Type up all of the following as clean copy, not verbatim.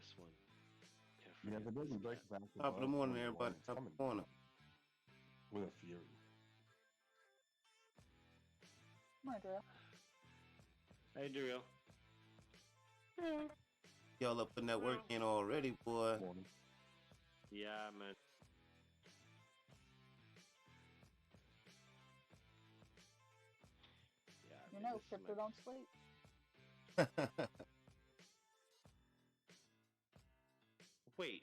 this one. Can't Yeah, if forget it doesn't this break cat. back Top of the above morning, 21, everybody. it's Top of coming the morning. with a fury. My girl. Hey, Daryl. Y'all up putting that work in already, boy. Morning. Yeah, man. Yeah, You man, know, this is Crypto my- don't sleep. Wait,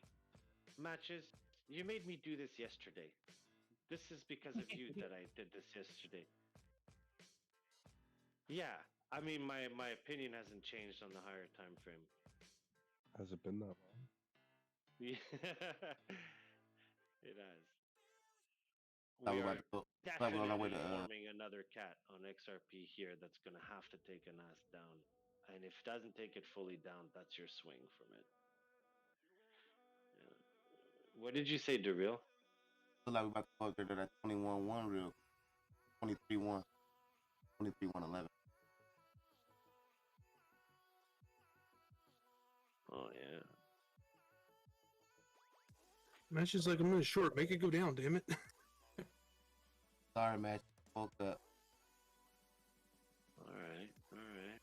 Matches, you made me do this yesterday. This is because of you that I did this yesterday. Yeah, I mean, my opinion hasn't changed on the higher time frame. Has it been that long? Yeah, it has. Now We we're are about to go. Like we're on our way definitely to. forming another cat on XRP here that's going to have to take an ass down. And if it doesn't take it fully down, that's your swing from it. Yeah. What did you say, Daryl? Look like we're about to go there to that 21-1 real. 23-1. 23-1-11. Oh, yeah. Match is like a minute short. Make it go down, damn it. Sorry, Match. Woke up. All right. All right.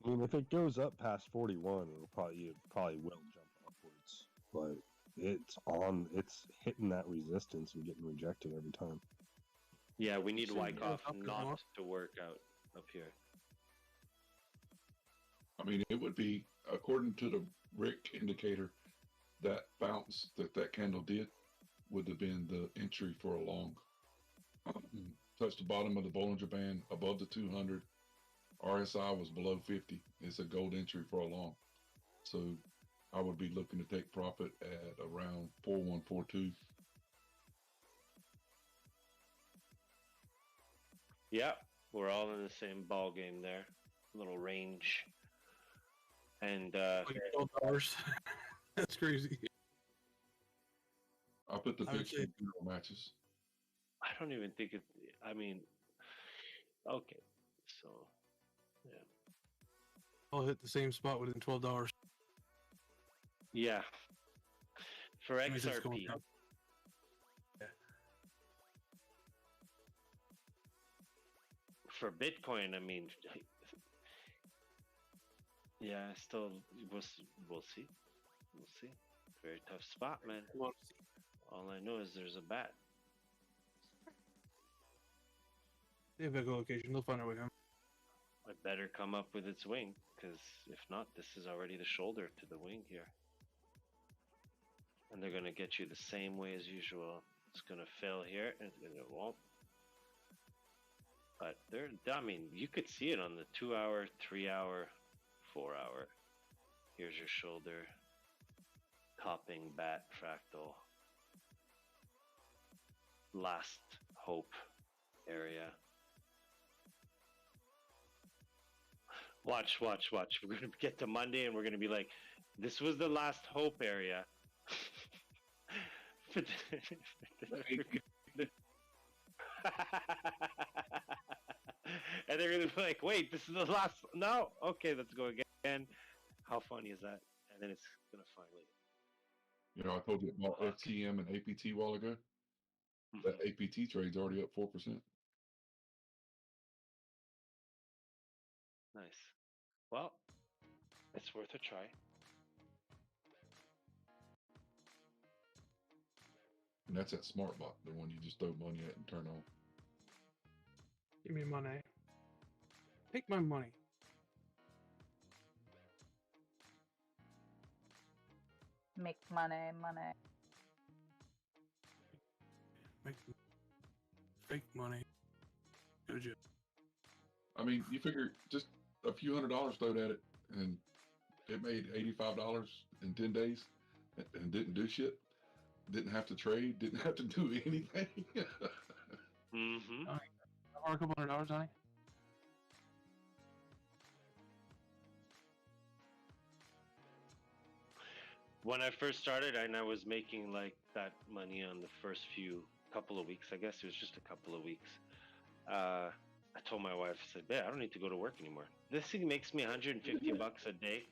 I mean, if it goes up past 41, it probably will jump upwards. But it's hitting that resistance and getting rejected every time. Yeah, we need So, Wyckoff up and not off. to work out up here. I mean, it would be, according to the Rick indicator, that bounce that candle did would have been the entry for a long. Touched the bottom of the Bollinger Band above the 200. RSI was below 50. It's a gold entry for a long. So I would be looking to take profit at around 4142. Yeah, we're all in the same ball game there. Little range. And Like $12. That's crazy. I put the I would fixed say- in 0 matches. I don't even think it. I mean, okay. So, yeah. I'll hit the same spot within $12. Yeah. For Let me just go XRP. down. Yeah. For Bitcoin, I mean, yeah, still, we'll see. We'll see. Very tough spot, man. Well, All I know is there's a bat. they have echolocation. They'll find their way home. It better come up with its wing, because if not, this is already the shoulder to the wing here. And they're going to get you the same way as usual. It's going to fail here, and it won't. But I mean, you could see it on the 2 hour, 3 hour, 4 hour. Here's your shoulder. Topping bat fractal. Last hope area. Watch. We're going to get to Monday and we're going to be like, this was the last hope area. And they're going to be like, wait, this is the last. No. Okay, let's go again. How funny is that? And then it's going to finally. You know, I told you about FTM and APT a while ago. That APT trade's already up 4%. Nice. Well, it's worth a try. And that's that SmartBot, the one you just throw money at and turn on. Give me money. Take my money. Make money. Make fake money. Go to jail. I mean, you figure just a few $100 thrown at it, and it made $85 in 10 days and didn't do shit. Didn't have to trade, didn't have to do anything. Mm-hmm. Or a couple $100, honey. When I first started, and I was making like that money on the first couple of weeks. I guess it was just a couple of weeks. I told my wife, I said, "Babe, I don't need to go to work anymore. This thing makes me 150 bucks a day,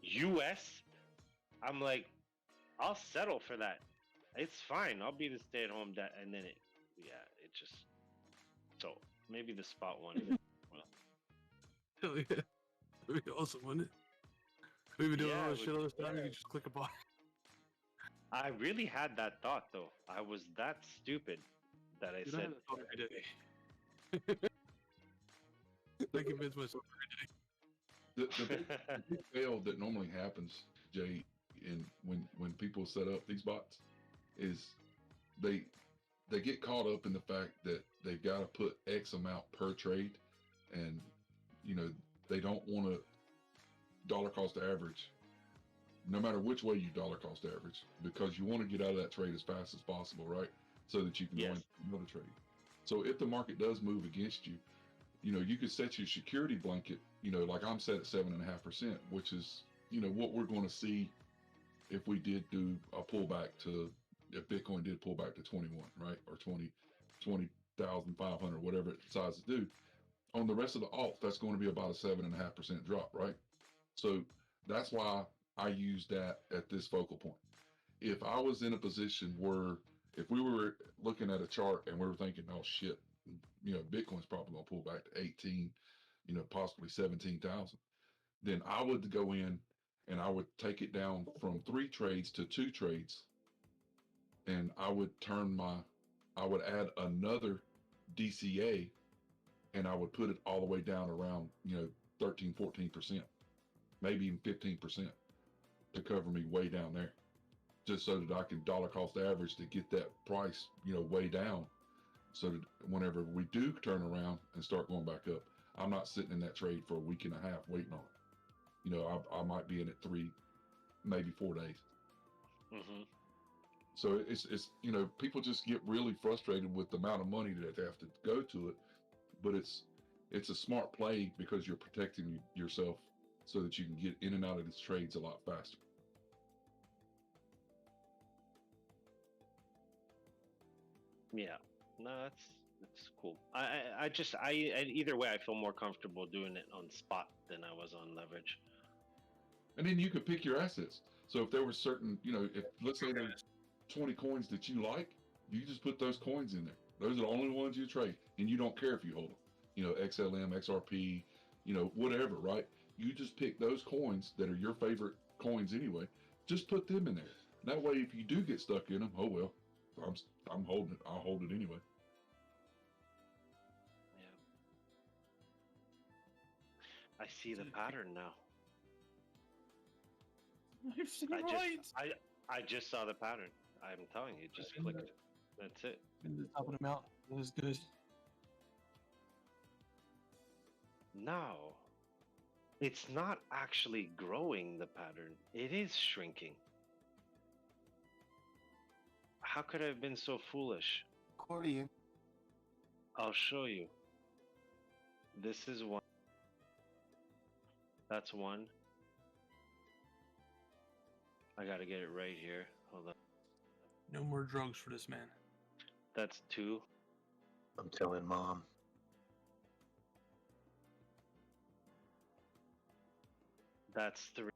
US." I'm like, I'll settle for that. It's fine. I'll be the stay-at-home dad. And then it just so maybe the spot one. Well, Hell yeah. That'd be awesome, wouldn't it? We've been doing Yeah, all it this would shit all be. this time. You can just click a button. I really had that thought though. I was that stupid that I Dude, I said, have that thought every day. I convince myself every day. The big fail that normally happens, Jay, in when people set up these bots, is they get caught up in the fact that they've got to put X amount per trade, and you know they don't want to dollar cost average, no matter which way you dollar cost average, because you want to get out of that trade as fast as possible, right? So that you can go Yes. into another trade. So if the market does move against you, you know, you could set your security blanket, you know, like I'm set at 7.5%, which is, you know, what we're going to see if we did do a pullback to, if Bitcoin did pull back to 21, right? Or 20,500, whatever it decides to do. On the rest of the alts, that's going to be about a 7.5% drop, right? So that's why I use that at this focal point. If I was in a position where, if we were looking at a chart and we were thinking, oh shit, you know, Bitcoin's probably going to pull back to 18, you know, possibly 17,000, then I would go in and I would take it down from 3 trades to 2 trades. And I would I would add another DCA, and I would put it all the way down around, you know, 13, 14%, maybe even 15% to cover me way down there, just so that I can dollar cost average to get that price, you know, way down, so that whenever we do turn around and start going back up, I'm not sitting in that trade for a week and a half waiting on it. You know, I might be in it 3, maybe 4 days. Mm-hmm. So it's you know, people just get really frustrated with the amount of money that they have to go to it, but it's a smart play because you're protecting yourself so that you can get in and out of these trades a lot faster. Yeah, no, that's cool. I either way, I feel more comfortable doing it on spot than I was on leverage. And then you could pick your assets. So if there were certain, you know, if let's say there's 20 coins that you like, you just put those coins in there. Those are the only ones you trade, and you don't care if you hold them. You know, XLM, XRP, you know, whatever, right? You just pick those coins that are your favorite coins anyway. Just put them in there. That way, if you do get stuck in them, oh well, I'm holding it. I'll hold it anyway. Yeah. I see the pattern now. You've seen right. I just saw the pattern. I'm telling you, just clicked. That's it. And the top of the mountain. That was good. No, it's not actually growing the pattern. It is shrinking. How could I have been so foolish? Accordion. I'll show you. This is one. That's one. I gotta get it right here. Hold on. No more drugs for this man. That's 2. I'm telling Mom. That's 3.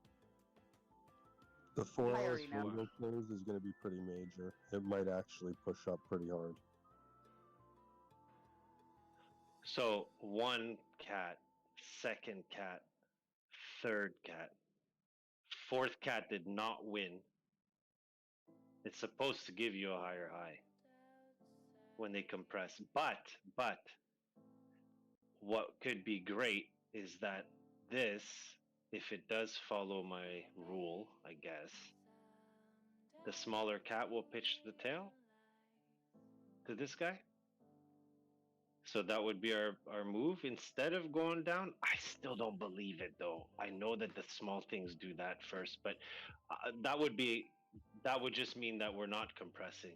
The 4 I hour already know. swing close is going to be pretty major. It might actually push up pretty hard. So 1 cat, 2nd cat, 3rd cat, 4th cat did not win. It's supposed to give you a higher high when they compress. But what could be great is that this, if it does follow my rule, I guess, the smaller cat will pitch the tail to this guy. So that would be our move instead of going down. I still don't believe it though. I know that the small things do that first, but that would just mean that we're not compressing.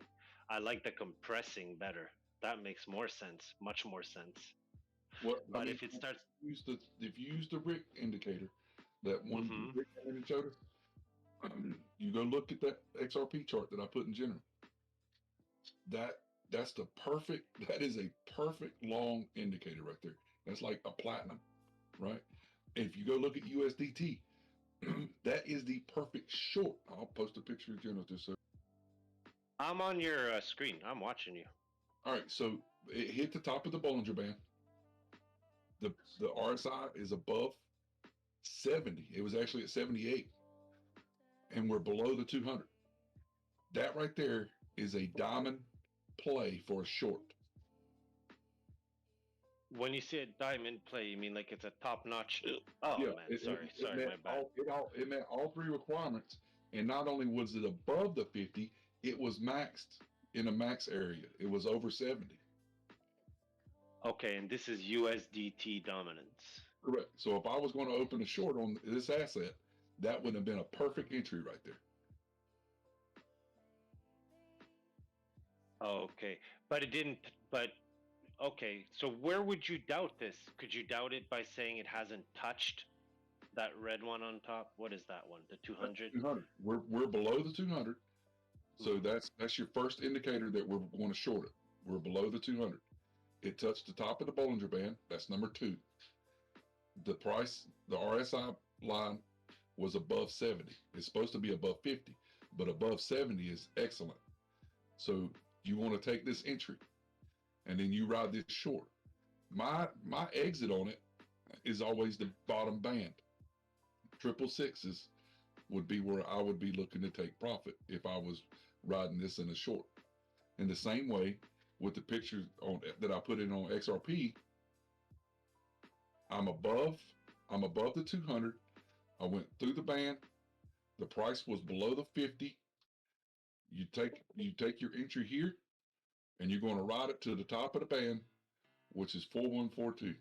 I like the compressing better. That makes more sense, much more sense. What, But I mean, if it starts, if you use the RIC indicator, that one Mhm. RIC indicator showed us, you go look at that XRP chart that I put in general. That That's the perfect. That is a perfect long indicator right there. That's like a platinum, right? If you go look at USDT, that is the perfect short. I'll post a picture of Jenna just so. I'm on your screen. I'm watching you. All right, so it hit the top of the Bollinger Band. The RSI is above 70. It was actually at 78, and we're below the 200. That right there is a diamond play for a short. When you say a diamond play, you mean like it's a top notch? Oh Yeah, man, sorry, met my bad. it met all three requirements, and not only was it above the 50, it was maxed in a max area. It was over 70. Okay, and this is USDT dominance. Correct. So if I was going to open a short on this asset, that would have been a perfect entry right there. Okay, but it didn't. But okay, so where would you doubt this? Could you doubt it by saying it hasn't touched that red one on top? What is that one? The 200? 200. We're below the 200. So that's your first indicator that we're going to short it. We're below the 200. It touched the top of the Bollinger Band. That's number 2. The price, the RSI line was above 70. It's supposed to be above 50, but above 70 is excellent. So you want to take this entry, and then you ride this short. My exit on it is always the bottom band. 666s would be where I would be looking to take profit if I was riding this in a short. In the same way, with the pictures on that I put in on XRP, I'm above the 200. I went through the band. The price was below the 50. You take your entry here, and you're going to ride it to the top of the band, which is 4142.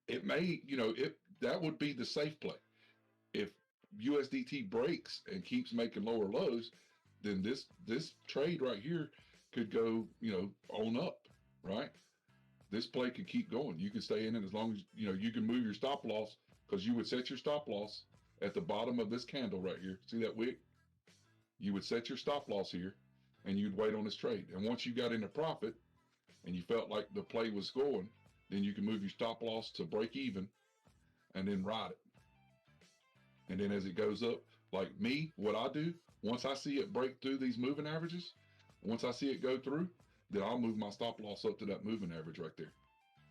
It may, that would be the safe play. If USDT breaks and keeps making lower lows, then this trade right here could go, on up, right? This play could keep going. You can stay in it as long as, you can move your stop loss, because you would set your stop loss at the bottom of this candle right here. See that wick? You would set your stop loss here, and you'd wait on this trade. And once you got into profit and you felt like the play was going, then you can move your stop loss to break even and then ride it. And then as it goes up, like me, what I do, once I see it break through these moving averages, once I see it go through, then I'll move my stop loss up to that moving average right there.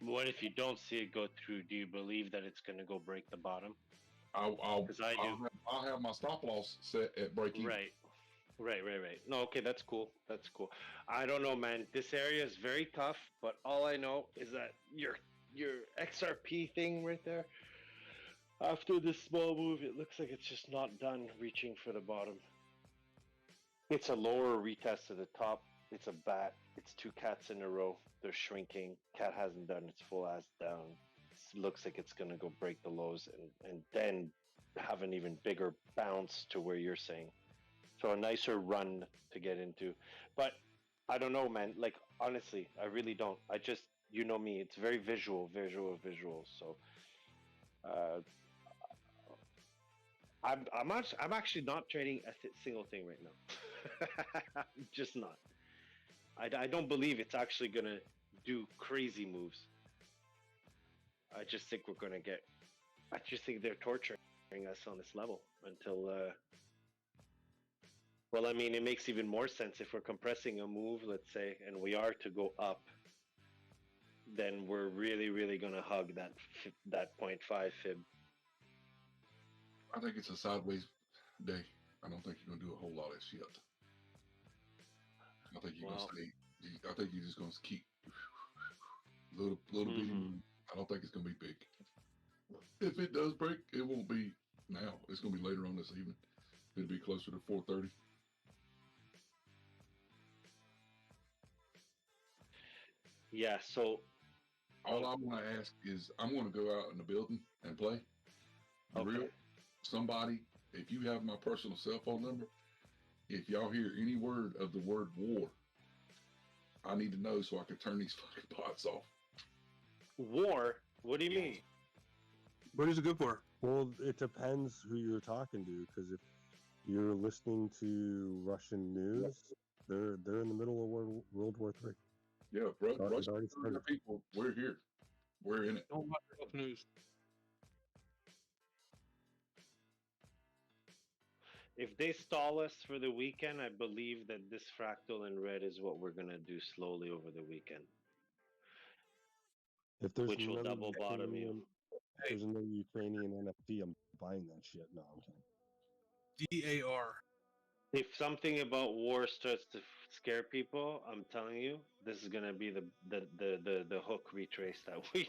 What if you don't see it go through? Do you believe that it's going to go break the bottom? I'll have my stop loss set at break even. Right. No, okay, that's cool. I don't know, man. This area is very tough, but all I know is that your XRP thing right there, after this small move, it looks like it's just not done reaching for the bottom. It's a lower retest to the top. It's a bat. It's 2 cats in a row. They're shrinking. Cat hasn't done its full ass down. It looks like it's going to go break the lows and then have an even bigger bounce to where you're saying. So a nicer run to get into. But I don't know, man. Like, honestly, I really don't. I just, you know me, it's very visual. So I'm actually not trading a single thing right now. I'm just not. I don't believe it's actually going to do crazy moves. I just think I just think they're torturing us on this level until, well, I mean, it makes even more sense if we're compressing a move, let's say, and we are to go up, then we're really, really going to hug that 0.5 fib. I think it's a sideways day. I don't think you're going to do a whole lot of shit. I think you're going to stay. I think you're just going to keep little bit. I don't think it's going to be big. If it does break, it won't be now. It's going to be later on this evening. It'll be closer to 4:30. Yeah. So all I want to ask is, I'm going to go out in the building and play. Somebody, if you have my personal cell phone number, if y'all hear any word of the word war, I need to know so I can turn these fucking bots off. War? What do you mean? What is it good for? Well, it depends who you're talking to, because if you're listening to Russian news, They're in the middle of World War III. Yeah, It's Russia, already started. people, we're here. We're in it. Don't watch enough news. If they stall us for the weekend, I believe that this fractal in red is what we're gonna do slowly over the weekend, If there's which will another double bottom you. Ukrainian, if there's another Ukrainian NFT, I'm buying that shit. No, I'm kidding. DAR. If something about war starts to scare people, I'm telling you, this is gonna be the hook retrace that we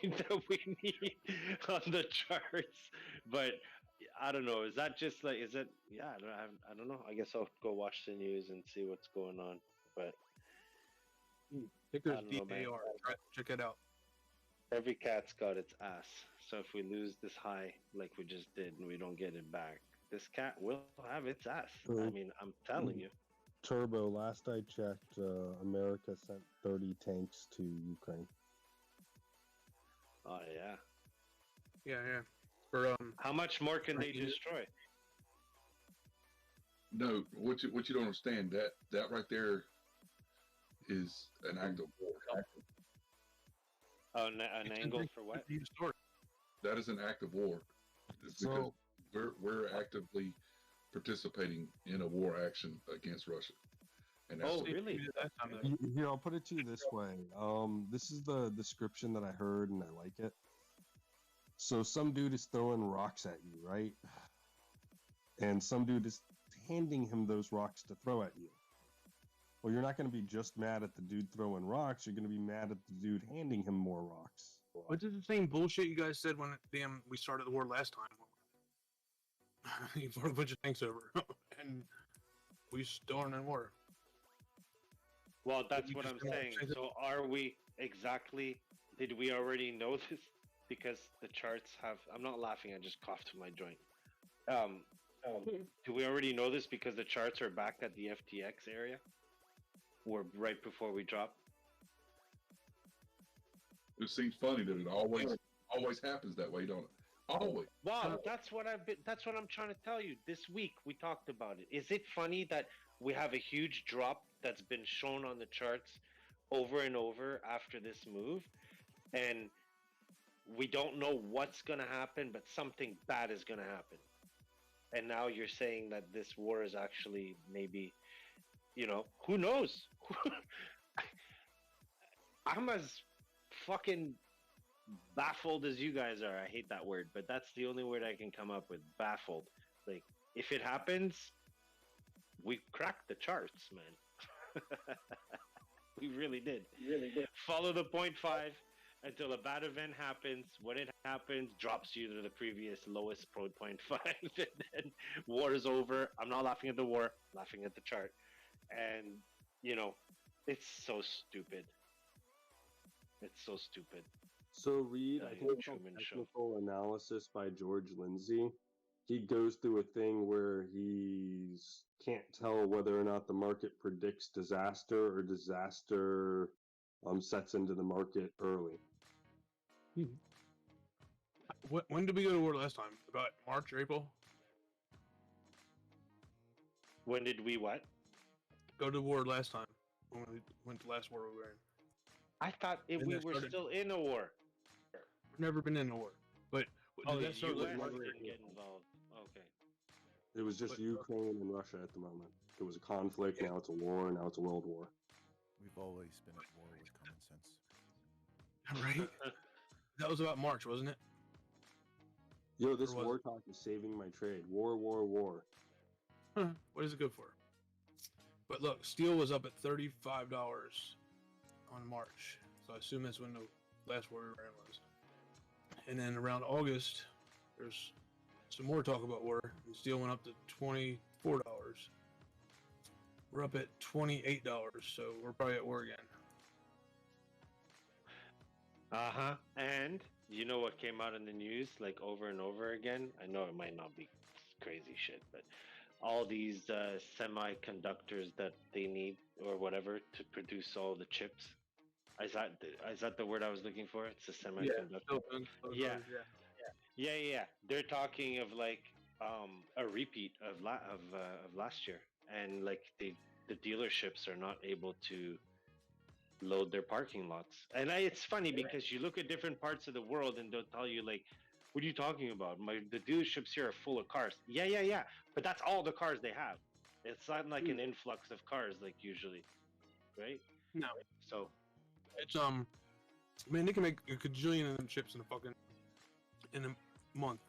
need on the charts. But I don't know. Is that just like? Is it? Yeah, I don't know. I guess I'll go watch the news and see what's going on. But Ticker's I don't know, man. DAR. Check it out. Every cat's got its ass. So if we lose this high like we just did and we don't get it back, this cat will have its ass. I mean, I'm telling you. Turbo, last I checked, America sent 30 tanks to Ukraine. Oh yeah. Yeah. For How much more can they destroy? No, what you don't understand, that right there is an act of war. Oh, an angle for what? That is an act of war. It's because we're actively participating in a war action against Russia. And that's really? Here, I'll put it to you this way. This is the description that I heard, and I like it. So some dude is throwing rocks at you, right? And some dude is handing him those rocks to throw at you. Well, you're not going to be just mad at the dude throwing rocks. You're going to be mad at the dude handing him more rocks. Which is the same bullshit you guys said when we started the war last time. You brought a bunch of tanks over, and we still aren't in war. Well, that's what I'm saying. So are we exactly? Did we already know this? Because the charts have. I'm not laughing. I just coughed to my joint. Do we already know this because the charts are back at the FTX area? Or right before we drop? It seems funny that it always happens that way, don't it? Always. Wow, that's what I'm trying to tell you. This week we talked about it. Is it funny that we have a huge drop that's been shown on the charts over and over after this move, and we don't know what's going to happen, but something bad is going to happen. And now you're saying that this war is actually maybe, who knows? I'm as fucking baffled as you guys are. I hate that word, but that's the only word I can come up with. Baffled. Like, if it happens, we cracked the charts, man. We really did. Follow the 0.5 until a bad event happens. When it happens, drops you to the previous lowest 0.5, and then war is over. I'm not laughing at the war, I'm laughing at the chart. And it's so stupid. It's so stupid. So read, I think it's Technical Analysis by George Lindsay. He goes through a thing where he can't tell whether or not the market predicts disaster or disaster sets into the market early. When did we go to war last time? About March or April? When did we what? Go to war last time. When we went to last war we were in. I thought we were still in a war. We've never been in a war. But the US didn't get involved. Okay. It was just Ukraine and Russia at the moment. It was a conflict, now it's a war, now it's a world war. We've always been at war with common sense. Right? That was about March, wasn't it? Yo, this war talk is saving my trade. War. Huh. What is it good for? But look, steel was up at $35 on March. So I assume that's when the last war we were in was. And then around August, there's some more talk about war, and steel went up to $24. We're up at $28, so we're probably at war again. And you know what came out in the news like over and over again? I know it might not be crazy shit, but all these semiconductors that they need or whatever to produce all the chips. Is that the word I was looking for? It's a semiconductor. Yeah. They're talking of like a repeat of last year, and like the dealerships are not able to load their parking lots. And it's funny because you look at different parts of the world and they'll tell you like, what are you talking about? The dealerships here are full of cars. Yeah. But that's all the cars they have. It's not like an influx of cars like usually, right? No, So it's man, they can make a gajillion of them chips in a month,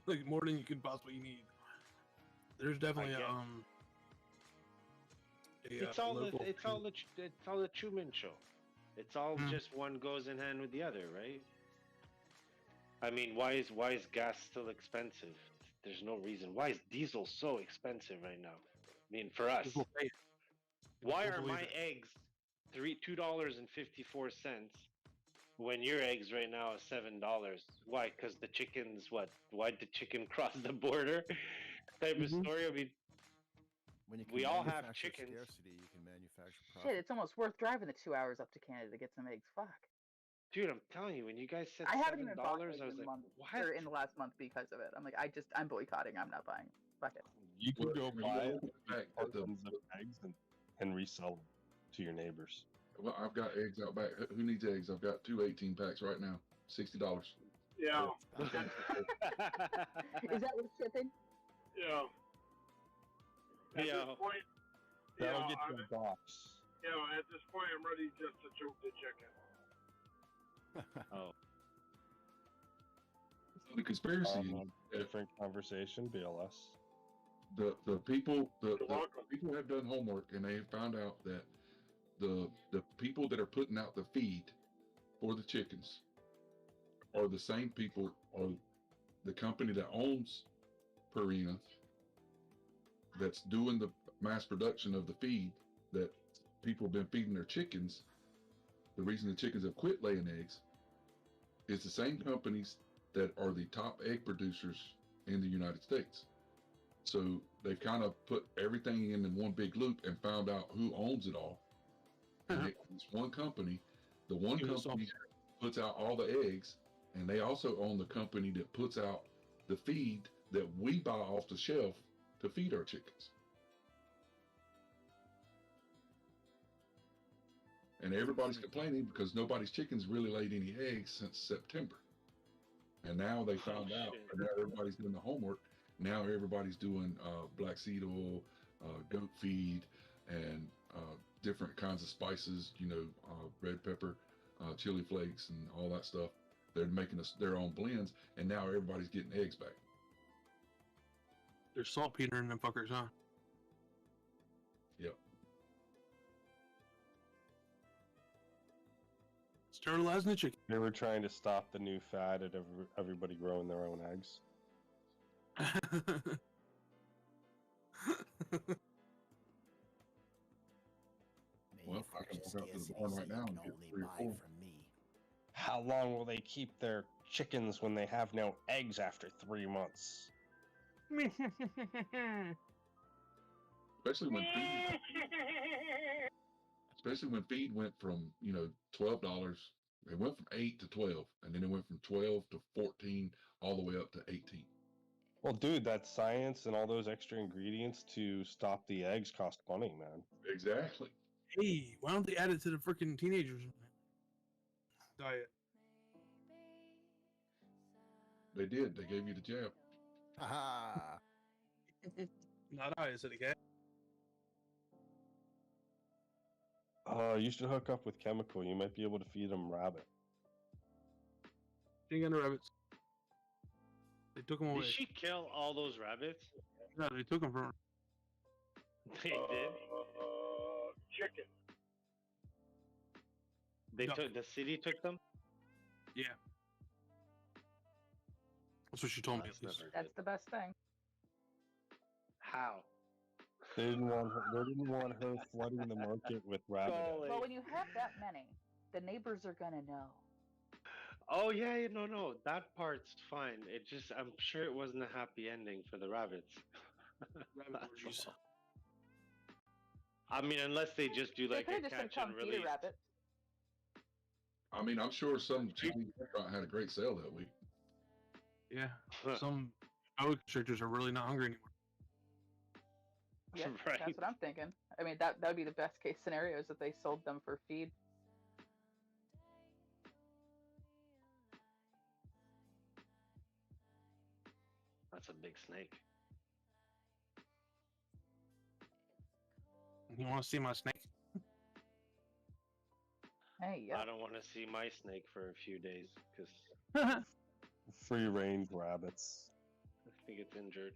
like more than you could possibly need. There's definitely it's all local it's all the Truman Show. It's all just one goes in hand with the other, right? I mean, why is gas still expensive? There's no reason. Why is diesel so expensive right now? I mean, for us, People pay it. why People are believe my it. eggs $2.54 when your eggs right now are $7? Why? Because the chickens what? Why'd the chicken cross the border? Type of story. I mean, When you can we all have manufacture chickens. scarcity, you can manufacture Shit, profit. it's almost worth driving the 2 hours up to Canada to get some eggs. Fuck. Dude, I'm telling you, when you guys said I haven't even $7, bought I eggs was in, like, month, what? or in the last month because of it. I'm like, I'm boycotting. I'm not buying. Fuck it. You could go buy back at the, cartons of eggs and resell them to your neighbors. well, I've got eggs out back. Who needs eggs? I've got 2 18 packs right now. $60. Yeah. Is that with shipping? Yeah. At Yeah. this point, That'll yeah, get you a box. at this point, I'm ready just to choke the chicken. Oh, The conspiracy, Different conversation, BLS. the people the welcome. people have done homework and they have found out that the people that are putting out the feed for the chickens are the same people, or the company that owns Purina that's doing the mass production of the feed that people have been feeding their chickens. The reason the chickens have quit laying eggs is the same companies that are the top egg producers in the United States. So they've kind of put everything in one big loop and found out who owns it all. And it's one company. The one company puts out all the eggs, and they also own the company that puts out the feed that we buy off the shelf to feed our chickens. And everybody's complaining because nobody's chickens really laid any eggs since September. And now they found out, and now everybody's doing the homework. Now everybody's doing black seed oil, goat feed, and different kinds of spices, red pepper, chili flakes, and all that stuff. They're making their own blends, and now everybody's getting eggs back. There's saltpeter in them fuckers, huh? Yep. Sterilizing the chicken. They were trying to stop the new fad of everybody growing their own eggs. Well, I can walk up to the barn right now and get 3 or 4. From me. How long will they keep their chickens when they have no eggs after 3 months? Especially when feed went from $12. It went from 8 to 12, and then it went from 12 to 14, all the way up to 18. Well, dude, that science and all those extra ingredients to stop the eggs cost money, man. Exactly. Hey, why don't they add it to the freaking teenagers' diet? They did. They gave you the jab. Ha Not I, said the cat. You should hook up with chemical. You might be able to feed them rabbit. She ain't got no rabbits. They took them away. did she kill all those rabbits? No, they took them from her. They did. Chicken. They No. took the city took them. Yeah. That's what she told me. That's At least. never That's good. the best thing. How? They didn't want her flooding the market with rabbit eggs. Golly. Well, when you have that many, the neighbors are gonna know. Oh yeah, no, that part's fine. It just, I'm sure it wasn't a happy ending for the rabbits. Rabbit That's orgies. all. I mean, unless they just do They like could a have just said, catch and "Come feed a release. rabbit." I mean, I'm sure some Chinese restaurant had a great sale that week. Yeah. Some boa constrictors are really not hungry anymore. Yeah, Right. that's what I'm thinking. I mean, that would be the best case scenario, is that they sold them for feed. That's a big snake. You want to see my snake? Hey, yeah. I don't want to see my snake for a few days because Free range rabbits. I think it's injured.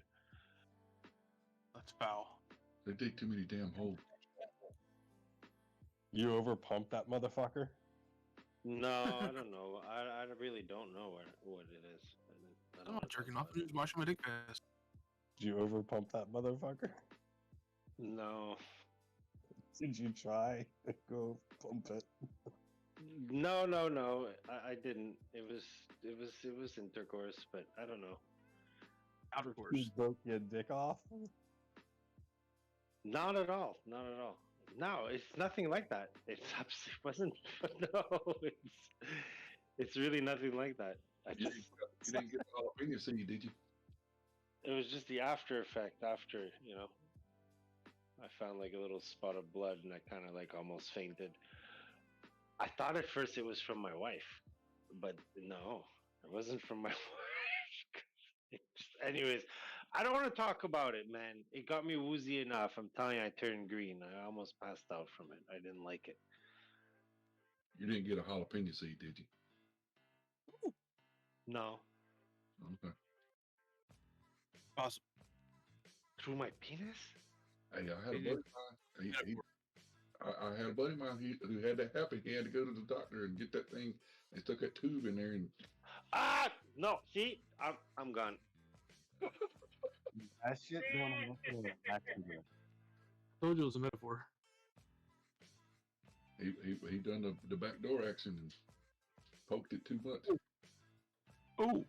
Let's bow. They dig too many damn holes. You over pump that motherfucker? No, I don't know. I really don't know what it is. I I'm don't not wanna jerking talk off. about I'm just washing my dick fast. Did you over pump that motherfucker? it. No. Did you try to go pump it? No. I didn't. It was intercourse, but I don't know. Outer You course. broke your dick off? Not at all. Not at all. No, it's nothing like that. It wasn't. No, it's really nothing like that. You didn't get the jalapeno seed, did you? It was just the after effect. After I found like a little spot of blood, and I kind of like almost fainted. I thought at first it was from my wife, but no, it wasn't from my wife. Anyways, I don't want to talk about it, man. It got me woozy enough. I'm telling you, I turned green. I almost passed out from it. I didn't like it. You didn't get a jalapeno seed, did you? No, Okay. Possible. through my penis. Hey, I had a buddy of mine. I had a buddy of mine who had that happen. He had to go to the doctor and get that thing. They stuck that tube in there, and No. See, I'm gone. That shit don't happen in an accident. Told you it was a metaphor. he done the backdoor action and poked it too much. Oh.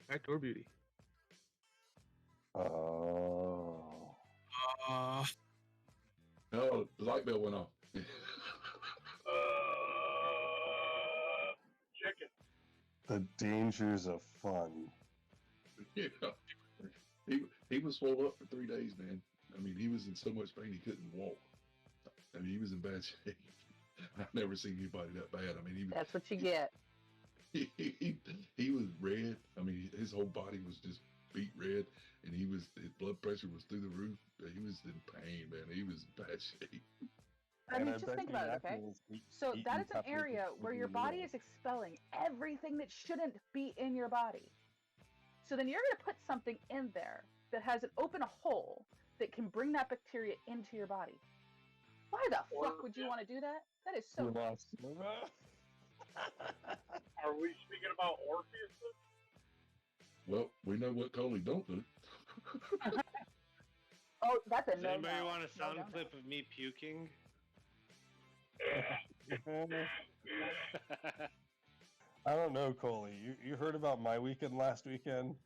Backdoor beauty. Oh. No, the light bell went off. Chicken. The dangers of fun. Yeah. He was swole up for 3 days, man. I mean, he was in so much pain he couldn't walk. I mean, he was in bad shape. I've never seen anybody that bad. I mean, That's what you get. he was red. I mean, his whole body was just beet red, and his blood pressure was through the roof. He was in pain, man. He was in bad shape. I mean, And just bet think you about it, that okay? means So eating that is an peppers area and where your eating body meals. is expelling everything that shouldn't be in your body. So then you're going to put something in there that has an open hole that can bring that bacteria into your body. Why the fuck would you want to do that? That is so. You lost. Are we speaking about Orpheus? Well, we know what Coley don't do. Oh, that's a Does no. anybody want a sound no. clip of me puking? I don't know, Coley. You heard about my weekend last weekend?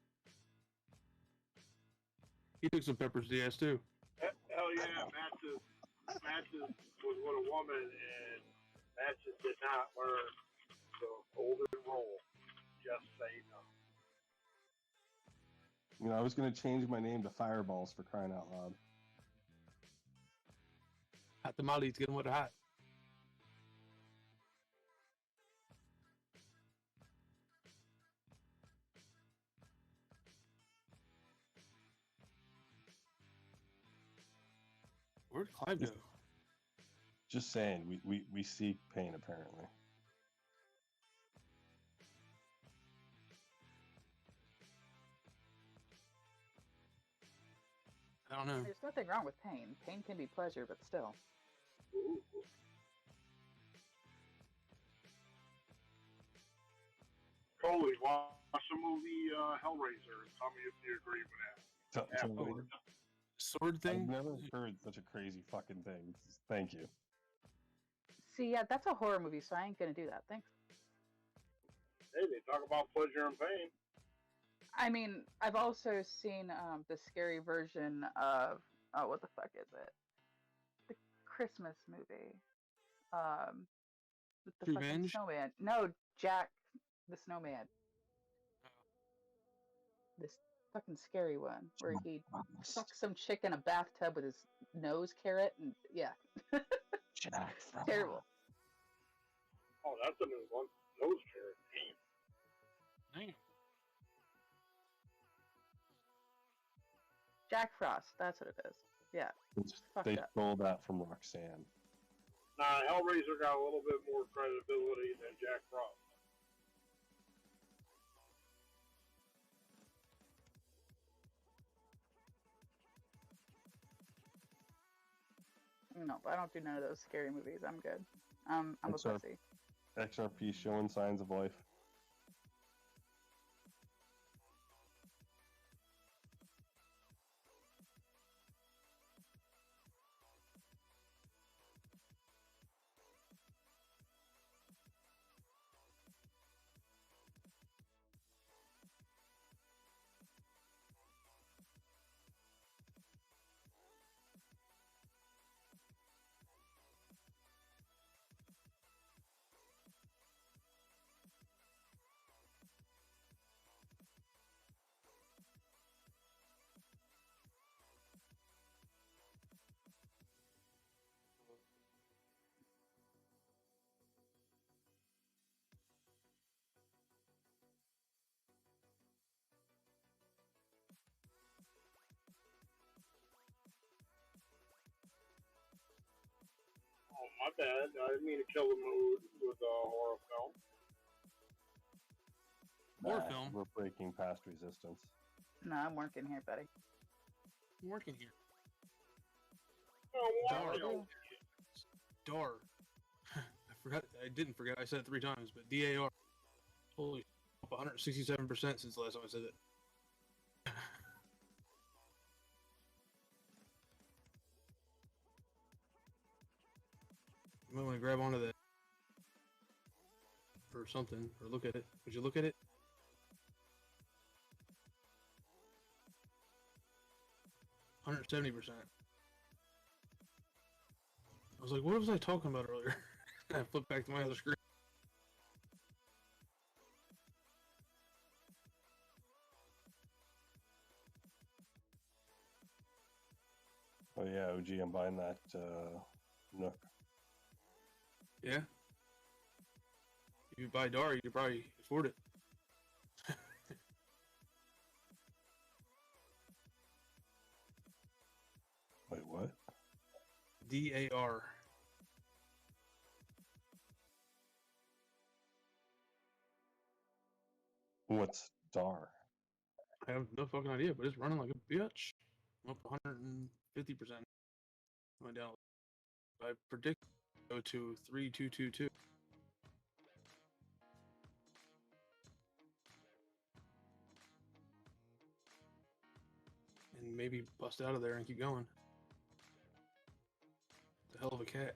He took some peppers to the ass too. Hell yeah, Matches was with a woman, and Matches did not learn the golden rule. Just say no. You know, I was going to change my name to Fireballs, for crying out loud. Hot tamales, get them with the hot. Where'd Clive go? Just saying, we seek pain, apparently. I don't know. There's nothing wrong with pain. Pain can be pleasure, but still. Coley, watch the movie Hellraiser and tell me if you agree with that. Afterwards. Sword I've thing? never heard such a crazy fucking thing. Thank you. See, yeah, that's a horror movie, so I ain't gonna do that. Thanks. Hey, they talk about pleasure and pain. I mean, I've also seen the scary version of what the fuck is it? The Christmas movie. With the fucking Revenge? Oh. snowman. No, Jack the Snowman. this fucking scary one where he fucks some chick in a bathtub with his nose carrot, and yeah, Jack Frost. terrible. Oh, that's a new one. Nose carrot. Damn. Jack Frost, that's what it is. Yeah, fucked They up. stole that from Roxanne. Nah, Hellraiser got a little bit more credibility than Jack Frost. No, I don't do none of those scary movies. I'm good. I'm a That's our- pussy. XRP showing signs of life. Oh, my bad. I didn't mean to kill the mood with a horror film. Horror film? We're breaking past resistance. No, I'm working here, buddy. I'm working here. Oh, Dar. wow. Dar. I forgot. I didn't forget. I said it 3 times, but DAR. Holy, up 167% since the last time I said it. You might want to grab onto that or something, or look at it. Would you look at it? $170%. I was like, what was I talking about earlier? I flipped back to my other screen. Oh yeah, OG, I'm buying that Nook. Yeah. If you buy DAR, you could probably afford it. Wait, what? DAR. What's DAR? I have no fucking idea, but it's running like a bitch. I'm up 150%. Went down. I predict it go to 3222. And maybe bust out of there and keep going. It's a hell of a cat.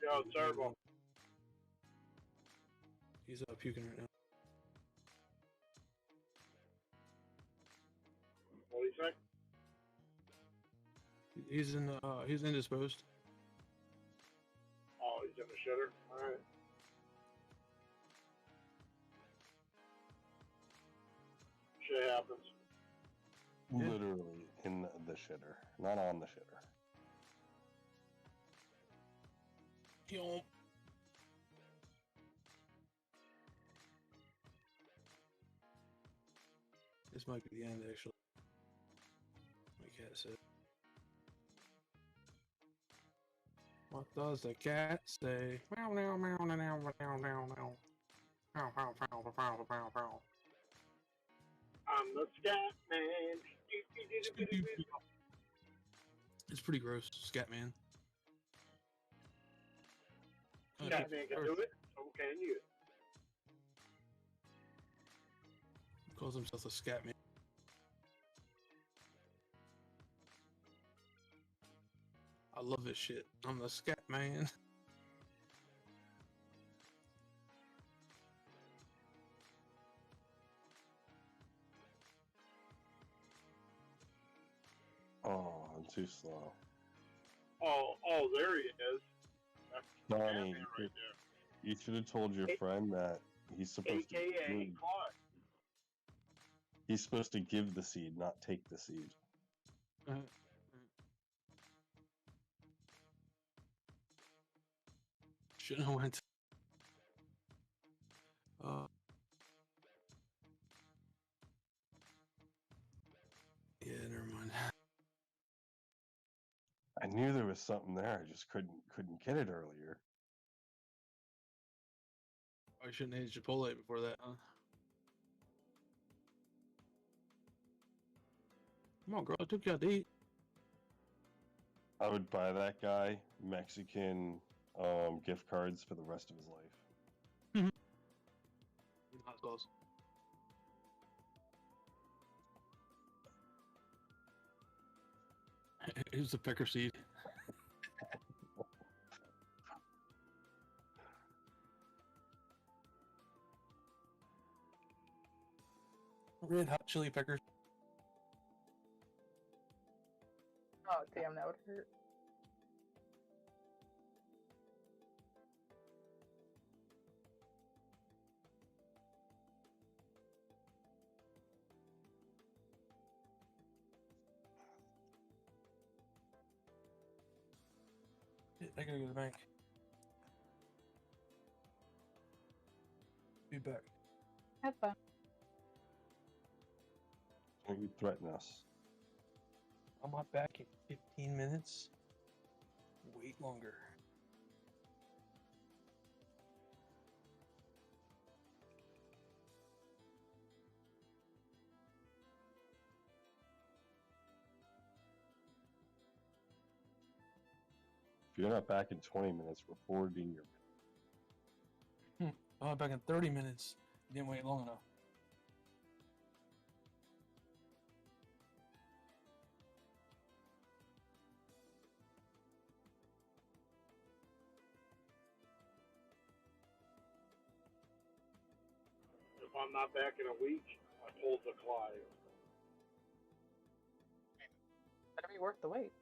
Yo, Turbo. He's puking right now. What do you say? He's indisposed. Oh, he's in the shitter? Alright. Shit happens. Yeah. Literally in the shitter, not on the shitter. Yo. This might be the end, actually. My cat said. What does the cat say? Meow, meow, meow, meow, meow, meow, meow, meow. Pow, pow, pow, pow, pow, pow, pow. I'm the scat man. It's pretty gross, Scatman. Scatman can do it, so can you. Calls himself a Scatman. I love this shit. I'm the Scatman. I'm too slow. Oh, there he is. That's Donnie, Batman right there. you should have told your friend that he's supposed to AKA Claude. he's supposed to give the seed, not take the seed. Shouldn't have went. Yeah, never mind. I knew there was something there. I just couldn't get it earlier. I shouldn't have ate Chipotle before that, huh? Come on, girl. I took you out to eat. I would buy that guy Mexican gift cards for the rest of his life. Hot sauce. Here's the pecker seed. Red hot chili peppers. Oh damn, that would hurt. I gotta go to the bank. Be back. Have fun. Don't you threaten us. I'm not back in 15 minutes. Wait longer. If you're not back in 20 minutes, we're forwarding your. I'm not back in 30 minutes. You didn't wait long enough. If I'm not back in a week, I pulled the Clyde. Better be worth the wait.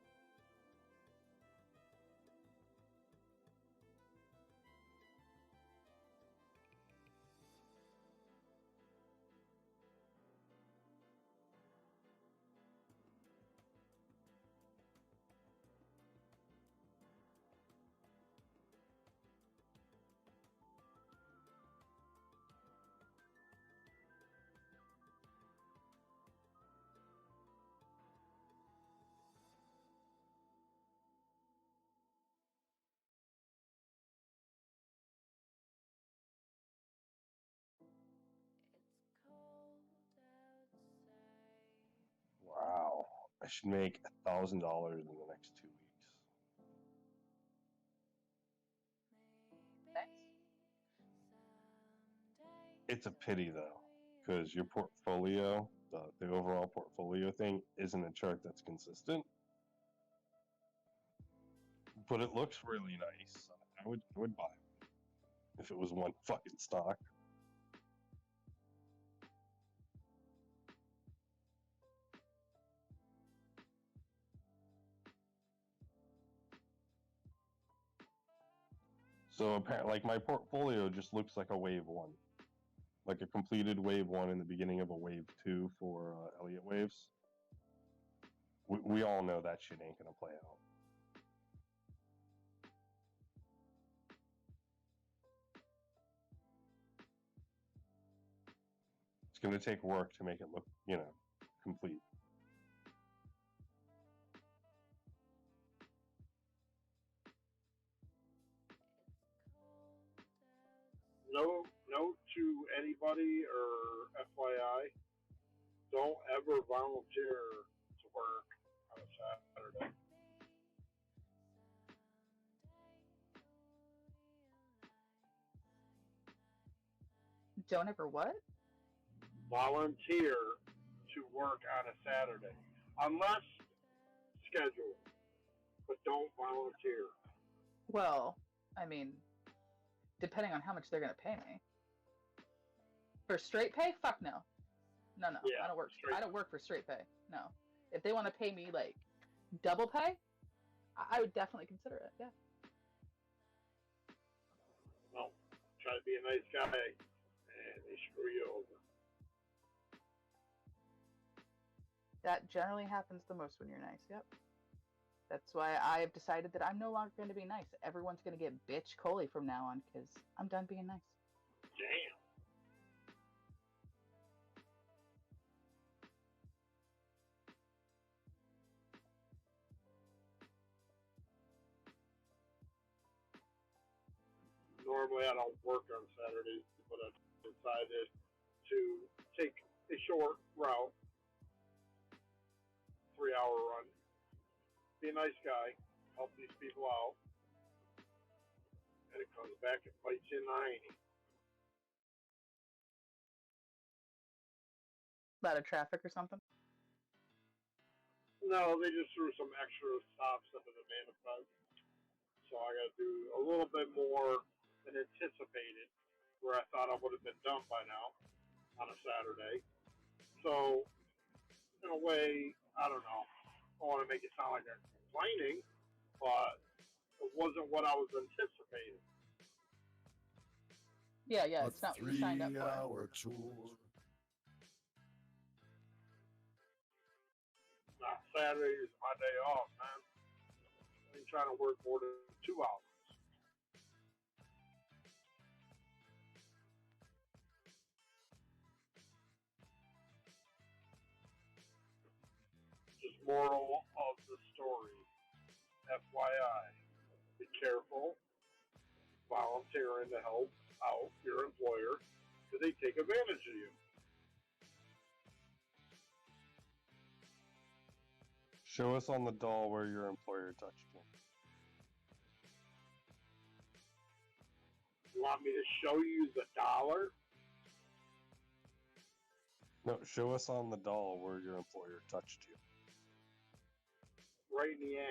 Wow. I should make $1,000 in the next 2 weeks. Thanks. It's a pity though, because your portfolio, the overall portfolio thing, isn't a chart that's consistent. But it looks really nice. I would buy it if it was one fucking stock. So apparently, like my portfolio just looks like a wave one, like a completed wave one in the beginning of a wave two for Elliott waves. We all know that shit ain't gonna play out. It's gonna take work to make it look, complete. Note to anybody or FYI, don't ever volunteer to work on a Saturday. Don't ever what? Volunteer to work on a Saturday. Unless scheduled. But don't volunteer. Well, I mean, depending on how much they're gonna pay me. For straight pay? Fuck no. No. Yeah, I don't work. straight- I don't work for straight pay. No. If they want to pay me like double pay, I would definitely consider it. Yeah. Well, try to be a nice guy, and they screw you over. That generally happens the most when you're nice. Yep. That's why I have decided that I'm no longer going to be nice. Everyone's going to get bitch Coley from now on because I'm done being nice. Damn. Normally I don't work on Saturdays, but I decided to take a short route, 3-hour run, be a nice guy, help these people out, and it comes back and bites you in the hiney. A lot of traffic or something. No, they just threw some extra stops into the manifest. So I got to do a little bit more than anticipated, where I thought I would have been done by now on a Saturday. So, in a way, I don't know. I want to make it sound like I'm complaining, but it wasn't what I was anticipating. Yeah, A it's not what you signed up for. 3-hour tour. Nah, Saturday is my day off, man. I ain't trying to work more than 2 hours. Just moral of the story. FYI, be careful volunteering to help out your employer because they take advantage of you. Show us on the doll where your employer touched you. You want me to show you the dollar? No, show us on the doll where your employer touched you. Right in the ass.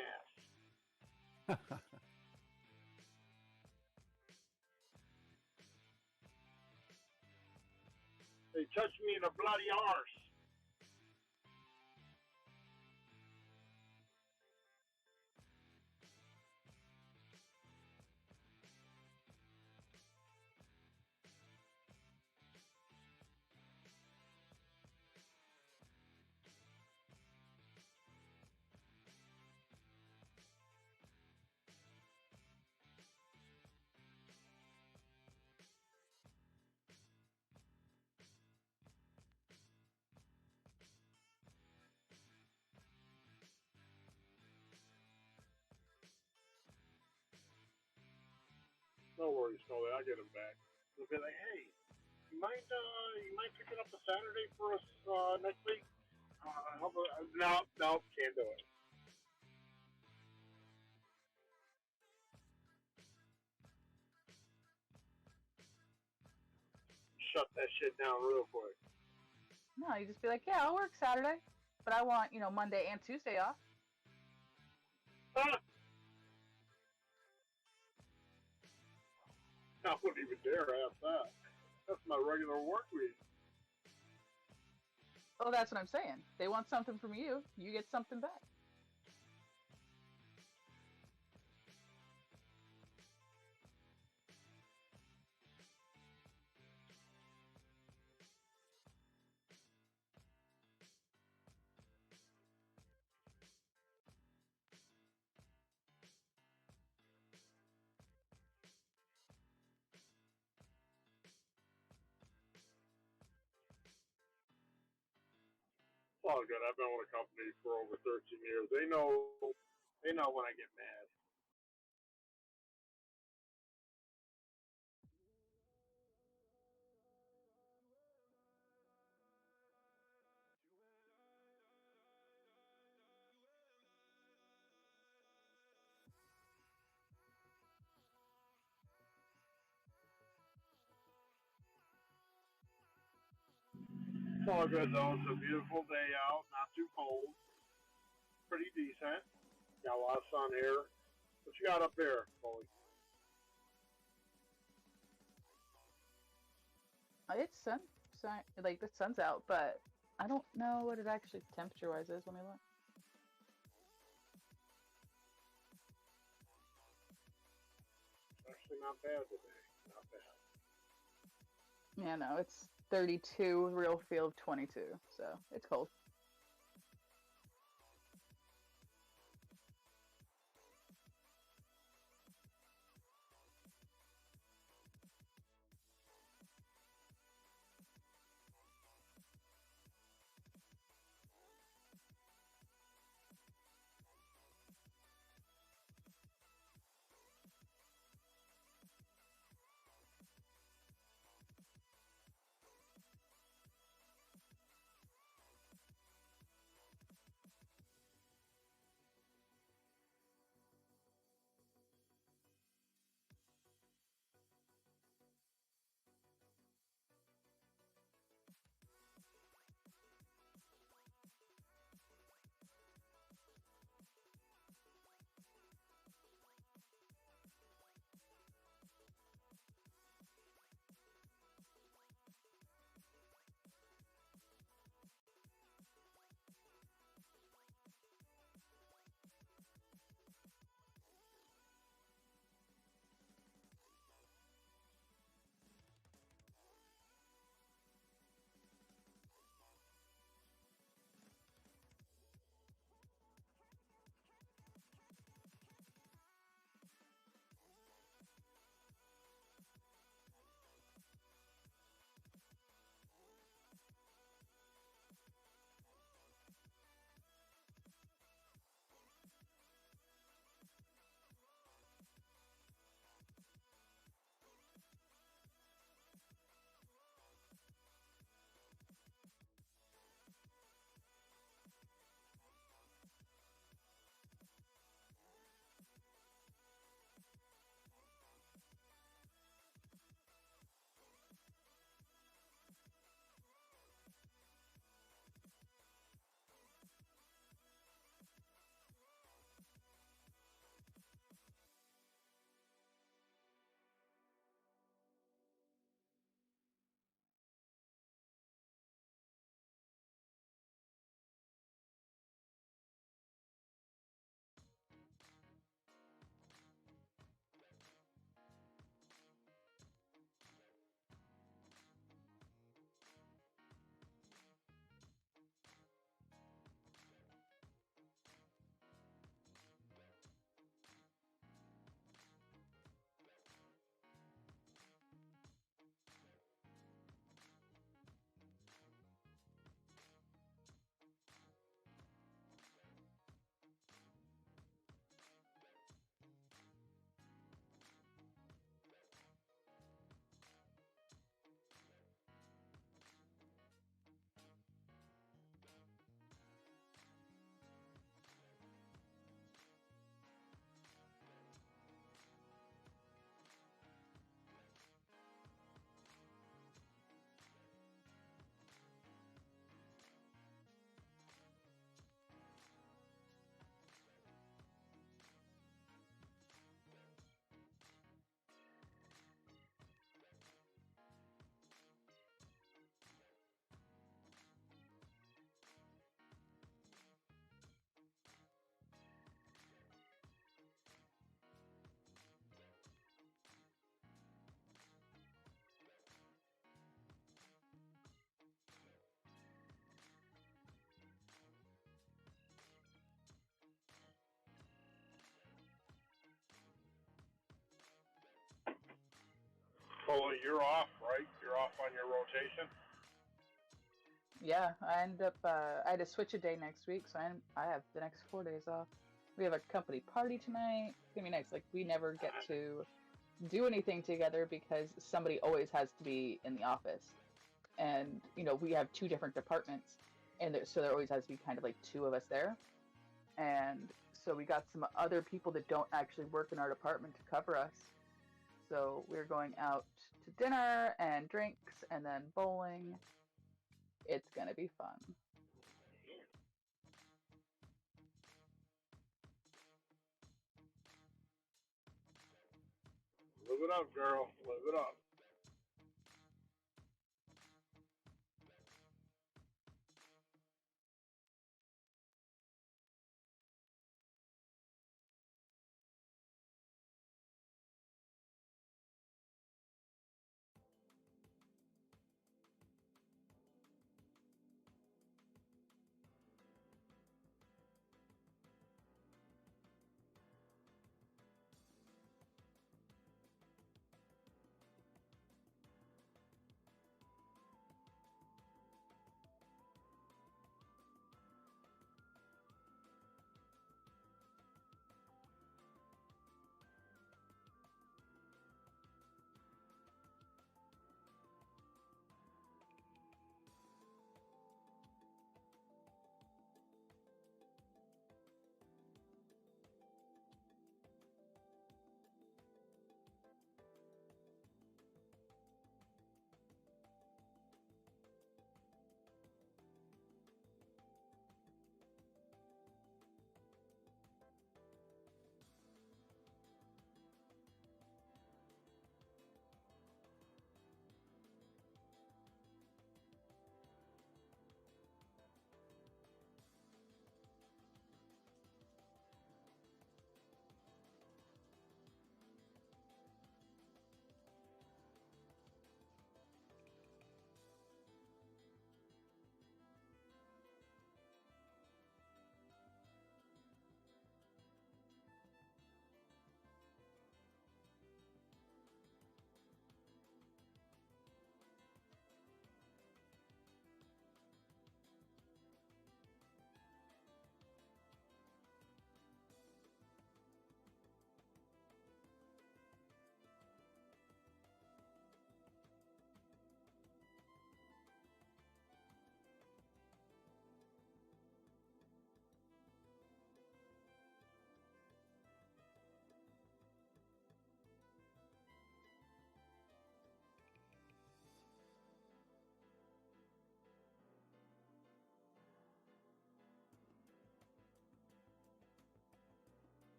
They touched me in the bloody arse. No worries, Scully. I'll get him back. They'll be like, hey, you mind picking up a Saturday for us next week? How about, no, can't do it. Shut that shit down real quick. No, you just be like, yeah, I'll work Saturday, but I want, Monday and Tuesday off. I wouldn't even dare ask that. That's my regular work week. Oh, that's what I'm saying. They want something from you. You get something back. It's all good. I've been with a company for over 13 years. They know when I get mad. It's all good though. It's a beautiful day out, not too cold. Pretty decent. Got a lot of sun here. What you got up there, Chloe? It's sun, like the sun's out, but I don't know what it actually temperature-wise is when I look. actually not bad today. Not bad. Yeah, no, it's 32, real feel 22, so it's cold. So you're off, right? You're off on your rotation? Yeah, I end up, I had to switch a day next week, so I have the next 4 days off. We have a company party tonight. It's gonna be nice. Like, we never get to do anything together because somebody always has to be in the office. And, you know, we have two different departments, and so there always has to be kind of like two of us there. And so we got some other people that don't actually work in our department to cover us. So we're going out to dinner and drinks and then bowling. It's gonna be fun. Live it up, girl. Live it up.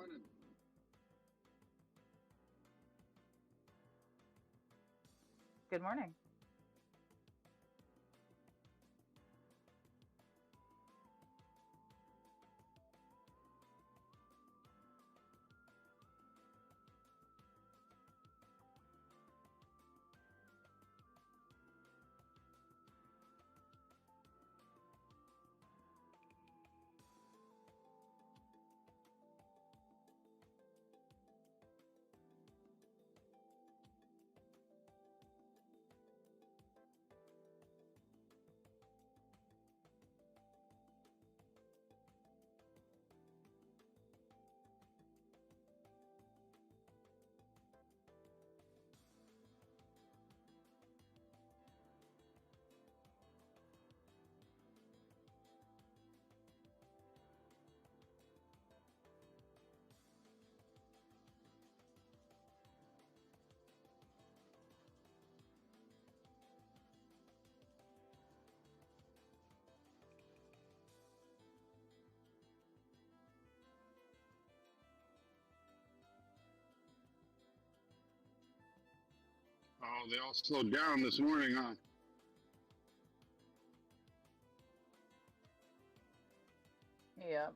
morning. Good morning. Oh, they all slowed down this morning, huh? Yeah.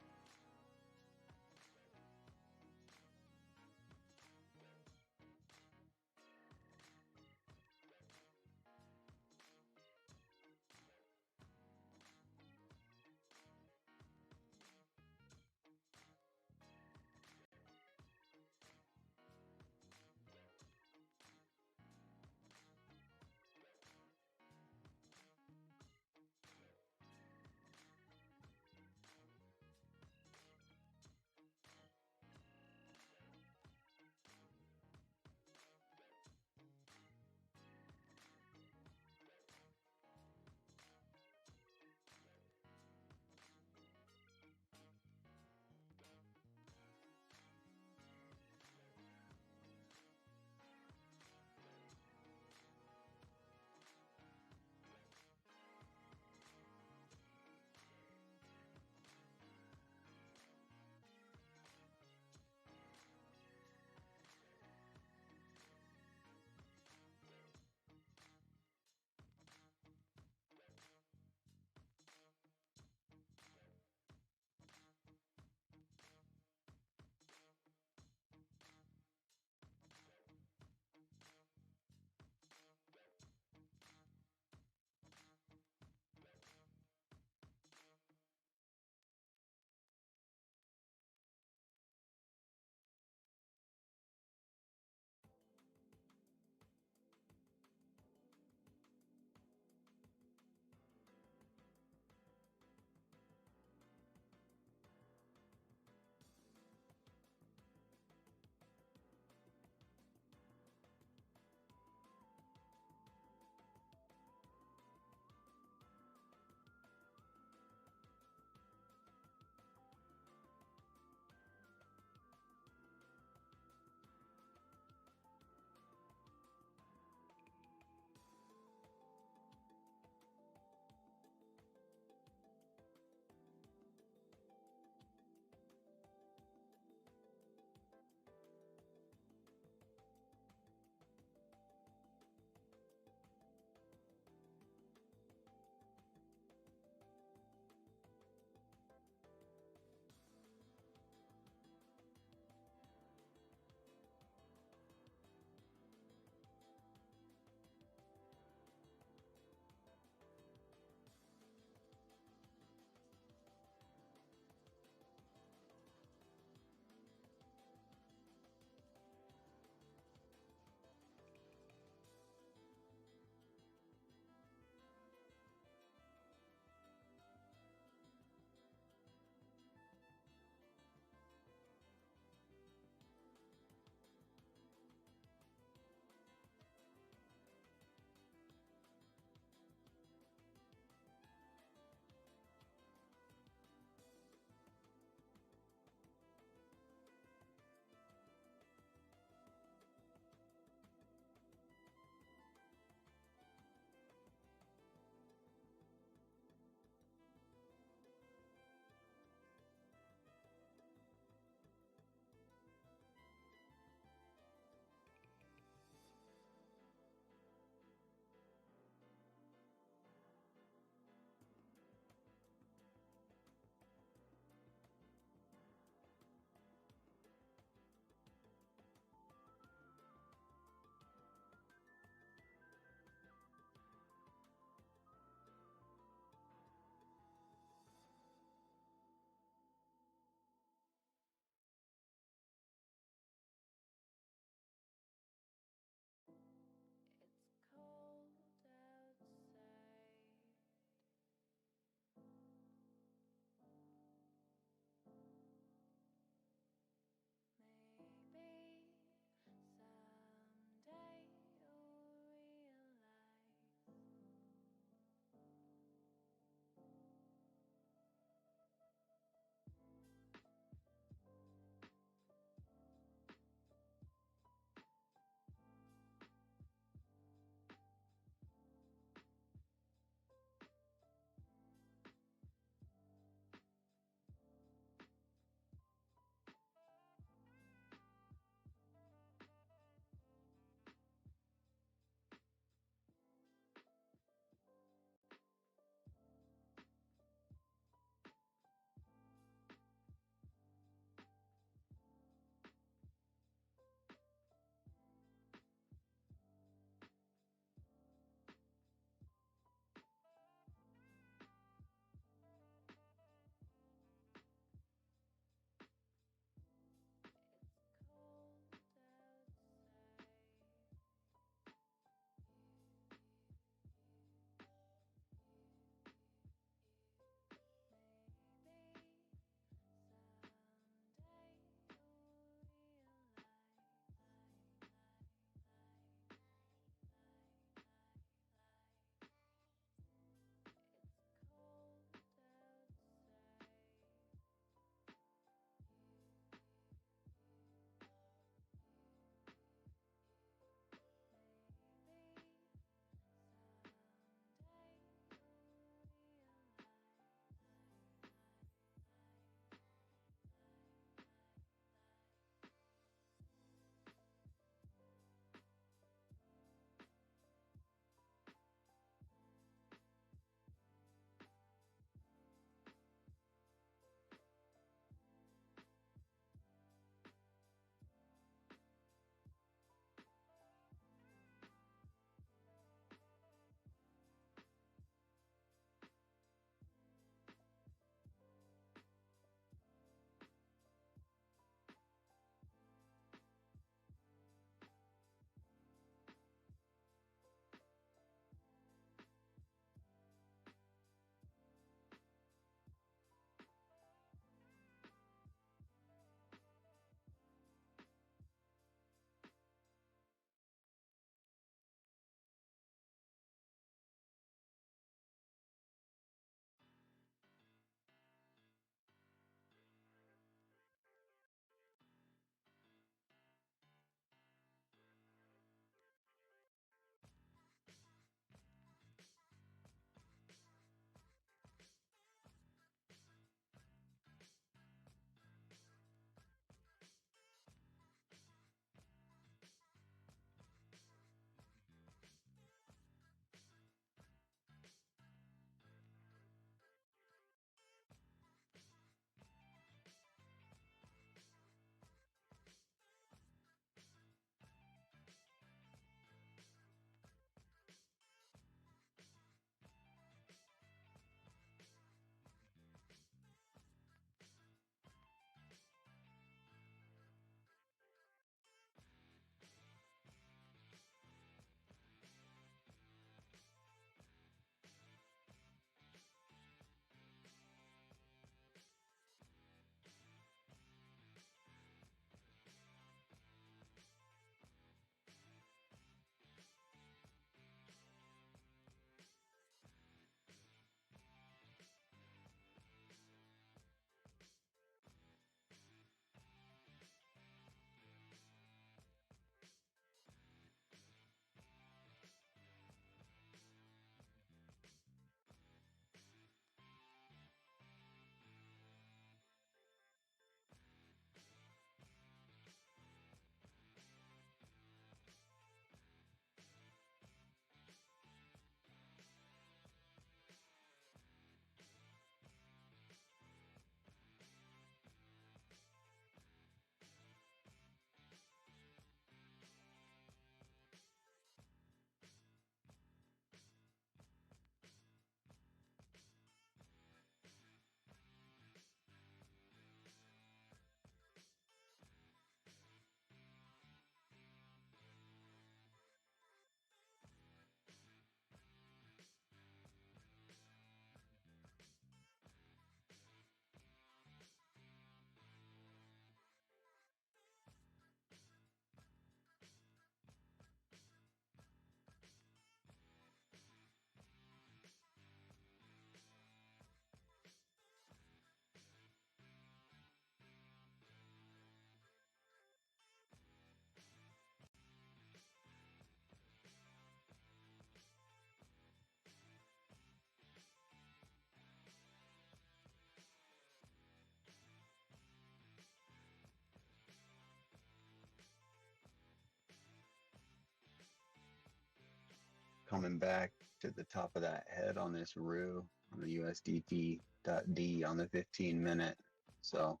coming back to the top of that head on this RU on the USDT.D on the 15-minute. So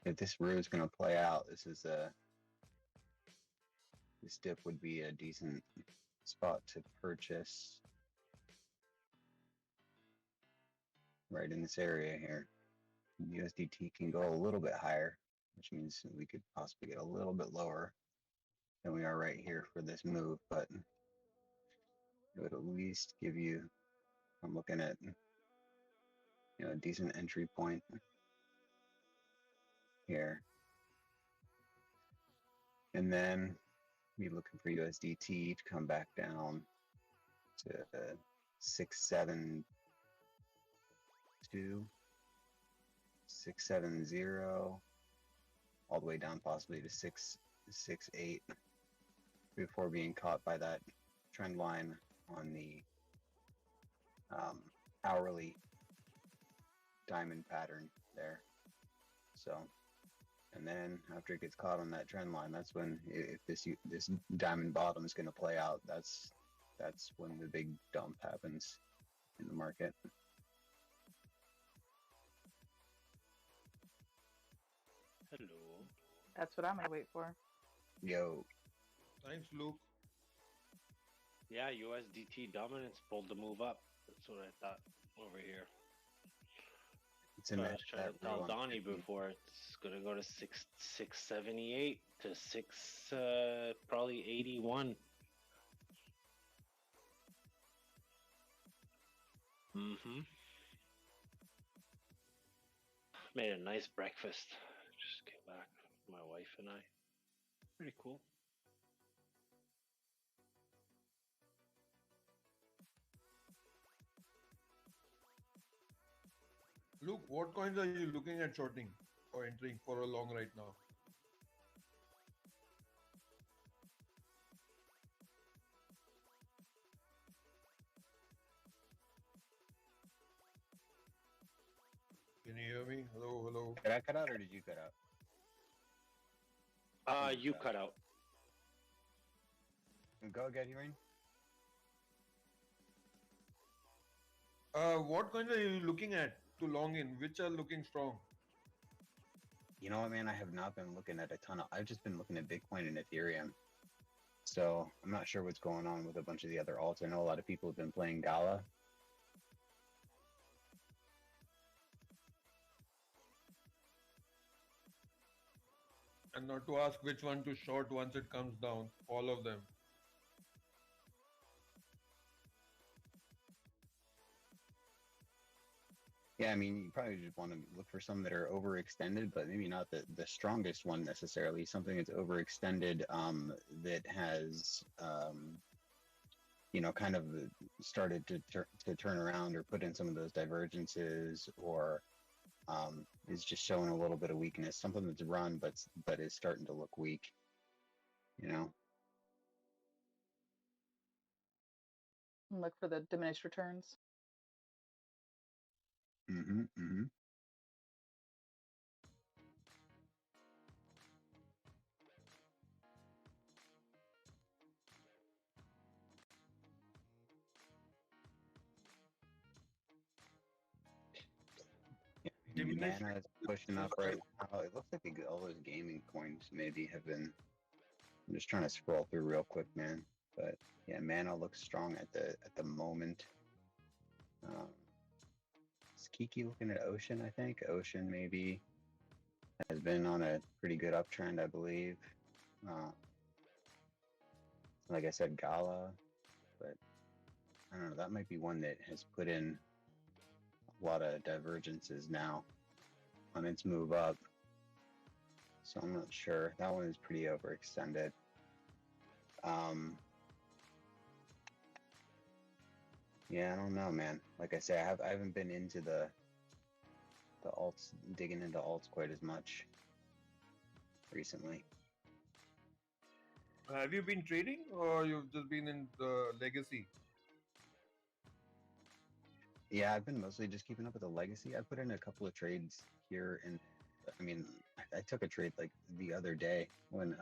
if this RU is going to play out, this dip would be a decent spot to purchase right in this area here. USDT can go a little bit higher, which means we could possibly get a little bit lower than we are right here for this move, but it would at least give you, I'm looking at, a decent entry point here. And then be looking for USDT to come back down to 672, 670, all the way down possibly to 668 before being caught by that trend line on the hourly diamond pattern there. So, and then after it gets caught on that trend line, that's when, if this diamond bottom is going to play out, that's when the big dump happens in the market. Hello. That's what I'm gonna wait for. Yo. Thanks, Luke. Yeah, USDT dominance pulled the move up. That's what I thought over here. It's in I was trying to tell Donnie before, it's gonna go to 678 to 6 probably 81. Made a nice breakfast. Just came back, my wife and I. Pretty cool. Luke, what coins are you looking at shorting or entering for a long right now? Can you hear me? Hello, hello. Did I cut out or did you cut out? You cut out. Go again, Ewing. What coins are you looking at to long in? Which are looking strong? You know what, man? I have not been looking at a ton of. I've just been looking at Bitcoin and Ethereum. So I'm not sure what's going on with a bunch of the other alts. I know a lot of people have been playing Gala. And not to ask which one to short once it comes down. All of them. Yeah, I mean, you probably just want to look for some that are overextended, but maybe not the strongest one necessarily. Something that's overextended that has, kind of started to turn around or put in some of those divergences, or is just showing a little bit of weakness. Something that's run, but is starting to look weak. Look for the diminished returns. Mm-hmm. Mana is pushing up right now. It looks like all those gaming coins maybe have been. I'm just trying to scroll through real quick, man. But yeah, Mana looks strong at the moment. Is Kiki looking at Ocean? I think Ocean maybe has been on a pretty good uptrend, I believe. Like I said, Gala, but I don't know. That might be one that has put in a lot of divergences now on its move up. So I'm not sure. That one is pretty overextended. Yeah, I don't know, man. Like I say, I haven't been into the alts, digging into alts quite as much recently. Have you been trading or you've just been in the legacy? Yeah, I've been mostly just keeping up with the legacy. I put in a couple of trades here, and I mean, I took a trade like the other day when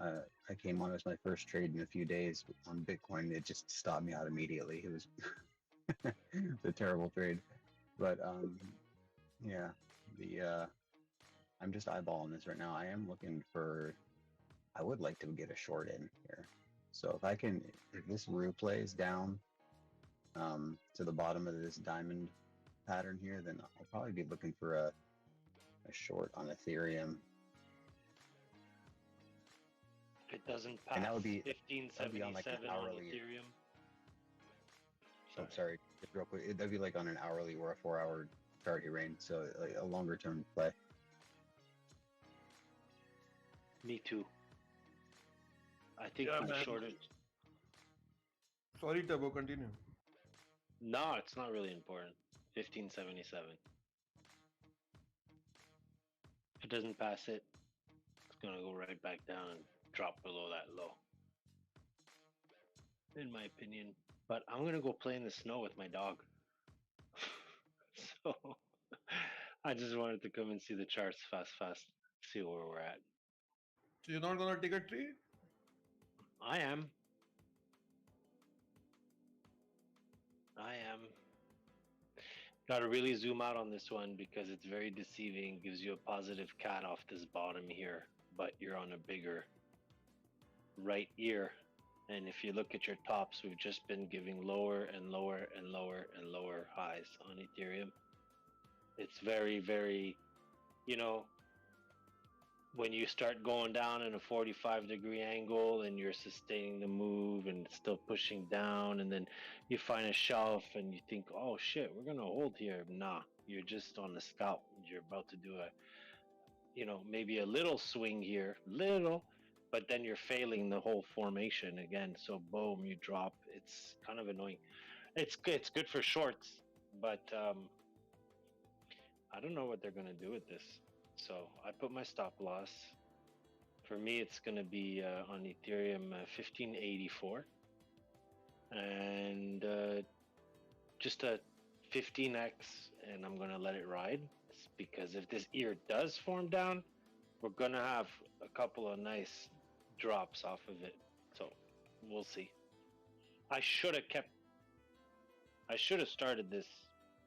I came on. It was my first trade in a few days on Bitcoin. It just stopped me out immediately. It was a terrible trade. But yeah, I'm just eyeballing this right now. I am looking for. I would like to get a short in here. So if this roux plays down to the bottom of this diamond pattern here, then I'll probably be looking for a short on Ethereum. If it doesn't pass And that would be 1577 on like an on hourly. Ethereum. Oh, sorry, just real quick. That'd be like on an hourly or a 4-hour target range, so like a longer term play. Me too. I think Yeah, the man. shortage. Sorry, Turbo, continue. No, it's not really important. 1577. If it doesn't pass it, it's gonna go right back down and drop below that low. In my opinion. But I'm gonna go play in the snow with my dog. So I just wanted to come and see the charts fast, see where we're at. So you're not gonna take a trade? I am. Gotta really zoom out on this one because it's very deceiving. Gives you a positive cat off this bottom here, but you're on a bigger right ear. And if you look at your tops, we've just been giving lower and lower and lower and lower highs on Ethereum. It's very, very, when you start going down in a 45-degree angle and you're sustaining the move and still pushing down, and then you find a shelf and you think, oh shit, we're gonna hold here. Nah, you're just on the scalp. You're about to do maybe a little swing here, but then you're failing the whole formation again. So boom, you drop. It's kind of annoying. It's good for shorts, but I don't know what they're gonna do with this. So I put my stop loss. For me, it's going to be on Ethereum 1584 and just a 15x, and I'm going to let it ride because if this ear does form down, we're going to have a couple of nice drops off of it. So we'll see. I should have started this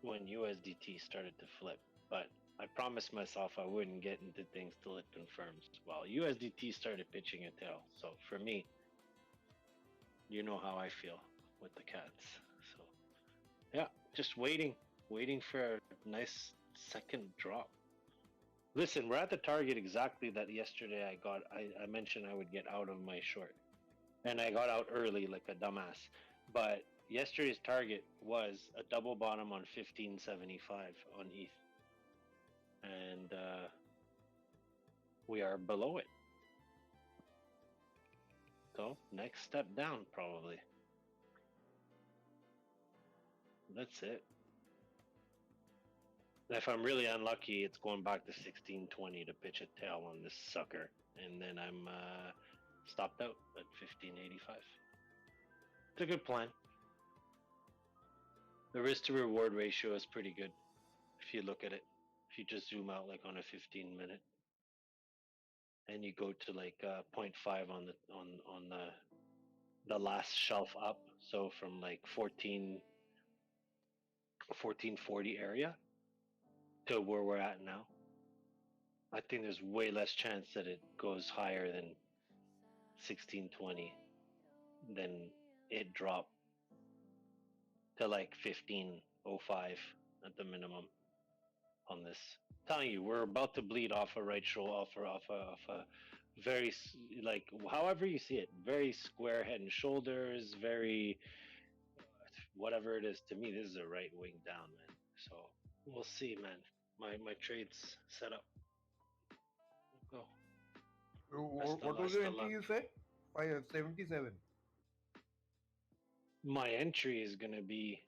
when USDT started to flip, but I promised myself I wouldn't get into things till it confirms. Well, USDT started pitching a tail, so for me, you know how I feel with the cats. So, yeah, just waiting for a nice second drop. Listen, we're at the target exactly that yesterday I mentioned I would get out of my short, and I got out early like a dumbass. But yesterday's target was a double bottom on 1575 on ETH. And we are below it. So next step down probably. That's it. If I'm really unlucky, it's going back to 1620 to pitch a tail on this sucker, and then I'm stopped out at 1585. It's a good plan. The risk to reward ratio is pretty good if you look at it. If you just zoom out like on a 15-minute, and you go to like 0.5 on the last shelf up, so from like 1440 area to where we're at now, I think there's way less chance that it goes higher than 1620 than it drop to like 1505 at the minimum on this. I'm telling you, we're about to bleed off a right shoulder, off a very, like, however you see it, very square head and shoulders, very whatever it is. To me, this is a right wing down, man. So we'll see, man. My trade's set up. We'll go. What was your entry you said? 577. My entry is gonna be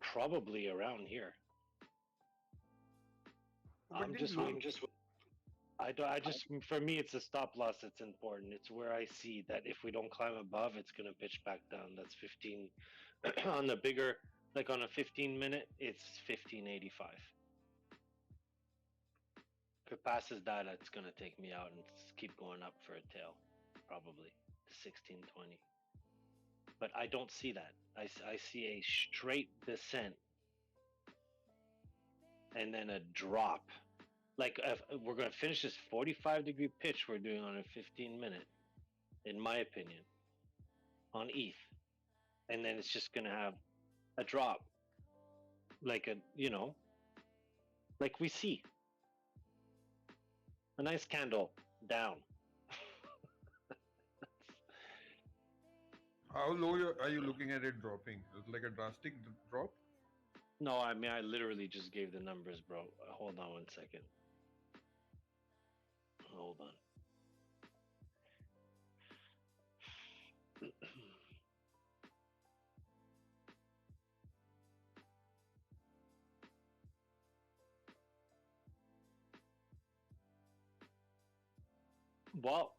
probably around here. For me, it's a stop loss that's important. It's where I see that if we don't climb above, it's going to pitch back down. That's 15. On the bigger, like on a 15-minute, it's 1585. it passes that, it's gonna take me out and keep going up for a tail, probably to 1620. But I don't see that. I see a straight descent and then a drop. Like if we're gonna finish this 45-degree pitch we're doing on a 15-minute, in my opinion, on ETH, and then it's just gonna have a drop, like a like we see a nice candle down. How low are you looking at it dropping? It's like a drastic drop? No, I mean I literally just gave the numbers, bro. Hold on 1 second. Hold on. Well,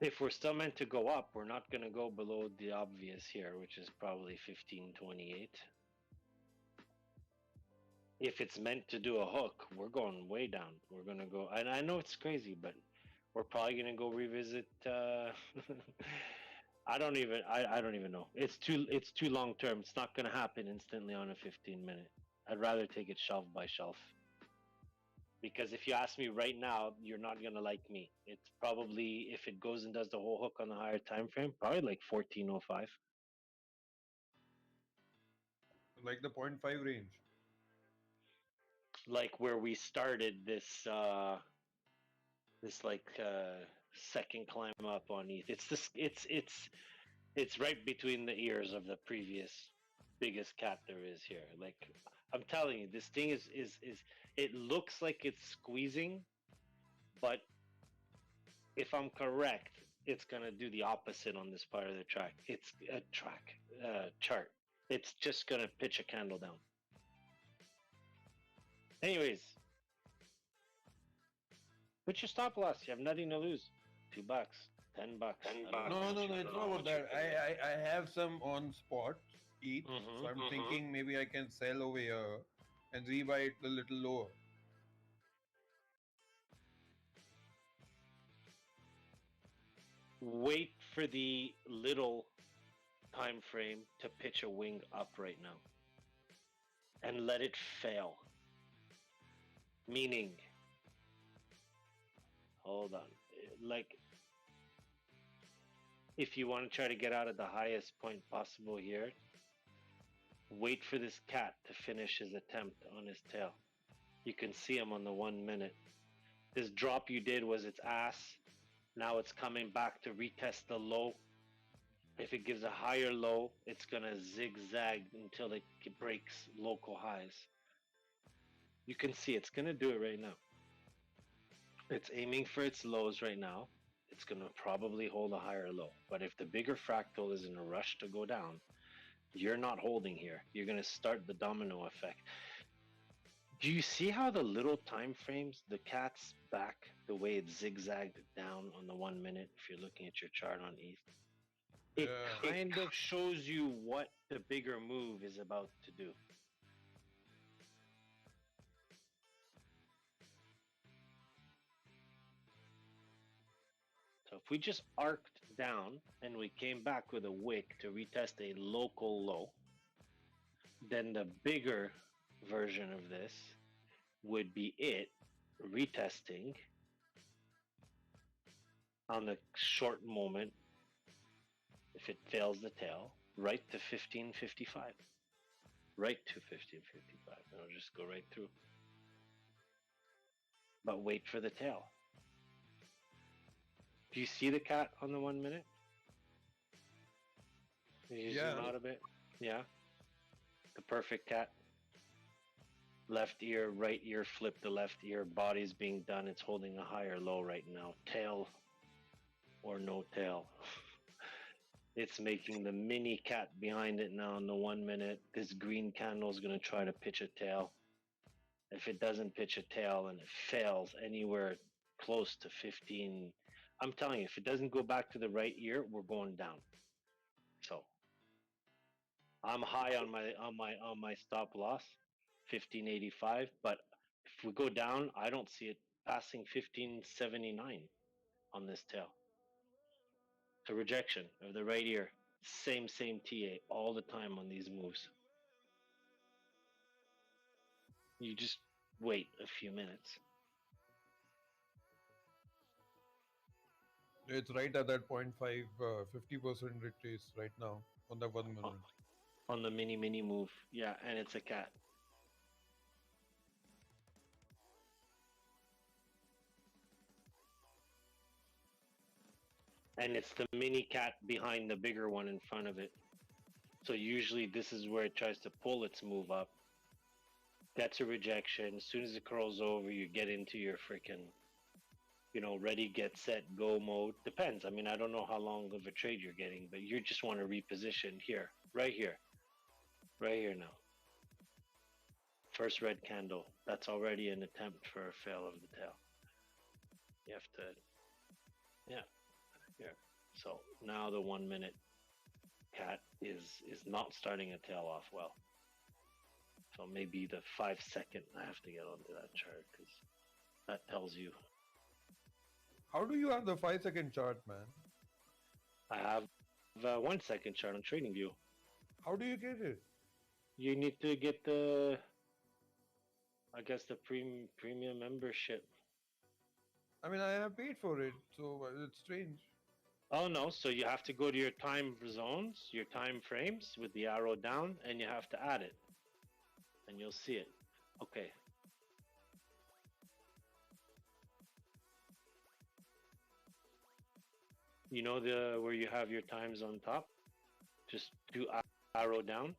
if we're still meant to go up, we're not going to go below the obvious here, which is probably 1528. If it's meant to do a hook, we're going way down. We're going to go, and I know it's crazy, but we're probably going to go revisit. I don't even know. It's too long term. It's not going to happen instantly on a 15-minute. I'd rather take it shelf by shelf. Because if you ask me right now, you're not gonna like me. It's probably, if it goes and does the whole hook on the higher time frame, probably like 1405. Like the 0.5 range. Like where we started this second climb up on ETH. It's right between the ears of the previous biggest cat there is here. Like I'm telling you, this thing is it looks like it's squeezing, but if I'm correct, it's gonna do the opposite on this part of the track. It's a chart. It's just gonna pitch a candle down. Anyways, put your stop loss. You have nothing to lose. $2, $10. No, it's not about that. I have some on spot ETH, so I'm thinking maybe I can sell over here and rebuy it a little lower. Wait for the little time frame to pitch a wing up right now and let it fail. Meaning, hold on, like if you want to try to get out at the highest point possible here, wait for this cat to finish his attempt on his tail. You can see him on the 1 minute. This drop you did was its ass. Now it's coming back to retest the low. If it gives a higher low, it's gonna zigzag until it breaks local highs. You can see it's gonna do it right now. It's aiming for its lows right now. It's gonna probably hold a higher low. But if the bigger fractal is in a rush to go down, you're not holding here. You're gonna start the domino effect. Do you see how the little time frames, the cat's back, the way it zigzagged down on the 1 minute, if you're looking at your chart on ETH? It kind of shows you what the bigger move is about to do. So if we just arced down and we came back with a wick to retest a local low, then the bigger version of this would be it retesting on the short moment, if it fails the tail, right to 1555. Right to 1555. It'll just go right through. But wait for the tail. Do you see the cat on the 1 minute? Can you zoom out a bit? Yeah. The perfect cat. Left ear, right ear, flip the left ear. Body's being done. It's holding a higher low right now. Tail or no tail. It's making the mini cat behind it now in the 1 minute. This green candle is going to try to pitch a tail. If it doesn't pitch a tail and it fails anywhere close to 15, I'm telling you, if it doesn't go back to the right ear, we're going down. So I'm high on my stop loss, 1585, but if we go down, I don't see it passing 1579 on this tail. So rejection of the right ear. Same TA all the time on these moves. You just wait a few minutes. It's right at that 0.5, 50% retrace right now on the 1 minute. On the mini move. Yeah, and it's a cat. And it's the mini cat behind the bigger one in front of it. So usually this is where it tries to pull its move up. That's a rejection. As soon as it curls over, you get into your freaking, ready, get, set, go mode. Depends. I mean, I don't know how long of a trade you're getting, but you just want to reposition here, right here now. First red candle. That's already an attempt for a fail of the tail. You have to, yeah, here. So now the 1 minute cat is not starting a tail off well. So maybe the 5 second, I have to get onto that chart because that tells you. How do you have the 5 second chart, man? I have a 1 second chart on TradingView. How do you get it? You need to get the, I guess, the premium membership. I mean, I have paid for it, so it's strange. Oh no, so you have to go to your time zones, your time frames with the arrow down, and you have to add it. And you'll see it. Okay. You know where you have your times on top? Just do arrow down.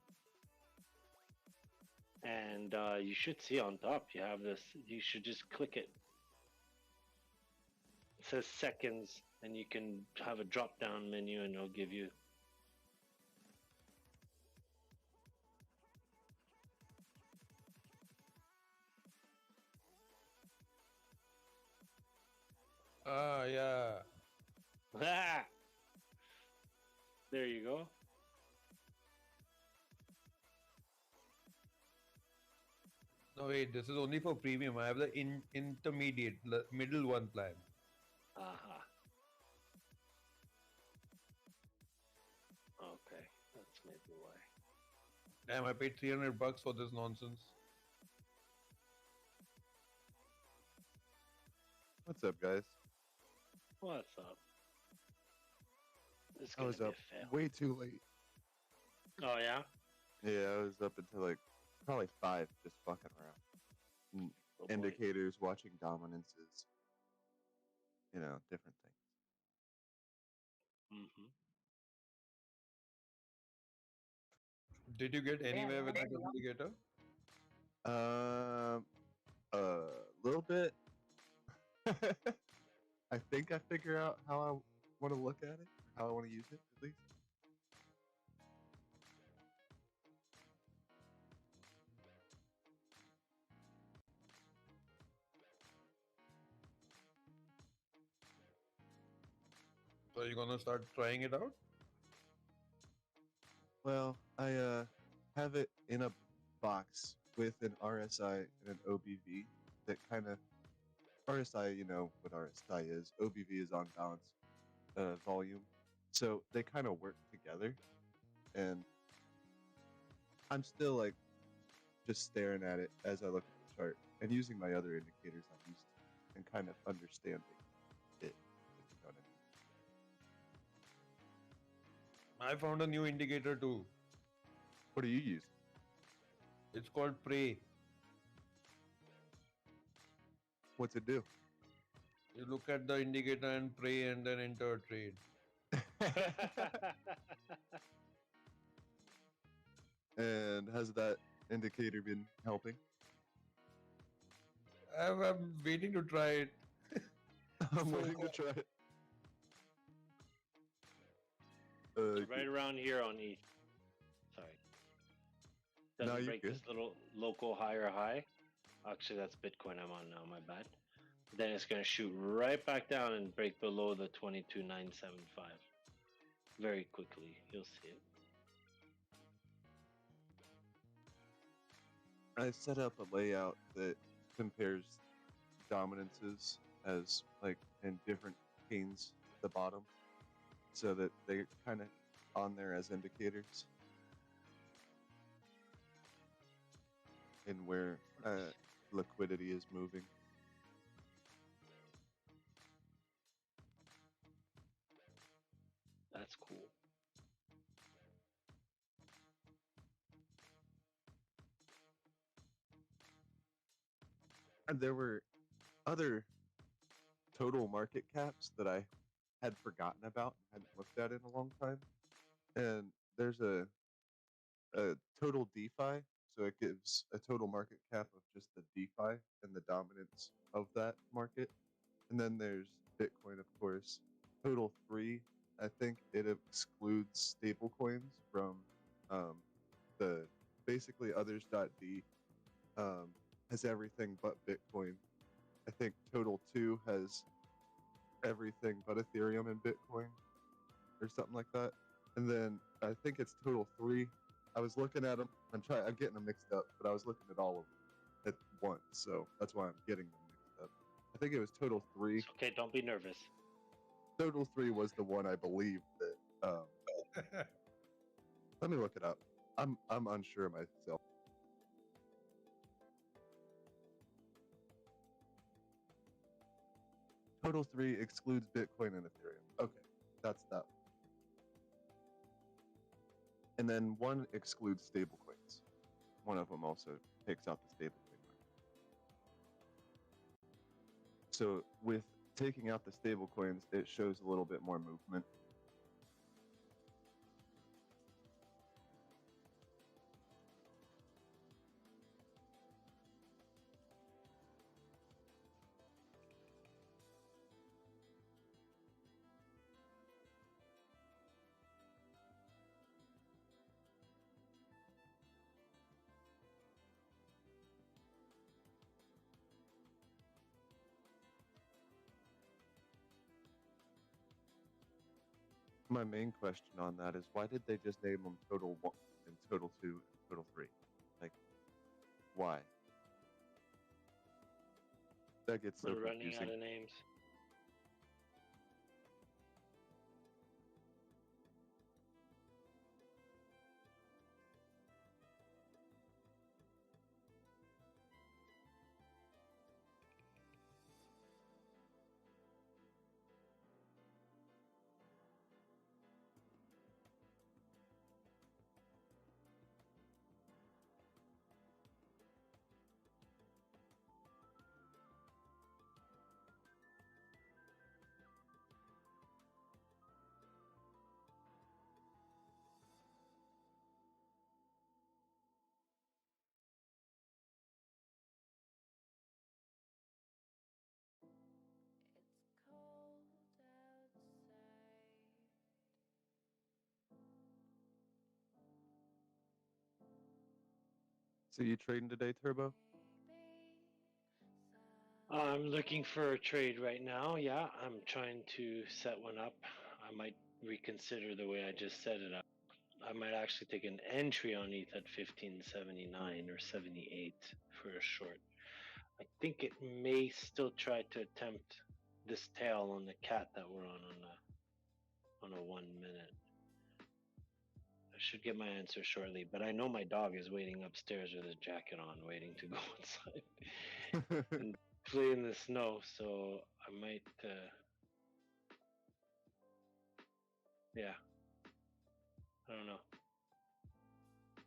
And you should see on top, you have this, you should just click it. It says seconds, and you can have a drop down menu and it'll give you. Ah, yeah. Ah! There you go. No, wait, this is only for premium. I have the intermediate, middle one plan. Aha. Okay, that's maybe why. Damn, I paid $300 for this nonsense. What's up, guys? What's up? This I was up way too late. Oh yeah? Yeah, I was up until like probably 5, just fucking around. Indicators, watching dominances, different things. Did you get anywhere with that indicator? A little bit. I think I figure out how I want to look at it, how I want to use it, at least. So you're gonna start trying it out? Well, I have it in a box with an RSI and an OBV that kind of RSI, you know what RSI is. OBV is on balance volume, so they kind of work together. And I'm still like just staring at it as I look at the chart and using my other indicators I'm used to and kind of understanding it. If you know what I mean. I found a new indicator too. What do you use? It's called Prey. What's it do? You look at the indicator and pray and then enter a trade. And has that indicator been helping? I'm waiting to try it. I'm waiting to try it. Right around here on E. Sorry. Doesn't break this little local higher high. Actually, that's Bitcoin I'm on now. My bad. Then it's going to shoot right back down and break below the 22,975 very quickly. You'll see it. I set up a layout that compares dominances as like in different panes at the bottom, so that they're kind of on there as indicators in where liquidity is moving. That's cool. And there were other total market caps that I had forgotten about and hadn't looked at in a long time. And there's a total DeFi, so it gives a total market cap of just the DeFi and the dominance of that market. And then there's Bitcoin, of course. Total 3, I think it excludes stablecoins from the basically others.d has everything but Bitcoin. I think Total 2 has everything but Ethereum and Bitcoin or something like that. And then I think it's Total 3. I was looking at them. I'm getting them mixed up, but I was looking at all of them at once, so that's why I'm getting them mixed up. I think it was Total 3. It's okay, don't be nervous. Total 3 was the one I believe that. Let me look it up. I'm unsure of myself. Total 3 excludes Bitcoin and Ethereum. Okay, that's that one. And then 1 excludes stablecoins. One of them also takes out the stablecoin market. So with taking out the stablecoins, it shows a little bit more movement. My main question on that is, why did they just name them Total 1 and Total 2 and Total 3? Like, why? That gets so We're running confusing. out of names. So you trading today, Turbo? I'm looking for a trade right now. Yeah, I'm trying to set one up. I might reconsider the way I just set it up. I might actually take an entry on ETH at 1579 or 78 for a short. I think it may still try to attempt this tail on the cat that we're on a 1 minute. I should get my answer shortly, but I know my dog is waiting upstairs with his jacket on, waiting to go inside and play in the snow. So I might, yeah, I don't know.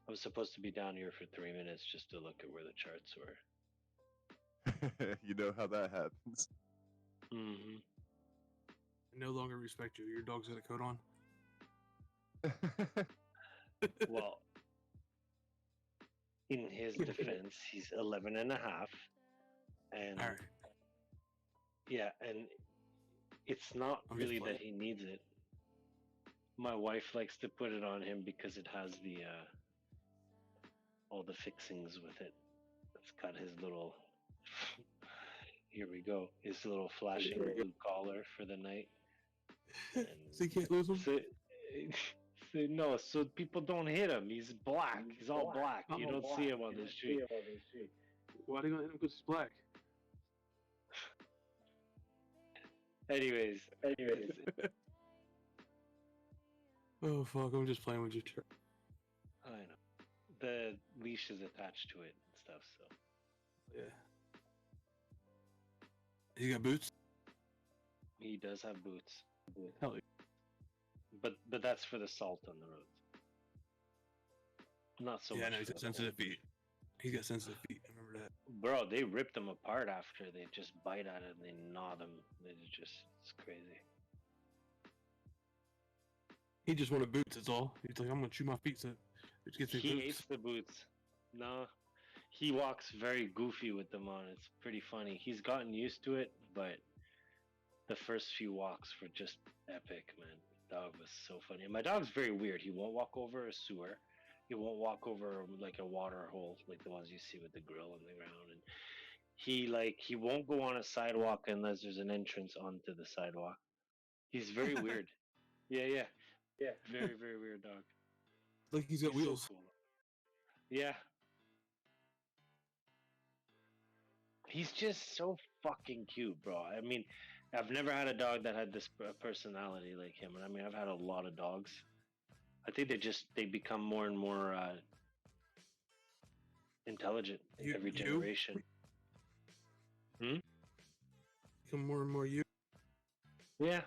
I was supposed to be down here for 3 minutes just to look at where the charts were. You know how that happens. Mm-hmm. I no longer respect you. Your dog's got a coat on. Well, in his defense, he's 11 and a half. And all right. Yeah, and it's not really that he needs it. My wife likes to put it on him because it has the all the fixings with it. It's got his little here we go, his little flashing blue collar for the night. And So you can't lose him? no, so people don't hit him. He's black. He's all black. You don't see him on the street. Why are they gonna hit him because he's black? Anyways. Oh fuck! I'm just playing with your turn. I know. The leash is attached to it and stuff, so. Yeah. He got boots? He does have boots. Hell yeah. But that's for the salt on the roads. Not so much. Yeah, no, he's for got the sensitive cold. feet. He's got sensitive feet. I remember that. Bro, they ripped them apart after. They just bite at it and they gnaw them. It's crazy. He just wanted boots, that's all. He's like, I'm gonna chew my feet so it gets me He boots. hates the boots. No. He walks very goofy with them on. It's pretty funny. He's gotten used to it, but the first few walks were just epic, man. The dog was so funny. And my dog's very weird. He won't walk over a sewer. He won't walk over like a water hole, like the ones you see with the grill in the ground. And he won't go on a sidewalk unless there's an entrance onto the sidewalk. He's very weird. Yeah. Very, very weird dog. Like he's got wheels. So cool. Yeah. He's just so fucking cute, bro. I mean, I've never had a dog that had this personality like him. And I mean, I've had a lot of dogs. I think they become more and more intelligent every generation. Become more and more you. Yeah.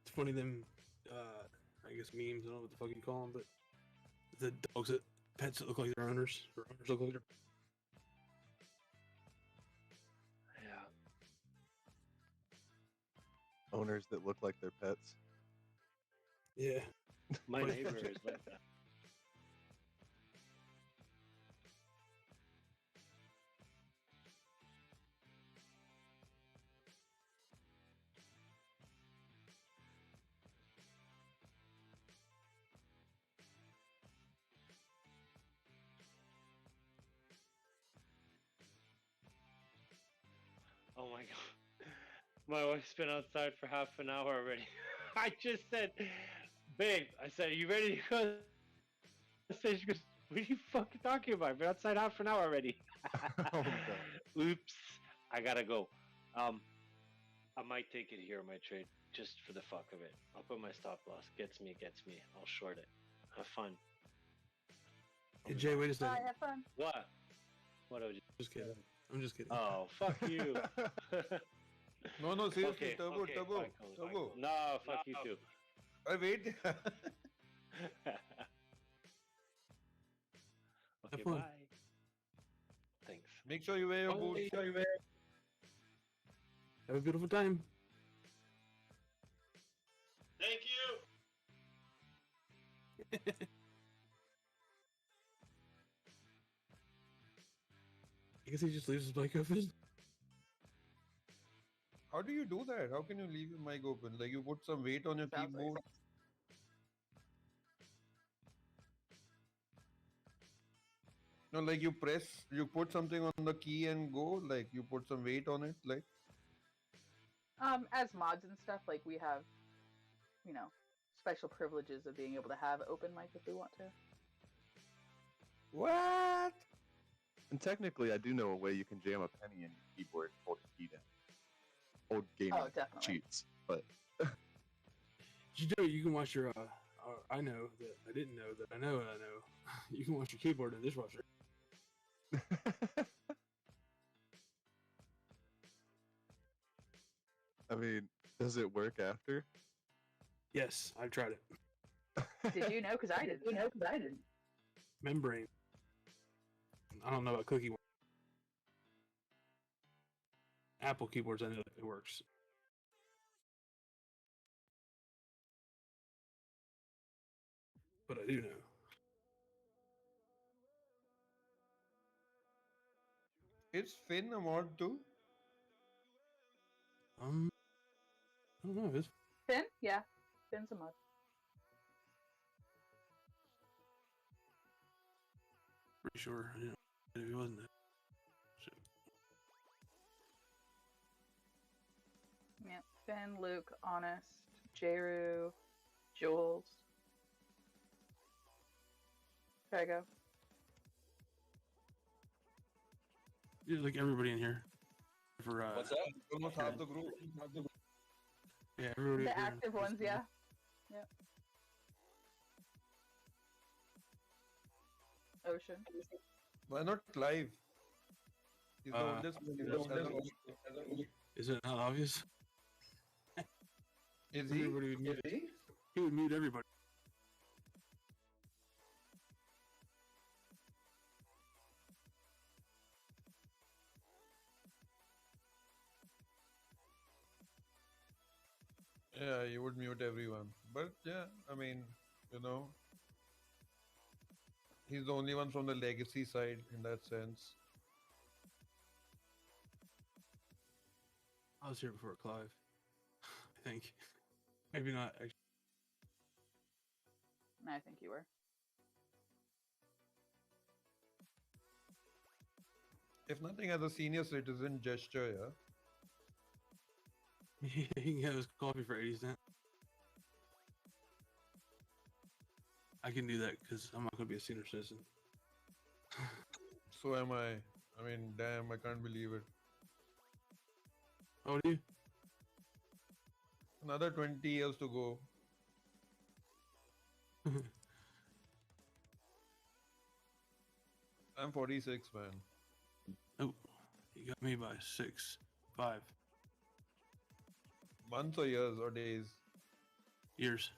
It's funny them, I guess memes. I don't know what the fuck you call them, but the dogs that pets that look like their owners, or owners look like their. Yeah. Owners that look like their pets. Yeah. My neighbor is like that. Oh my god. My wife's been outside for half an hour already. I just said, babe, I said, are you ready to go? She goes, what are you fucking talking about? I've been outside half an hour already. Oh, God. Oops. I gotta go. I might take it here on my trade just for the fuck of it. I'll put my stop loss. Gets me. I'll short it. Have fun. Hey, Jay, wait a second. Bye, have fun. What? What are you? Just kidding. I'm just kidding. Oh, fuck you. No, seriously, Okay, Turbo. fine. No, fuck you too. Wait. Okay, fun. bye. Thanks. Make sure you wear your boots. Have a beautiful time. Thank you. I guess he just leaves his mic open. How do you do that? How can you leave your mic open? Like you put some weight on your Sounds like keyboard? No, like you put something on the key and go, like you put some weight on it, like. As mods and stuff, like we have, special privileges of being able to have open mic if we want to. What? And technically, I do know a way you can jam a penny in your keyboard and hold the key down. Old gaming Definitely. cheats, but You can wash your. I know that I didn't know that I know. You can wash your keyboard in the dishwasher. I mean, does it work after? Yes, I've tried it. Did you know? Because I didn't. Membrane. I don't know about cookie. Apple keyboards, I know it works. But I do know. It's Finn a mod too? I don't know. It's Finn? Yeah. Finn's a mod. pretty sure. I didn't know if he wasn't there. Shit. Yeah. Finn, Luke, Honest, Jeru, Jules. There I go. You're like everybody in here. For What's that? Almost half the group. Yeah, everybody. The active ones, yeah. Yep. Ocean. Why not live? He's the oldest one. Is it not obvious? Is he? Everybody would mute it. He would mute everybody. Yeah, you would mute everyone. But yeah, I mean, you know, he's the only one from the legacy side in that sense. I was here before Clive. I think. Maybe not, actually. I think you were. If nothing, as a senior citizen gesture, yeah. He can have his coffee for 80 cents. I can do that because I'm not going to be a senior citizen. So am I. I mean, damn, I can't believe it. How old are you? Another 20 years to go. I'm 46, man. Oh, you got me by 5 Months or years or days? years.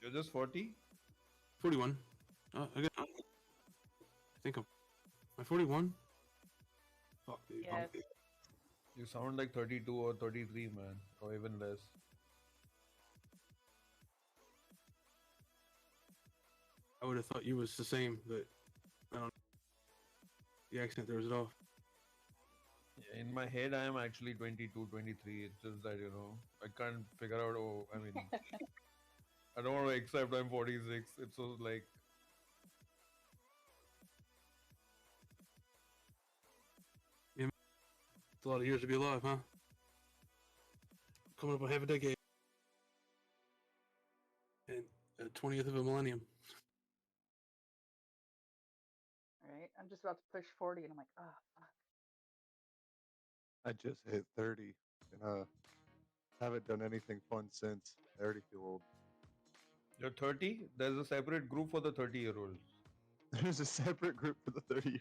You're just 40? 41. I think I'm 41. Fuck, dude. Yes. You sound like 32 or 33, man, or even less. I would have thought you was the same, but I don't know. The accent throws it off. Yeah, in my head, I am actually 22, 23. It's just that, you know, I can't figure out, oh, I mean, I don't want to accept I'm 46. It's so like, Yeah, it's a lot of years to be alive, huh? Coming up on half a decade. And a 20th of a millennium. Right? I'm just about to push 40 and I'm like, oh, fuck. I just hit 30 and haven't done anything fun since. I already feel old. you're 30? There's a separate group for the 30-year-olds. There's a separate group for the 30.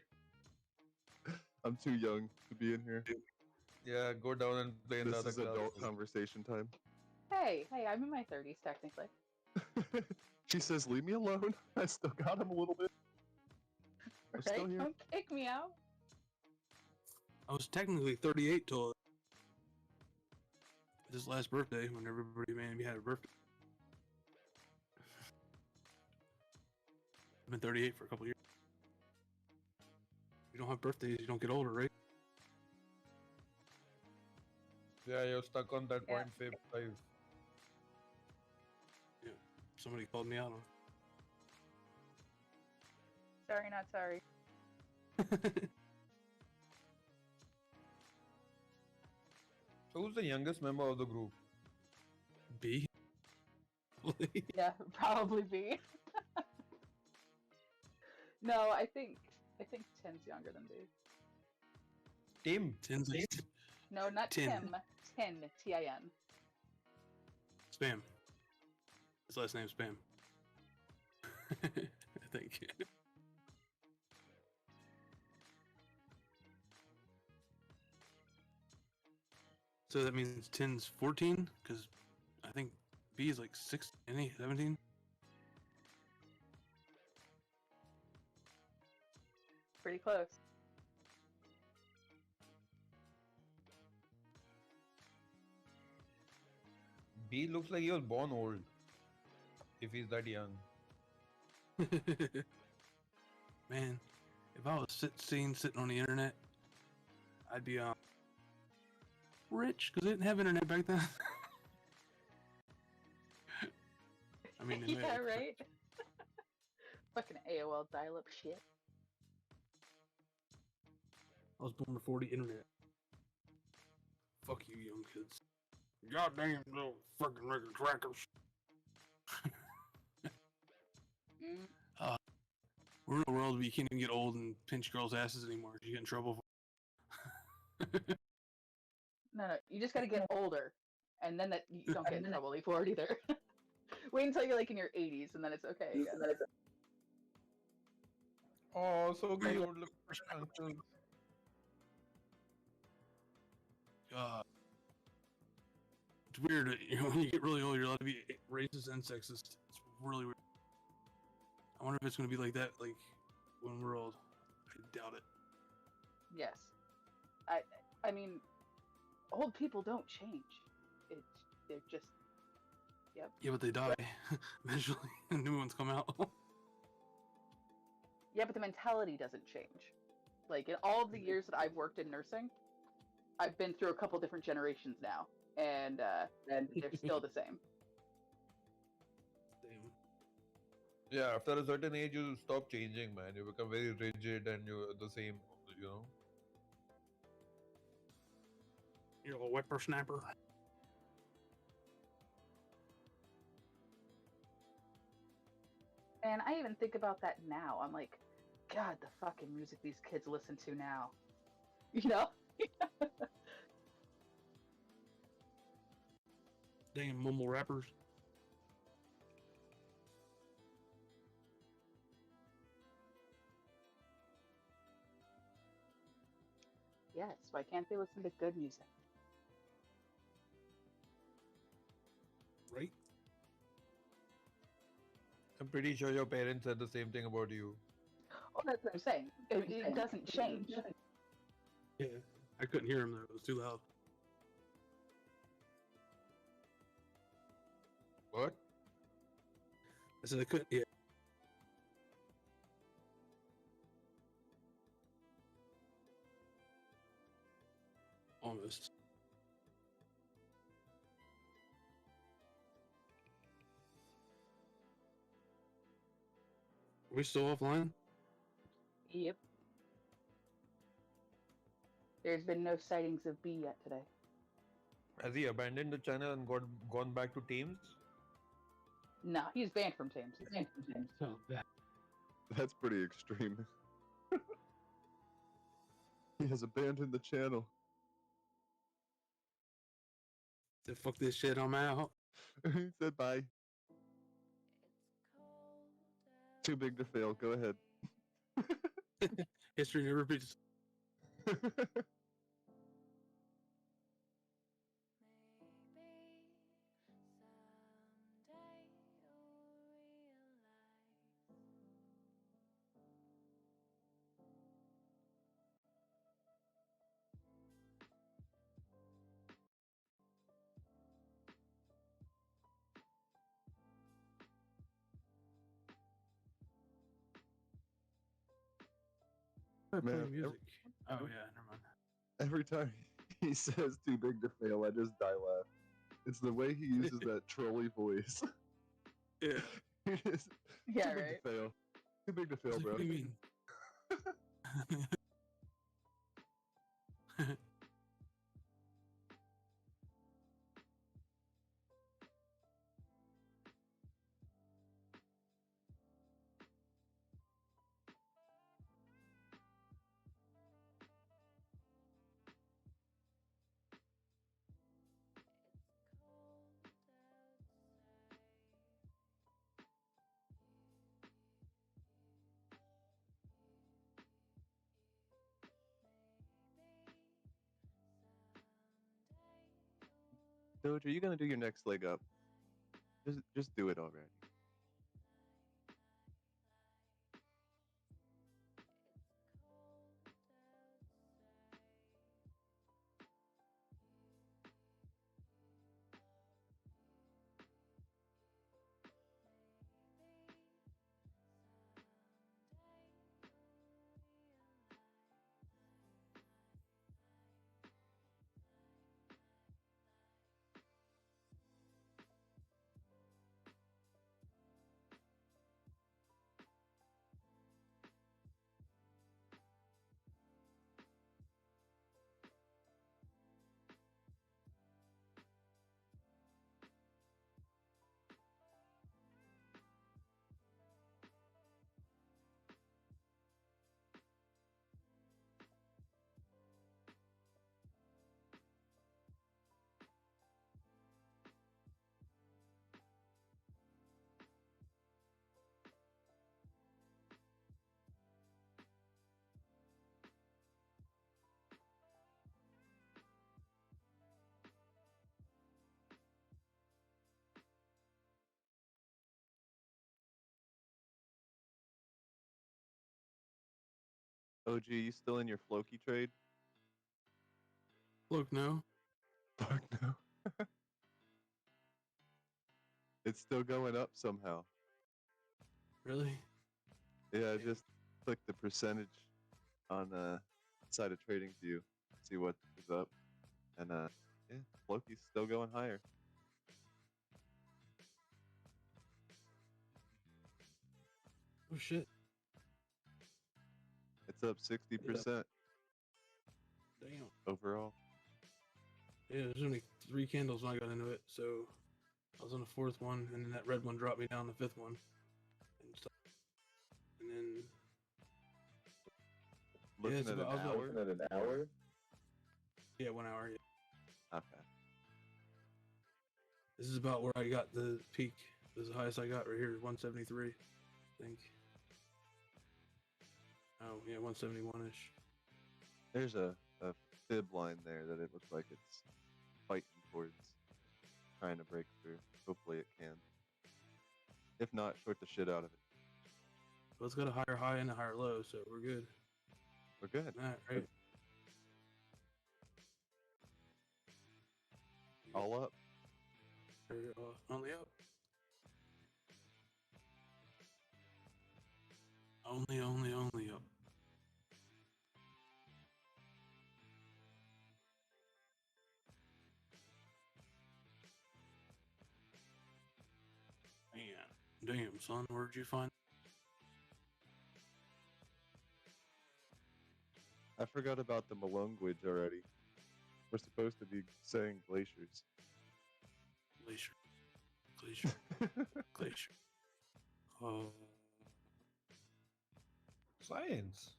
I'm too young to be in here. Yeah, go down and play in the This other is adult classes. conversation time. Hey, I'm in my 30s technically. She says, "Leave me alone." I still got him a little bit. I'm still Right? here. Don't kick me out. I was technically 38 till this last birthday when everybody made me had a birthday. I've been 38 for a couple years. You don't have birthdays, you don't get older, right? Yeah, you're stuck on that Yeah. 0.5. Yeah. Somebody called me out on Sorry, not sorry. it. So who's the youngest member of the group? B. Yeah, probably be. No, I think 10's younger than B. Tim. 10's like No, not 10. Tim. 10, T-I-N. Spam. His last name's Spam. I think. So that means 10's 14? Because I think B is like 6, 17? Pretty close. B looks like he was born old. If he's that young. Man, if I was sitting on the internet, I'd be rich because they didn't have internet back then. I mean, they Yeah, may- right? Fucking AOL dial-up shit. I was born before the internet. Fuck you, young kids. Goddamn little fucking record crackers. We're in a world where you can't even get old and pinch girls' asses anymore. You get in trouble for No, you just got to get older, and then that you don't get in trouble for it either. Wait until you're like in your 80s, and then it's okay again. Oh, so cute. Look, uncle. It's weird. When you get really old, you're allowed to be racist and sexist. It's really weird. I wonder if it's going to be like that, like when we're old. I doubt it. Yes, I mean, old people don't change. They're just, yep. Yeah, but they die eventually. New ones come out. Yeah, but the mentality doesn't change. Like in all of the years that I've worked in nursing, I've been through a couple different generations now, and they're still the same. Yeah, after a certain age, you stop changing, man. You become very rigid and you're the same, you know. You're a whippersnapper. And I even think about that now. I'm like, God, the fucking music these kids listen to now. You know? Damn mumble rappers. Yes, why can't they listen to good music? Right? I'm pretty sure your parents said the same thing about you. Oh, that's what I'm saying. It doesn't change. Yeah, I couldn't hear him though. It was too loud. What? I said I couldn't. Yeah. Almost. Are we still offline? Yep. There's been no sightings of B yet today. Has he abandoned the channel and gone back to Teams? No, he's banned from Teams. So that. That's pretty extreme. He has abandoned the channel. Said fuck this shit, I'm out. He said bye. Too big to fail. Go ahead. History never repeats. Man, Music. Oh yeah, never mind. every time he says too big to fail, I just die laugh. It's the way he uses that trolley voice. Yeah. Yeah, too big to fail. Too big to fail, bro. What do you mean? Doge, are you gonna do your next leg up? Just do it already. OG, you still in your Floki trade? Look, no. Fuck no. It's still going up somehow. Really? Yeah, I just clicked the percentage on side of Trading View, see what is up, and yeah, Floki's still going higher. Oh shit. It's up 60% Damn. overall. Yeah, there's only 3 candles when I got into it, so I was on the 4th one, and then that red one dropped me down the 5th one, and stuff. And then Looking at an hour? Yeah, 1 hour. Yeah. Okay. This is about where I got the peak. This is the highest I got right here, 173, I think. Oh yeah, 171-ish. There's a fib line there that it looks like it's fighting towards, trying to break through. Hopefully it can. If not, short the shit out of it. Well, it's got a higher high and a higher low, so we're good. We're good. All right. All up. Only up. Only up. Man, damn, son, where'd you find? I forgot about the Malunguage already. We're supposed to be saying glaciers. Glacier. Glacier. Oh. Science.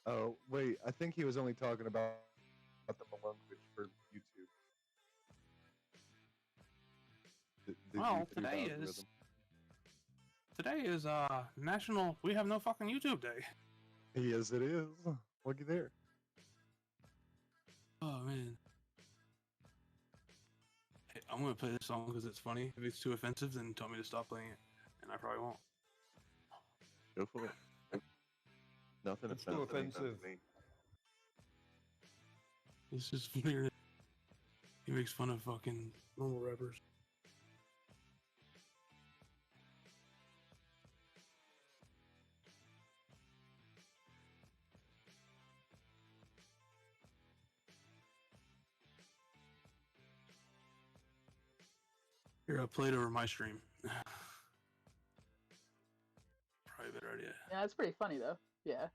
Oh, wait, I think he was only talking about the Malunguage for YouTube. The Well, YouTube today algorithm. is National We Have No Fucking YouTube Day. Yes, it is. Looky there. Oh man. Hey, I'm gonna play this song because it's funny. If it's too offensive, then tell me to stop playing it, and I probably won't. Go for it. Nothing It's too offensive. to me. It's just weird. He makes fun of fucking normal rappers. Here, I played over my stream. Probably a better idea. Yeah, it's pretty funny though. Yeah.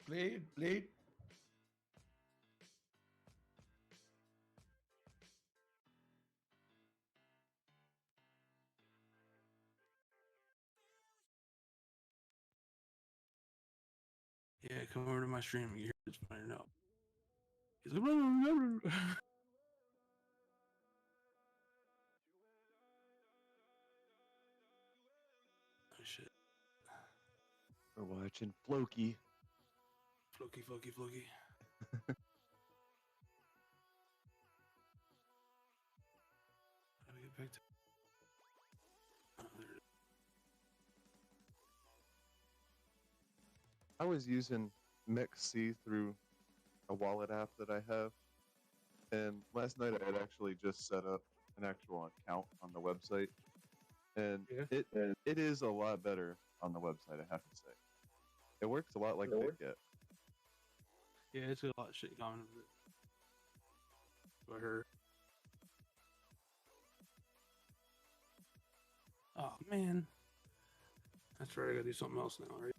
Played. Yeah, come over to my stream and you hear it's funny or no. He's like, oh shit. We're watching Floki. Floki. How do I get back to? Oh, there it is. I was using MexC through a wallet app that I have, and last night I had actually just set up an actual account on the website, and it is a lot better on the website, I have to say. It works a lot like BitGet. Yeah, it's got a lot of shit going with it. What I heard. Oh man. That's right, I gotta do something else now, right?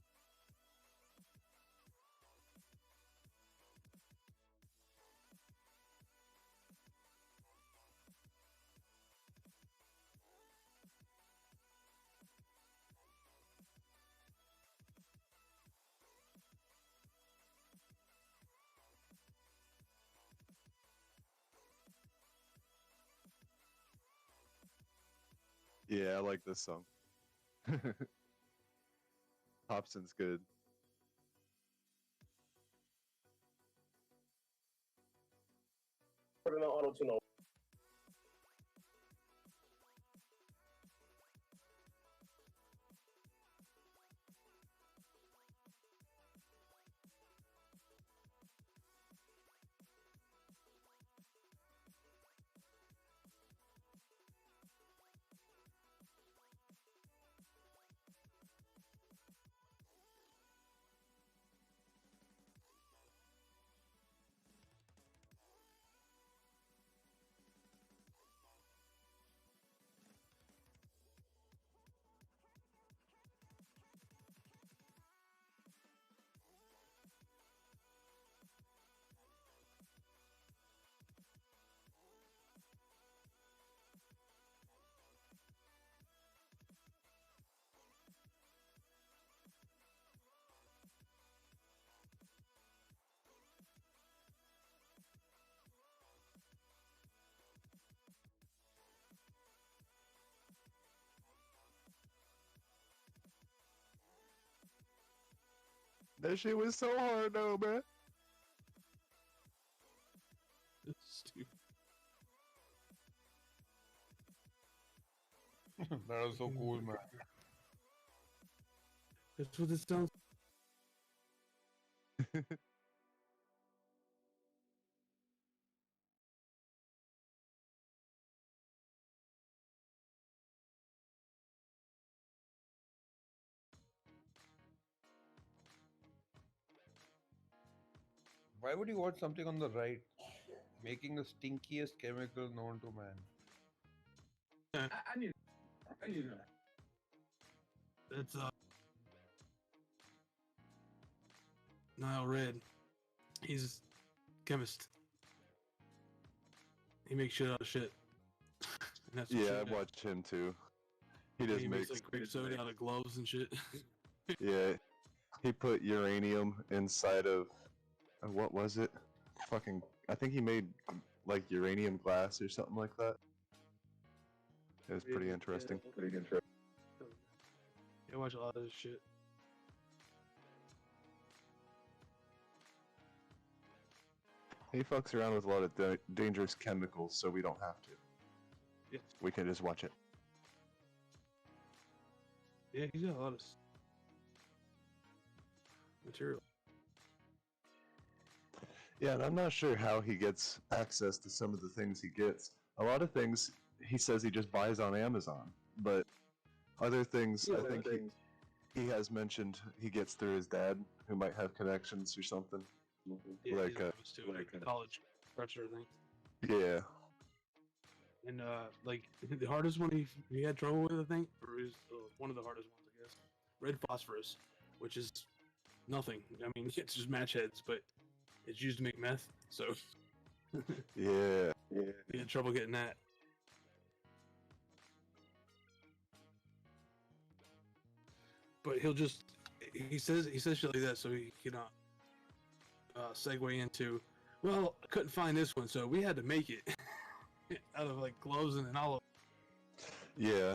Yeah, I like this song. Hobson's good. Put it on auto tune. That shit was so hard though, man. Stupid. That was so cool, man. That's what it sounds. Why would you watch something on the right? Making the stinkiest chemical known to man. I need that. That's Nile Red. He's a chemist. He makes shit out of shit. And that's what Yeah, shit I've is. watched him too. He just He makes makes like grape soda out of gloves and shit. yeah. He put uranium inside of what was it? Fucking, I think he made like uranium glass or something like that. It was pretty interesting. I watch a lot of this shit. He fucks around with a lot of dangerous chemicals, so we don't have to. Yeah. We can just watch it. Yeah, he's got a lot of material. Yeah, and I'm not sure how he gets access to some of the things he gets. A lot of things he says he just buys on Amazon, but other things I think he has mentioned he gets through his dad, who might have connections or something. Yeah, like, he's like a college professor, I think. yeah. And like the hardest one he had trouble with, I think, or is one of the hardest ones, I guess. Red phosphorus, which is nothing. I mean, it's just match heads, but it's used to make meth. So Yeah. he had trouble getting that. But he says shit like that so he cannot segue into, well, I couldn't find this one, so we had to make it out of like gloves and all. Yeah.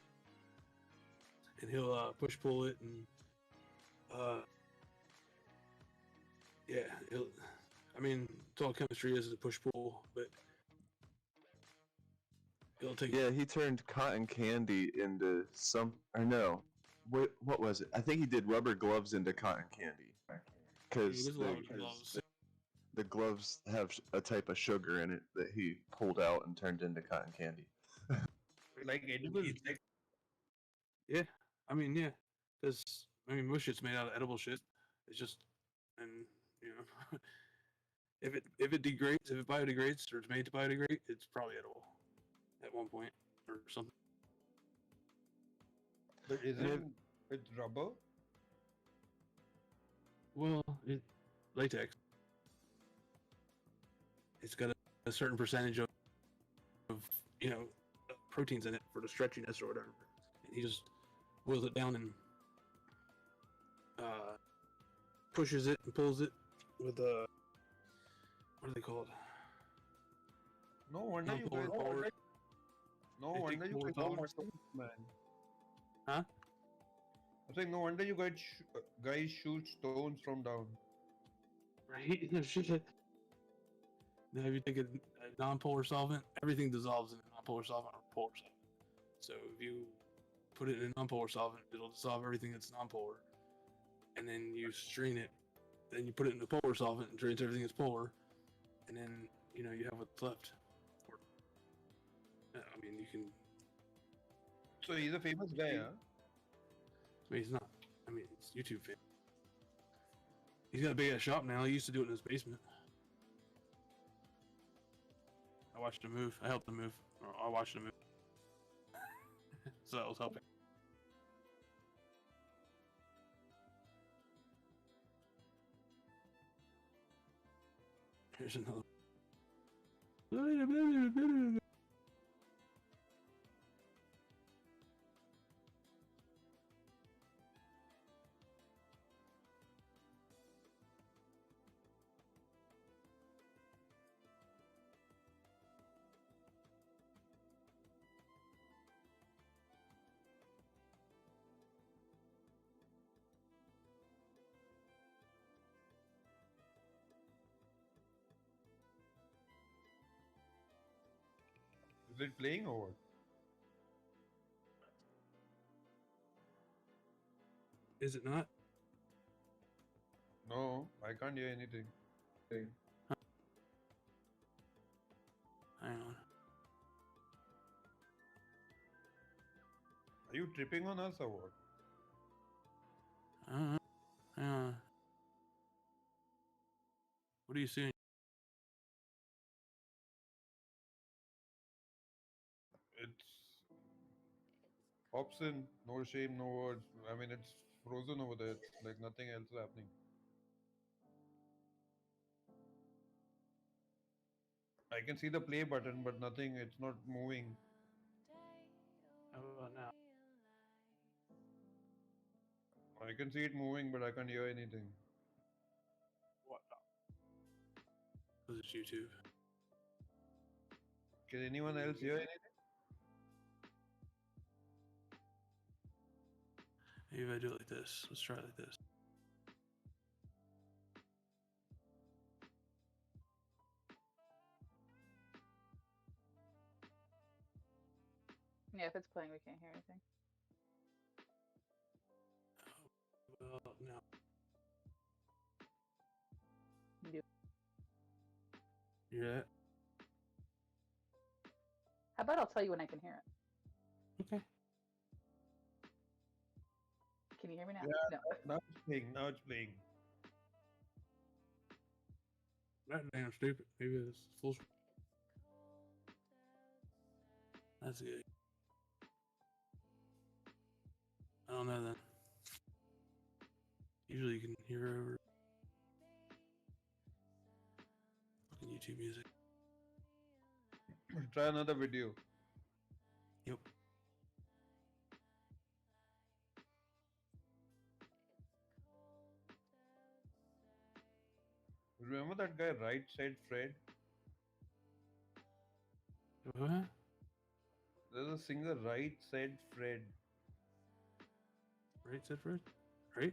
And he'll push pull it and yeah, I mean, it's all chemistry is a push pull, but he'll take. Yeah, he turned cotton candy into some, or no, what was it? I think he did rubber gloves into cotton candy. Because the gloves have a type of sugar in it that he pulled out and turned into cotton candy. Like edible. Yeah, I mean, yeah, because I mean, most shit's made out of edible shit. It's just, and you know, if it degrades, if it biodegrades or it's made to biodegrade, it's probably edible at one point or something. But isn't it rubber? Well, latex. It's got a certain percentage of you know proteins in it for the stretchiness or whatever. And he just boils it down and pushes it and pulls it with a what are they called? No wonder you guys. No wonder you guys man. Huh? I think no wonder you guys shoot stones from down. Right? No shit. Now, if you take a non-polar solvent, everything dissolves in a non-polar solvent or polar solvent. So if you put it in a non-polar solvent, it'll dissolve everything that's non-polar. And then you strain it. Then you put it in a polar solvent and drains everything that's polar. And then, you know, you have what's left. I mean, you can... So he's a famous guy, huh? I mean, he's not. I mean, it's YouTube famous. He's got a big-ass shop now. He used to do it in his basement. I watched him move. I helped him move. Or I watched him move. So that was helping. Here's another. it playing or what? Is it not? No, I can't hear anything. Hang on. Are you tripping on us or what? What are you seeing? It's option, no shame, no words. I mean, it's frozen over there. It's like nothing else is happening. I can see the play button, but nothing. It's not moving. How about now? I can see it moving, but I can't hear anything. What? Because it's YouTube. Can anyone else hear anything? Maybe if I do it like this. Let's try it like this. Yeah, if it's playing, we can't hear anything. Well, no. Yep. You hear that? How about I'll tell you when I can hear it? Okay. Can you hear me now? Yeah, No. now it's playing. Now it's playing. That damn stupid. Maybe it's full screen. That's good. I don't know then. Usually you can hear over fucking YouTube music. Try another video. Yep. Remember that guy, Right Side Fred? What? There's a singer, Right Side Fred. Right, said Fred? Right?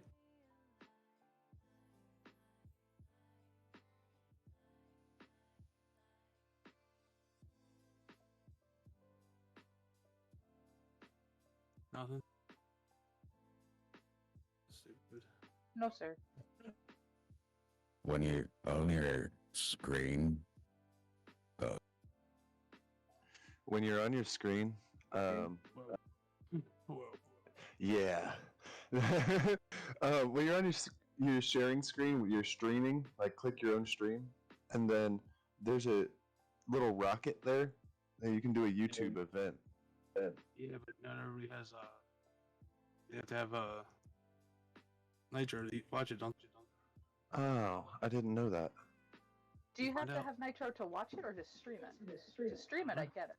Nothing. Stupid. No, sir. When you're on your screen, When you're on your screen, Whoa. yeah. When you're on your sharing screen, you're streaming, like click your own stream, and then there's a little rocket there, and you can do a YouTube event. Yeah, but not everybody has you have to have Nitro to watch it, don't you? Oh, I didn't know that. Do you have Find to out. have Nitro to watch it or just stream it? To stream it, I get it.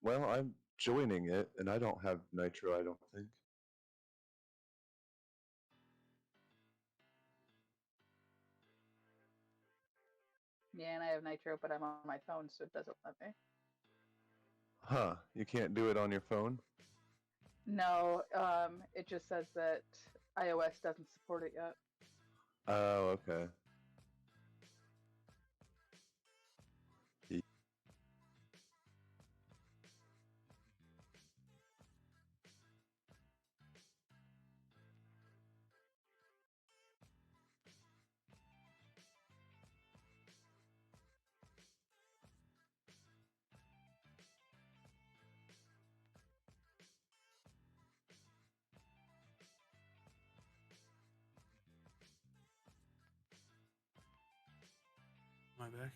Well, I'm joining it, and I don't have Nitro, I don't think. Yeah, and I have Nitro, but I'm on my phone, so it doesn't let me. Huh, you can't do it on your phone? No, it just says that iOS doesn't support it yet. Oh, okay. My back.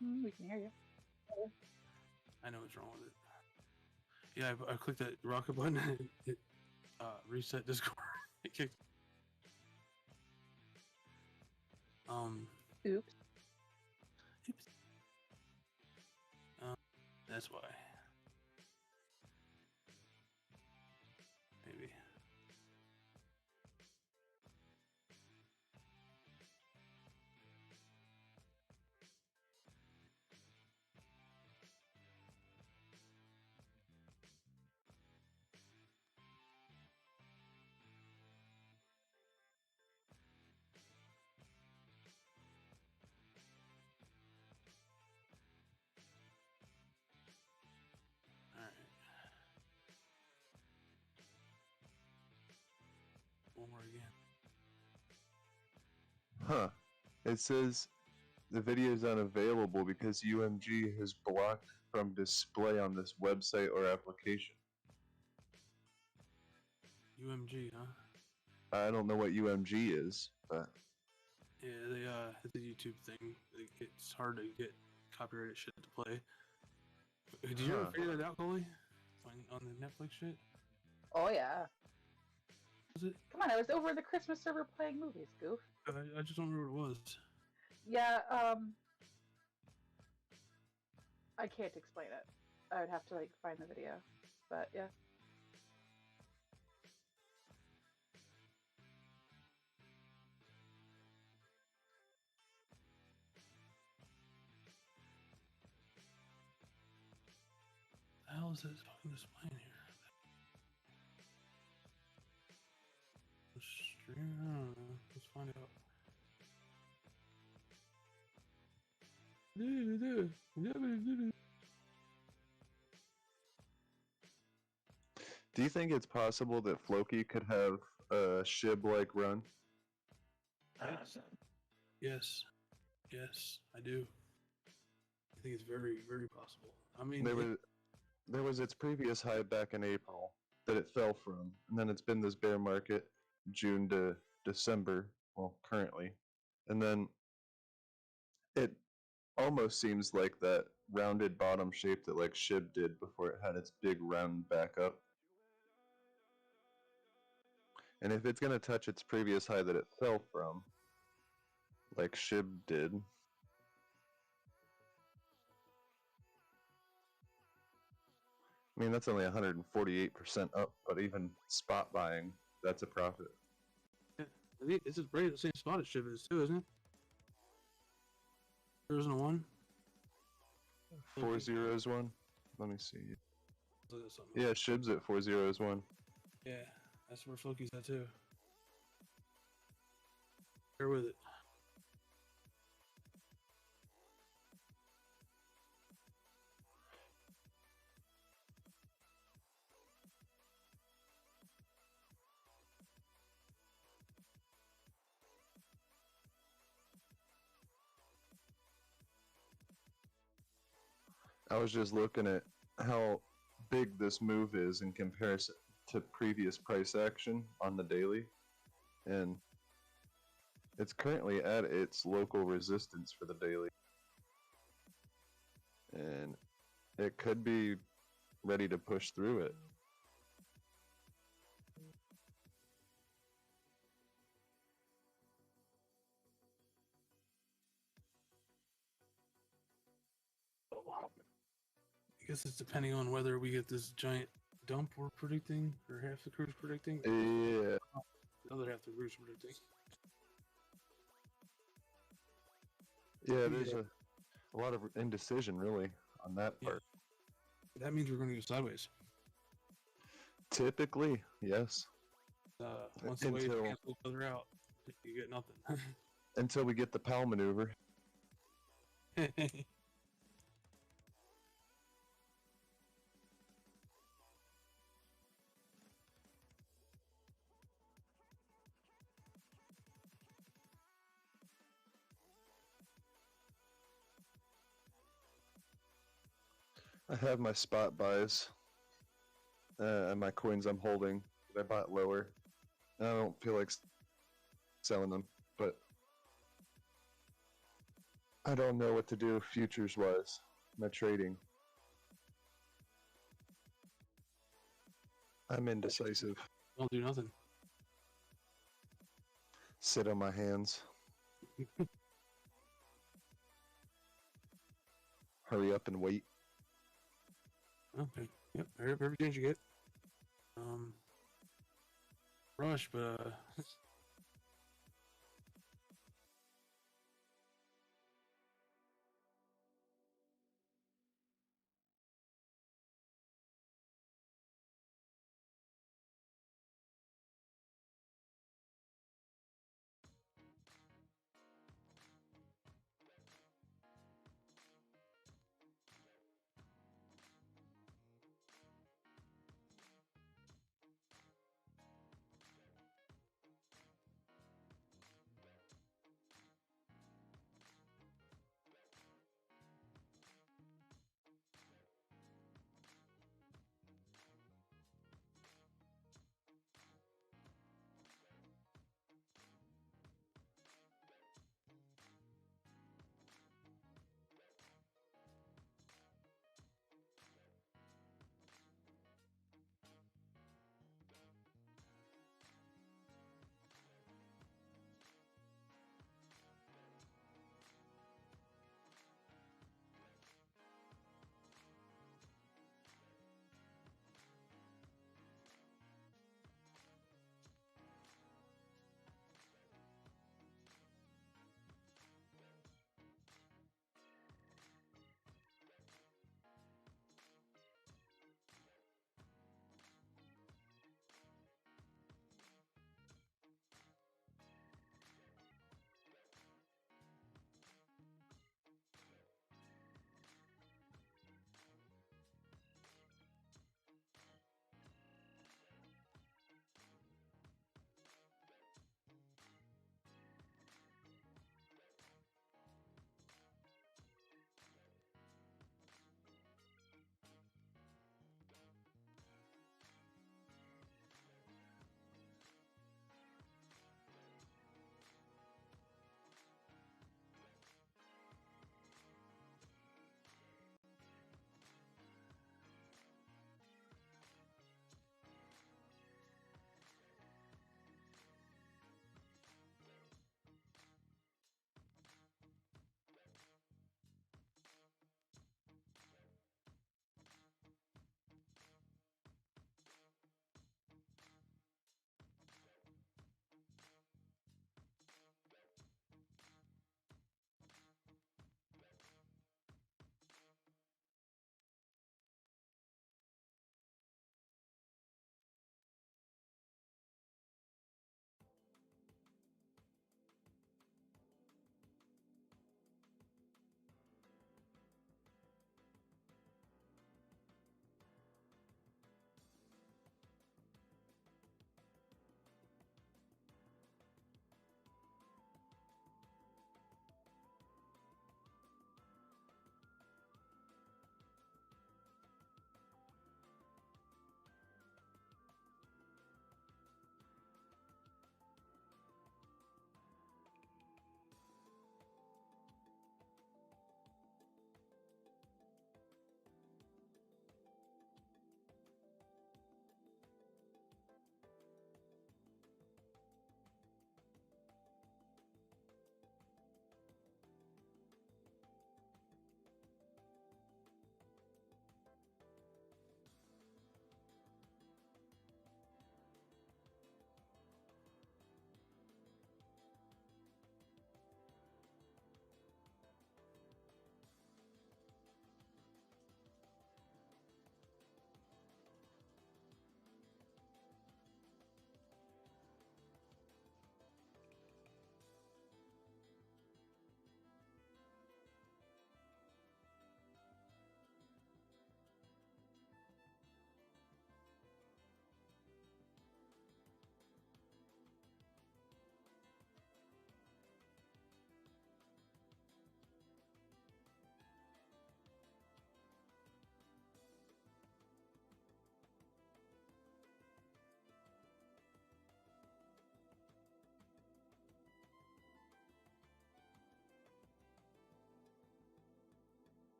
We can hear you. I know what's wrong with it. Yeah, I clicked that rocket button and it reset Discord. It kicked. Oops. That's why. Maybe. one more again. Huh. It says the video is unavailable because UMG has blocked from display on this website or application. UMG, huh? I don't know what UMG is, but Yeah, it's a YouTube thing. It's hard to get copyrighted shit to play. Did you ever figure that out, Coley? On the Netflix shit? Oh yeah. Was it? Come on, I was over the Christmas server playing movies, goof. I just don't remember what it was. Yeah, I can't explain it. I would have to like find the video. But yeah. The hell is this fucking displaying here? I don't know. Let's find out. do you think it's possible that Floki could have a SHIB-like run? Yes. Yes, I do. I think it's very, very possible. I mean, there was its previous high back in April that it fell from, and then it's been this bear market June to December, well, currently, and then it almost seems like that rounded bottom shape that like SHIB did before it had its big round back up. And if it's going to touch its previous high that it fell from, like SHIB did, I mean, that's only 148% up, but even spot buying, that's a profit. yeah, I think this is right at the same spot as SHIB is too, isn't it? There isn't a 1? 401? Let me see. Look at something. Yeah, SHIB's at 401. Yeah, that's where Floki's at too. Bear with it. I was just looking at how big this move is in comparison to previous price action on the daily, and it's currently at its local resistance for the daily, and it could be ready to push through it. I guess it's depending on whether we get this giant dump we're predicting, or half the crew's predicting. Yeah. The other half the crew's predicting. Yeah, there's a lot of indecision, really, on that part. That means we're going to go sideways. Typically, yes. Once the waves cancel each other out, you get nothing. Until we get the PAL maneuver. I have my spot buys and my coins I'm holding that I bought lower. And I don't feel like selling them, but I don't know what to do futures wise. My trading. I'm indecisive. Don't do nothing. Sit on my hands. Hurry up and wait. Okay. Yep. Hurry up every chance you get. Rush, but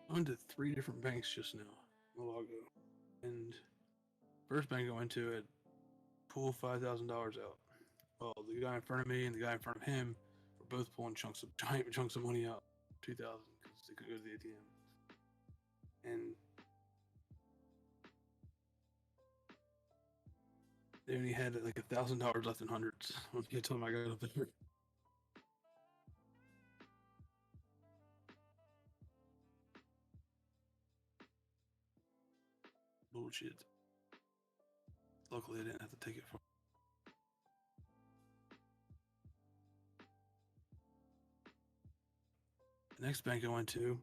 I went to 3 different banks just now, a while ago. And first bank I went to had pulled $5,000 out. Well, the guy in front of me and the guy in front of him were both pulling giant chunks of money out, 2,000, because they could go to the ATM. And they only had like $1,000 left in hundreds when I told them I got up there. Bullshit. Luckily, I didn't have to take it from. The next bank I went to,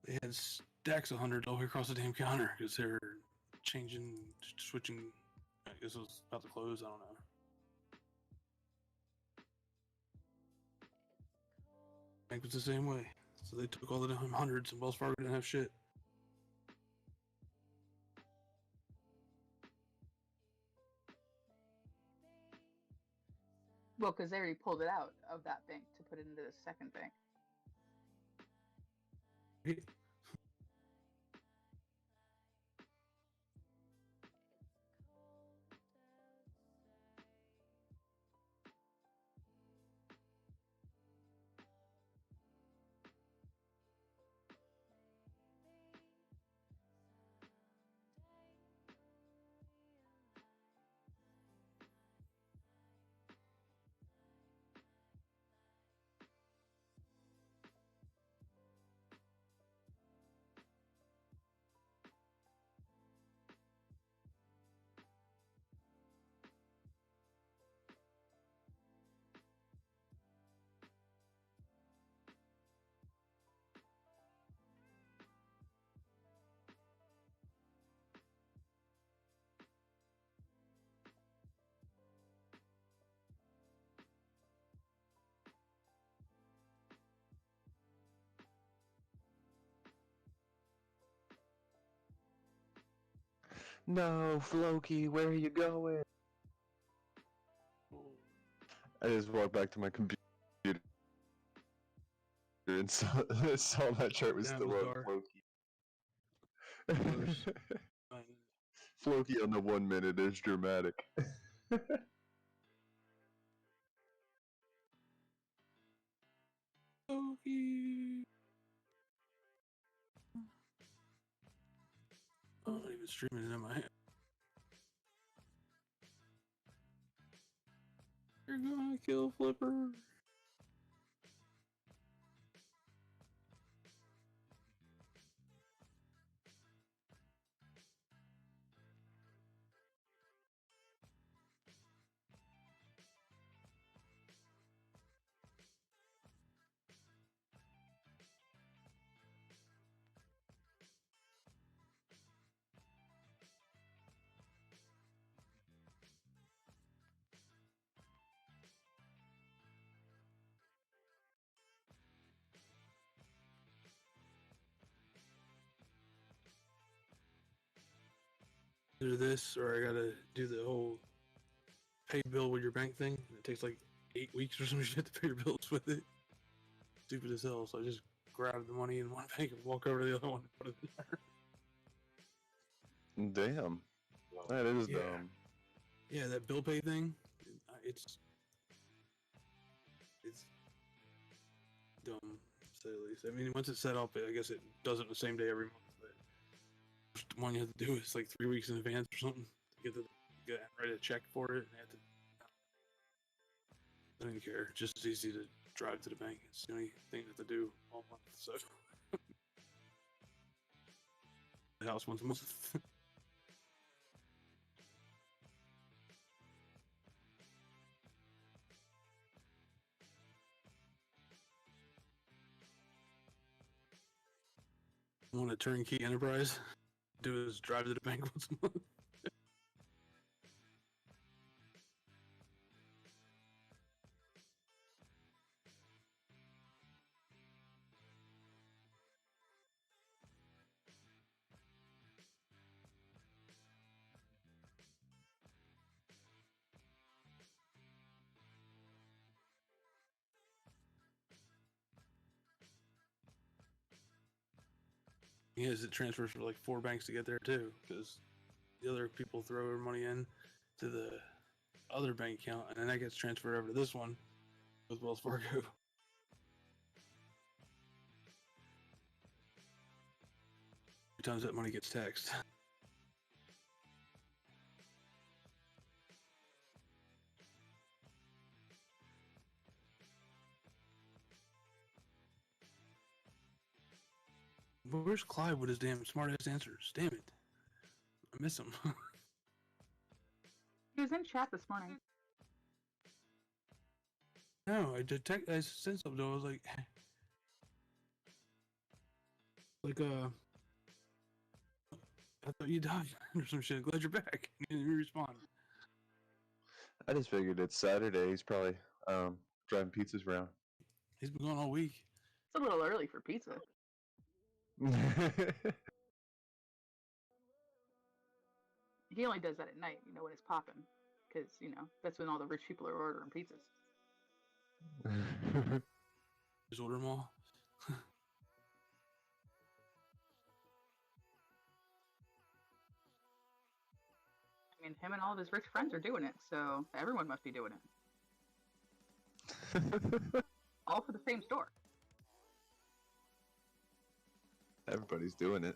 they had stacks of hundreds all the way across the damn counter because they're switching. I guess it was about to close. I don't know. Bank was the same way. So they took all the damn hundreds, and Wells Fargo didn't have shit. Well, because they already pulled it out of that bank to put it into the second bank. No, Floki, where are you going? I just walked back to my computer and saw that chart was still on Floki. Floki on the 1 minute is dramatic. Floki. I'm not even streaming it in my head. You're gonna kill Flipper. Either this, or I gotta do the whole pay bill with your bank thing. It takes like 8 weeks or some shit to pay your bills with it. Stupid as hell. So I just grab the money in one bank and walk over to the other one and put it in there. Damn. That is dumb. Yeah, that bill pay thing, it's dumb, to say the least. I mean, once it's set up, I guess it does it the same day every month. But the first one you have to do is like 3 weeks in advance or something to write a check for it. And I don't care. It's just as easy to drive to the bank. It's the only thing I have to do all month. So the house once a month. Want a turnkey enterprise? Do is drive to the bank once a month. Is it transfers for like 4 banks to get there too, because the other people throw their money in to the other bank account, and then that gets transferred over to this one with Wells Fargo. Times that money gets taxed. Where's Clyde with his damn smart-ass answers? Damn it. I miss him. He was in chat this morning. No, I said something. I was like, I thought you died or some shit. Glad you're back. You didn't respond. I just figured it's Saturday. He's probably driving pizzas around. He's been gone all week. It's a little early for pizza. He only does that at night, when it's popping. Because, that's when all the rich people are ordering pizzas. Just order them all. I mean, him and all of his rich friends are doing it, so everyone must be doing it. All for the same store. Everybody's doing it.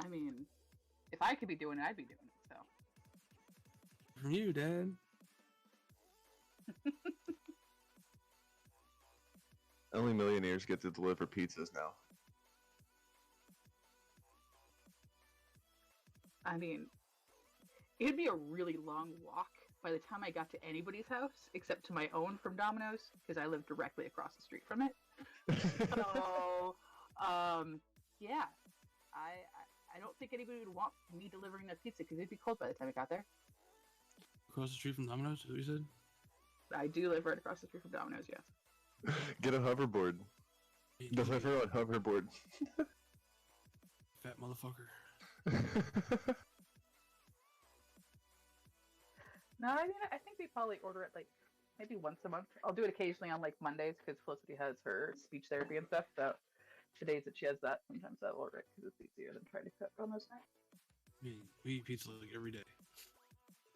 I mean, if I could be doing it, I'd be doing it, so. From you, Dad. Only millionaires get to deliver pizzas now. I mean, it'd be a really long walk by the time I got to anybody's house, except to my own from Domino's, because I live directly across the street from it. So, yeah, I don't think anybody would want me delivering that pizza because it'd be cold by the time it got there. Across the street from Domino's, is what you said? I do live right across the street from Domino's, yes. Get a hoverboard. Deliver on hoverboard. Fat motherfucker. No, I mean, I think we probably order it like maybe once a month. I'll do it occasionally on like Mondays because Felicity has her speech therapy and stuff. So the days that she has that, sometimes I'll order it because it's easier than trying to cook on those nights. We eat pizza like every day.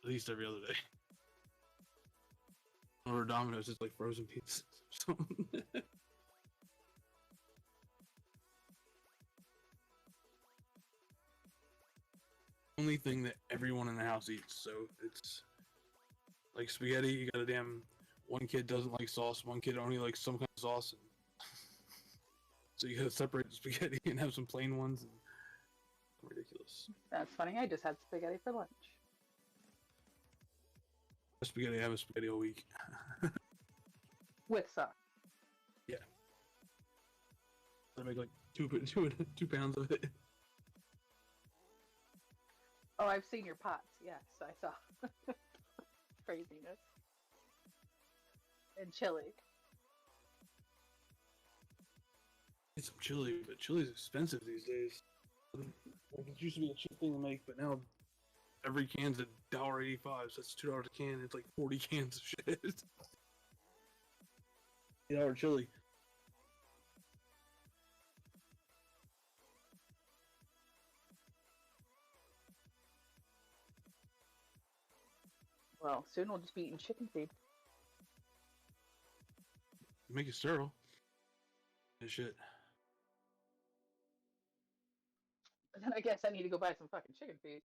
At least every other day. Or Domino's is like frozen pizza. Only thing that everyone in the house eats, so it's like spaghetti. You got a damn one kid doesn't like sauce, one kid only likes some kind of sauce, and so you gotta separate the spaghetti and have some plain ones. And ridiculous. That's funny. I just had spaghetti for lunch. Spaghetti, I have a spaghetti all week. With sauce. Yeah. I make like 2 pounds of it. Oh, I've seen your pots. Yes, I saw. Craziness. And chili. Get some chili, but chili's expensive these days. Like it used to be a cheap thing to make, but now every can's $1.85, so that's $2 a can. It's like 40 cans of shit. $8 chili. Well, soon we'll just be eating chicken feed. Make it sterile. And shit. And then I guess I need to go buy some fucking chicken feed.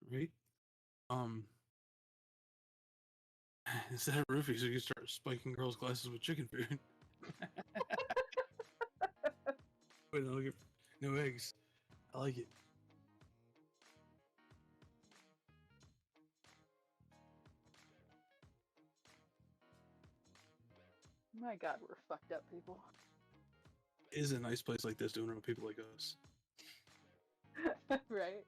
Right? Instead of roofies, you can start spiking girls' glasses with chicken food. Wait, no eggs. I like it. My God, we're fucked up people. It is a nice place like this doing it with people like us. Right?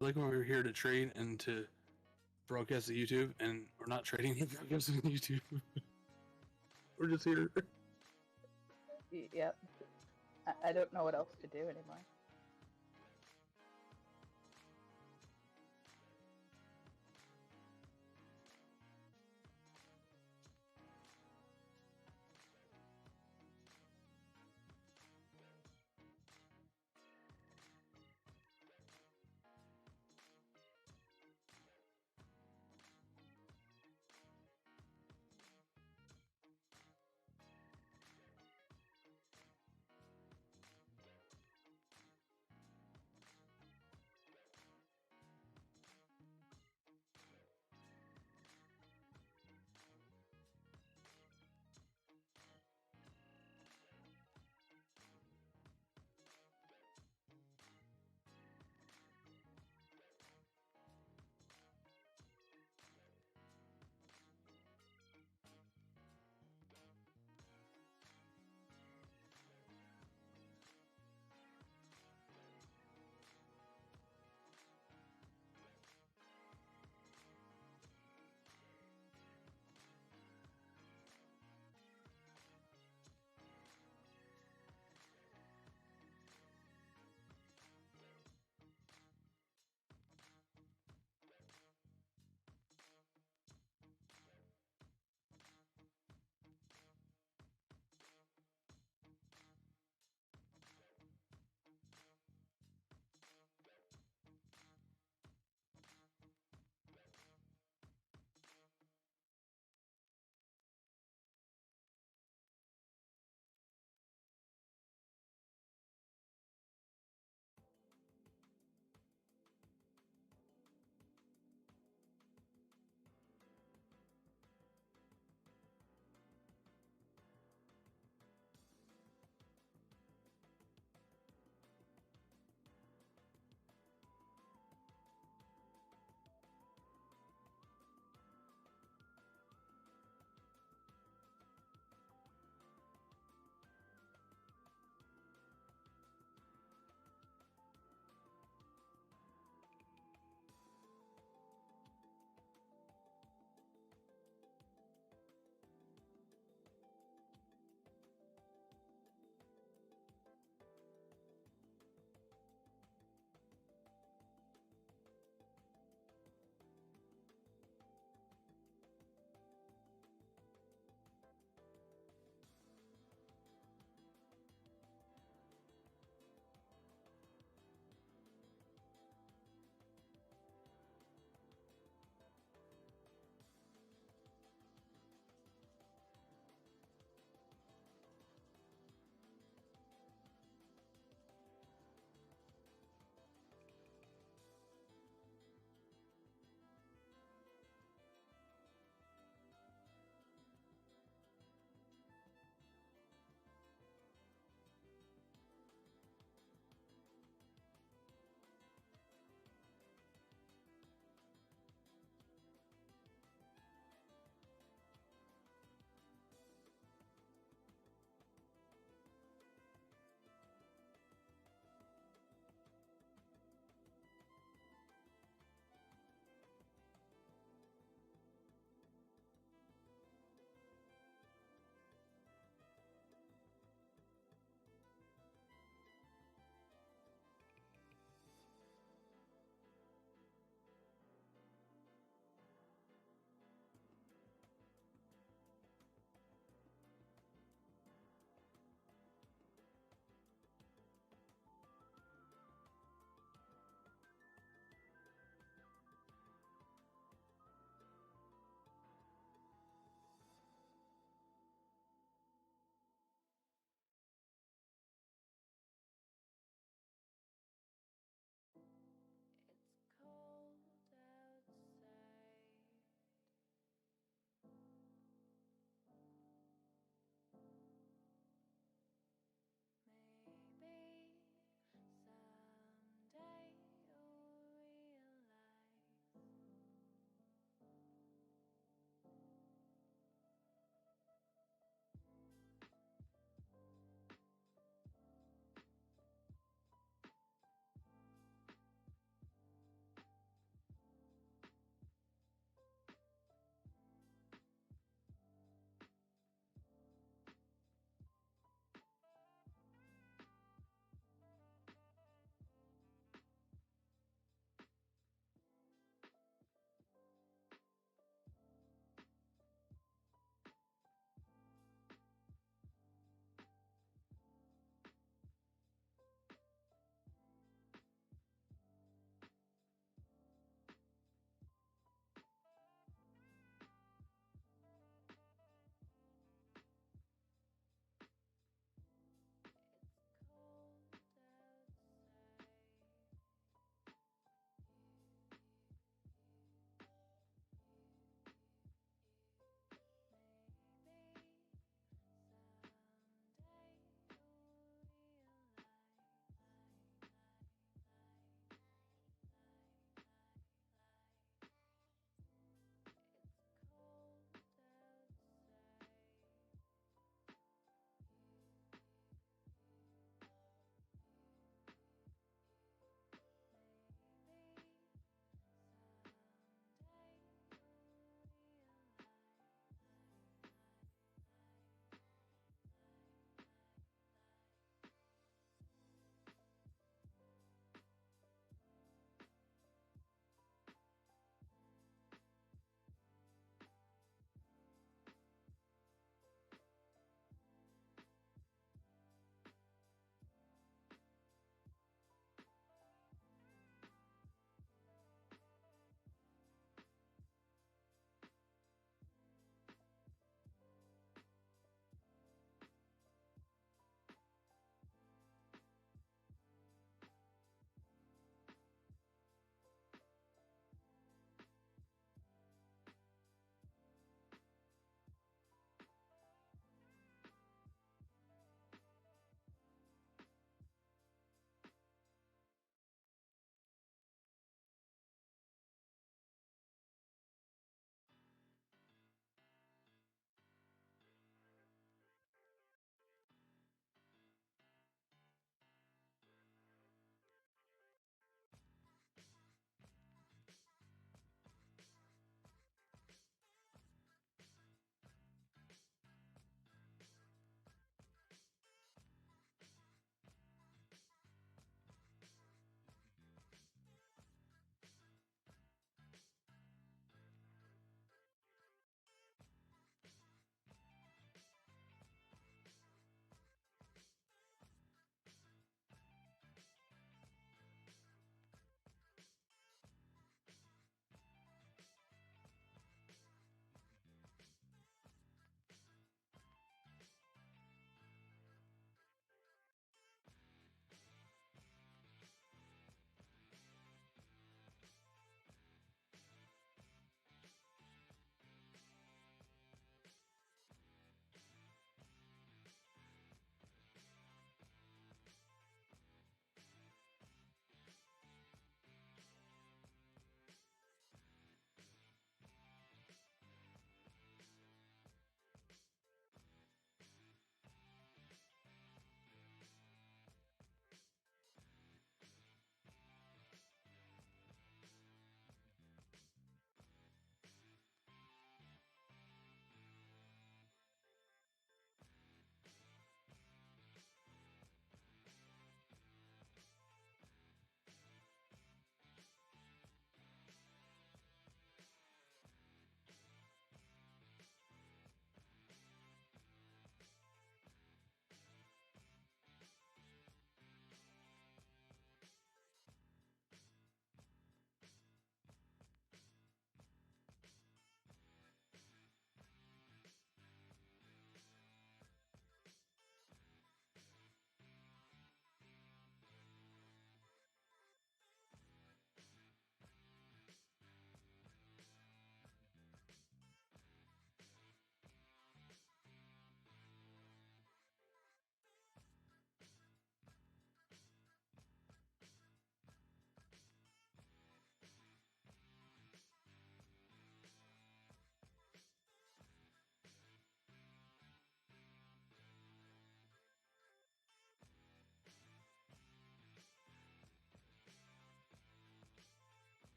Like when we were here to trade and to broadcast to YouTube, and we're not trading and broadcasting to YouTube. We're just here. Yep. I don't know what else to do anymore.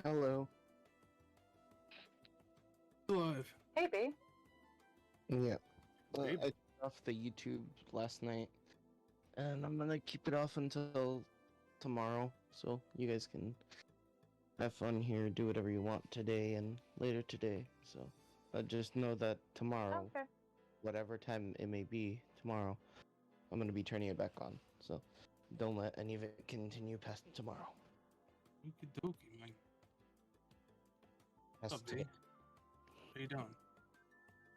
Hello. Alive. Hey, B. Yeah. Babe? I turned off the YouTube last night, and I'm gonna keep it off until tomorrow, so you guys can have fun here, do whatever you want today and later today. So just know that tomorrow, Okay. whatever time it may be tomorrow, I'm gonna be turning it back on. So don't let any of it continue past tomorrow. Okie dokie, man. Past What's up, today. dude? How you doing?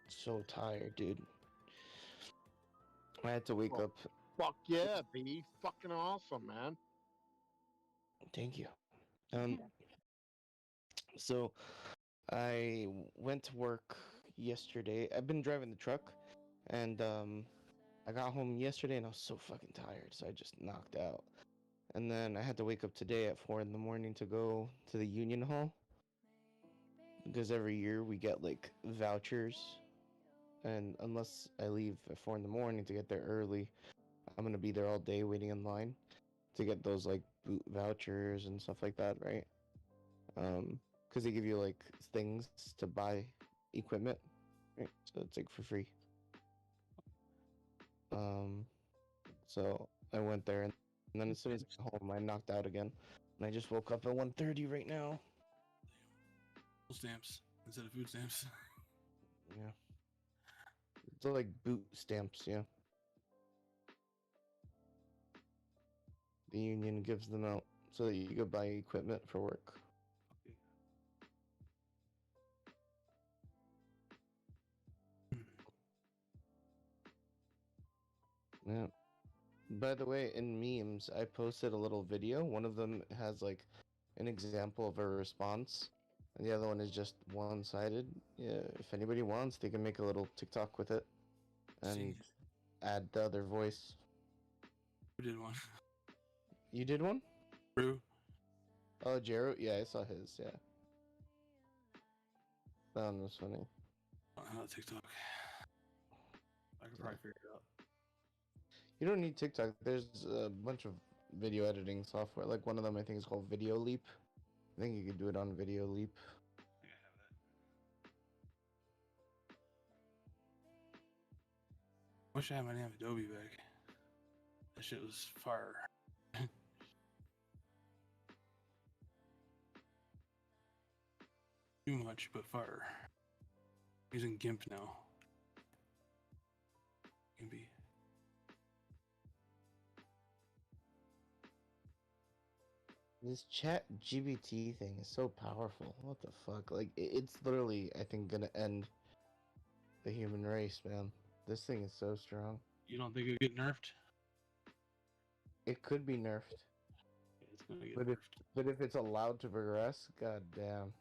So tired, dude. I had to wake up. Fuck yeah, B. Fucking awesome, man. Thank you. So I went to work yesterday. I've been driving the truck, and I got home yesterday and I was so fucking tired, so I just knocked out. And then I had to wake up today at 4 in the morning to go to the Union Hall because every year we get like vouchers, and unless I leave at 4 in the morning to get there early, I'm gonna be there all day waiting in line to get those like boot vouchers and stuff like that, right? Because they give you like things to buy equipment, right? So it's like for free. So I went there, and then as soon as I got home, I knocked out again, and I just woke up at 1:30 right now. Food stamps instead of food stamps. Yeah, it's like boot stamps. Yeah, the union gives them out so that you could buy equipment for work. Yeah. By the way, in memes, I posted a little video. One of them has like an example of a response, and the other one is just one-sided. Yeah, if anybody wants, they can make a little TikTok with it and add the other voice. Who did one? You did one? True. Oh, Jero? Yeah, I saw his, yeah. That one was funny. TikTok. I could probably figure it out. You don't need TikTok. There's a bunch of video editing software. Like one of them, I think, is called Video Leap. I think you could do it on Video Leap. Wish I had my damn Adobe back. That shit was fire. Too much, but fire. Using GIMP now. Gimpy. This chat GBT thing is so powerful. What the fuck? Like, it's literally, I think, gonna end the human race, man. This thing is so strong. You don't think it'll get nerfed? It could be nerfed. Yeah, it's gonna get But nerfed. but if it's allowed to progress, god damn.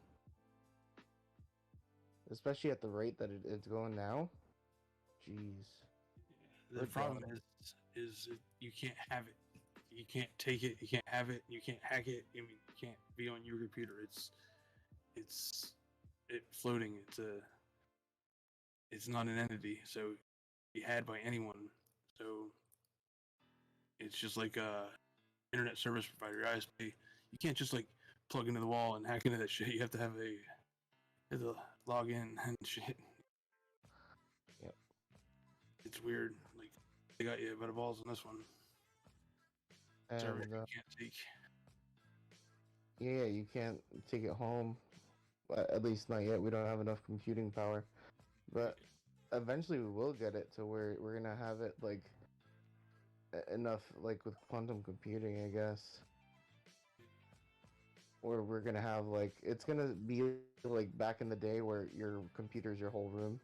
Especially at the rate that it's going now. Jeez. The problem is you can't have it. You can't take it. You can't have it. You can't hack it. I mean, you can't be on your computer. It's floating. It's not an entity. So be had by anyone. So it's just like internet service provider ISP. You can't just like plug into the wall and hack into that shit. You have to have to log in and shit. Yep. It's weird. Like they got you by the balls on this one. Server you can't take. Yeah, you can't take it home. At least not yet. We don't have enough computing power. But eventually we will get it to where we're gonna have it like enough, like with quantum computing, I guess. Or we're gonna have like it's gonna be like back in the day where your computer's your whole room.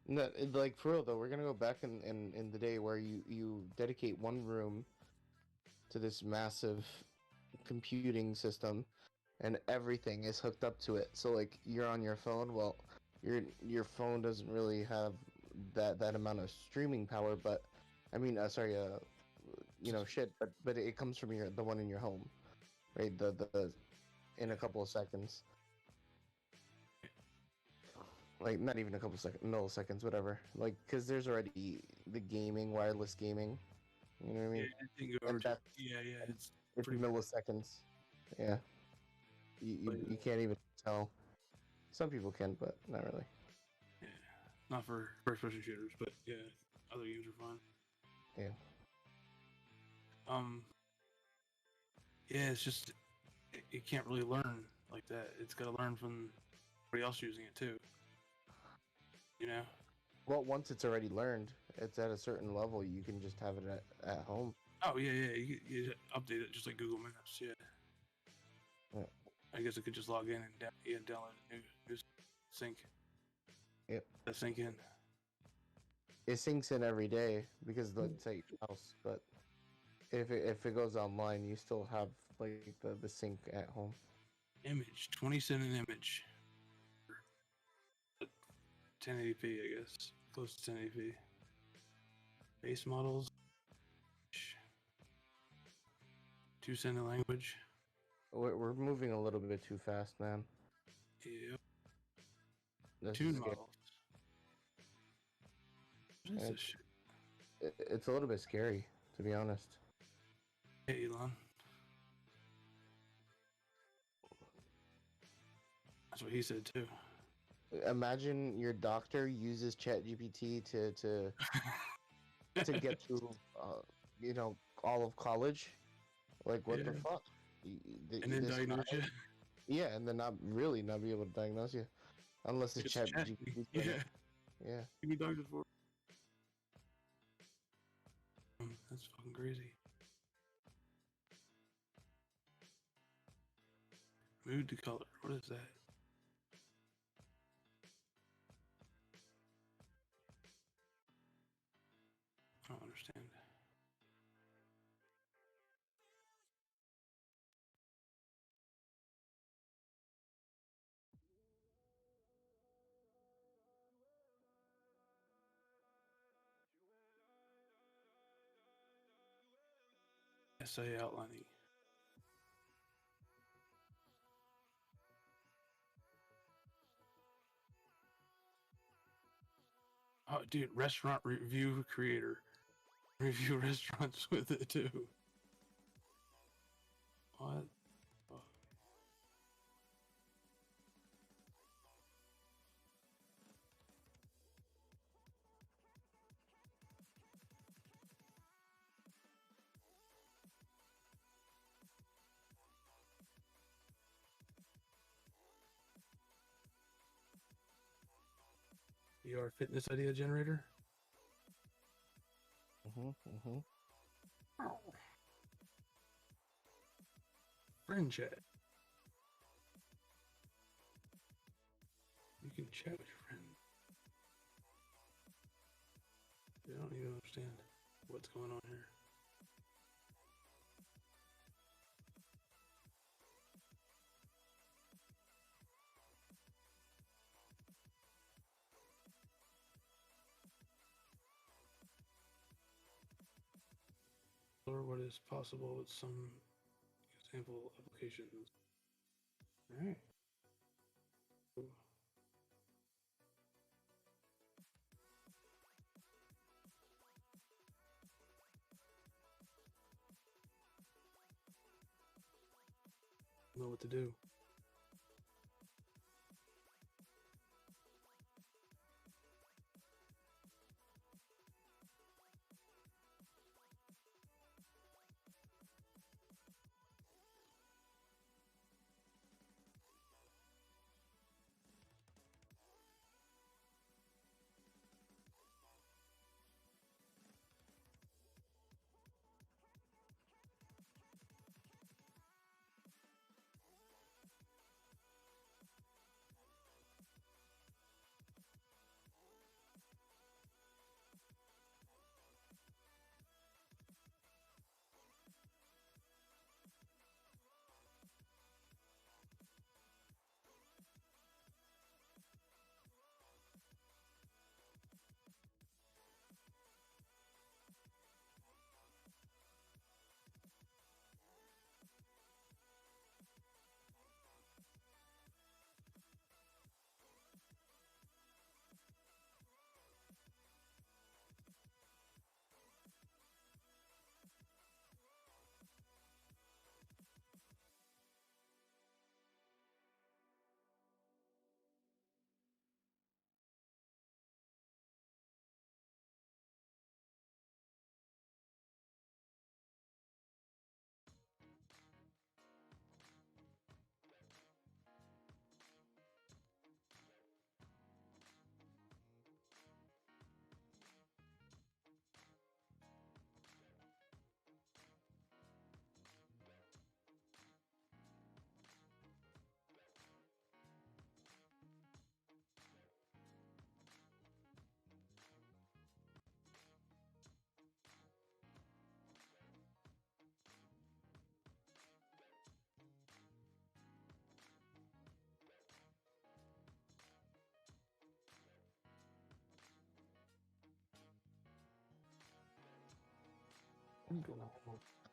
No, like for real though, we're gonna go back in the day where you dedicate one room to this massive computing system, and everything is hooked up to it. So like you're on your phone, well, your phone doesn't really have that amount of streaming power, but I mean, shit, but it comes from the one in your home, right? The in a couple of seconds. Like, not even a couple milliseconds, whatever. Like, because there's already the gaming, wireless gaming. You know what I mean? Yeah, I think And yeah, it's milliseconds. Yeah. You can't even tell. Some people can, but not really. Yeah, not for first-person shooters, but yeah, other games are fun. Yeah. Yeah, it's just it can't really learn like that. It's got to learn from everybody else using it too. You know. Well, once it's already learned, it's at a certain level. You can just have it at home. Oh yeah. You update it just like Google Maps. Yeah. I guess it could just log in and download a new sync. Yep. That sync in. It syncs in every day because it's at your house. But if it goes online, you still have like the sync at home. Image 20 cent an image. 1080p, I guess, close to 1080p. Base models. 2 cent a language. We're moving a little bit too fast, man. Yep. This Tune is models. What is this shit? It's a little bit scary, to be honest. Hey, Elon. That's what he said too. Imagine your doctor uses ChatGPT to get through, all of college. Like, what the fuck? And then diagnose you? Yeah, and then not be able to diagnose you. Unless it's ChatGPT. Yeah. Yeah. Give me doctors for that's fucking crazy. Mood to color. What is that? I don't understand. Essay outlining. Oh, dude, restaurant review creator. Review restaurants with it too. What? Oh. Your fitness idea generator? Friend chat. You can chat with your friend. I don't even understand what's going on here. Or what is possible with some example applications. Alright. Know what to do.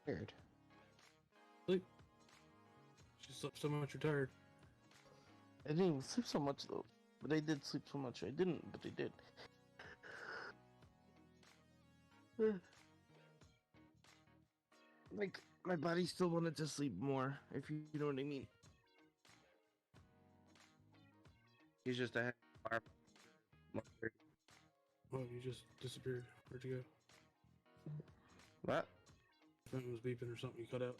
Weird. Sleep. She slept so much, you're tired. I didn't even sleep so much though. But I did sleep so much. I didn't, but I did. Like, my body still wanted to sleep more, if you know what I mean. He's just a fire. Oh, you just disappeared. Where'd you go? What? Phone was beeping or something. You cut out.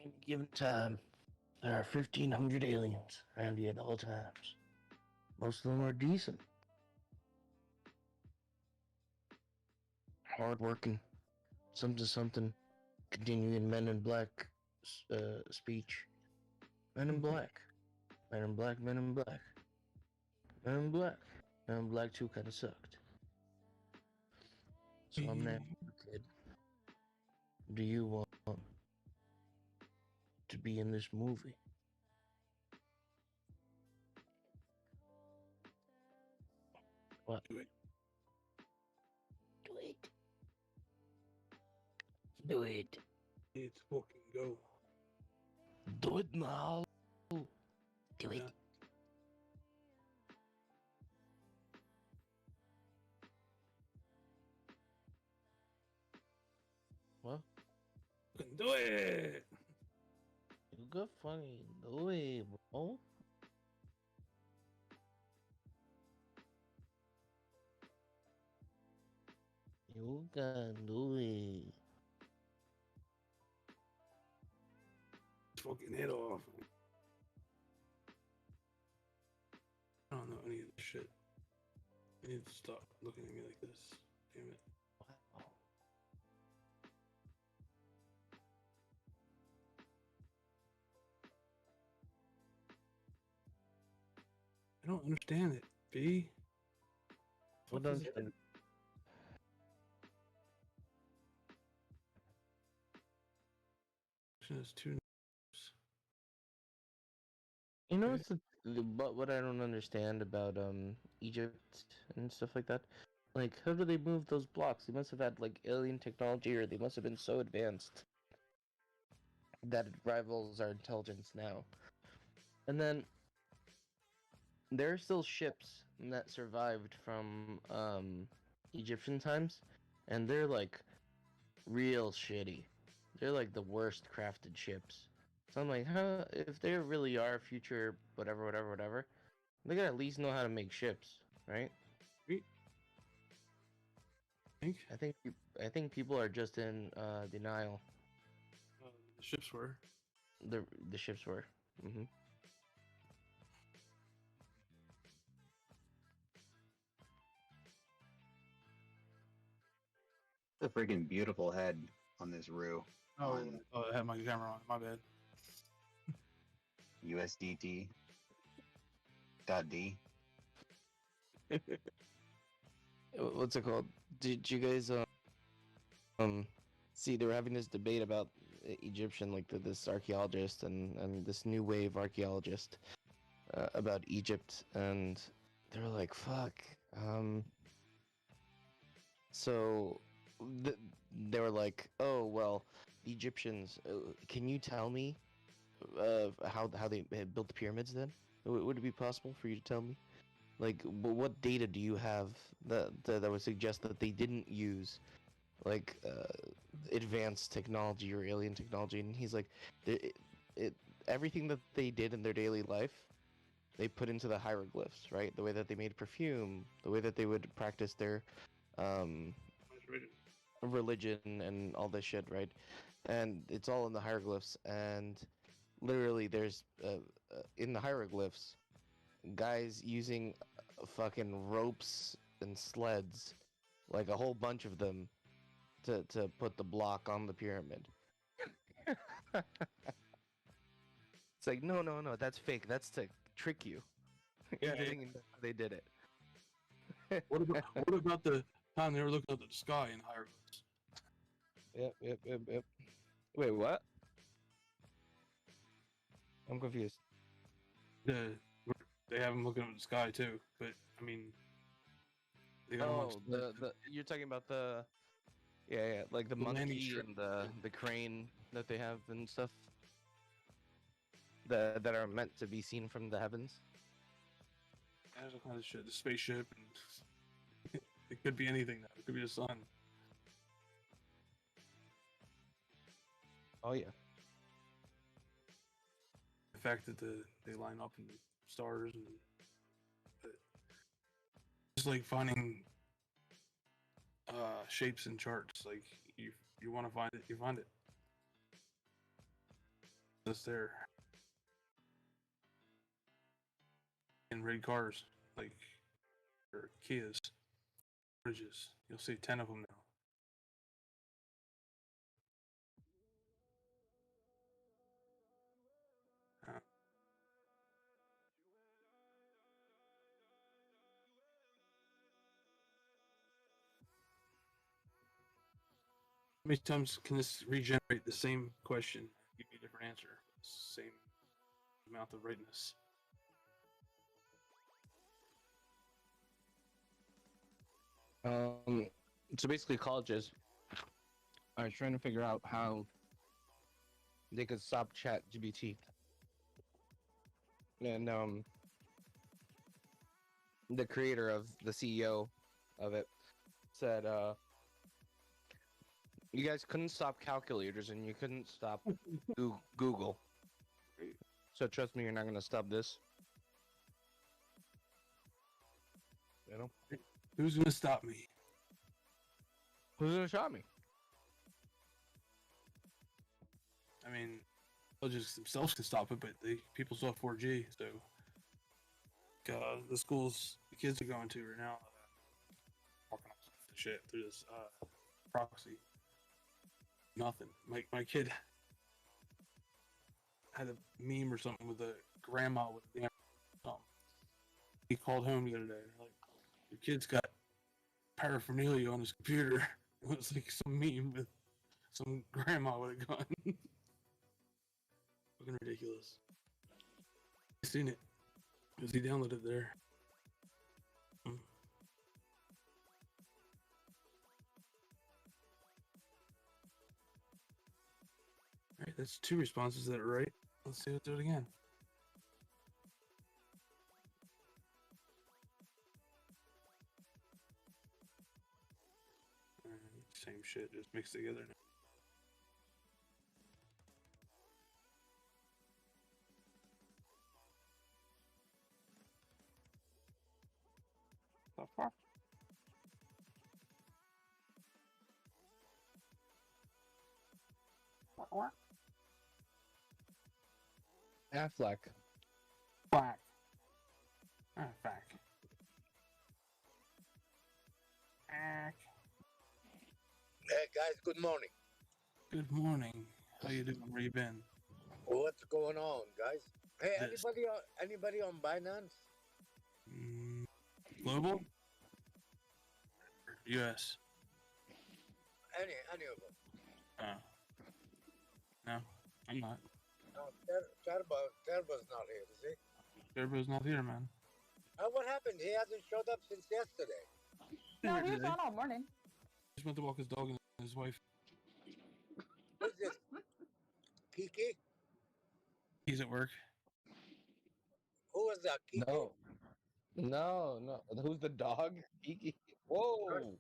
any given time, there are 1,500 aliens around you at all times. Most of them are decent, hardworking, something, continuing Men in Black speech. Men in Black. Men in Black, Men in Black. Men in Black. Men in Black 2 kind of sucked. So I'm asking you, kid, do you want to be in this movie? What? Do it. Do it. Do it. It's fucking go. Do it now. Do it. What? Do it. You got fucking do it, bro. You can do it. Fucking head off. I don't know any of this shit. You need to stop looking at me like this. Damn it. Wow. I don't understand it, B. What does it? Is too. You know, it's but what I don't understand about Egypt and stuff like that. Like, how do they move those blocks? They must have had like alien technology, or they must have been so advanced that it rivals our intelligence now. And then there are still ships that survived from Egyptian times, and they're like real shitty. They're like the worst crafted ships. So I'm like, huh? If they really are future, whatever, they gotta at least know how to make ships, right? I think people are just in denial. The ships were. The ships were. Mm-hmm. The freaking beautiful head on this Rue. Oh, I had my camera on. My bad. USDT. .D. What's it called? Did you guys see they were having this debate about Egyptian, like this archaeologist and this new wave archaeologist about Egypt, and they were like, "Fuck." So they were like, "Oh well, the Egyptians. Can you tell me how they built the pyramids? Then would it be possible for you to tell me? Like, what data do you have that would suggest that they didn't use like advanced technology or alien technology?" And he's like, everything that they did in their daily life, they put into the hieroglyphs, right? The way that they made perfume, the way that they would practice their religion and all this shit, right? And it's all in the hieroglyphs. And literally, there's in the hieroglyphs, guys using fucking ropes and sleds, like a whole bunch of them, to put the block on the pyramid. It's like, no, that's fake. That's to trick you. Yeah, they did it. What about the time they were looking up at the sky in hieroglyphs? Yep. Wait, what? I'm confused. They have them looking up at the sky too, but I mean, they got you're talking about the like the monkey and the crane that they have and stuff that are meant to be seen from the heavens. There's all kinds of shit. The spaceship, and it could be anything now. It could be the sun. Oh yeah. The fact that they line up in stars and just like finding shapes and charts. Like you want to find it, you find it. That's there. In red cars, like, or Kias, bridges. You'll see 10 of them now. How many times can this regenerate the same question? Give me a different answer. Same amount of rightness. So basically, colleges are trying to figure out how they could stop ChatGPT, and the creator of the CEO of it said, you guys couldn't stop calculators and you couldn't stop Google. So trust me, you're not gonna stop this. You know? Who's gonna stop me? Who's gonna stop me? I mean, colleges themselves can stop it, but people still have 4G, so the schools the kids are going to right now walking off the shit through this proxy. Nothing. My kid had a meme or something with a grandma with a damn something. He called home the other day. Like, your kid's got paraphernalia on his computer. It was like some meme with some grandma with a gun. Fucking ridiculous. I seen it because he downloaded it there. Alright, that's 2 responses that are right. Let's see, let's do it again. Same shit, just mixed together now. The fuck? What? Affleck. Black. Back. Hey guys, good morning. Good morning. How you doing? Where you been? What's going on, guys? Hey, This. anybody on Binance? Global? US? Any of them? No, I'm not. No, Turbo's not here, is he? Turbo's not here, man. What happened? He hasn't showed up since yesterday. No, he was on all morning. Just went to walk his dog and his wife. Who's this? Kiki? He's at work. Who was that? Kiki? No. Who's the dog? Kiki. Whoa.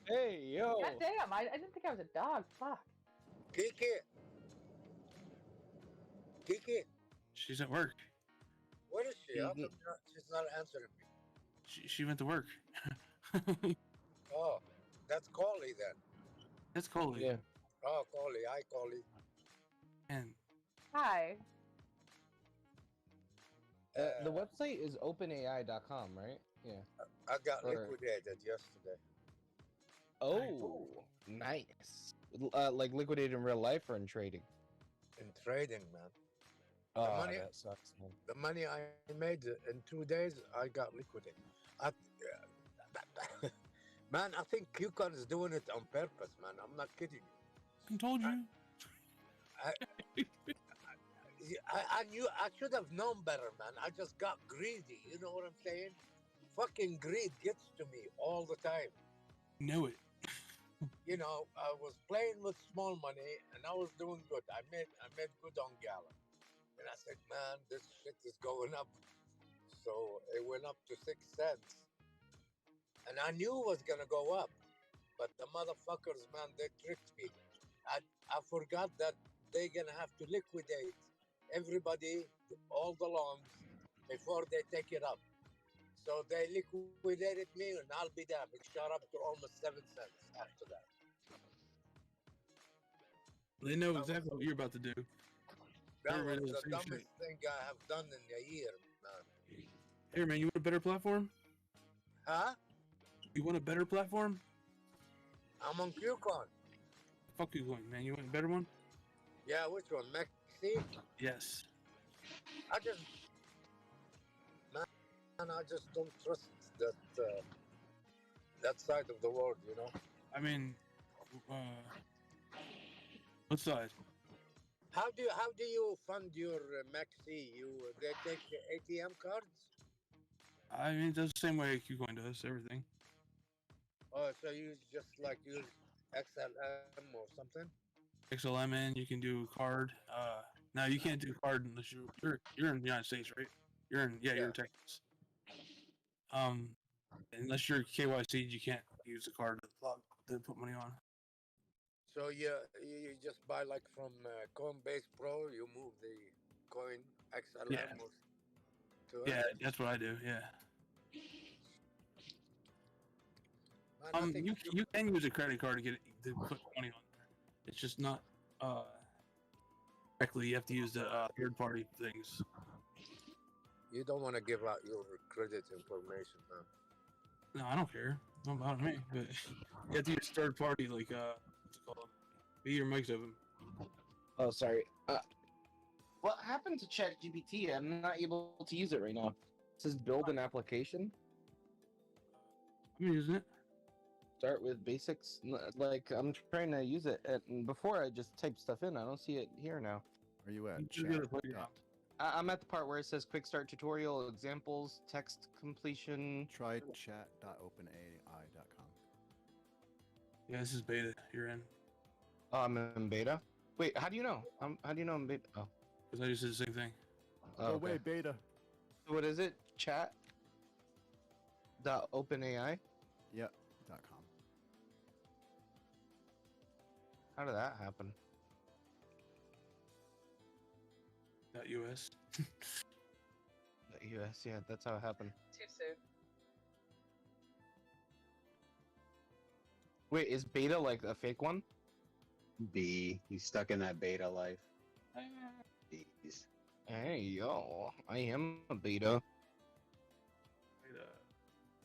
Hey, yo. God damn, I didn't think I was a dog. Fuck. Kiki? She's at work. Where is she? How come she's not answering me? She went to work. Oh, that's Coley then. That's Coley. Yeah. Oh, Coley. Hi, Coley. And Hi. The website is openai.com, right? Yeah. I got liquidated yesterday. Oh, nice. Like liquidated in real life or in trading? In trading, man. Oh, that sucks, man. The money I made in 2 days, I got liquidated. Man, I think QCon is doing it on purpose, man. I'm not kidding you. I told you. I knew. I should have known better, man. I just got greedy. You know what I'm saying? Fucking greed gets to me all the time. Knew it. You know, I was playing with small money and I was doing good. I made good on Gala. And I said, man, this shit is going up. So it went up to 6 cents. And I knew it was going to go up. But the motherfuckers, man, they tricked me. I forgot that they're going to have to liquidate everybody, all the longs, before they take it up. So they liquidated me, and I'll be damned. It shot up to almost 7 cents after that. They know exactly what you're about to do. That Everybody was does the the same shit. dumbest thing I have done in a year, man. Hey man, you want a better platform? Huh? You want a better platform? I'm on QCon. Fuck you, going, man. You want a better one? Yeah, which one? Maxi? Yes. I just, man, I just don't trust that side of the world, you know. I mean, what side? How do you fund your Maxi? They take ATM cards? I mean, it does the same way KuCoin does everything. Oh, so you just like use XLM or something? XLMN, you can do card. Now you can't do card unless you're in the United States, right? You're in you're in Texas. Unless you're KYC, you can't use a card to put money on. So you just buy like from Coinbase Pro, you move the coin XLM Yeah. or to it? Yeah, that's what I do. Yeah. Man, I think You can use a credit card to put money on there. It's just not directly. You have to use the third party things. you don't want to give out your credit information, man. No, I don't care. Not about me. But you have to use third party, like what's it called? Be or mix of them. Oh, sorry. What happened to ChatGPT? I'm not able to use it right now. It says build an application. I'm using it. Start with basics. Like I'm trying to use it, and before I just type stuff in. I don't see it here now. Are you at You chat? gotta play around. I'm at the part where it says quick start tutorial examples text completion. Try chat.openai.com. Yeah, this is beta. You're in. Oh, I'm in beta. Wait, how do you know? How do you know I'm beta? Oh, Because I just did the same thing. oh Go okay. away, beta. What is it? Chat. .openai. Yep. .com. How did that happen? .us. .us. Yeah, that's how it happened. Too soon. Wait, is beta like a fake one? B, he's stuck in that beta life. B's. Hey yo, I am a beta.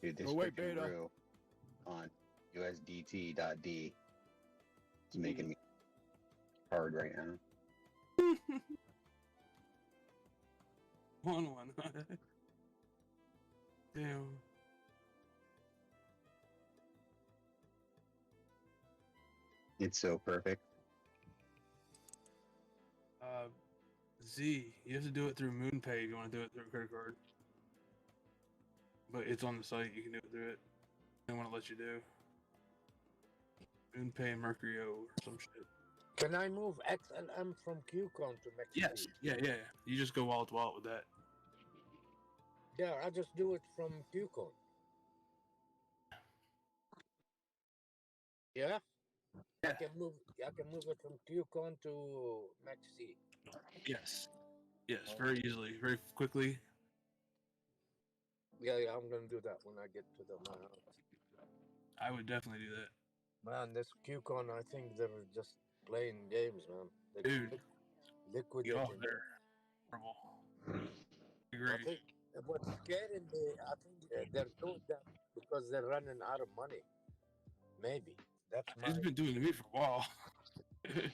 Dude, this Go away, freaking beta. brew on USDT.D is making me hard right now. One. Damn. It's so perfect. Z, you have to do it through MoonPay if you want to do it through a credit card. But it's on the site, you can do it through it. They want to let you do. MoonPay and Mercurio or some shit. Can I move XLM from QCon to Maxi? Yes, yeah. You just go wallet to wallet with that. Yeah, I just do it from QCon. Yeah? I can move it from QCon to Maxi. Yes, very easily, very quickly. Yeah, I'm gonna do that when I get to my house. I would definitely do that. Man, this QCon, I think they're just playing games, man. Dude, Liquidating. they're horrible. I Agree. think what's scaring me, I think they're doing that because they're running out of money. Maybe. That's It's been doing to me for a while.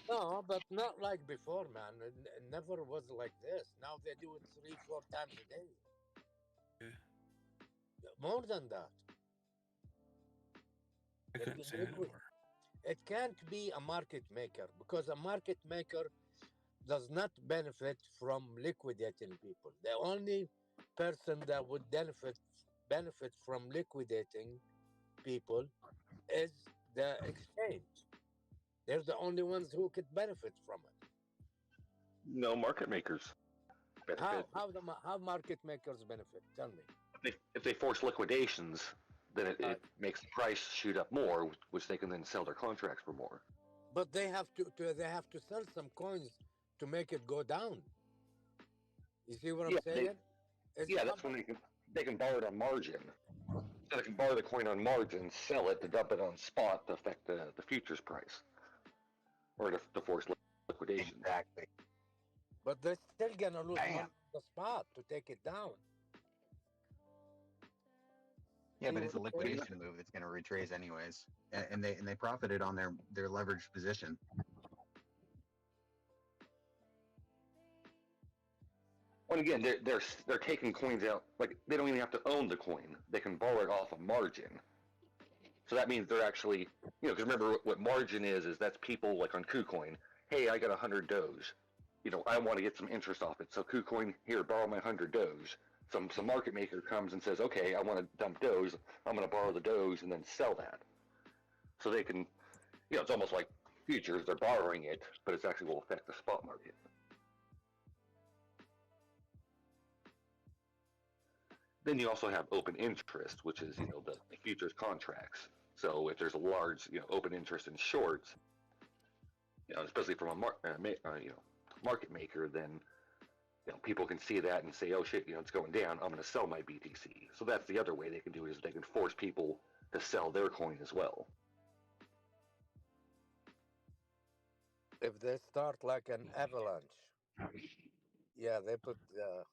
No, but not like before, man. It never was like this. Now they do it 3-4 times a day. Yeah. More than that. I couldn't say that anymore. It can't be a market maker because a market maker does not benefit from liquidating people. The only person that would benefit from liquidating people is the exchange. They're the only ones who could benefit from it. No market makers benefit. How market makers benefit? Tell me. If they force liquidations, then it makes the price shoot up more, which they can then sell their contracts for more. But they have to sell some coins to make it go down. You see what I'm saying? That's when they can borrow it on margin. So they can borrow the coin on margin, sell it to dump it on spot to affect the futures price, or to force liquidation. Exactly. But they're still gonna lose Bam. money on the spot to take it down. Yeah, but See it's a what I'm saying? liquidation move that's going to retrace anyways, and they profited on their leveraged position. And again, they're taking coins out, like they don't even have to own the coin. They can borrow it off a margin. So that means they're actually, because remember what margin is that's people like on KuCoin. Hey, I got 100 Doge. I want to get some interest off it. So KuCoin, here, borrow my 100 Doge. Some market maker comes and says, okay, I want to dump Doge. I'm going to borrow the Doge and then sell that. So they can, it's almost like futures. They're borrowing it, but it actually will affect the spot market. Then you also have open interest, which is, the futures contracts. So if there's a large, open interest in shorts, especially from a market maker, then people can see that and say, oh shit, it's going down. I'm going to sell my BTC. So that's the other way they can do it, is they can force people to sell their coin as well. If they start like an avalanche, yeah, they put, yeah,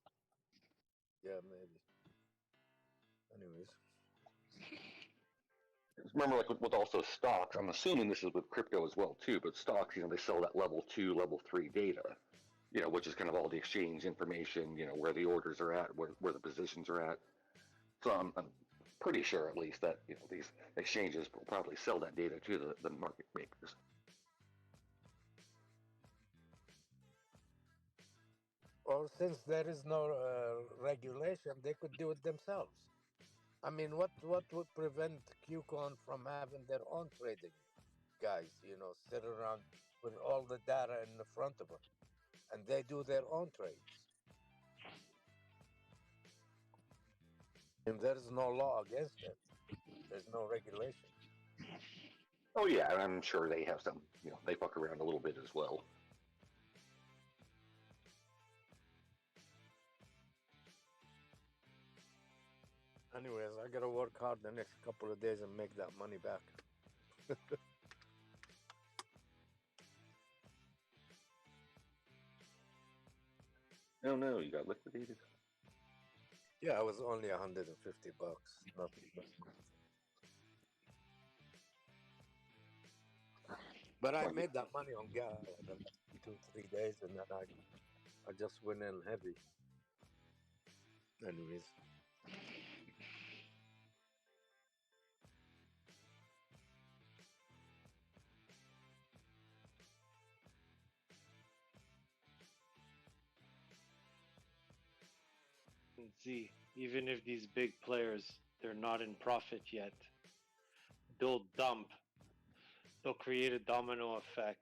maybe. Anyways. Remember, like with also stocks, I'm assuming this is with crypto as well too, but stocks, they sell that level 2, level 3 data, which is kind of all the exchange information, where the orders are at, where the positions are at. So I'm pretty sure at least that, these exchanges will probably sell that data to the market makers. Or since there is no regulation, they could do it themselves. I mean, what would prevent QCon from having their own trading guys, sit around with all the data in the front of them, and they do their own trades? And there's no law against it. There's no regulation. Oh yeah, and I'm sure they have some, they fuck around a little bit as well. Anyways, I gotta work hard the next couple of days and make that money back. Oh no, you got liquidated? Yeah, I was only $150. Not but I made that money on gas in 2-3 days, and then I just went in heavy. Anyways. And see, even if these big players, they're not in profit yet, they'll dump. They'll create a domino effect.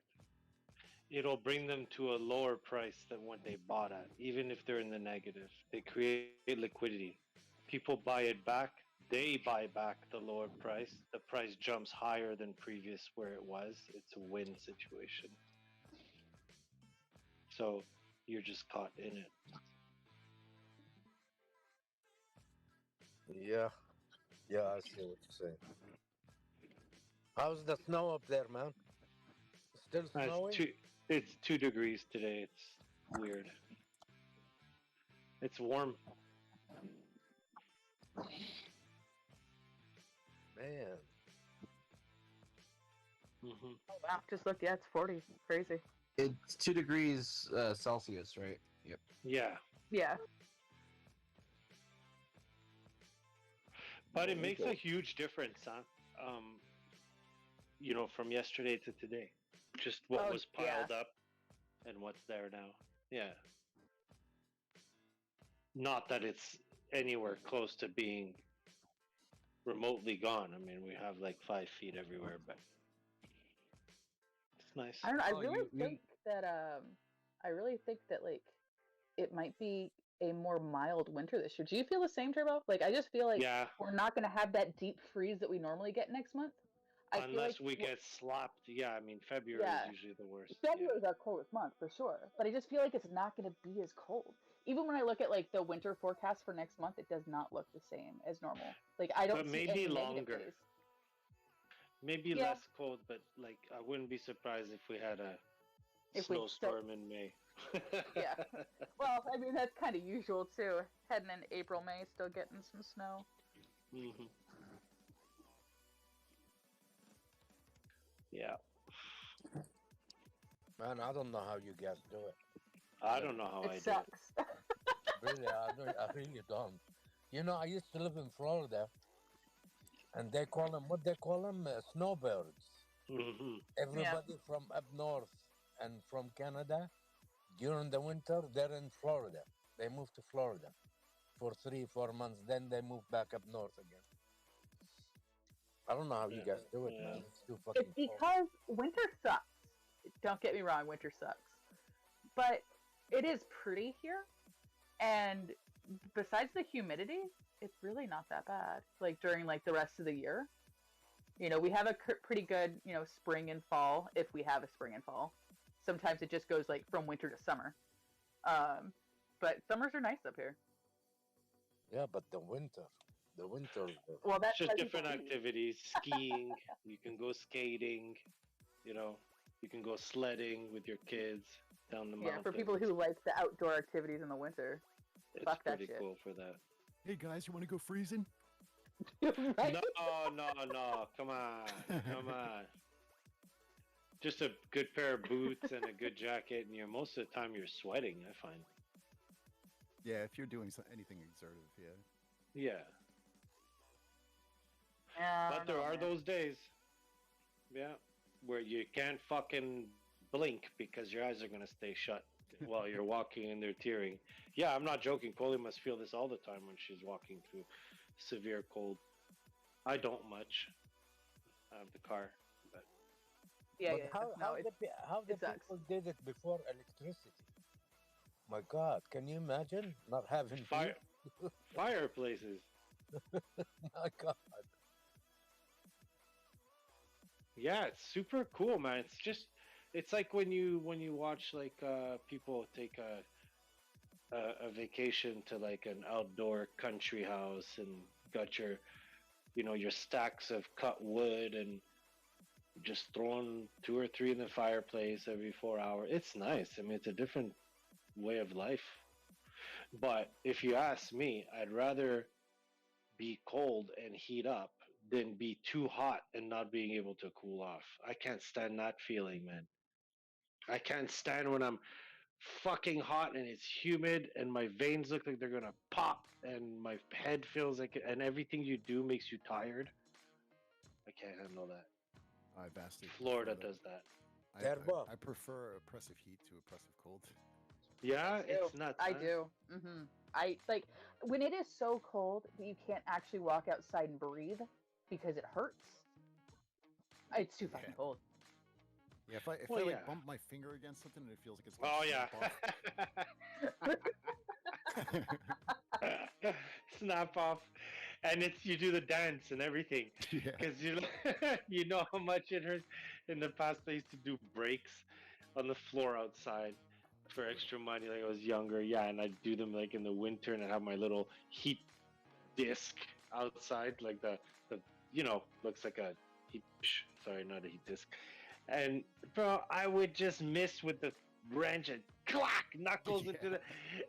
It'll bring them to a lower price than what they bought at, even if they're in the negative. They create liquidity. People buy it back. They buy back the lower price. The price jumps higher than previous where it was. It's a win situation. So you're just caught in it. Yeah, I see what you're saying. How's the snow up there, man? Still snowing? It's 2 degrees today. It's weird. It's warm. Man. Oh wow! Just look, yeah, it's 40. Crazy. It's 2 degrees Celsius, right? Yep. Yeah. Yeah. But it makes a huge difference, huh? From yesterday to today. Just what was piled up and what's there now. Yeah. Not that it's anywhere close to being remotely gone. I mean, we have like 5 feet everywhere, but it's nice. I don't know. I really think that like it might be a more mild winter this year. Do you feel the same, Turbo? Like, I just feel like we're not going to have that deep freeze that we normally get next month. Unless we get slapped. Yeah, I mean, February is usually the worst. February is our coldest month for sure, but I just feel like it's not going to be as cold. Even when I look at like the winter forecast for next month, it does not look the same as normal. Like, I don't see any longer. days. Maybe less cold, but like I wouldn't be surprised if we had a snowstorm in May. Yeah. Well, I mean that's kind of usual too. Heading in April, May, still getting some snow. Mm-hmm. Yeah. Man, I don't know how you guys do it. I don't know how I It do it. sucks. Really, I really don't. You know, I used to live in Florida, and they call them what they call them snowbirds. Mm-hmm. Everybody from up north and from Canada during the winter, they're in Florida. They move to Florida for 3-4 months, then they move back up north again. I don't know how you guys do it, man. It's too fucking It's because winter sucks. Don't get me wrong, winter sucks. But it is pretty here. And besides the humidity, it's really not that bad. Like during like the rest of the year. You know, we have a pretty good, you know, spring and fall, if we have a spring and fall. Sometimes it just goes like from winter to summer. But summers are nice up here. Yeah, but the winter. Well, that's just different activities. Skiing. You can go skating. You know, you can go sledding with your kids down the mountain. Yeah, for people who like the outdoor activities in the winter. It's Fuck that pretty shit. cool for that. Hey guys, you want to go freezing? Right? No. Come on. Just a good pair of boots and a good jacket, and most of the time you're sweating, I find. Yeah, if you're doing anything exertive, yeah. Yeah. But I there don't know, are man. those days, yeah, where you can't fucking blink because your eyes are gonna stay shut while you're walking and they're tearing. Yeah, I'm not joking. Coley must feel this all the time when she's walking through severe cold. I don't much. I have the car, but Yeah, But yeah. how the people did it before electricity? My God, can you imagine not having Fire, heat? fireplaces. My God. Yeah, it's super cool, man. It's like when you watch like people take a vacation to like an outdoor country house and got your your stacks of cut wood and just throwing 2 or 3 in the fireplace every 4 hours. It's nice. I mean, it's a different way of life. But if you ask me, I'd rather be cold and heat up than be too hot and not being able to cool off. I can't stand that feeling, man. I can't stand when I'm fucking hot and it's humid and my veins look like they're gonna pop and my head feels like it, and everything you do makes you tired. I can't handle that. I vastly Florida prefer does that. I prefer oppressive heat to oppressive cold. Yeah, I do. it's nuts. I huh? do. I like when it is so cold that you can't actually walk outside and breathe because it hurts. It's too fucking cold. Yeah, if I Well, like yeah. bump my finger against something and it feels like it's Oh snap off. yeah. Snap off, and you do the dance and everything because you know how much it hurts. In the past, I used to do breaks on the floor outside for extra money. Like I was younger, yeah, and I'd do them like in the winter, and I'd have my little heat disc outside, like the looks like a heat. Sorry, not a heat disc. And bro, I would just miss with the wrench and clack knuckles into the,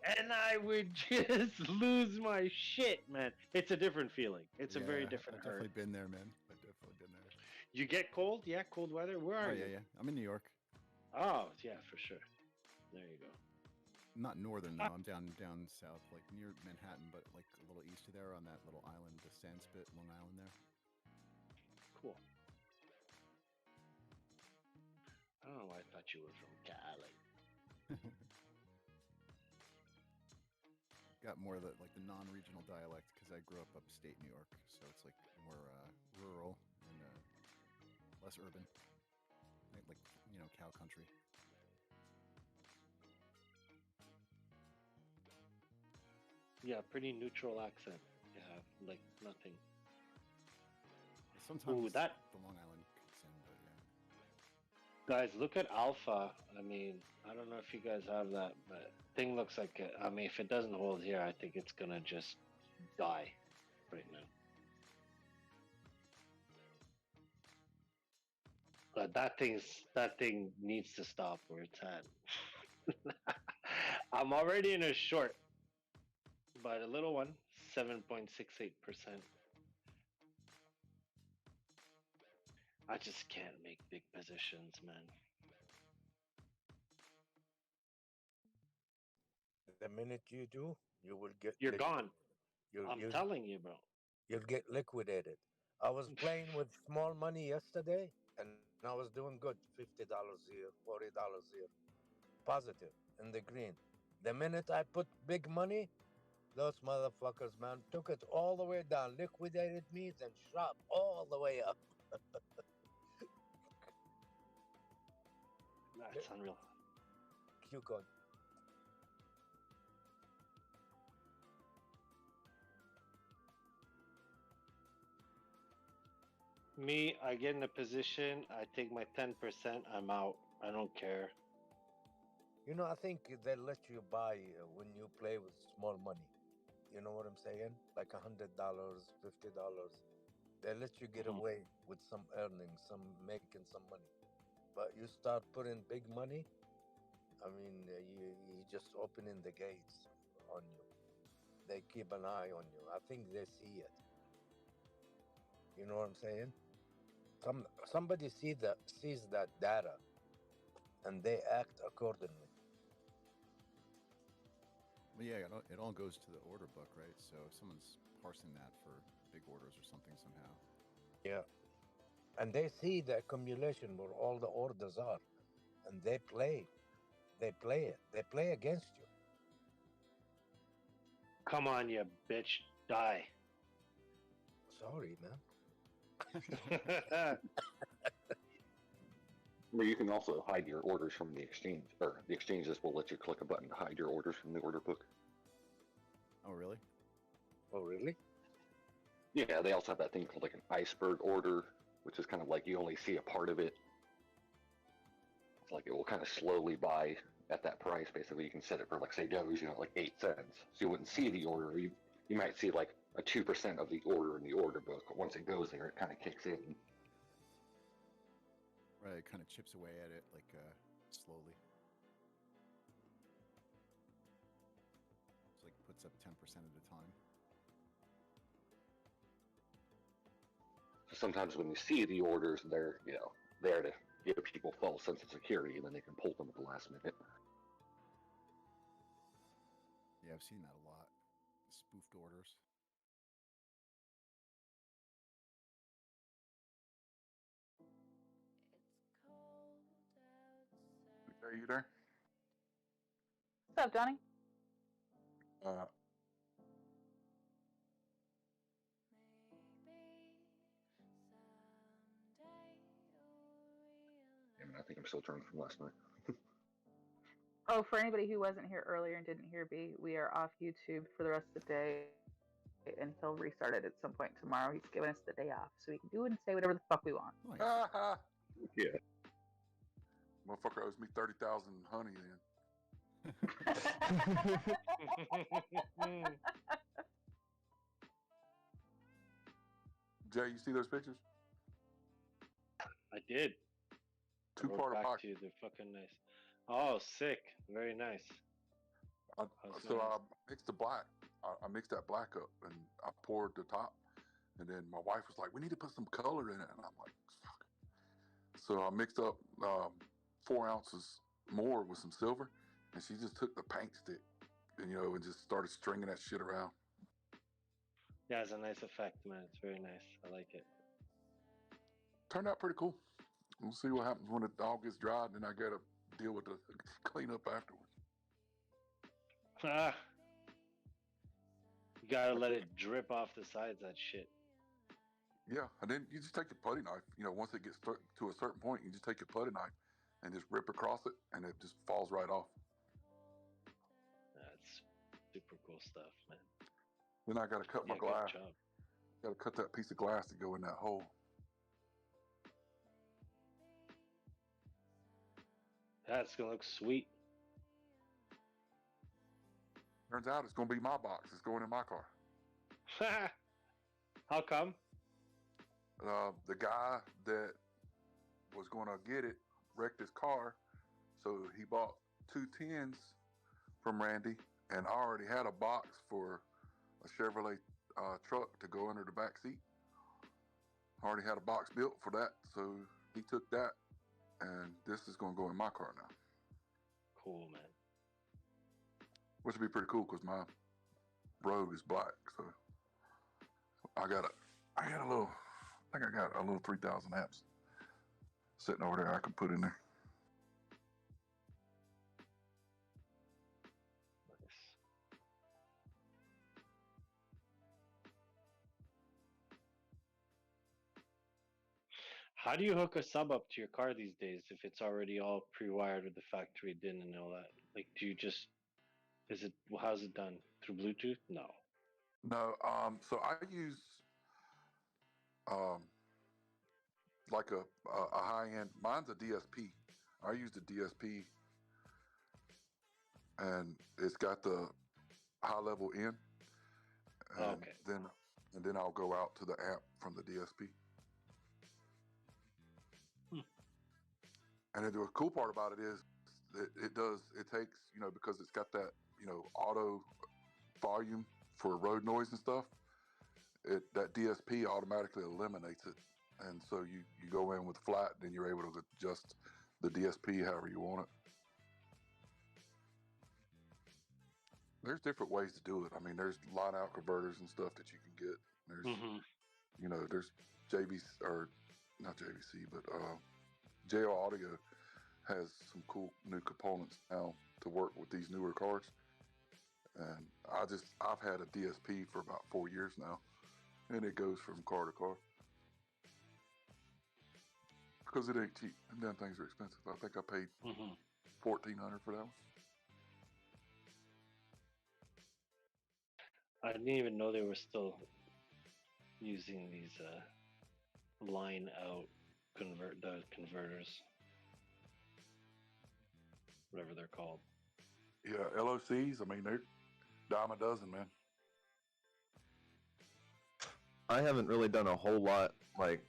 and I would just lose my shit, man. It's a different feeling. It's a very different I've hurt. definitely been there, man. I've definitely been there. You get cold? Yeah, cold weather. Where are you? Yeah. I'm in New York. Oh, yeah, for sure. There you go. Not northern though. I'm down south, like near Manhattan, but like a little east of there on that little island, the Sandspit, Long Island there. Cool. I don't know why I thought you were from Cali. Got more of the non-regional dialect because I grew up upstate New York, so it's like more rural and less urban, like cow country. Yeah, pretty neutral accent. Yeah, like nothing. Sometimes that the Long Island kicks in, but yeah. guys, look at Alpha. I mean, I don't know if you guys have that, but thing looks like I mean, if it doesn't hold here, I think it's gonna just die right now. But that thing needs to stop where it's at. I'm already in a short, but a little one, 7.68%. I just can't make big positions, man. The minute you do, you will get. You're gone. I'm You, telling you, bro. you'll get liquidated. I was playing with small money yesterday, and I was doing good. $50 here, $40 here, positive in the green. The minute I put big money, those motherfuckers, man, took it all the way down, liquidated me, then shot all the way up. That's unreal. Q code. Me, I get in a position, I take my 10%, I'm out. I don't care. You know, I think they let you buy when you play with small money. You know what I'm saying? Like $100, $50. They let you get away with some earnings, some making some money. But you start putting big money, I mean, you just opening the gates on you. They keep an eye on you. I think they see it. You know what I'm saying? Somebody sees that data, and they act accordingly. Well, yeah, it all goes to the order book, right? So if someone's parsing that for big orders or something somehow. Yeah. And they see the accumulation where all the orders are, and they play. They play it. They play against you. Come on, you bitch. Die. Sorry, man. Or you can also hide your orders from the exchange, or the exchanges will let you click a button to hide your orders from the order book. Oh, really? Oh, really? Yeah, they also have that thing called like an iceberg order, which is kind of like you only see a part of it. It's like it will kind of slowly buy at that price. Basically, you can set it for like say Doge, like 8 cents. So you wouldn't see the order. You might see like a 2% of the order in the order book. But once it goes there, it kind of kicks in. Right, it kind of chips away at it like slowly. It's like puts up 10% at a time. So sometimes when you see the orders, they're there to give people false sense of security, and then they can pull them at the last minute. Yeah, I've seen that a lot. Spoofed orders. Are you there? What's up, Johnny? Yeah, I think I'm still drunk from last night. Oh, for anybody who wasn't here earlier and didn't hear B, we are off YouTube for the rest of the day, and he'll restart it at some point tomorrow. He's given us the day off, so we can do and say whatever the fuck we want. Nice. Yeah. Motherfucker owes me 30,000 honey then. Jay, you see those pictures? I did. Two-part back box. to you. They're fucking nice. Oh, sick. Very nice. I mixed the black. I mixed that black up and I poured the top. And then my wife was like, we need to put some color in it. And I'm like, fuck. So I mixed up 4 ounces more with some silver. And she just took the paint stick and, and just started stringing that shit around. Yeah, it's a nice effect, man. It's very nice. I like it. Turned out pretty cool. We'll see what happens when it all gets dried, and then I gotta deal with the cleanup afterwards. Ah, you gotta let it drip off the sides. That shit. Yeah, and then you just take your putty knife. Once it gets to a certain point, you just take your putty knife and just rip across it, and it just falls right off. That's super cool stuff, man. Then I gotta cut my glass. Good job. Gotta cut that piece of glass to go in that hole. That's gonna look sweet. Turns out it's gonna be my box. It's going in my car. How come? The guy that was gonna get it wrecked his car, so he bought two 10s from Randy, and I already had a box for a Chevrolet truck to go under the back seat. I already had a box built for that, so he took that, and this is going to go in my car now. Cool, man. Which would be pretty cool because my Rogue is black, so I got a little, I think I got a little 3,000 amps sitting over there I can put in there. How do you hook a sub up to your car these days if it's already all pre-wired with the factory DIN and all that? Like, do you just, how's it done? Through Bluetooth? No. No, so I use like a high-end, mine's a DSP. I use the DSP, and it's got the high-level in, and then I'll go out to the amp from the DSP. And the cool part about it is it takes, because it's got that, auto volume for road noise and stuff, that DSP automatically eliminates it. And so you go in with flat, then you're able to adjust the DSP however you want it. There's different ways to do it. I mean, there's line out converters and stuff that you can get. There's, there's JVC, or not JVC, but JL Audio has some cool new components now to work with these newer cars. And I've had a DSP for about 4 years now, and it goes from car to car. Because it ain't cheap. And them things are expensive. I think I paid $1,400 for that one. I didn't even know they were still using these line out converters, whatever they're called. Yeah, LOCs. I mean, they're dime a dozen, man. I haven't really done a whole lot, like,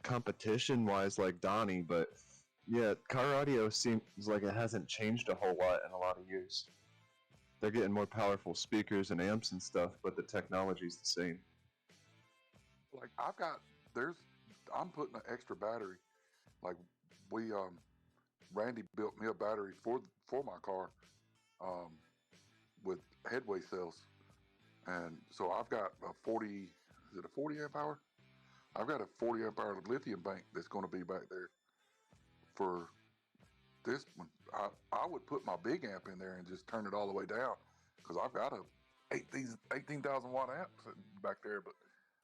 competition-wise like Donnie, but yeah, car audio seems like it hasn't changed a whole lot in a lot of years. They're getting more powerful speakers and amps and stuff, but the technology's the same. Like I'm putting an extra battery. Like Randy built me a battery for my car with headway cells, and so I've got a 40 amp hour? I've got a 40 amp hour lithium bank that's going to be back there for this one. I would put my big amp in there and just turn it all the way down because I've got a 18,000 watt amp back there, but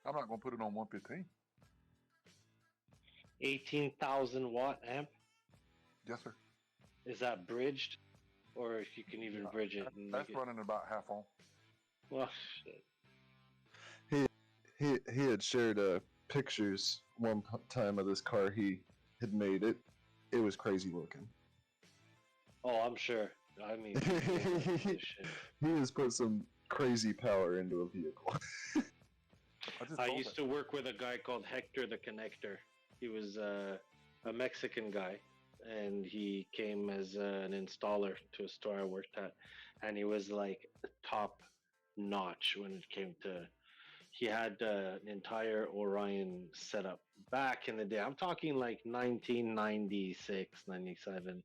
I'm not going to put it on 115. 18,000 watt amp? Yes, sir. Is that bridged? Or if you can even bridge it? That's running about half on. Well, shit. He had shared pictures one time of this car he had made. It was crazy looking. Oh, I'm sure. I mean, he has put some crazy power into a vehicle. I used to work with a guy called Hector the Connector. He was a Mexican guy, and he came as an installer to a store I worked at, and he was like top notch when it came to. He had an entire Orion setup back in the day. I'm talking like 1996, 97.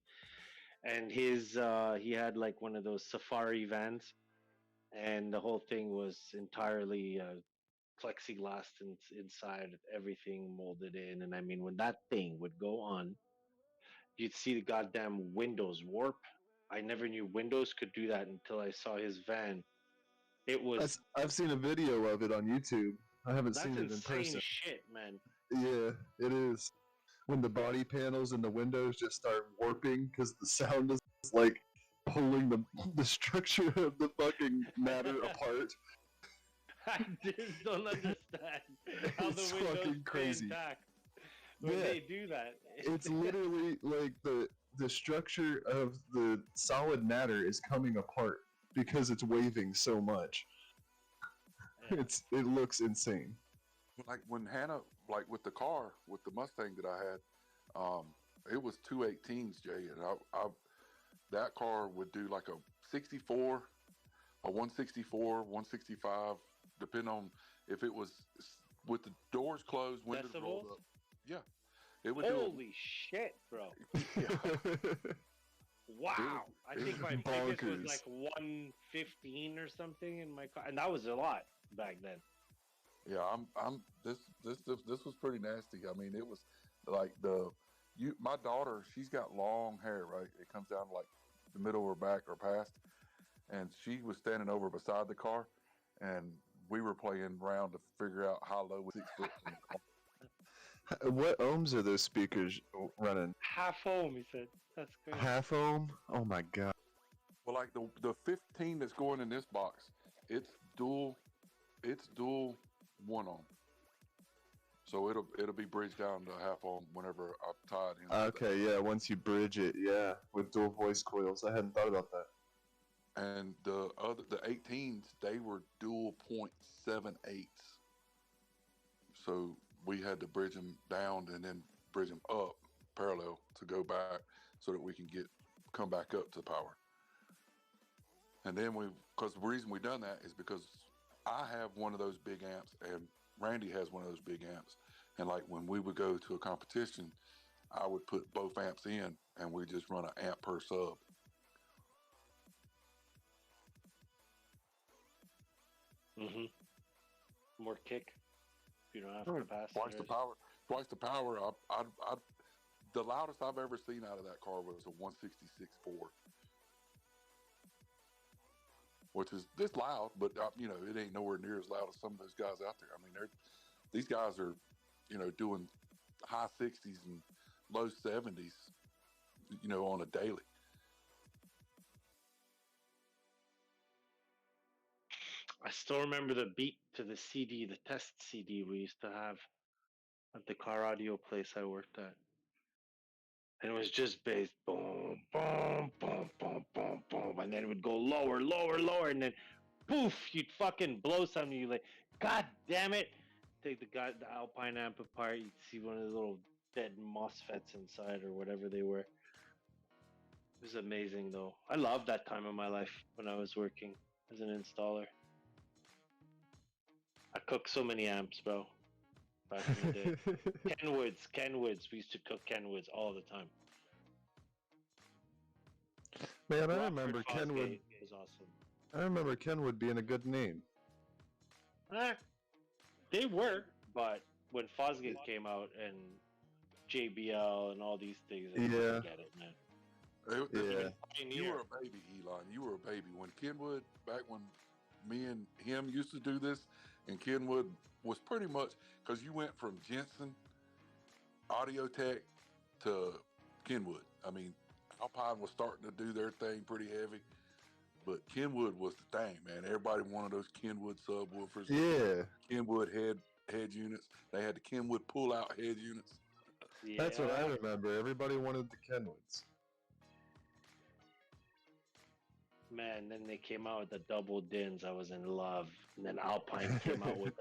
And he had like one of those safari vans, and the whole thing was entirely plexiglass inside, everything molded in. And I mean, when that thing would go on, you'd see the goddamn windows warp. I never knew windows could do that until I saw his van. It was. I've seen a video of it on YouTube. I haven't seen it in That's person. insane shit, man. Yeah, it is. When the body panels and the windows just start warping because the sound is like pulling the structure of the fucking matter apart. I just don't understand how It's the windows fucking crazy. intact when they do that. It's literally like the structure of the solid matter is coming apart because it's waving so much. Yeah. It looks insane. Like when Hannah, like with the car, with the Mustang that I had, it was 218s, Jay, and that car would do like a 64, a 164, 165, depending on if it was with the doors closed, windows rolled Decibels? up. Yeah, it would Holy shit, bro! Wow, I think my biggest was like 115 or something in my car, and that was a lot back then. Yeah, this was pretty nasty. I mean, it was like my daughter, she's got long hair, right? It comes down to like the middle of her back or past, and she was standing over beside the car, and we were playing around to figure out how low was 6 foot from the car. What ohms are those speakers running? Half ohm, he said. That's crazy. Half ohm? Oh my god. Well, like the 15 that's going in this box, it's dual 1 ohm. So it'll be bridged down to half ohm whenever I tie it in. Okay, yeah, once you bridge it, yeah, with dual voice coils. I hadn't thought about that. And the 18s, they were dual 0.78s. So we had to bridge them down and then bridge them up parallel to go back so that we can come back up to power. And then because the reason we done that is because I have one of those big amps and Randy has one of those big amps. And like when we would go to a competition, I would put both amps in and we just run an amp per sub. More kick. You don't have capacitors. Twice the power. The loudest I've ever seen out of that car was a 166.4, which is this loud, but it ain't nowhere near as loud as some of those guys out there. I mean, these guys are, doing high 60s and low 70s, on a daily. I still remember the beat to the CD, the test CD we used to have at the car audio place I worked at. And it was just bass, boom, boom, boom, boom, boom, boom, and then it would go lower, lower, lower, and then poof, you'd fucking blow something. You're like, God damn it! Take the Alpine amp apart, you'd see one of the little dead MOSFETs inside or whatever they were. It was amazing though. I loved that time of my life when I was working as an installer. I cooked so many amps, bro. Back in the day. Kenwoods. We used to cook Kenwoods all the time. Man, I remember Kenwood. Was awesome. I remember Kenwood being a good name. They were, but when Fosgate came out and JBL and all these things, I didn't get it, man. You were a baby, Elon. You were a baby. When Kenwood, back when me and him used to do this, and Kenwood was pretty much, because you went from Jensen, Audio Tech, to Kenwood. I mean, Alpine was starting to do their thing pretty heavy, but Kenwood was the thing, man. Everybody wanted those Kenwood subwoofers. Yeah. Kenwood head units. They had the Kenwood pull-out head units. Yeah. That's what I remember. Everybody wanted the Kenwoods. Man, then they came out with the double DINs. I was in love. And then Alpine came out with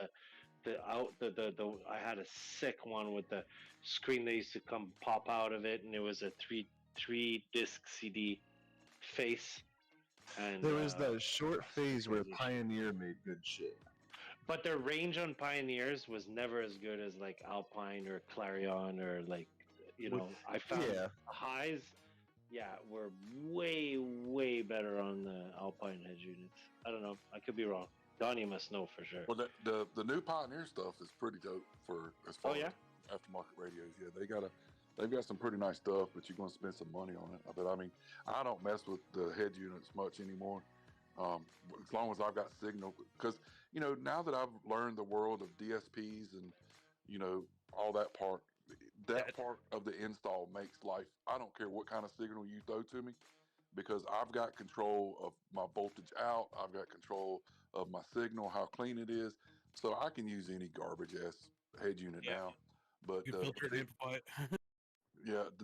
I had a sick one with the screen that used to pop out of it, and it was a three disc CD face. And there was that short phase where Pioneer made good shit. But their range on Pioneers was never as good as like Alpine or Clarion or like, I found highs, were way, way better on the Alpine head units. I don't know. I could be wrong. Donnie must know for sure. Well, the new Pioneer stuff is pretty dope for as far as aftermarket radios. Yeah, they've got some pretty nice stuff, but you're going to spend some money on it. But I mean, I don't mess with the head units much anymore. As long as I've got signal, because now that I've learned the world of DSPs and all that part of the install makes life. I don't care what kind of signal you throw to me, because I've got control of my voltage out. I've got control of my signal, how clean it is, so I can use any garbage ass head unit now. But you filter and amplify it.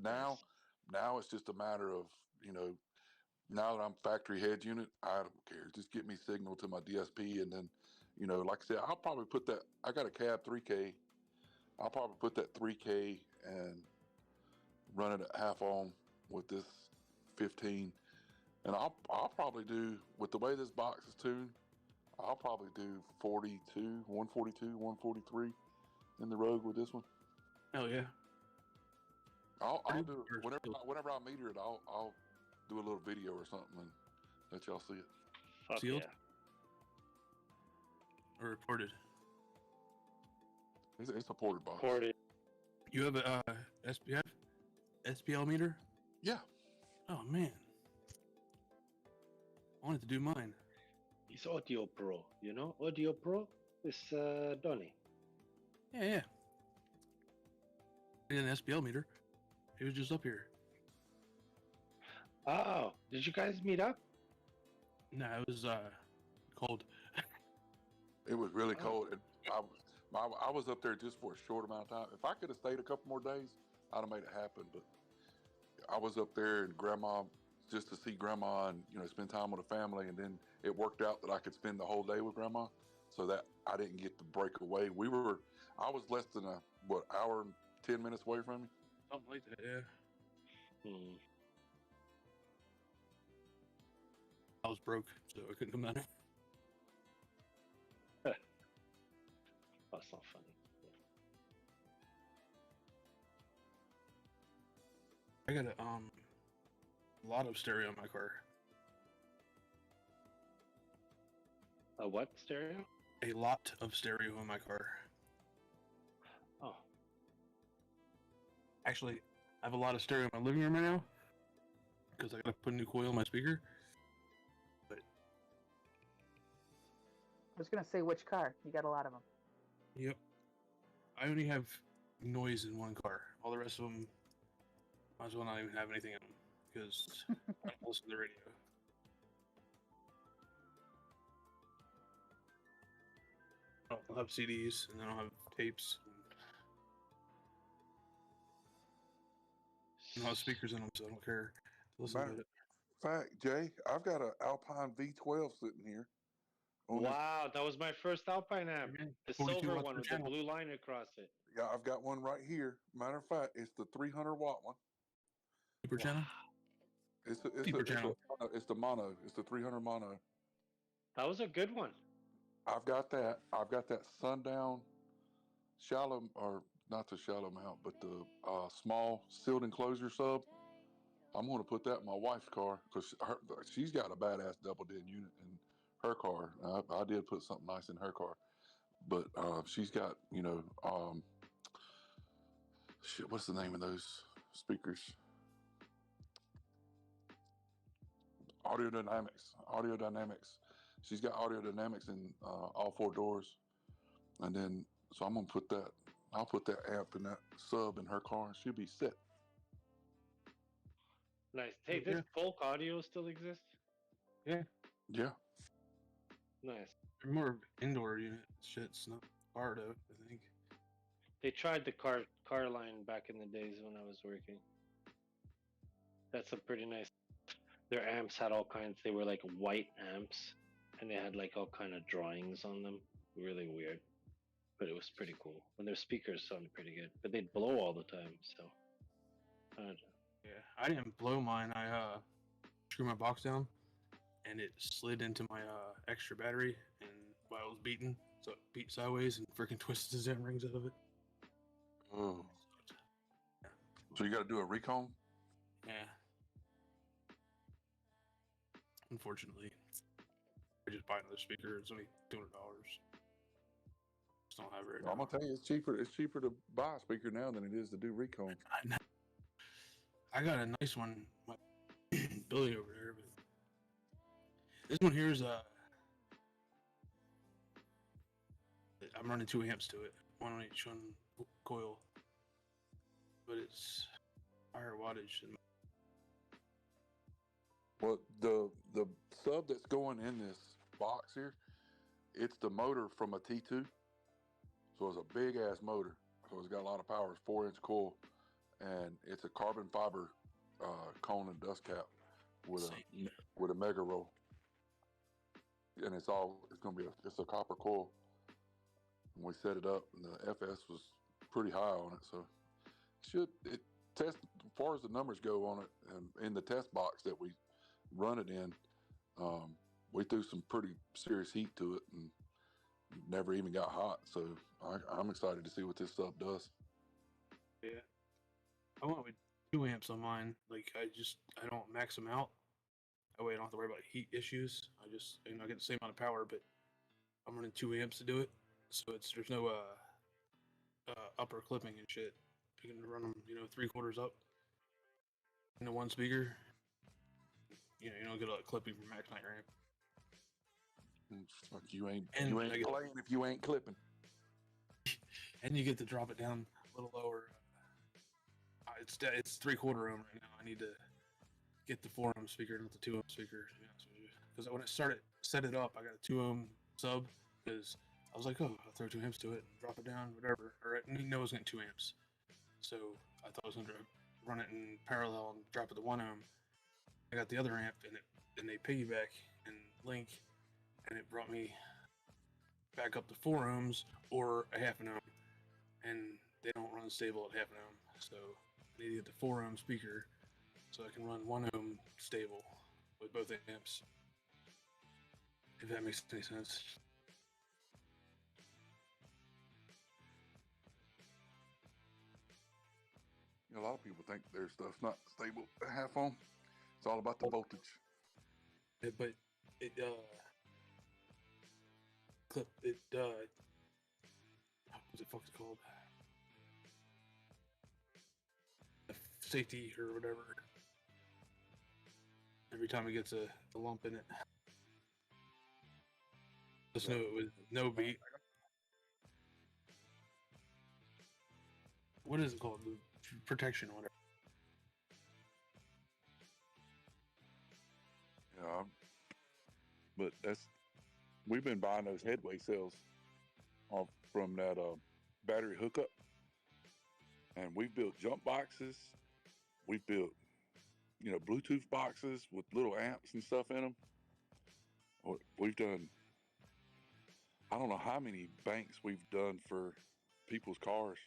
Now it's just a matter of now that I'm factory head unit, I don't care. Just get me signal to my DSP, and then like I said, I'll probably put that. I got a cab 3K. I'll probably put that 3K and run it at half ohm with this 15, And I'll probably do, with the way this box is tuned, I'll probably do 142, 143 in the Rogue with this one. Hell yeah. I'll do it whenever I meter it. I'll do a little video or something and let y'all see it. Fuck Sealed? yeah. Or reported? It's a ported box. Ported. You have a SPL meter? Yeah. Oh man, I wanted to do mine. He's Audio Pro, you know? Audio Pro is Donnie. Yeah. I did an SPL meter. He was just up here. Oh, did you guys meet up? No, it was cold. It was really cold. And I was up there just for a short amount of time. If I could have stayed a couple more days, I'd have made it happen. But I was up there and Grandma, just to see Grandma and spend time with the family. And then it worked out that I could spend the whole day with Grandma, so that I didn't get to break away. I was less than hour and 10 minutes away from you. Something like that, yeah. I was broke, so I couldn't come down there. That's not funny. I got a lot of stereo in my car. A what stereo? A lot of stereo in my car. Oh. Actually, I have a lot of stereo in my living room right now because I gotta put a new coil in my speaker. But I was gonna say, which car? You got a lot of them. yep, I only have noise in one car. All the rest of them, might as well not even have anything in them because I don't listen to the radio. I'll have CDs and then I'll have tapes. And I'll have speakers in them, so I don't care to listen to it. Fact, Jay, I've got an Alpine V12 sitting here. Wow, that was my first Alpine amp. The 42 silver watts one per with the channel. blue line across it. Yeah, I've got one right here. Matter of fact, it's the 300-watt one. Super channel? It's the mono. It's the 300 mono. That was a good one. I've got that. I've got that Sundown shallow, or not the shallow mount, but the small sealed enclosure sub. I'm going to put that in my wife's car because she's got a badass double DIN unit in her car. I did put something nice in her car, but she's got, shit, what's the name of those speakers? Audio Dynamics. She's got Audio Dynamics in all four doors. And then, so I'm going to put that, I'll put that amp in that sub in her car and she'll be set. Nice. Hey, this Polk audio still exists? Yeah. Yeah. Nice. They're more indoor unit shits, not car though, I think. They tried the car line back in the days when I was working. That's a pretty nice. Their amps had all kinds. They were like white amps, and they had like all kind of drawings on them. Really weird, but it was pretty cool. And their speakers sounded pretty good, but they'd blow all the time. So, I don't know. Yeah, I didn't blow mine. I screwed my box down, and it slid into my extra battery, and while I was beating, so it beat sideways and freaking twisted the damn rings out of it. Oh. So you got to do a recon? Yeah. Unfortunately, I just buy another speaker. It's only $200. Just don't have it right now. I'm gonna tell you, it's cheaper. It's cheaper to buy a speaker now than it is to do recon. I got a nice one, my building over there, but this one here is I'm running 2 amps to it, one on each coil, but it's higher wattage than. Well, the sub that's going in this box here, it's the motor from a T2. So it's a big ass motor. So it's got a lot of power. It's 4-inch coil, and it's a carbon fiber cone and dust cap with a mega roll. And it's gonna be it's a copper coil. And we set it up, and the FS was pretty high on it, so it test as far as the numbers go on it, and in the test box that run it in, we threw some pretty serious heat to it and never even got hot. So I'm excited to see what this stuff does. Yeah. I went with 2 amps on mine. Like I don't max them out. That way I don't have to worry about heat issues. I just I get the same amount of power, but I'm running 2 amps to do it. So there's no upper clipping and shit. You can run them 3/4 up into one speaker. You don't get a lot of clipping from max night ramp. Fuck, you ain't And playing if you ain't clipping. And you get to drop it down a little lower. It's 3/4 ohm right now. I need to get the 4 ohm speaker, not the 2 ohm speaker. Because when I set it up, I got a 2 ohm sub. Because I was like, oh, I'll throw 2 amps to it and drop it down, whatever. Or I didn't know it was getting 2 amps. So I thought I was going to run it in parallel and drop it to 1 ohm. I got the other amp and they piggyback and link, and it brought me back up to 4 ohms or a half an ohm. And they don't run stable at half an ohm. So I need to get the 4 ohm speaker so I can run 1 ohm stable with both amps. If that makes any sense. A lot of people think their stuff's not stable at half ohm. It's all about the voltage. But it what's it fucking called? Safety or whatever. Every time it gets a lump in it. Just know it with no beat. What is it called? The protection or whatever. Yeah, but we've been buying those headway cells off from that battery hookup, and we've built jump boxes. We've built Bluetooth boxes with little amps and stuff in them. We've done, I don't know how many banks we've done for people's cars,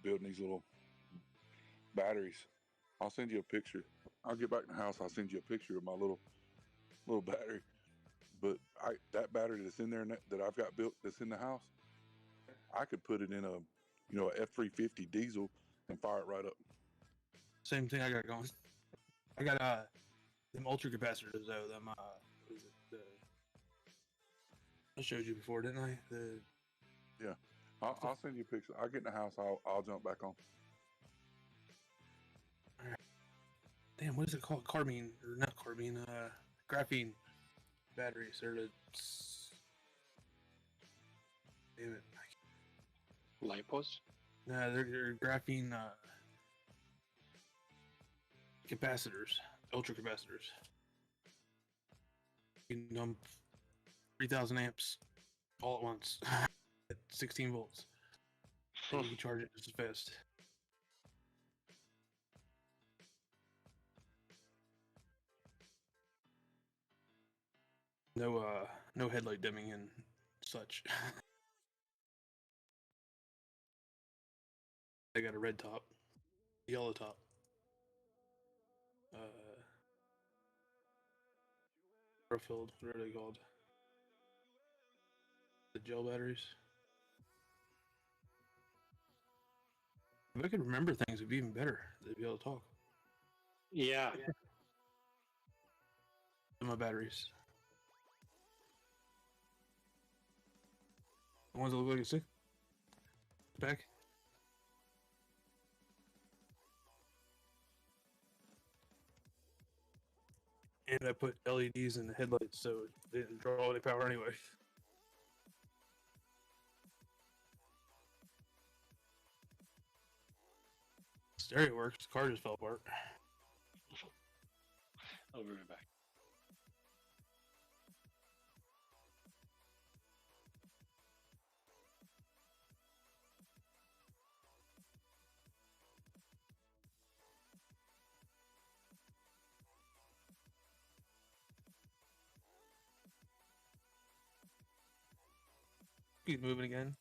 building these little batteries. I'll send you a picture. I'll get back in the house. I'll send you a picture of my little battery. But that battery that's in there that I've got built that's in the house, I could put it in a F-350 diesel and fire it right up. Same thing I got going. I got them ultra capacitors though. Them what is it? I showed you before, didn't I? Yeah, I'll send you a picture. I'll get in the house. I'll jump back on. Damn, what is it called? Carbine or not carbine? Graphene batteries. They're the. Damn it. Lipos? Nah, they're graphene capacitors, ultra capacitors. You can dump 3,000 amps all at once at 16 volts. And you can charge it just as fast. No headlight dimming and such. They got a red top, yellow top. Filled, what are they called? The gel batteries. If I could remember things, it'd be even better. They'd be able to talk. Yeah. My batteries. The ones that look like a six pack. And I put LEDs in the headlights so they didn't draw any power anyway. Stereo works, the car just fell apart. I'll be right back. Keep moving again.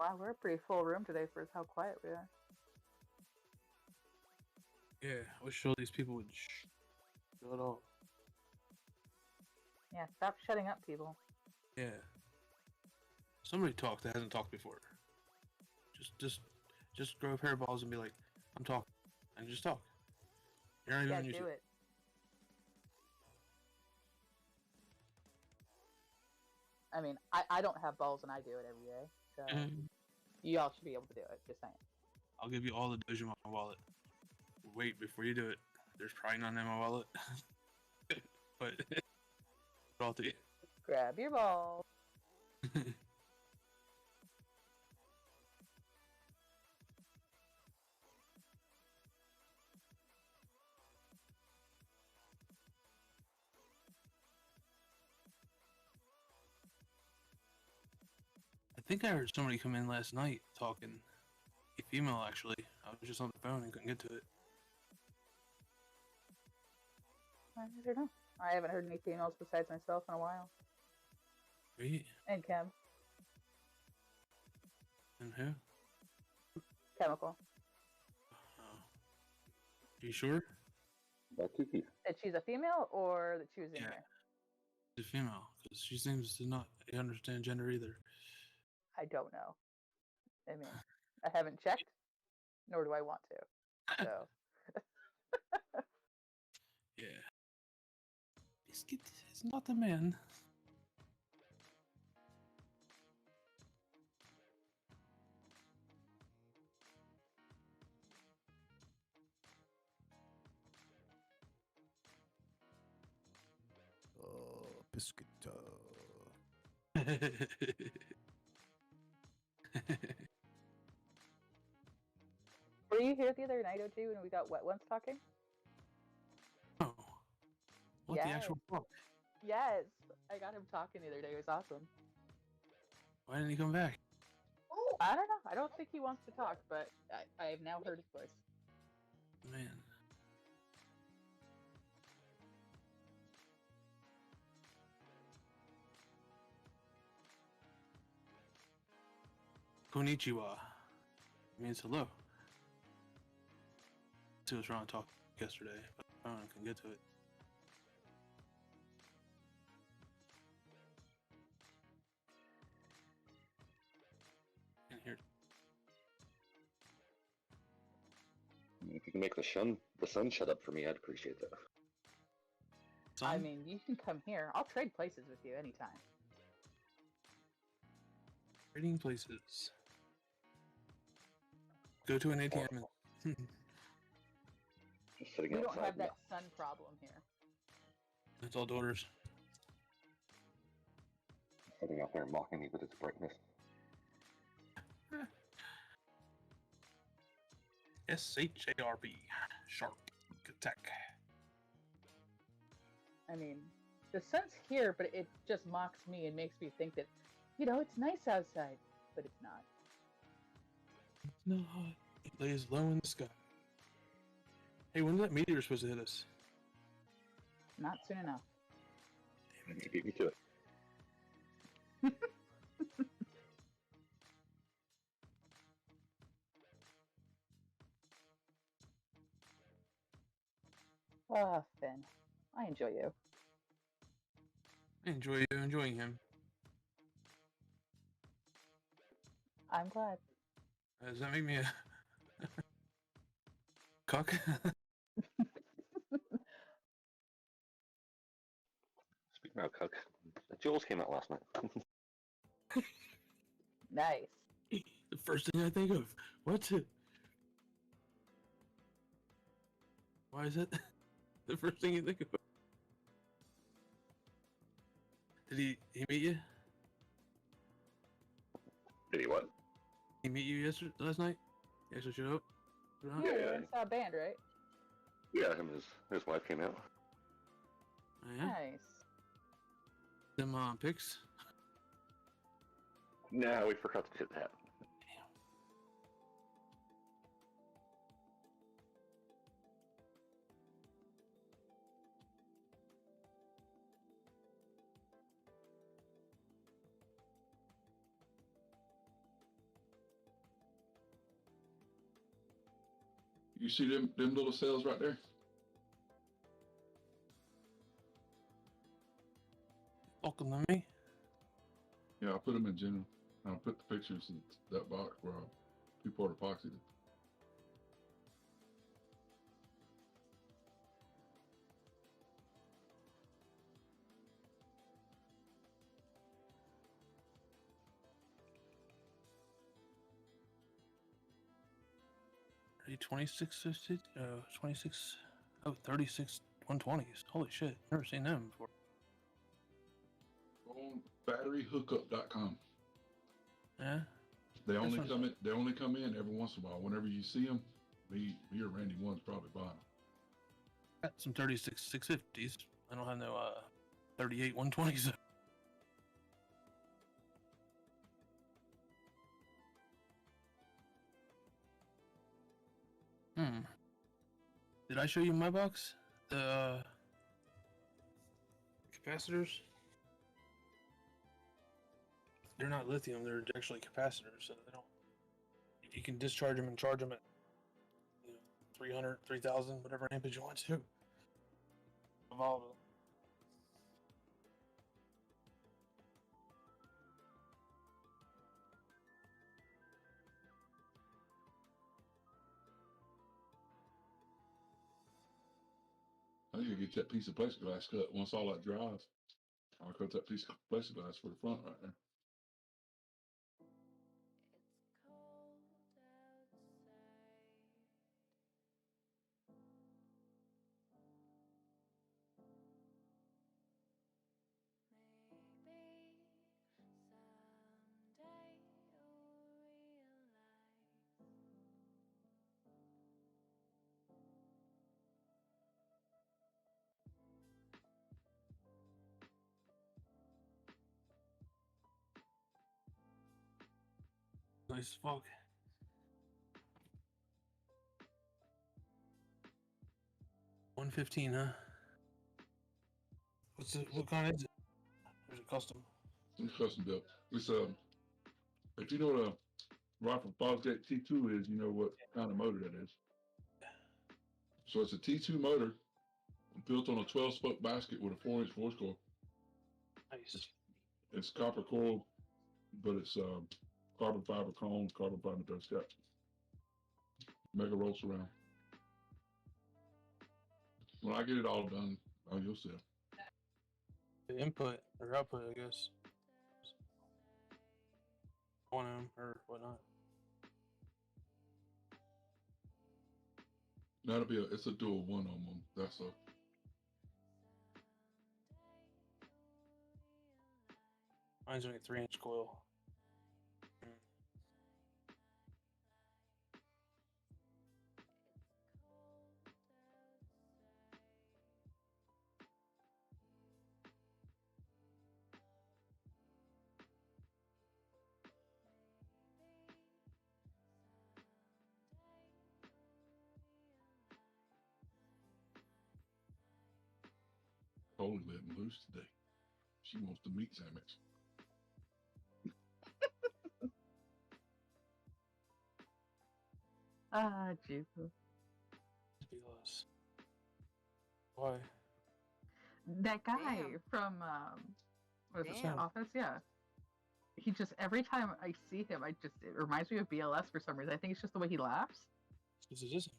Wow, we're a pretty full room today for how quiet we are. Yeah, I wish all these people would shut up. Yeah, stop shutting up, people. Yeah. Somebody talk that hasn't talked before. Just grow hairballs and be like, I'm talking. And just talk. You're not even on Yeah, YouTube. do it. I mean, I don't have balls and I do it every day. So you all should be able to do it, just saying. I'll give you all the Doge in my wallet. Wait, before you do it, there's probably none in my wallet. But all to you. Grab your ball. I think I heard somebody come in last night talking. A female, actually. I was just on the phone and couldn't get to it. I don't know. I haven't heard any females besides myself in a while. Wait. And Chem. And who? Chemical. You sure? That she's a female or that she was in here? She's a female, because she seems to not understand gender either. I don't know. I mean, I haven't checked, nor do I want to. So. Yeah. Biscuit is not a man. Oh, biscuit. Were you here the other night, OG, when we got wet ones talking? Oh. What the actual fuck? Yes. I got him talking the other day. It was awesome. Why didn't he come back? I don't know. I don't think he wants to talk, but I have now heard his voice. Man. Konnichiwa means hello. I was trying to talk yesterday, but I don't know if I can get to it. Here. If you can make the sun shut up for me, I'd appreciate that. I mean, you can come here. I'll trade places with you anytime. Trading places. Go to an ATM. Just sitting We outside. don't have that sun problem here. That's all daughters. Sitting out there mocking me with its brightness. SHARP. Sharp attack. I mean, the sun's here, but it just mocks me and makes me think that, it's nice outside, but it's not. No, it lays low in the sky. Hey, when's that meteor supposed to hit us? Not soon enough. Damn it, you beat me to it. Ah, Finn. I enjoy you. I enjoy you enjoying him. I'm glad. Does that make me a cuck? Speaking of cook, Jules came out last night. Nice. The first thing I think of. What's it? Why is that the first thing you think of? Did he meet you? Did he what? He meet you last night? He actually showed up? Yeah, you saw a band, right? Yeah, him and his wife came out. Oh, yeah? Nice. Them pics? No, we forgot to do that. You see them little cells right there? Welcome to me. Yeah, I put them in general. I put the pictures in that box where people are epoxied. Are you 2650? 26. Oh, 36 120s. Holy shit. Never seen them before. On batteryhookup.com. Yeah. They only come in. They only come in every once in a while. Whenever you see them, me or Randy one's probably buying them. Got some 36 650s. I don't have no 38 120s. Did I show you my box? The capacitors? They're not lithium, they're actually capacitors, so they don't. You can discharge them and charge them at 300, 3000, whatever ampage you want to. Volatile. I need to get that piece of plexiglass cut. Once all that dries, I'll cut that piece of plexiglass for the front right there. Nice as fuck. $115, huh? What kind is it? Or is it custom? It's custom built. It's if you know what a rifle Fosgate T2 is, you know what kind of motor that is. So it's a T2 motor built on a 12-spoke basket with a 4-inch force core. Nice. It's copper coil, but it's carbon fiber cones, carbon fiber dust cap. Mega roll surround. When I get it all done, you'll see. The input or output, I guess. 1 ohm or whatnot. It's a dual 1 ohm one. That's a. Mine's only a 3-inch coil. Totally letting loose today. She wants the meat sandwich. Jesus. Why? That guy from what is it, Office? Yeah. He just every time I see him, it reminds me of BLS for some reason. I think it's just the way he laughs. This is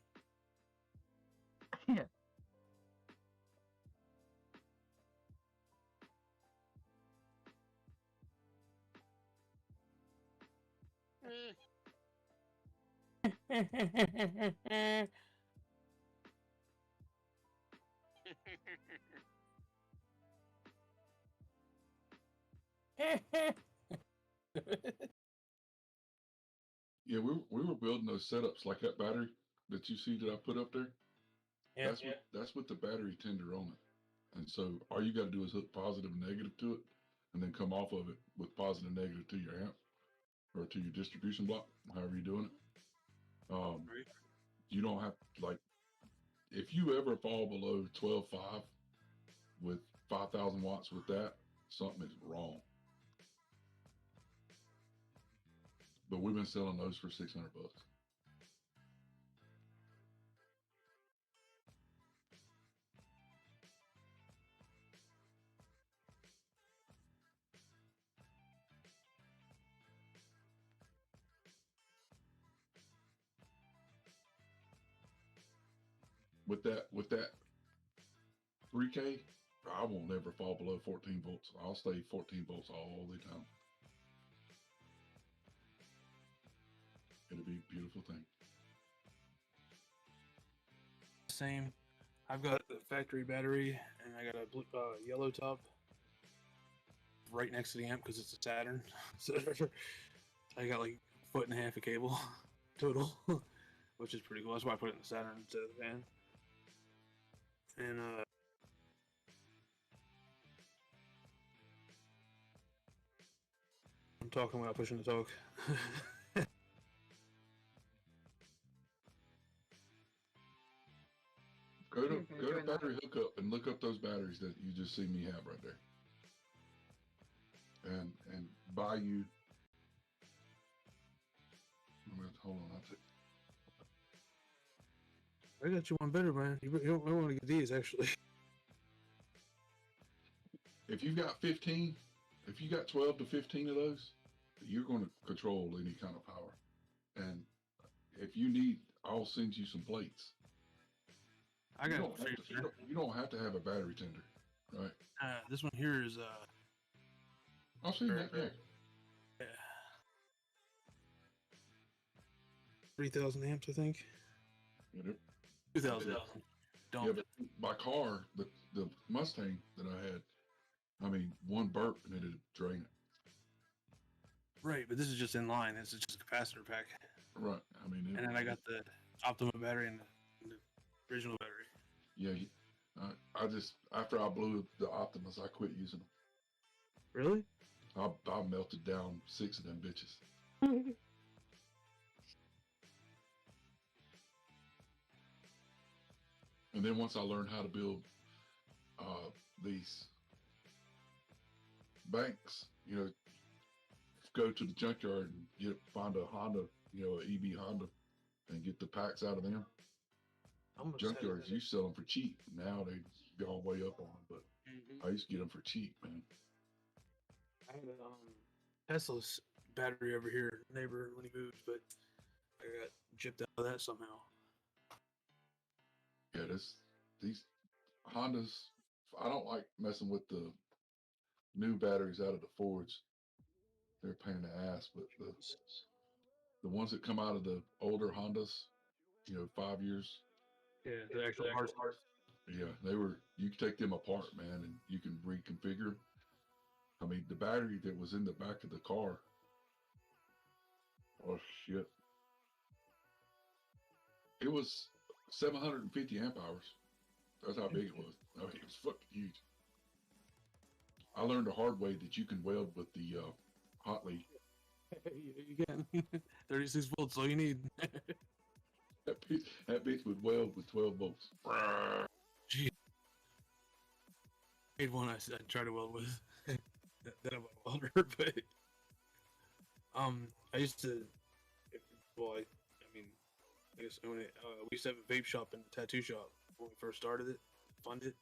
Yeah. Yeah, we were building those setups like that battery that you see that I put up there. Yeah. That's with the battery tender on it. And so all you got to do is hook positive and negative to it, and then come off of it with positive and negative to your amp or to your distribution block, however you're doing it. You don't have if you ever fall below 12.5 with 5,000 watts with that, something is wrong. But we've been selling those for $600. with that 3K, I won't ever fall below 14 volts. I'll stay 14 volts all the time. It'll be a beautiful thing. Same. I've got the factory battery, and I got a blue, yellow top right next to the amp because it's a Saturn. So I got like a foot and a half of cable total, which is pretty cool. That's why I put it in the Saturn instead of the van. And I'm talking without pushing the talk. Go to battery hookup and look up those batteries that you just see me have right there, and buy you. Hold on, I got you one better, man. You don't want to get these actually. If you've got 15, if you got 12 to 15 of those, you're going to control any kind of power. And if you need, I'll send you some plates. I got you don't have to have a battery tender, right? This one here is I've seen that. Yeah. 3,000 amps, I think. 2,000. Don't. Yeah, but my car, the Mustang that I had, I mean, one burp and it'd drain it. Right, but this is just in line. This is just a capacitor pack. Right. I mean, and then I got the Optima battery and the original battery. Yeah. I just, after I blew the Optimus, I quit using them. Really? I melted down 6 of them bitches. And then once I learned how to build these banks, you know, go to the junkyard and find a Honda, you know, an EB Honda, and get the packs out of them. Junkyards, you sell them for cheap. Now they've gone way up on them, but I used to get them for cheap, man. I had a Tesla's battery over here, neighbor, when he moved, but I got gypped out of that somehow. Yeah, these Hondas, I don't like messing with the new batteries out of the Fords. They're a pain in the ass, but the ones that come out of the older Hondas, you know, 5 years. Yeah, the actual hard. Yeah, you can take them apart, man, and you can reconfigure. I mean, the battery that was in the back of the car, oh shit. It was 750 amp hours. That's how big it was. I mean, it was fucking huge. I learned the hard way that you can weld with the hot lead. You can. 36 volts, all you need. That bitch would weld with 12 volts. Gee. I made one I tried to weld with. that I'm a welder, but I used to. Well, I mean, I guess we used to have a vape shop and a tattoo shop when we first started it, funded.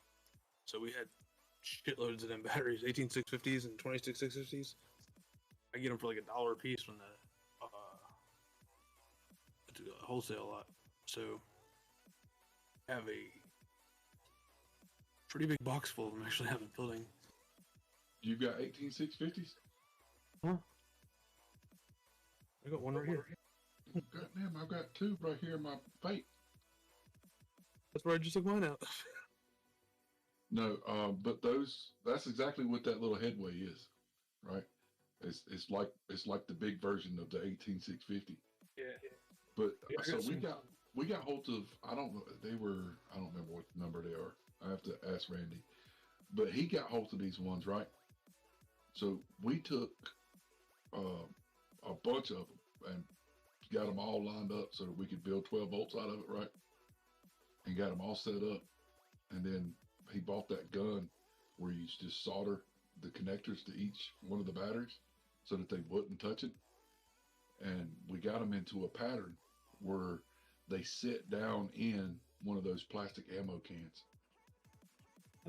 So we had shitloads of them batteries, 18650s and 26650s. I get them for like $1 a piece from the wholesale lot. So I have a pretty big box full of them actually have a building. You got 18650s? Huh? I got one right here. Goddamn, I've got 2 right here in my vape. That's where I just took mine out. No, but that's exactly what that little headway is, right? It's like the big version of the 18650. Yeah. But so we got hold of, I don't remember what number they are. I have to ask Randy. But he got hold of these ones, right? So we took a bunch of them and got them all lined up so that we could build 12 volts out of it, right? And got them all set up. And then he bought that gun where you just solder the connectors to each one of the batteries so that they wouldn't touch it. And we got them into a pattern where they sit down in one of those plastic ammo cans.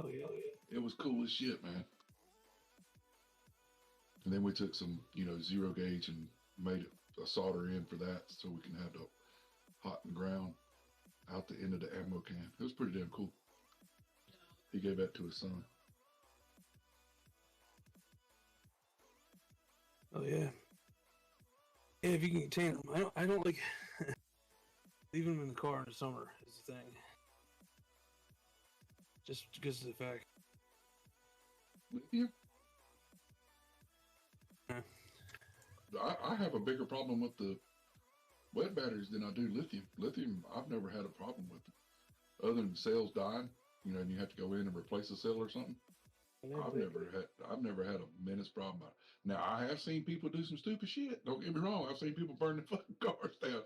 Oh yeah. It was cool as shit, man. And then we took some, you know, 0 gauge and made it a solder in for that so we can have the hot and ground out the end of the ammo can. It was pretty damn cool. He gave that to his son. Oh yeah. Yeah, if you can contain them. I don't like leaving them in the car in the summer is the thing. Just because of the fact. Yeah. I have a bigger problem with the wet batteries than I do lithium. Lithium, I've never had a problem with it. Other than cells dying, you know, and you have to go in and replace a cell or something. I've never had a menace problem. Now I have seen people do some stupid shit. Don't get me wrong. I've seen people burn their fucking cars down,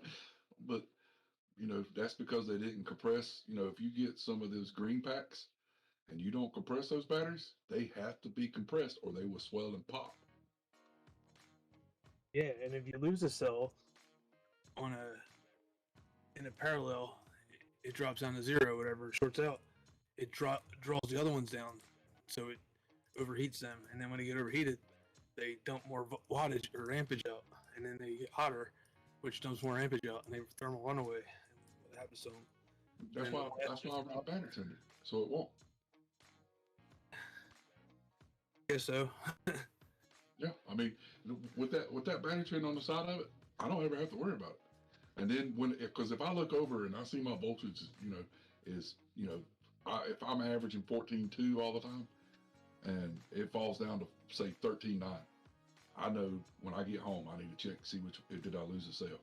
but you know that's because they didn't compress. You know, if you get some of those green packs and you don't compress those batteries, they have to be compressed or they will swell and pop. Yeah, and if you lose a cell in a parallel, it drops down to 0, whatever, shorts out. It draws the other ones down, so it overheats them, and then when they get overheated, they dump more wattage or ampage out, and then they get hotter, which dumps more ampage out, and they thermal runaway. That happens to them. That's why I run a battery tender, so it won't. I guess so. Yeah, I mean, with that battery tender on the side of it, I don't ever have to worry about it. And then because if I look over and I see my voltage, you know, is, you know, if I'm averaging 14.2 all the time, and it falls down to say 13.9, I know when I get home I need to check to see did I lose a cell.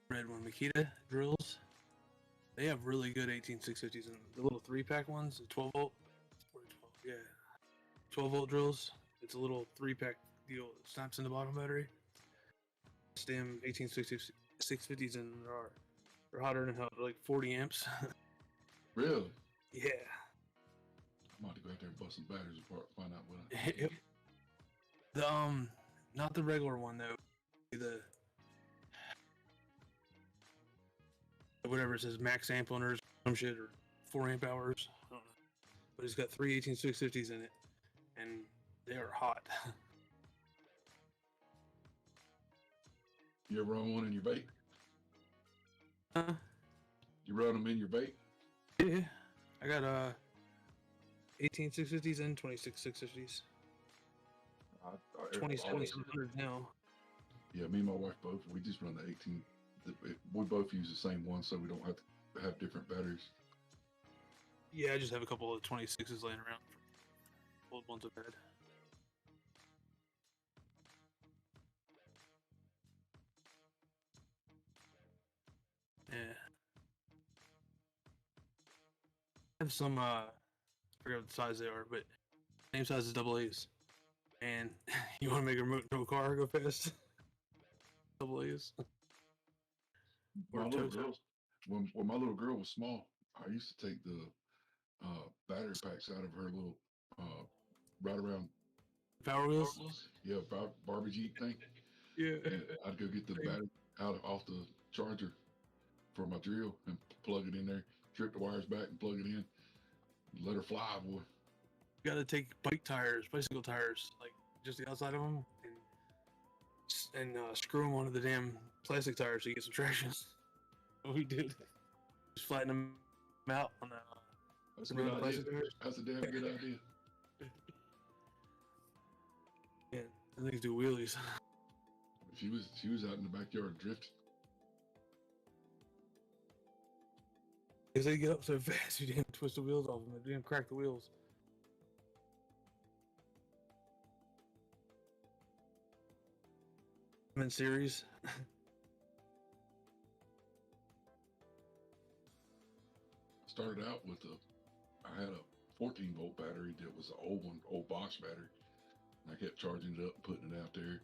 Red one, Makita drills. They have really good 18650s and the little 3-pack ones, the 12 volt. 12 volt drills. It's a little 3-pack deal. It snaps in the bottom battery. Stem 18650s and they're hotter than hell. They're like 40 amps. Really? Yeah. I'm about to go out there and bust some batteries apart, find out what Not the regular one though. The whatever it says, max amp owners, some shit, or 4 amp hours. I don't know. But it's got 3 18650s in it, and they are hot. You ever run one in your vape? You run them in your vape? Yeah, I got 18650s and 26650s. 2700 now. Yeah, me and my wife both. We just run the 18. We both use the same one, so we don't have to have different batteries. Yeah, I just have a couple of 26s laying around. Old ones I've had. Yeah. I have some, I forget what the size they are, but same size as AA's. And you want to make a remote control car go fast? AA's. My little girl, when my little girl was small, I used to take the battery packs out of her little right around Power wheels. Yeah, Barbie Jeep thing. Yeah. And I'd go get the battery off the charger for my drill and plug it in there, strip the wires back and plug it in. Let her fly, boy. You gotta take bicycle tires, like just the outside of them, and screw them onto the damn plastic tires so you get some traction. What we did, just flatten them out on the. That's a good idea. That's a damn good idea. Yeah, the things do wheelies. She was out in the backyard drifting. Because they get up so fast, you didn't twist the wheels off them. You didn't crack the wheels. I'm in series. Started out with I had a 14 volt battery that was an old one, old box battery. And I kept charging it up and putting it out there.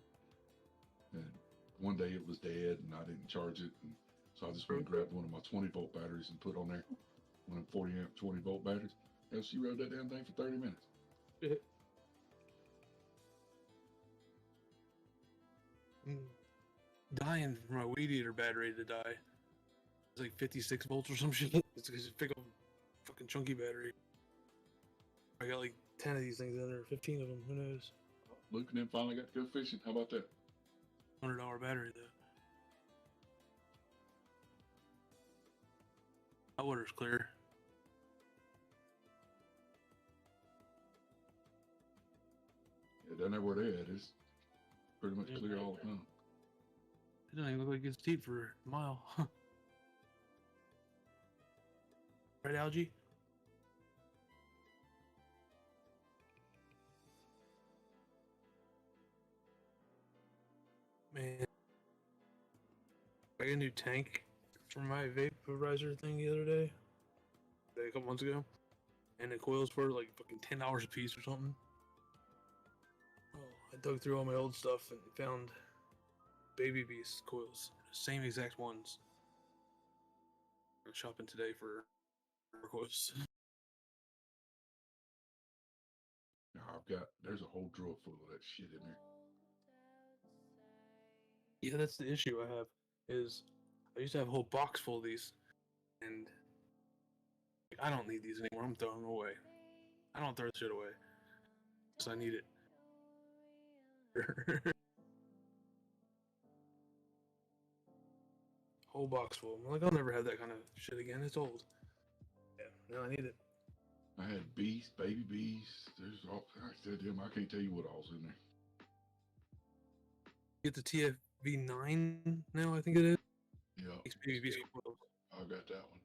And one day it was dead and I didn't charge it. And so I just went and grabbed one of my 20 volt batteries and put on there one of the 40 amp 20 volt batteries. And she rode that damn thing for 30 minutes. Dying for my weed eater battery to die. It's like 56 volts or some shit. It's because it's a big old fucking chunky battery. I got like 10 of these things in there, 15 of them, who knows? Luke and them finally got to go fishing. How about that? $100 battery though. That water's clear. Yeah, down there where they at, it's pretty much clear all the time. It doesn't even look like it's deep for a mile. Right, Algie? Man, I got a new tank for my vaporizer thing the other day, a couple months ago, and the coils were like fucking $10 a piece or something. Oh, I dug through all my old stuff and found Baby Beast coils, same exact ones. I'm shopping today for coils. Now there's a whole drawer full of that shit in there. Yeah, that's the issue I have. Is I used to have a whole box full of these, and I don't need these anymore. I'm throwing them away. I don't throw shit away, so I need it. Whole box full. I'm like, I'll never have that kind of shit again. It's old. Yeah, now I need it. I had bees, baby bees. There's all. I said to him, I can't tell you what all's in there. Get the TFV9 now, I think it is. Yeah. Baby Beast coils. I got that one.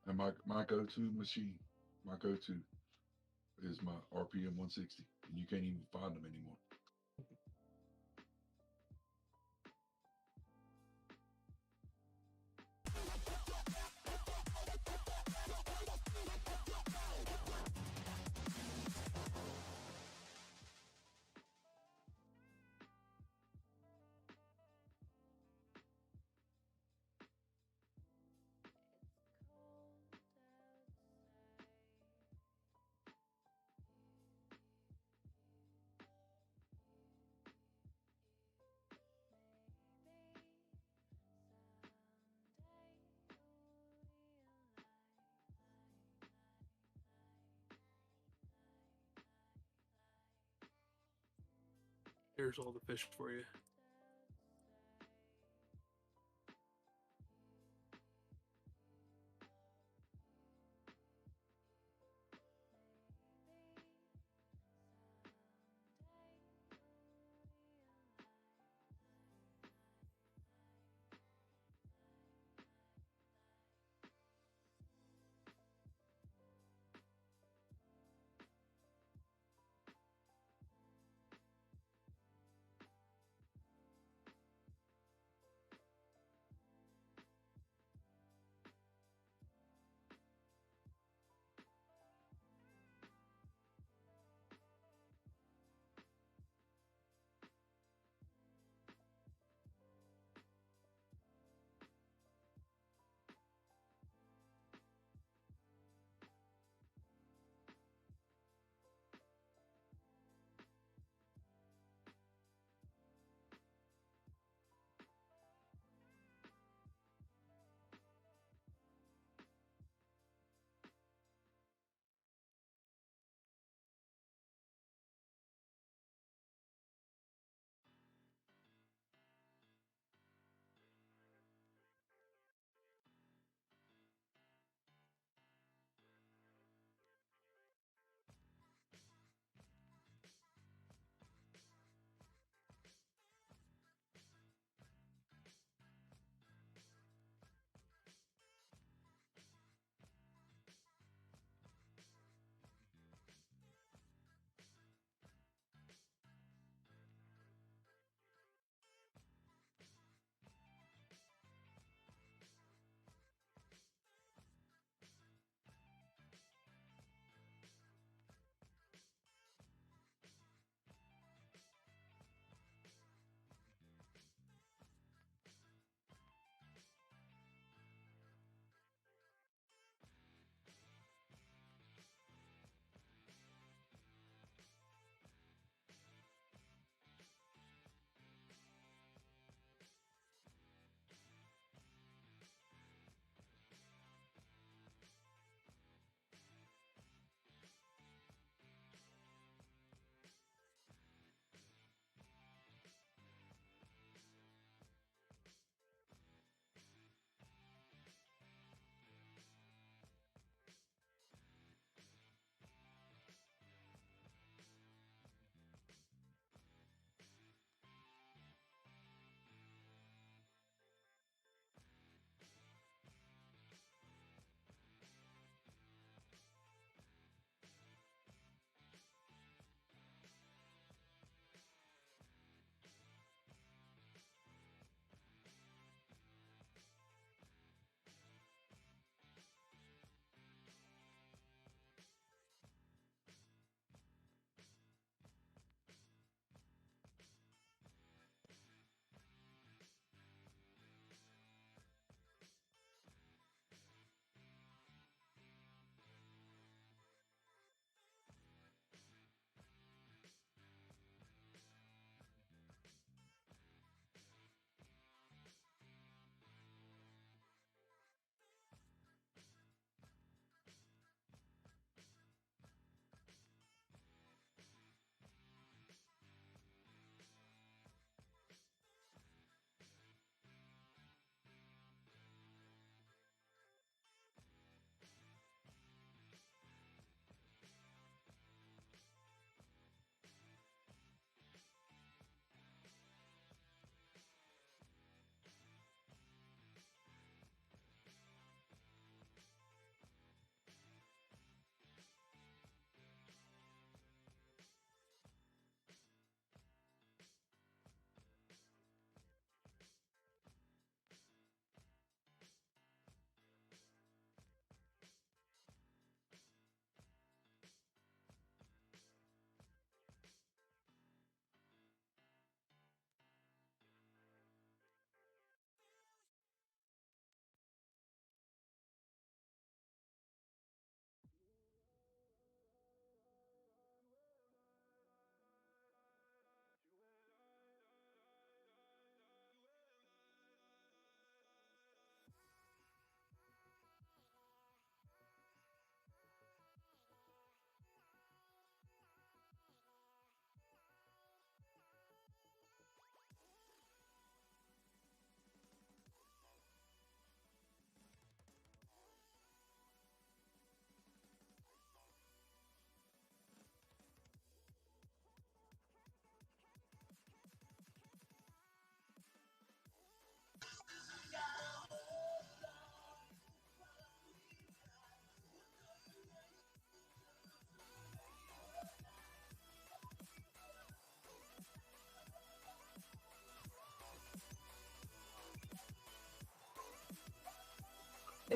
And my go-to machine, my go-to is my RPM 160, and you can't even find them anymore. Here's all the fish for you.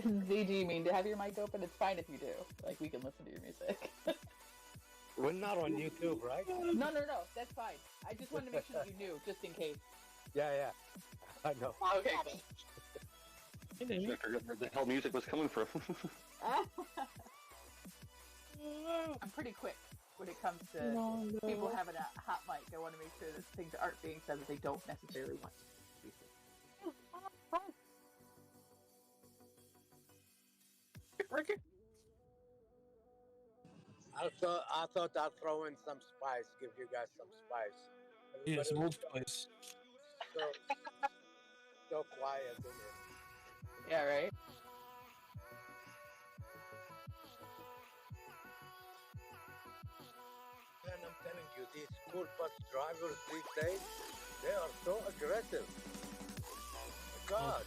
Z, do you mean to have your mic open? It's fine if you do. Like, we can listen to your music. We're not on YouTube, right? No, that's fine. I just wanted to make sure that you knew, just in case. Yeah, I know. Okay. I forgot where the hell music was coming from. I'm pretty quick when it comes to people having a hot mic. I want to make sure that things aren't being said that they don't necessarily want to be said. I thought I'd throw in some spice, give you guys some spice. Yeah, Everybody some was Old Spice. so quiet in here. Yeah, right? Man, I'm telling you, these school bus drivers these days, they are so aggressive. God.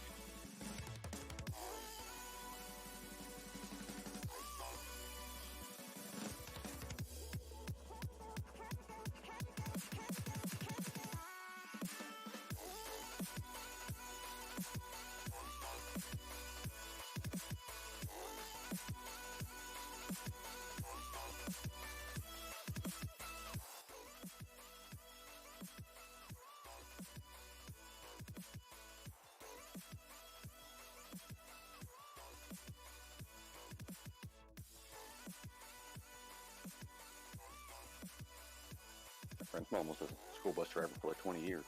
My friend's mom was a school bus driver for like 20 years.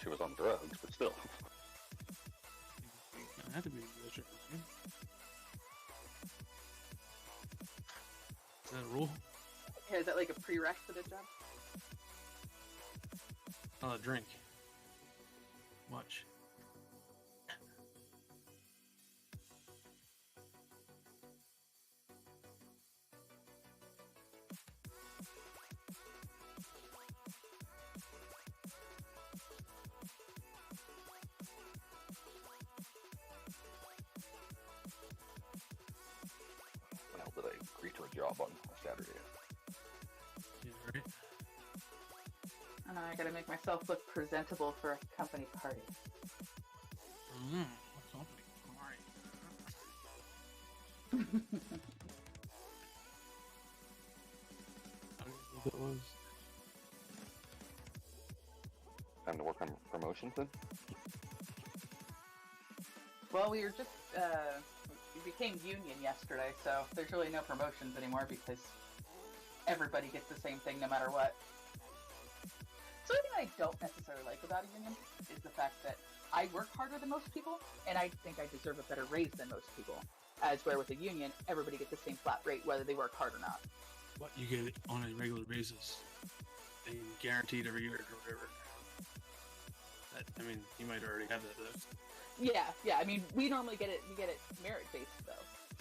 She was on drugs, but still. It had to be a bus driver, right? Is that a rule? Yeah, is that like a prereq for the job? Drink. Much. When else did I agree to a job on a Saturday? Yeah, right. And I gotta make myself look presentable for a company party. Company party. I don't know what that was. Time to work on promotions then? Well, we were just, we became union yesterday, so there's really no promotions anymore because everybody gets the same thing no matter what. Something I don't necessarily like about a union is the fact that I work harder than most people, and I think I deserve a better raise than most people. As where with a union, everybody gets the same flat rate whether they work hard or not. What you get it on a regular basis, and guaranteed every year or whatever. I mean, you might already have that though. Yeah. I mean, we normally get it merit based though.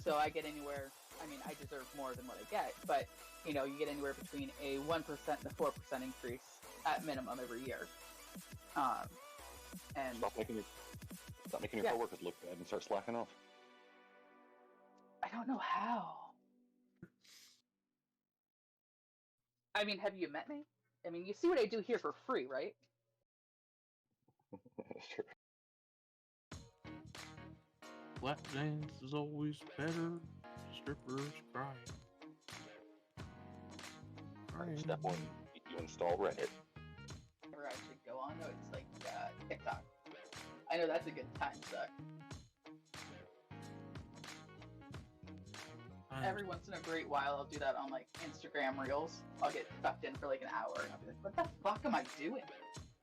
So I get anywhere. I mean, I deserve more than what I get, but you know, you get anywhere between a 1% and a 4% increase at minimum every year. And Stop making your coworkers look bad and start slacking off. I don't know how. I mean, have you met me? I mean, you see what I do here for free, right? Sure. Lap dance is always better. Strippers cry. Step one, you install Reddit. Or I should go on. No, it's like TikTok. I know that's a good time suck. Every once in a great while, I'll do that on like Instagram Reels. I'll get sucked in for like an hour, and I'll be like, "What the fuck am I doing?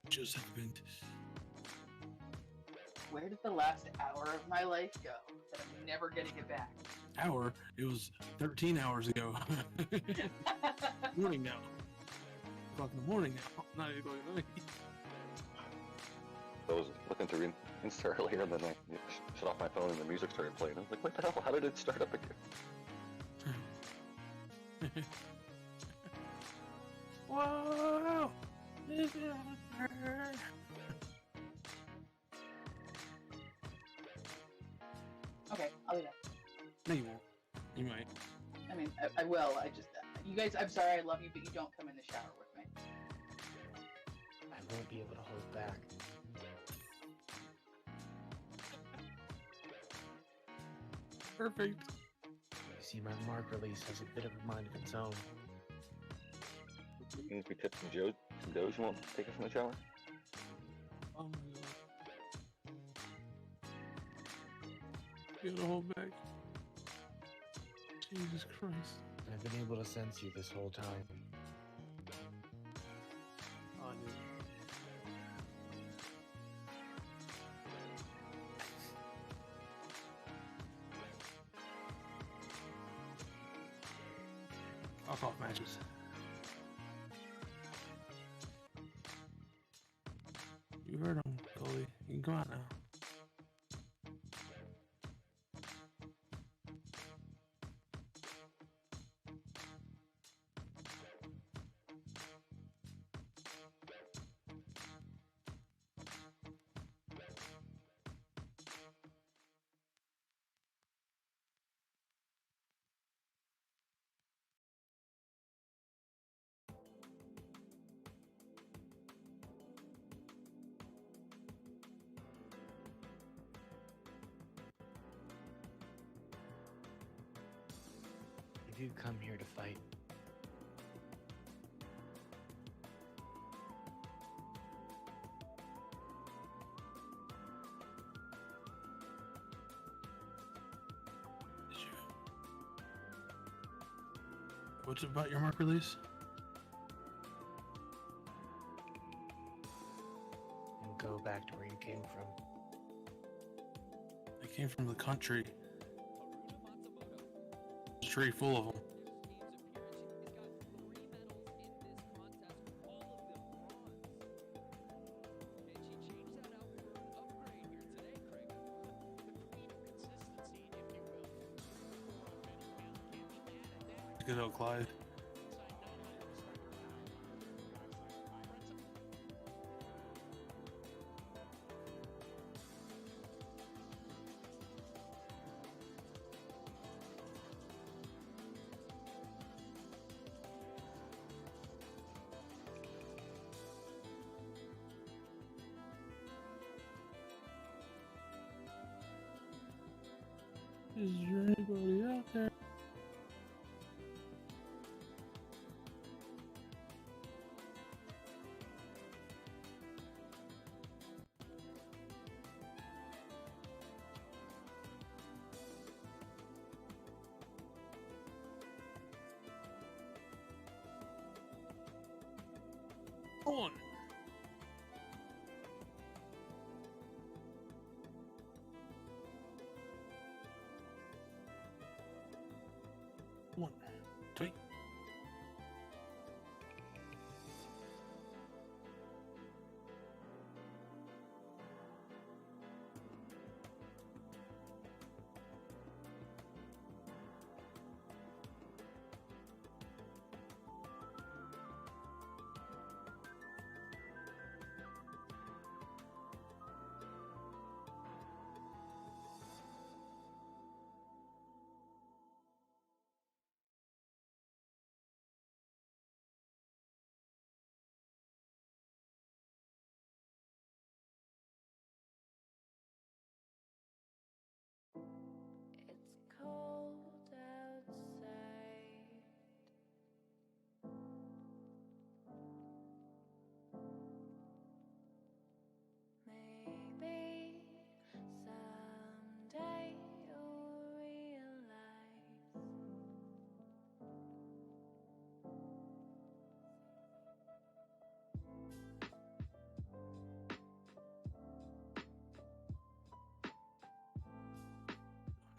Just happened. Where did the last hour of my life go that I'm never gonna get back?" Hour? It was 13 hours ago. Morning now. 8 o'clock in the morning now. Not 8 o'clock at night. I was looking through Insta earlier, and then I shut off my phone, and the music started playing. I was like, "What the hell? How did it start up again?" Whoa! Okay, I'll do that. No, you won't. You might. I mean, I will. I just, you guys, I'm sorry, I love you, but you don't come in the shower with me. I won't be able to hold back. Perfect. You see, my mark release has a bit of a mind of its own. If we tip some Joe, you won't take us in the shower? Oh my god. You gotta hold back. Jesus Christ. I've been able to sense you this whole time. Oh, dude. Fuck off matches. You heard him, Goalie. You can go out now. If you come here to fight, What's about your mark release? and go back to where you came from. I came from the country. There's a tree full of them. Good old Clyde. Is there anybody out there? On. One, two.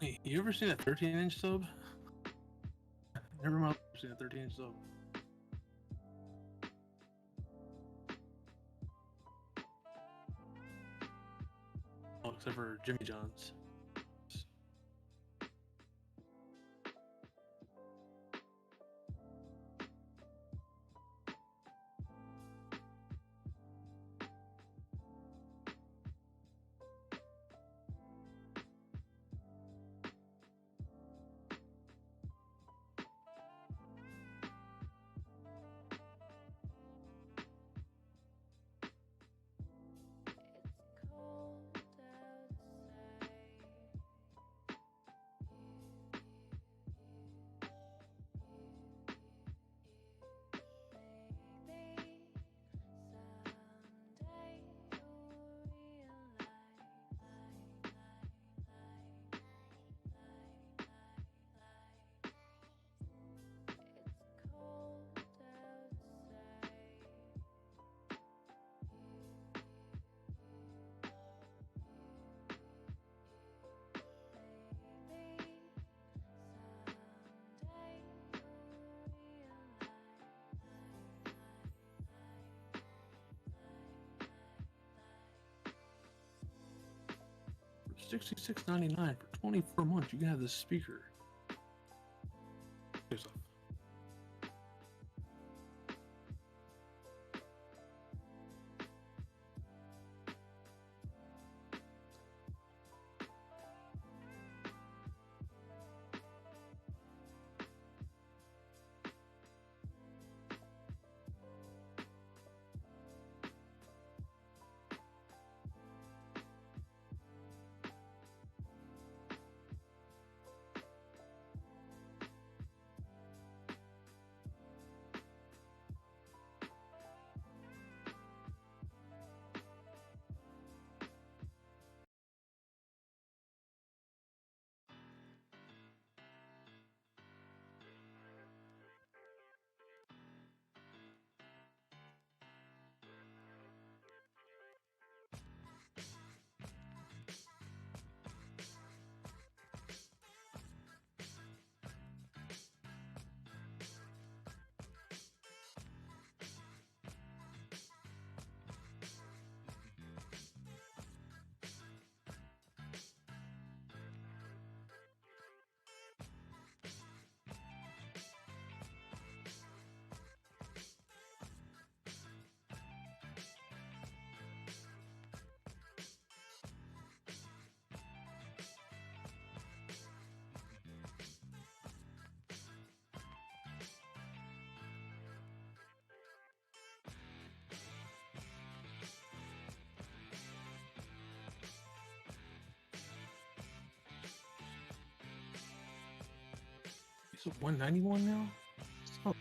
Hey, you ever seen a 13-inch sub? Never mind, I've seen a 13-inch sub. Oh, except for Jimmy John's. $66.99 for 24 months. You can have this speaker. Yourself. Is it 191 now? Oh.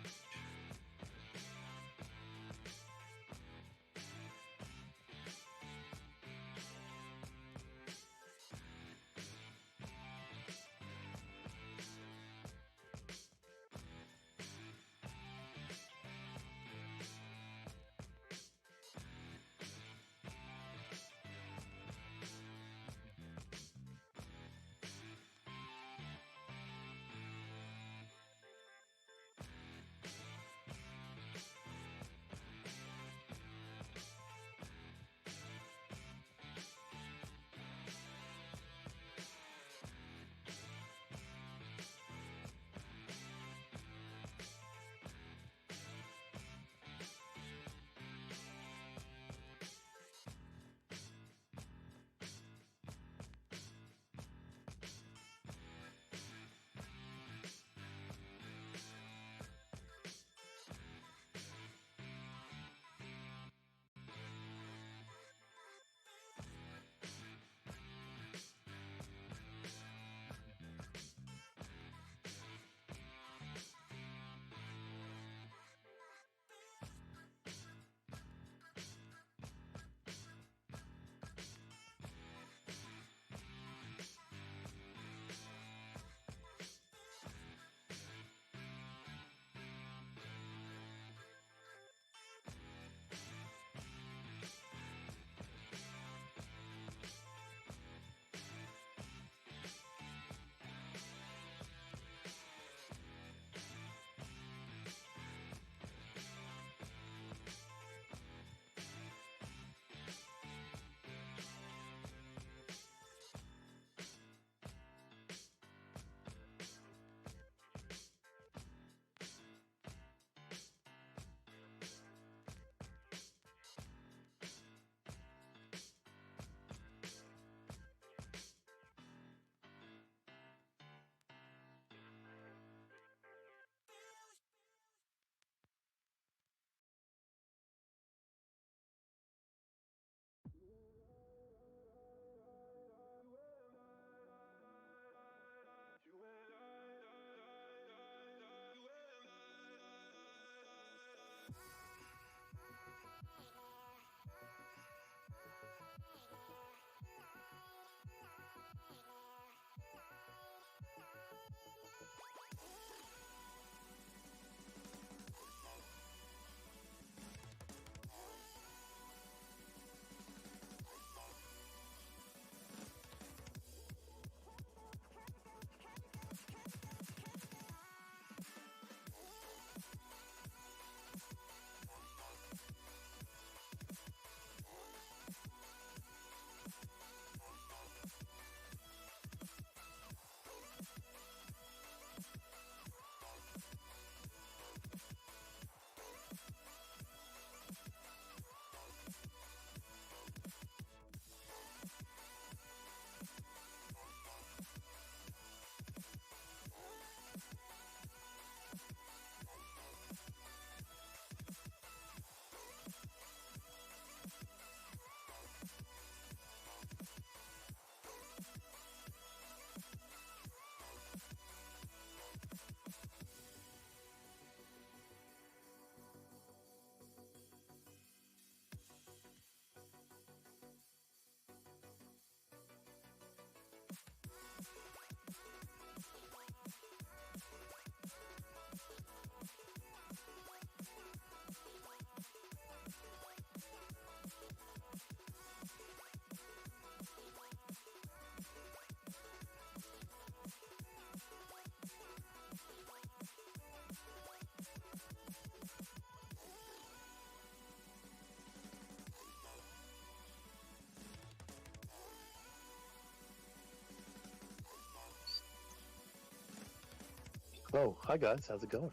Oh, hi guys, how's it going?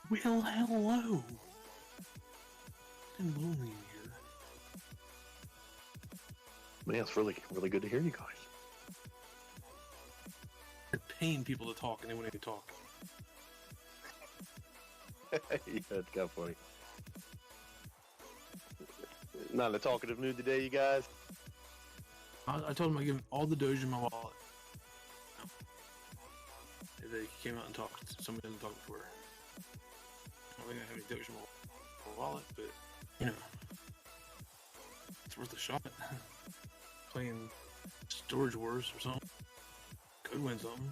Well, hello. I'm lonely in here. Man, it's really good to hear you guys. You're paying people to talk and they won't even talk. Yeah, it's kind of funny. Not in a talkative mood today, you guys. I told him I'd give him all the Doge in my wallet. If they came out and talked, somebody doesn't talk before. I don't think I have any Doge in my wallet, but, you know, it's worth a shot. Playing Storage Wars or something. Could win something.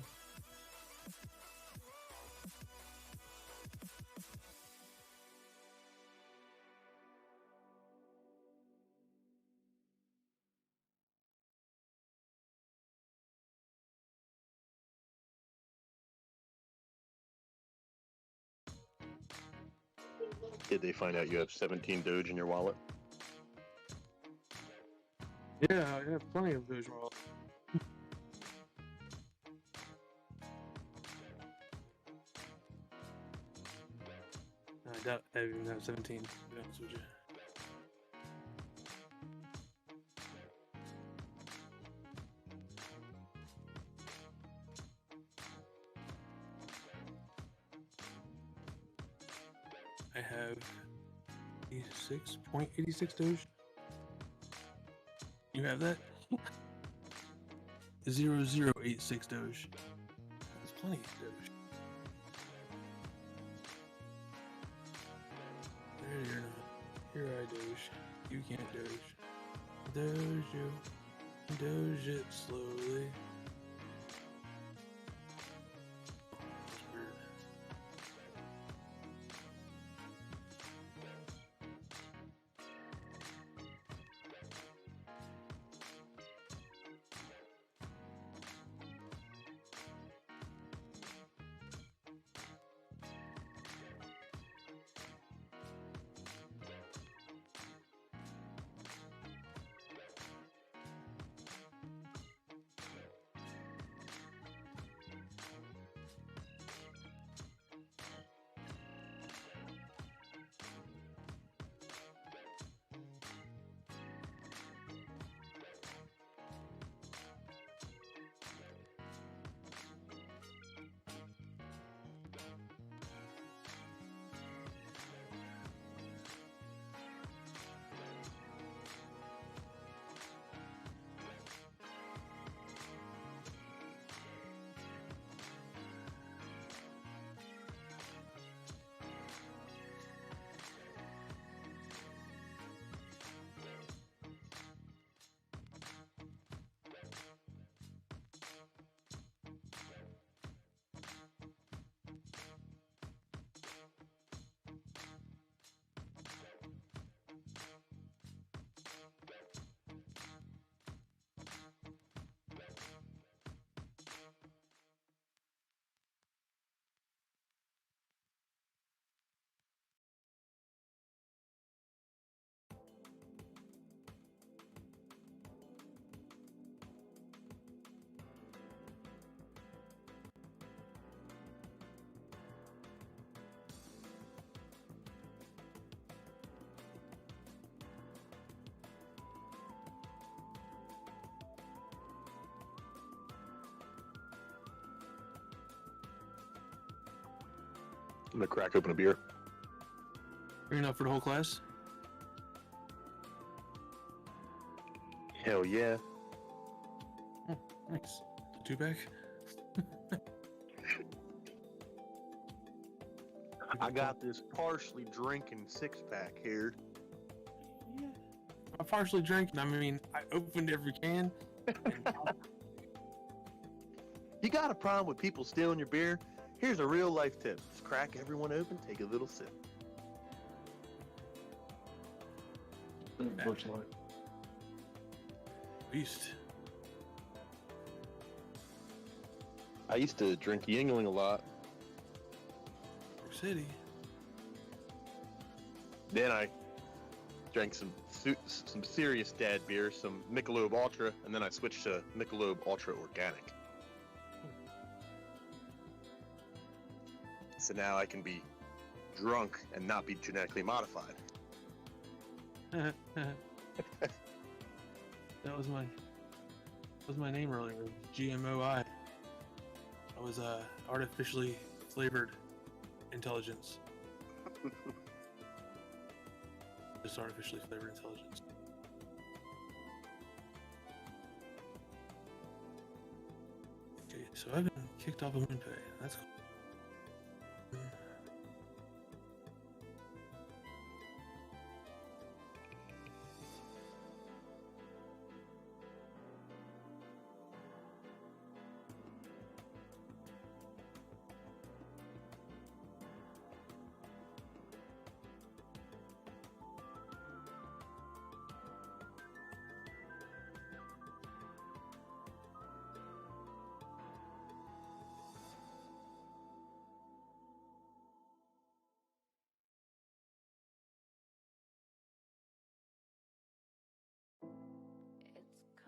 Did they find out you have 17 Doge in your wallet? Yeah, I have plenty of Doge in my wallet. I doubt I even have 17, to be honest with you. I have 86.86 Doge. You have that? 0086 Doge. That's plenty of Doge. There you're not. Here I Doge. You can't Doge. Doge you. Doge it slowly. That's weird. I'm gonna crack open a beer. Bring enough for the whole class? Hell yeah. Oh, nice. 2-pack? I got this partially drinking 6-pack here. I'm partially drinking. I mean, I opened every can. You got a problem with people stealing your beer? Here's a real life tip. Just crack everyone open, take a little sip. Bush Light. Beast. I used to drink Yingling a lot. York City. Then I drank some serious dad beer, some Michelob Ultra, and then I switched to Michelob Ultra Organic. So now I can be drunk and not be genetically modified. That was my name earlier. GMOI. I was artificially flavored intelligence. Just artificially flavored intelligence. Okay, so I've been kicked off of MoonPay. That's cool.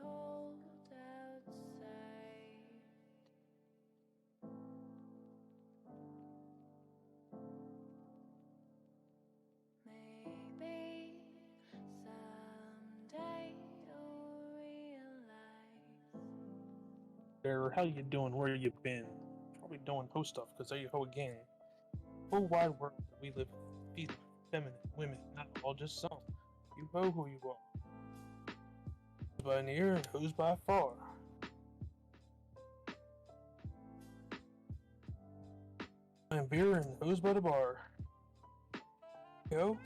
Cold outside. Maybe someday you'll realize. There, how you doing? Where you been? Probably doing ho stuff, because there you go again. Whole wide world that we live in. These feminine women, not all, just some. You know who you are. Who's by near and who's by far. And beer and who's by the bar. Yo.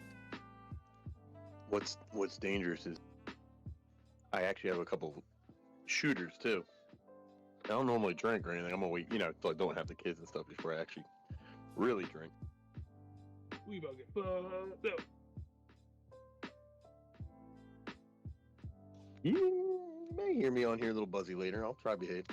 What's dangerous is I actually have a couple shooters too. I don't normally drink or anything. I'm gonna wait, till I don't have the kids and stuff before I actually really drink. We about to get fucked up. You may hear me on here a little buzzy later. I'll try to behave.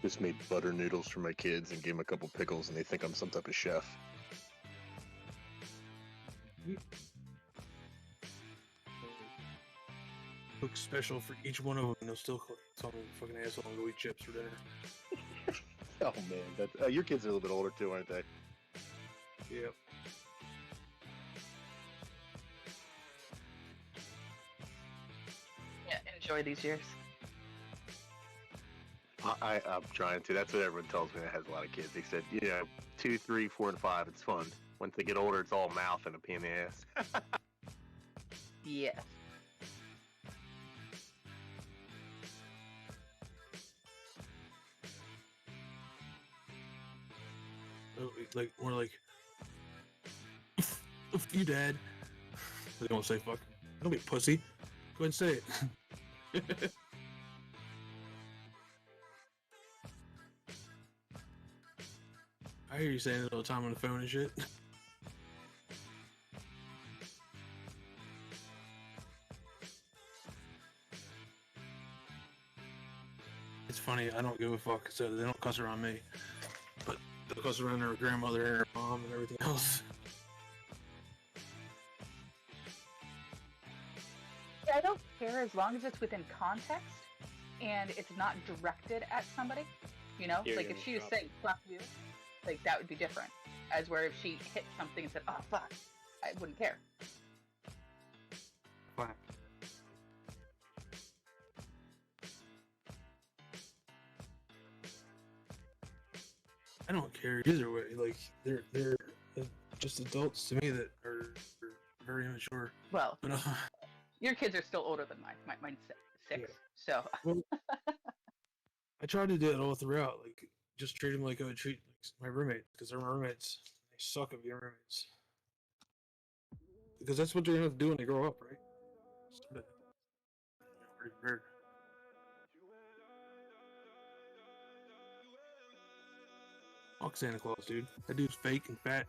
Just made butter noodles for my kids and gave them a couple pickles, and they think I'm some type of chef. Cook special for each one of them, and they'll still cook some fucking asshole and go eat chips for dinner. Oh man, that's your kids are a little bit older too, aren't they? Yep. Yeah, enjoy these years. I'm trying to. That's what everyone tells me that has a lot of kids. They said, 2, 3, 4, and 5, it's fun. Once they get older, it's all mouth and a pain in the ass. Yes. Like more like, "F you, Dad." They don't say fuck. Don't be a pussy. Go ahead and say it. I hear you saying it all the time on the phone and shit. It's funny, I don't give a fuck, so they don't cuss around me. But they'll cuss around their grandmother and her mom and everything else. Yeah, I don't care as long as it's within context and it's not directed at somebody. You know, Here, like you're if she gonna was drop saying "fuck you," like that would be different. As where if she hit something and said "oh fuck," I wouldn't care. Fuck. I don't care either way. Like they're just adults to me that are very immature. Well, But, your kids are still older than mine. Mine's 6, Yeah. so. well, I try to do it all throughout. Like just treat them like I would treat my roommates, because they're my roommates. They suck at being roommates. Because that's what they're gonna have to do when they grow up, right? Sort of, pretty weird. Fuck Santa Claus, dude. That dude's fake and fat.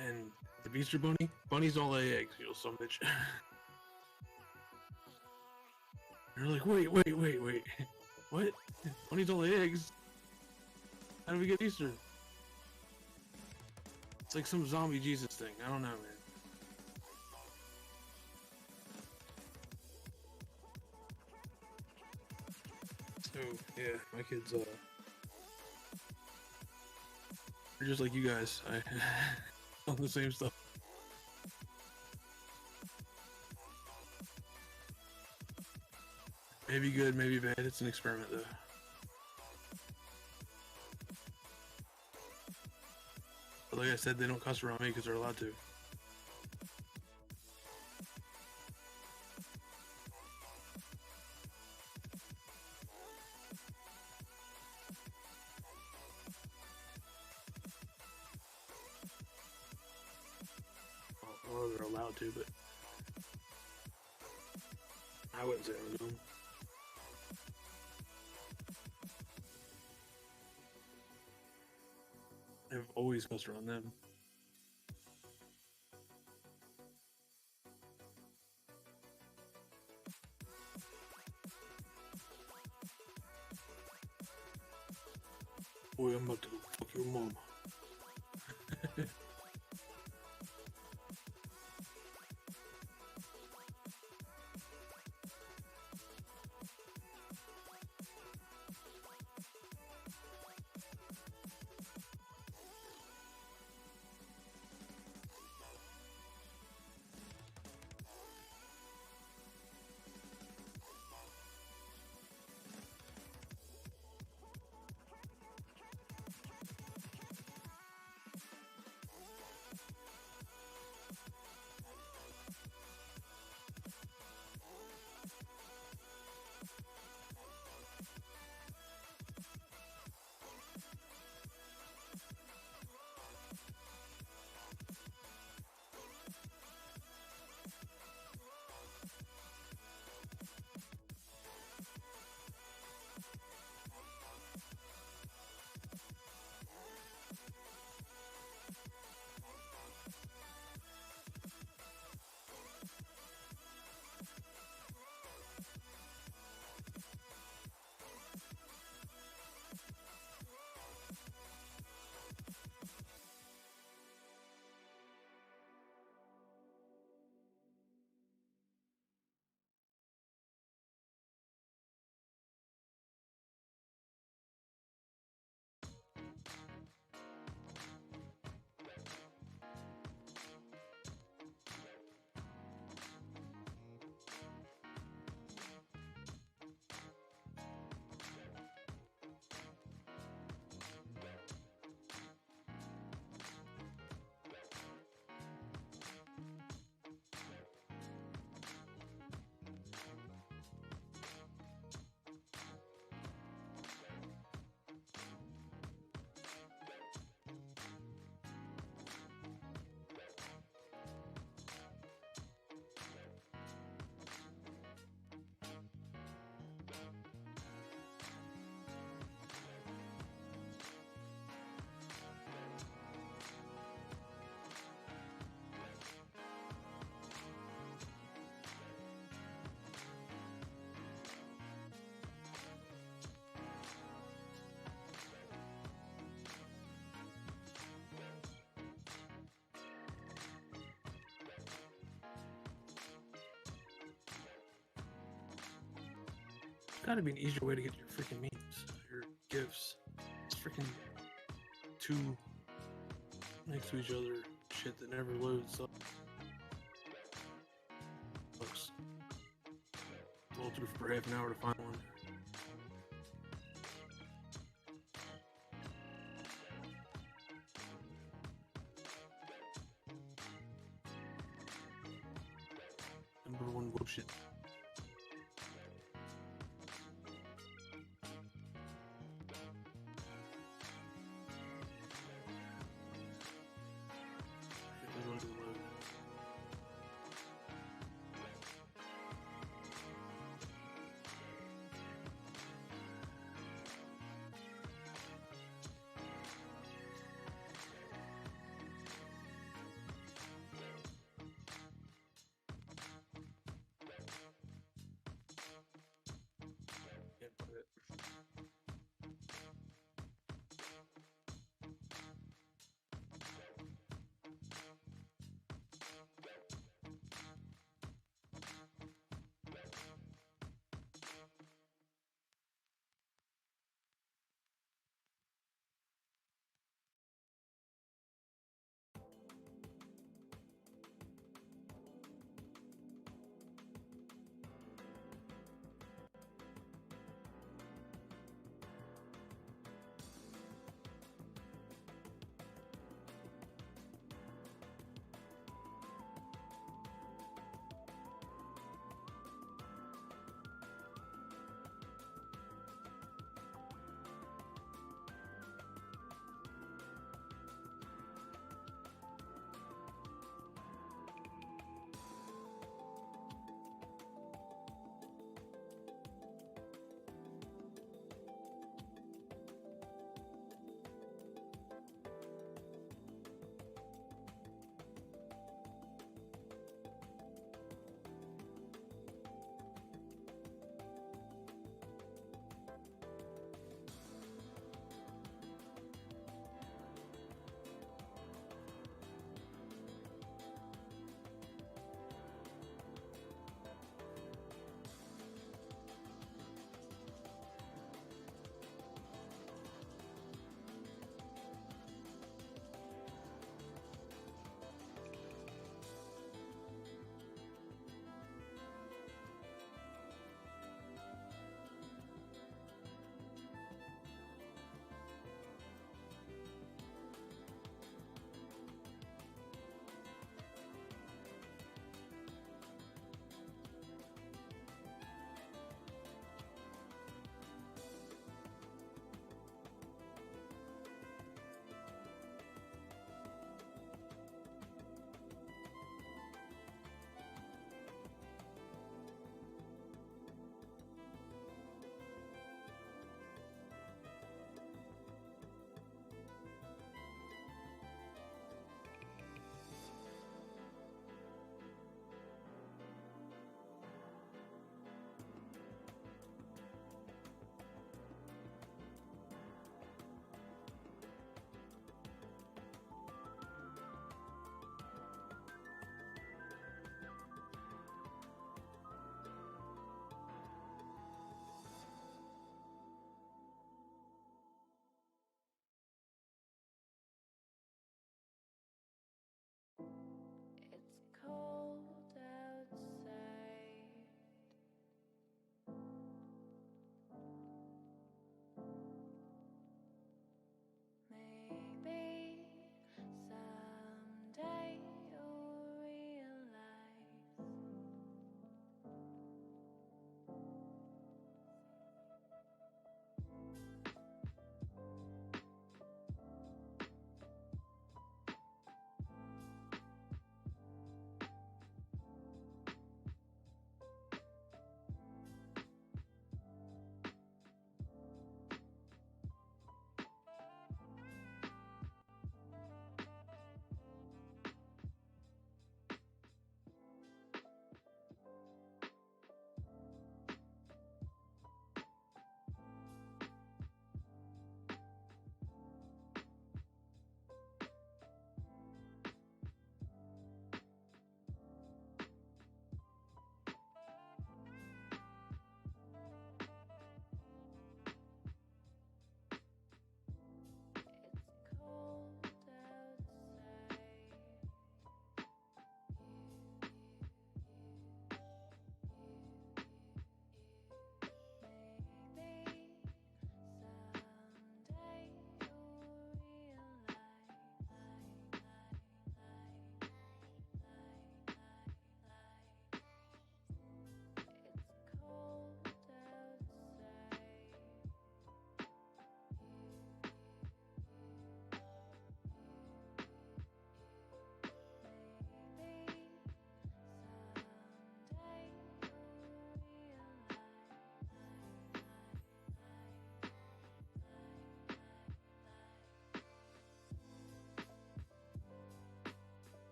And the Easter Bunny? Bunnies don't lay eggs, you little son of a bitch. You're like, wait. What? Bunnies don't lay eggs? How do we get Easter? It's like some zombie Jesus thing. I don't know, man. So, yeah, my kids, they're just like you guys. On the same stuff. Maybe good, maybe bad. It's an experiment, though. But like I said, they don't cuss around me because they're allowed to. Or they're allowed to, but I wouldn't say I'm doing. I've always cussed around them. Boy, I'm about to go fuck your mama. got to be an easier way to get your freaking memes, your gifs. It's freaking two next to each other shit that never loads up. Roll through for half an hour to find one. Number one bullshit.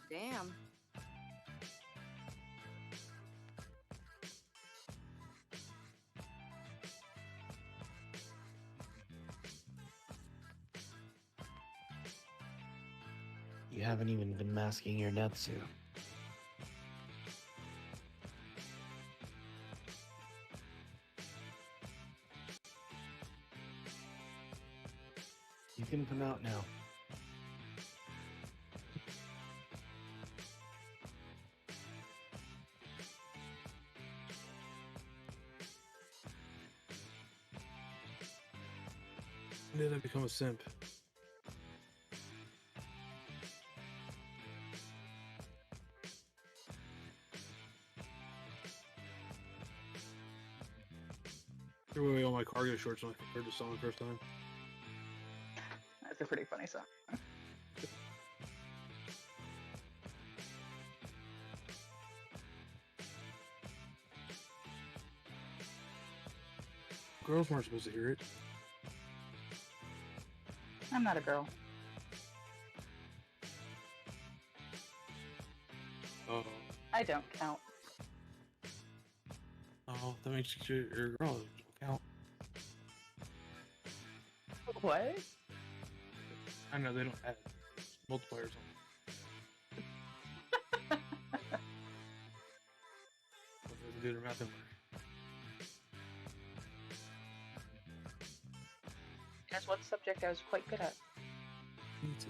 Damn. You haven't even been masking your Netsu. You can come out now. When did I become a simp? Threw away all my cargo shorts when I heard the song the first time. That's a pretty funny song. Girls weren't supposed to hear it. I'm not a girl. Oh, I don't count. oh, that makes you a girl. It don't count. What? I know they don't add multipliers on. Doesn't do their math anymore. That's one subject I was quite good at. Me too.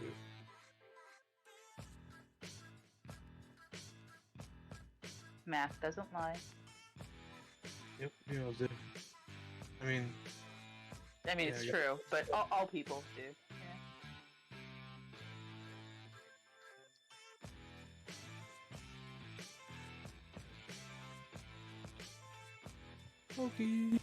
Math doesn't lie. Yep, you all did. I mean, I mean, Yeah, it's I guess- true, but all people do. okay.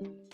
It's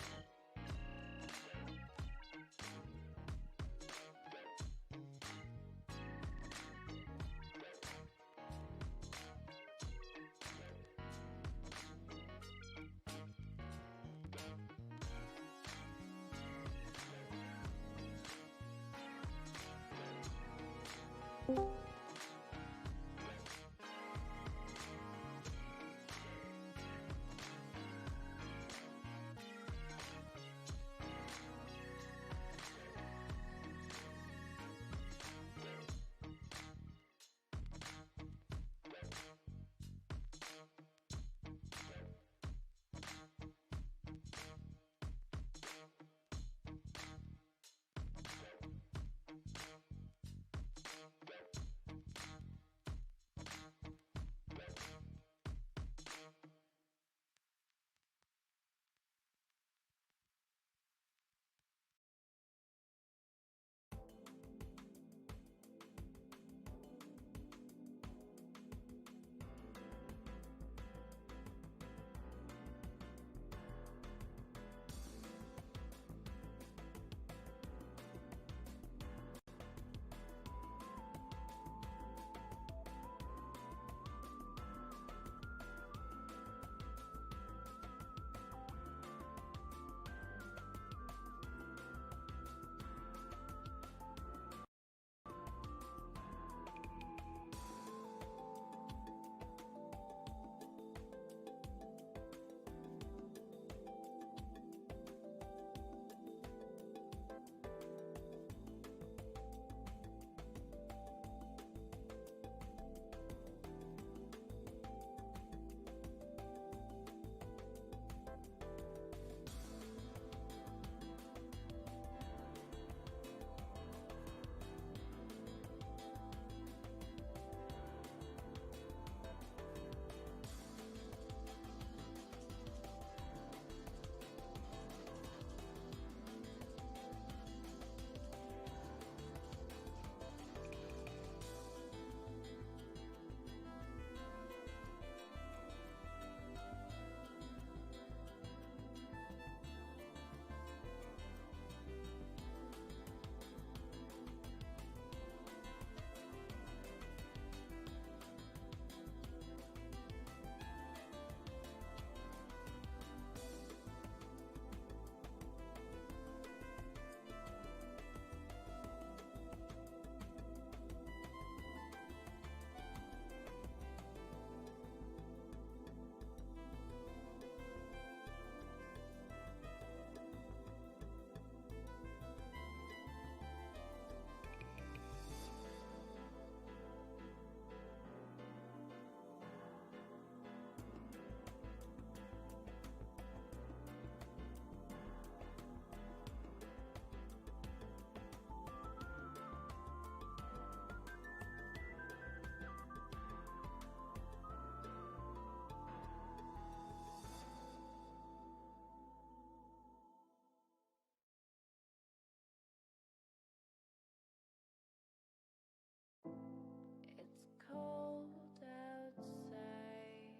cold outside.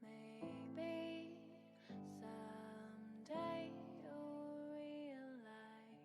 Maybe someday you'll realize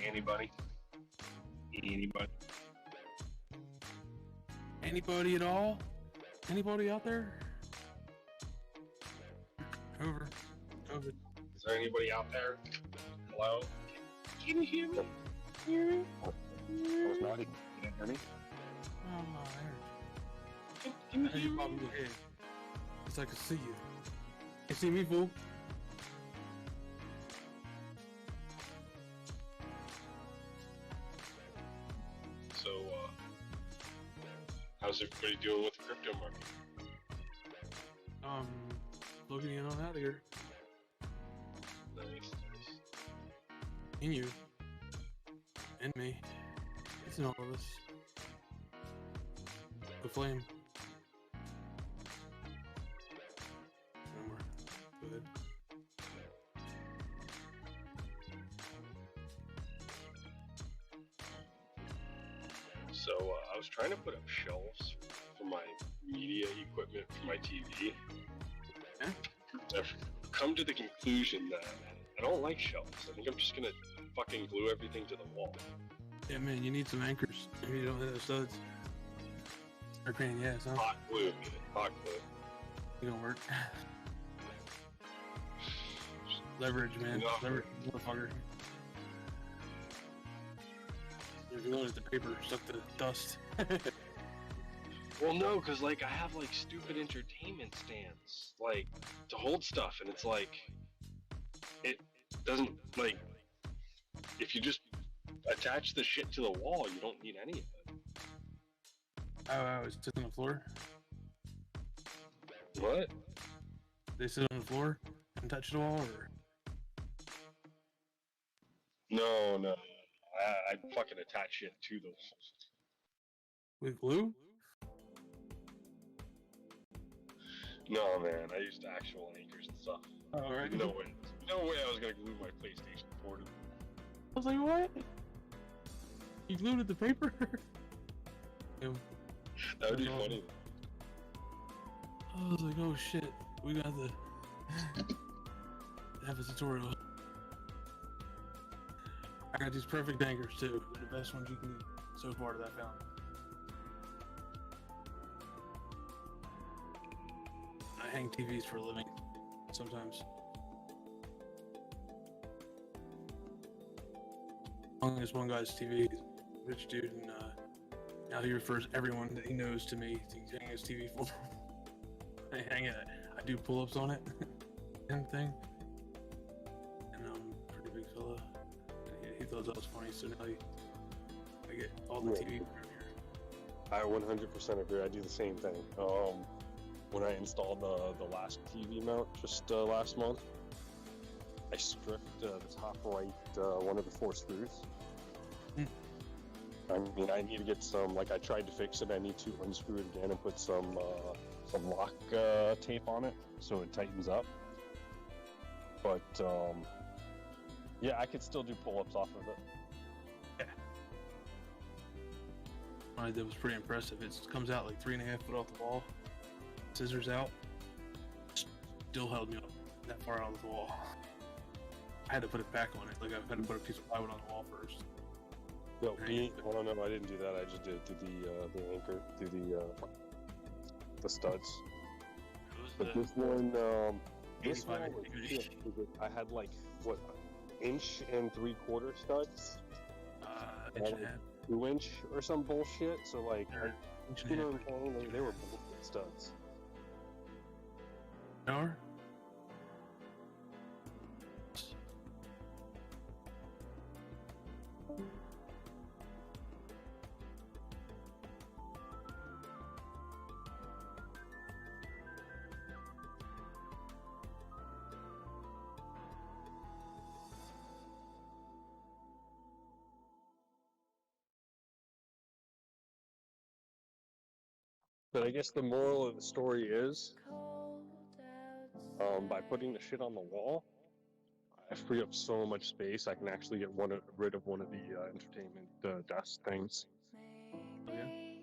Anybody? Anybody? Anybody at all? Anybody out there? Over. Is there anybody out there? Hello? Can you hear me? Hear me? I was nodding. You didn't hear me? Oh, can you hear me? It's like I see you. You see me, fool? So, how's everybody doing with the crypto market? Looking in on out of here. Nice. And you. And me. It's in all of us. The flame. No more. Go ahead. So, I was trying to put up shelves for my media equipment for my TV. I've come to the conclusion that I don't like shelves. I think I'm just gonna fucking glue everything to the wall. Yeah, man, you need some anchors. Maybe you don't have those studs. Or pain in the ass, huh? Hot glue, man. Hot glue. It don't work. Leverage, man. No. Leverage, motherfucker. You're gluing at the paper, stuck to the dust. Well, no, because, like, I have, like, stupid entertainment stands, like, to hold stuff, and it's like, it doesn't, like, if you just attach the shit to the wall, you don't need any of it. Oh, it's sit on the floor? What? They sit on the floor and touch the wall, or? No. I fucking attach shit to the wall. With glue? No, man, I used actual anchors and stuff. Oh, right. No way I was gonna glue my PlayStation 4 to the wall. I was like, what? You glued it to paper? That would be funny. I was like, oh shit, we got to have a tutorial. I got these perfect anchors too. They're the best ones you can get so far that I found. I hang TVs for a living sometimes. On this one guy's TV, rich dude, and now he refers everyone that he knows to me to hang his TV for. I hang it. I do pull-ups on it and thing. And pretty big fella. And he thought that was funny, so now I get all the TV from here. I 100% agree. I do the same thing. When I installed the last TV mount just last month, I stripped the top right one of the 4 screws. I mean, I need to get some, like, I tried to fix it. I need to unscrew it again and put some lock tape on it so it tightens up. But yeah, I could still do pull-ups off of it. Yeah. What I did was pretty impressive. It comes out like 3.5 foot off the wall. Scissors out. Still held me up that far out of the wall. I had to put it back on it. Like, I had to put a piece of plywood on the wall first. No, I didn't do that. I just did it through the anchor, through the studs. But this one was shit, because I had like, what, 1 3/4 studs? 2 inch or some bullshit. So like, you know what I'm saying? They were bullshit studs. Or? But I guess the moral of the story is, by putting the shit on the wall, I free up so much space. I can actually get rid of one of the entertainment desk things. Okay.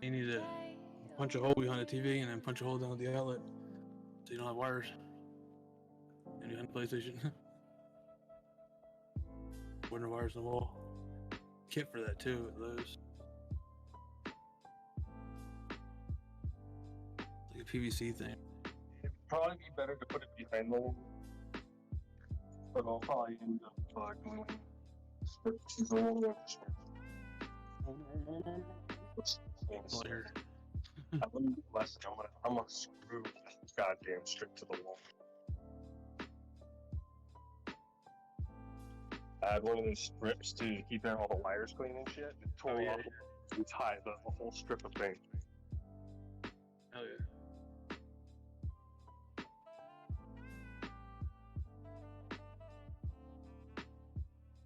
You need to punch a hole behind the TV and then punch a hole down at the outlet so you don't have wires. And you have PlayStation. Winter wires in the wall. Kit for that too at Lowe's. Like a PVC thing. It'd probably be better to put it behind the wall, but I'll probably end up gluing strips to the wall. I learned a lesson. I'm gonna screw this goddamn strip to the wall. I had one of those strips to keep in all the wires clean and shit. It tore off and tied the whole strip of paint. Hell yeah.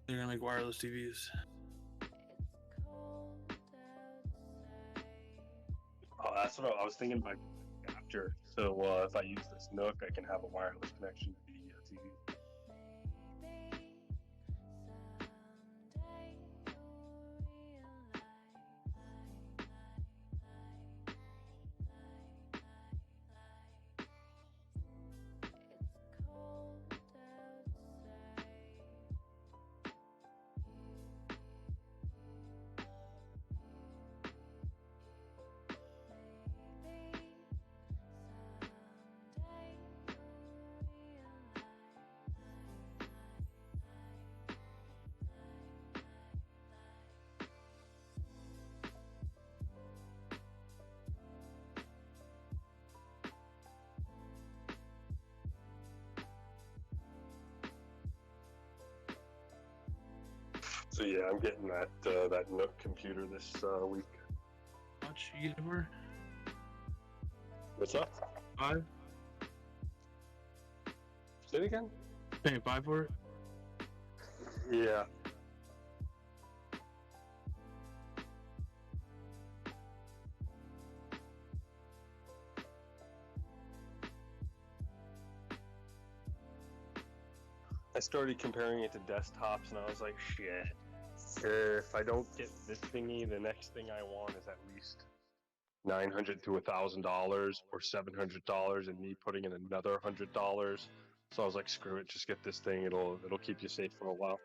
They're gonna make wireless TVs. Oh, that's what I was thinking about after. So if I use this Nook, I can have a wireless connection to the TV. So yeah, I'm getting that Nook computer this week. How much you get it for? What's up? 5? Say it again? Paying 5 for it? Yeah. I started comparing it to desktops, and I was like, shit. If I don't get this thingy, the next thing I want is at least $900 to $1,000 or $700, and me putting in another $100. So I was like, screw it, just get this thing. It'll keep you safe for a while.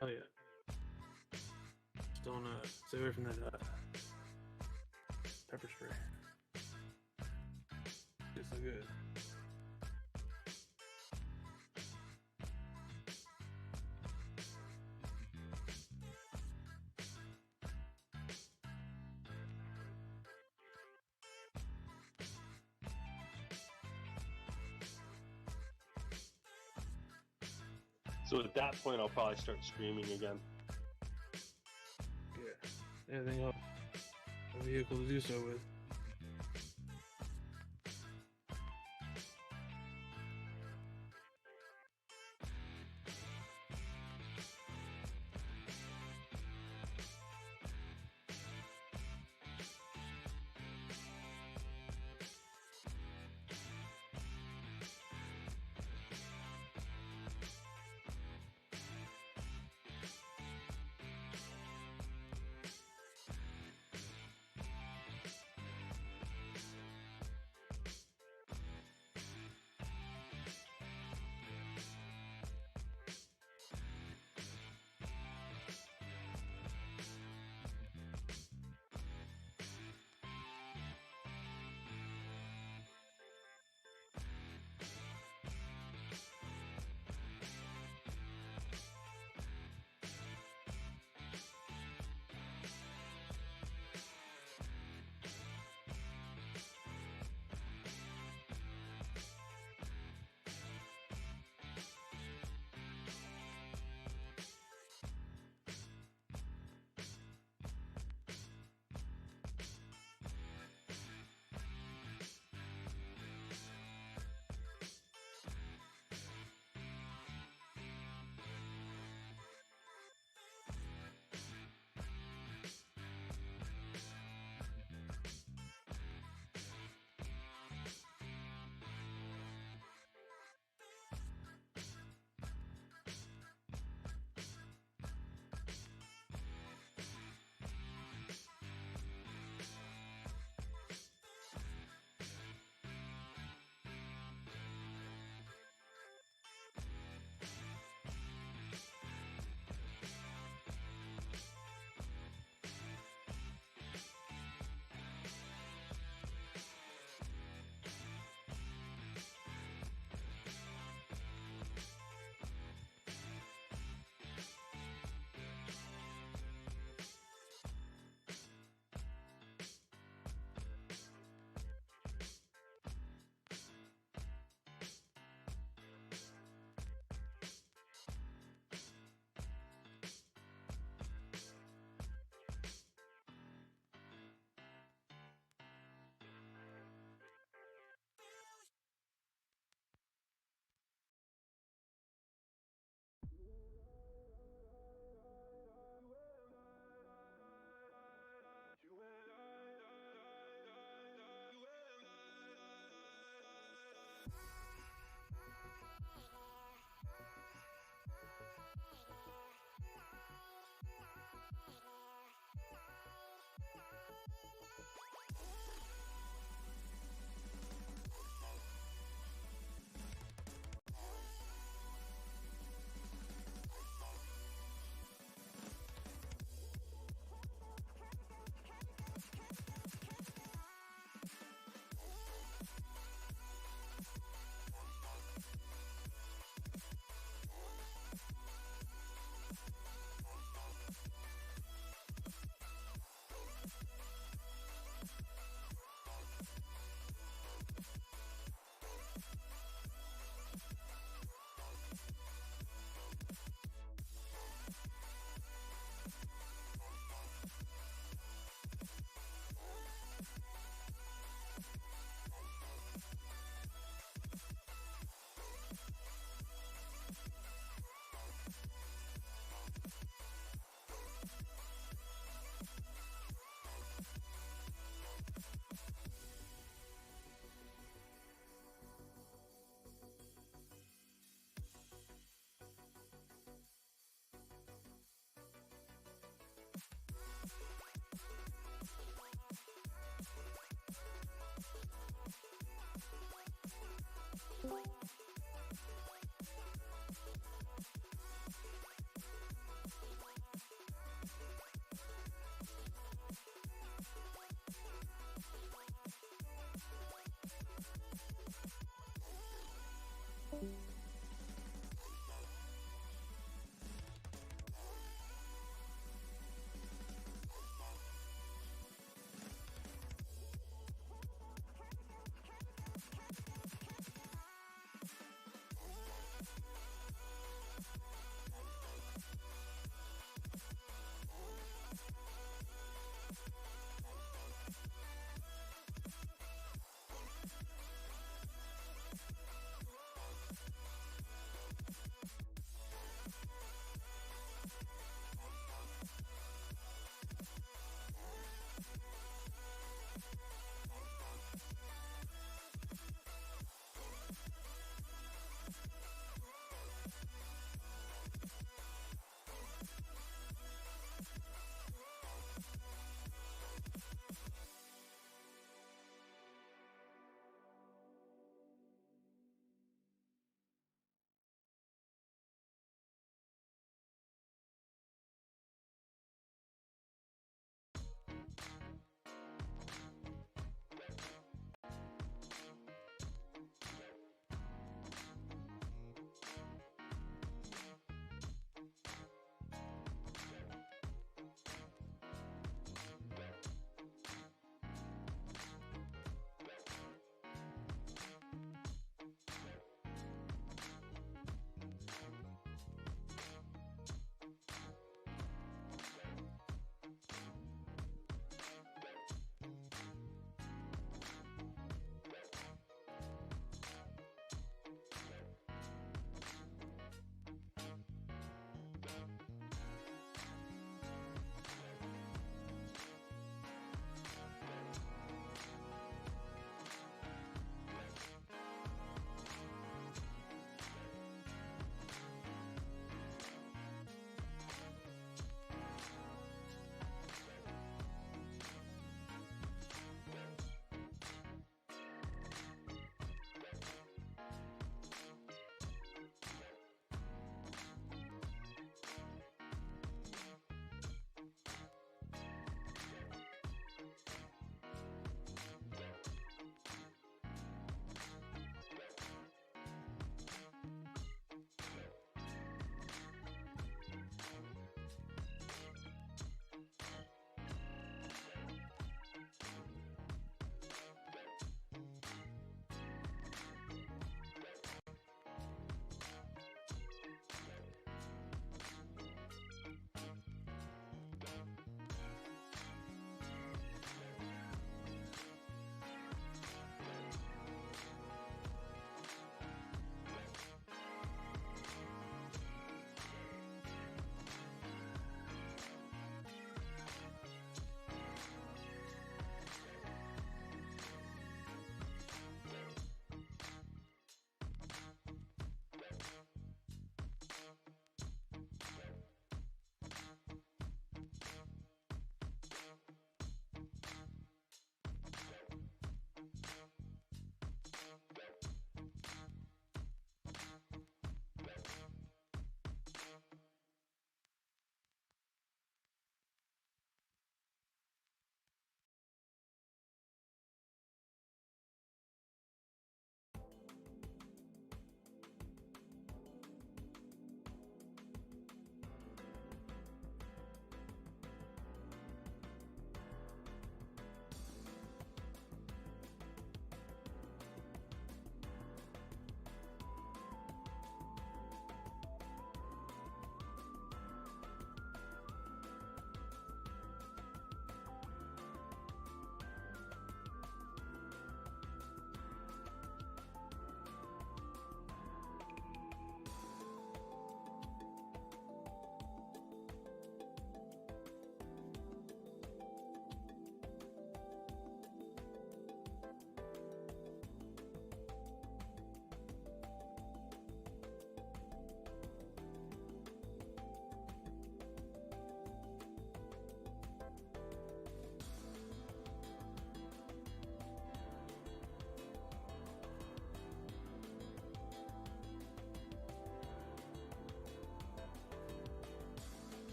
Hell yeah. Just don't stay away from that pepper spray. It's so good. So at that point, I'll probably start streaming again. Yeah. Anything else? A vehicle to do so with.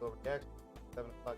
So reaction 7 o'clock.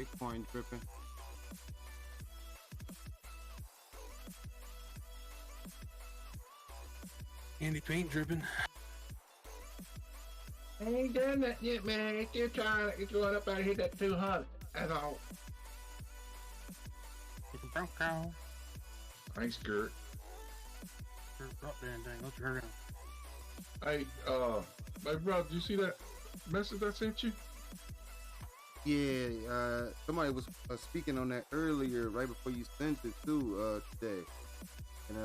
Bitcoin dripping. Candy paint dripping. I ain't done that yet, man. Still trying to get going up out of here that 200. That's all. I ain't scared. Drop that thing. Let's hurry up. Hey, my brother, did you see that message I sent you? Yeah, somebody was speaking on that earlier, right before you sent it too, today. And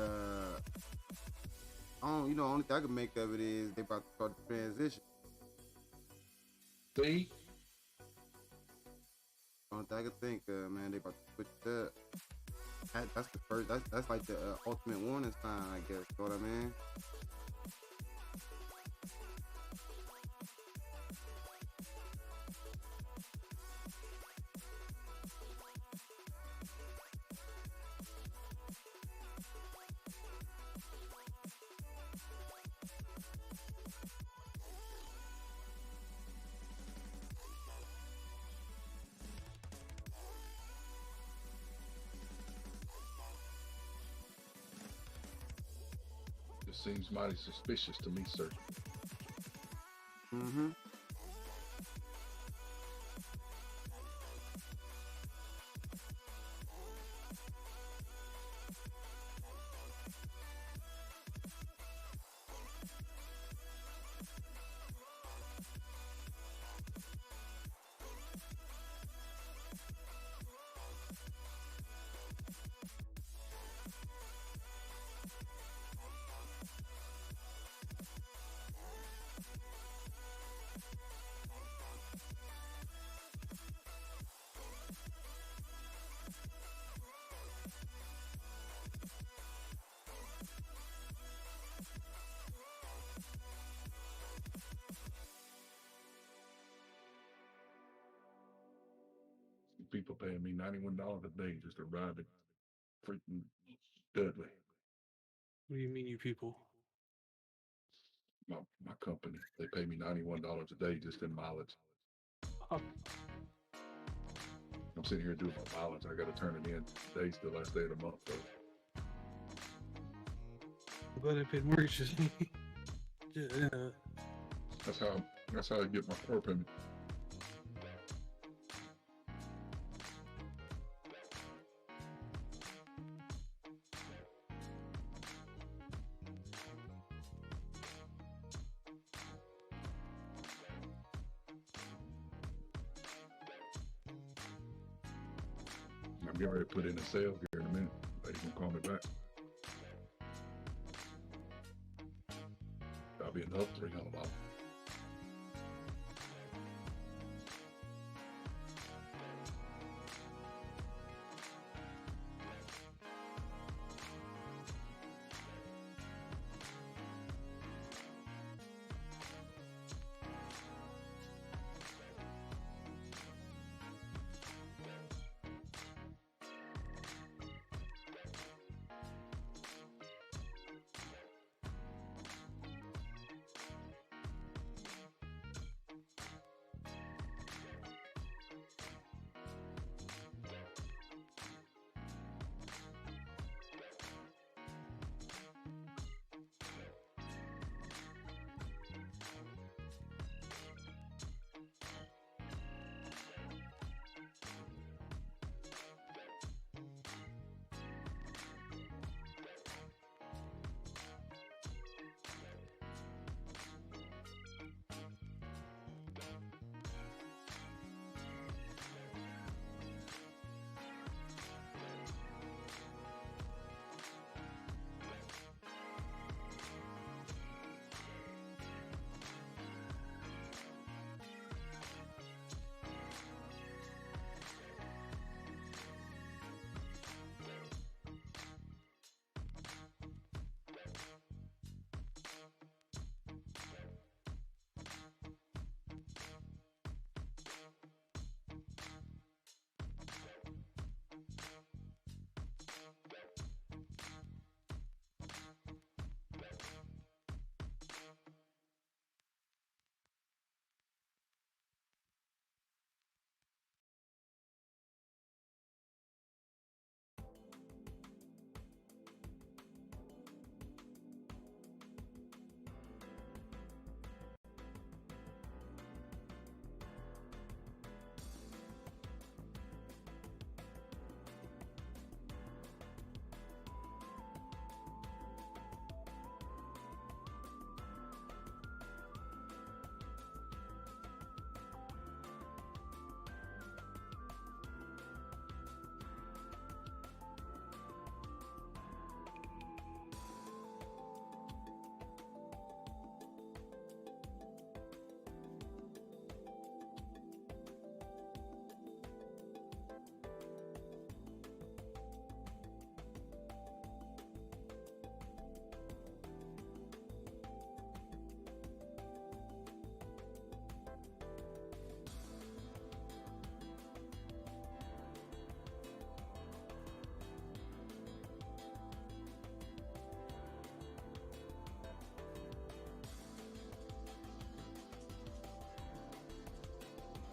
I don't, only thing I can make of it is they about to start the transition. See? Only thing I can think of, man, they about to switch it up. That's the first. That's like the ultimate warning sign, I guess. You know what I mean? This seems mighty suspicious to me, sir. Mm-hmm. People paying me $91 a day just to ride the freaking Dudley. What do you mean, you people? My company. They pay me $91 a day just in mileage. Oh. I'm sitting here doing my mileage. I got to turn it in. Today's the last day of the month, though. I'm glad I paid mortgages. Yeah. That's how I get my core payment. I'm getting ready to put in a sale here in a minute. You can call me back. That'll be another $300.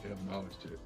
They haven't acknowledged it.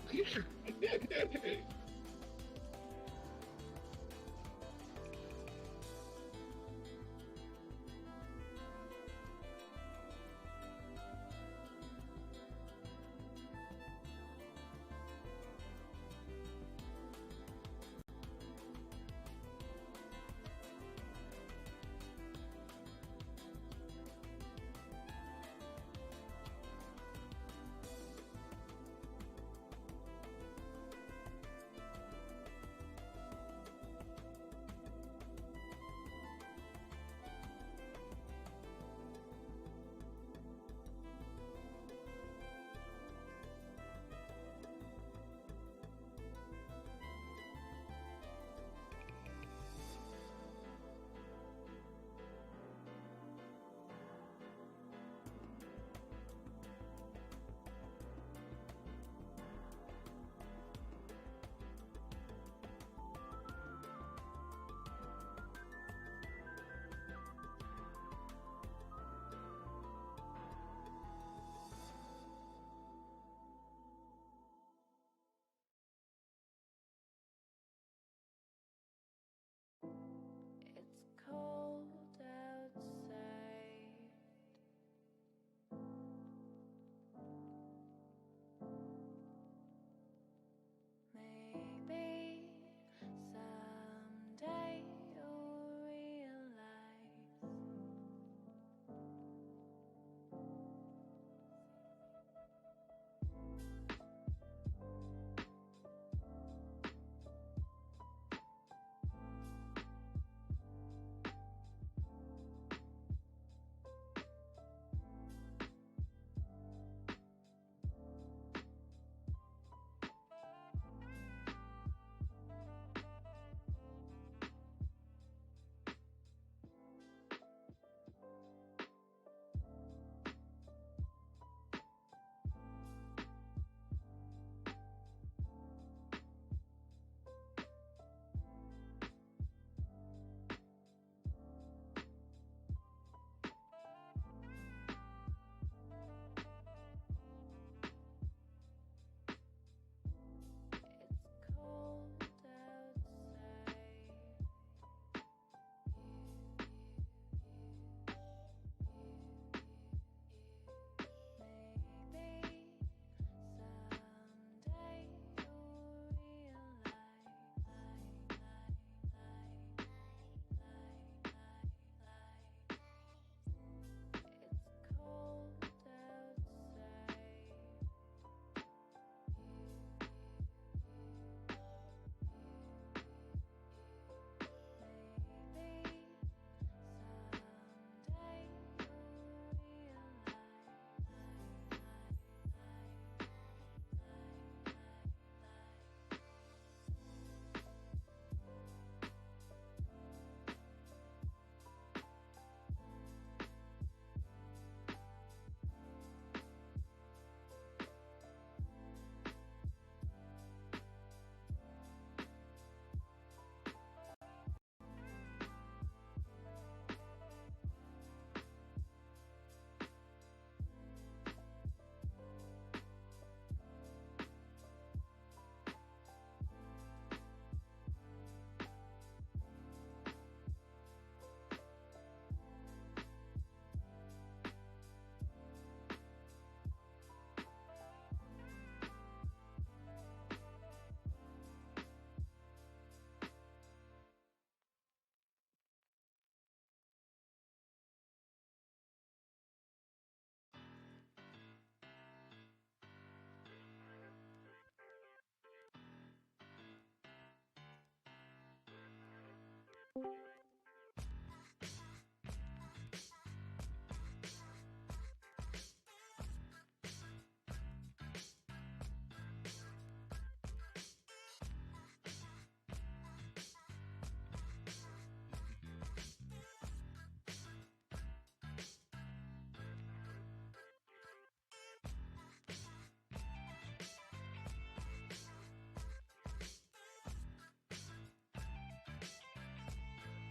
It's cold outside. Maybe someday you'll realize it's cold outside. Maybe someday you'll realize it's cold outside. Maybe someday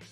you'll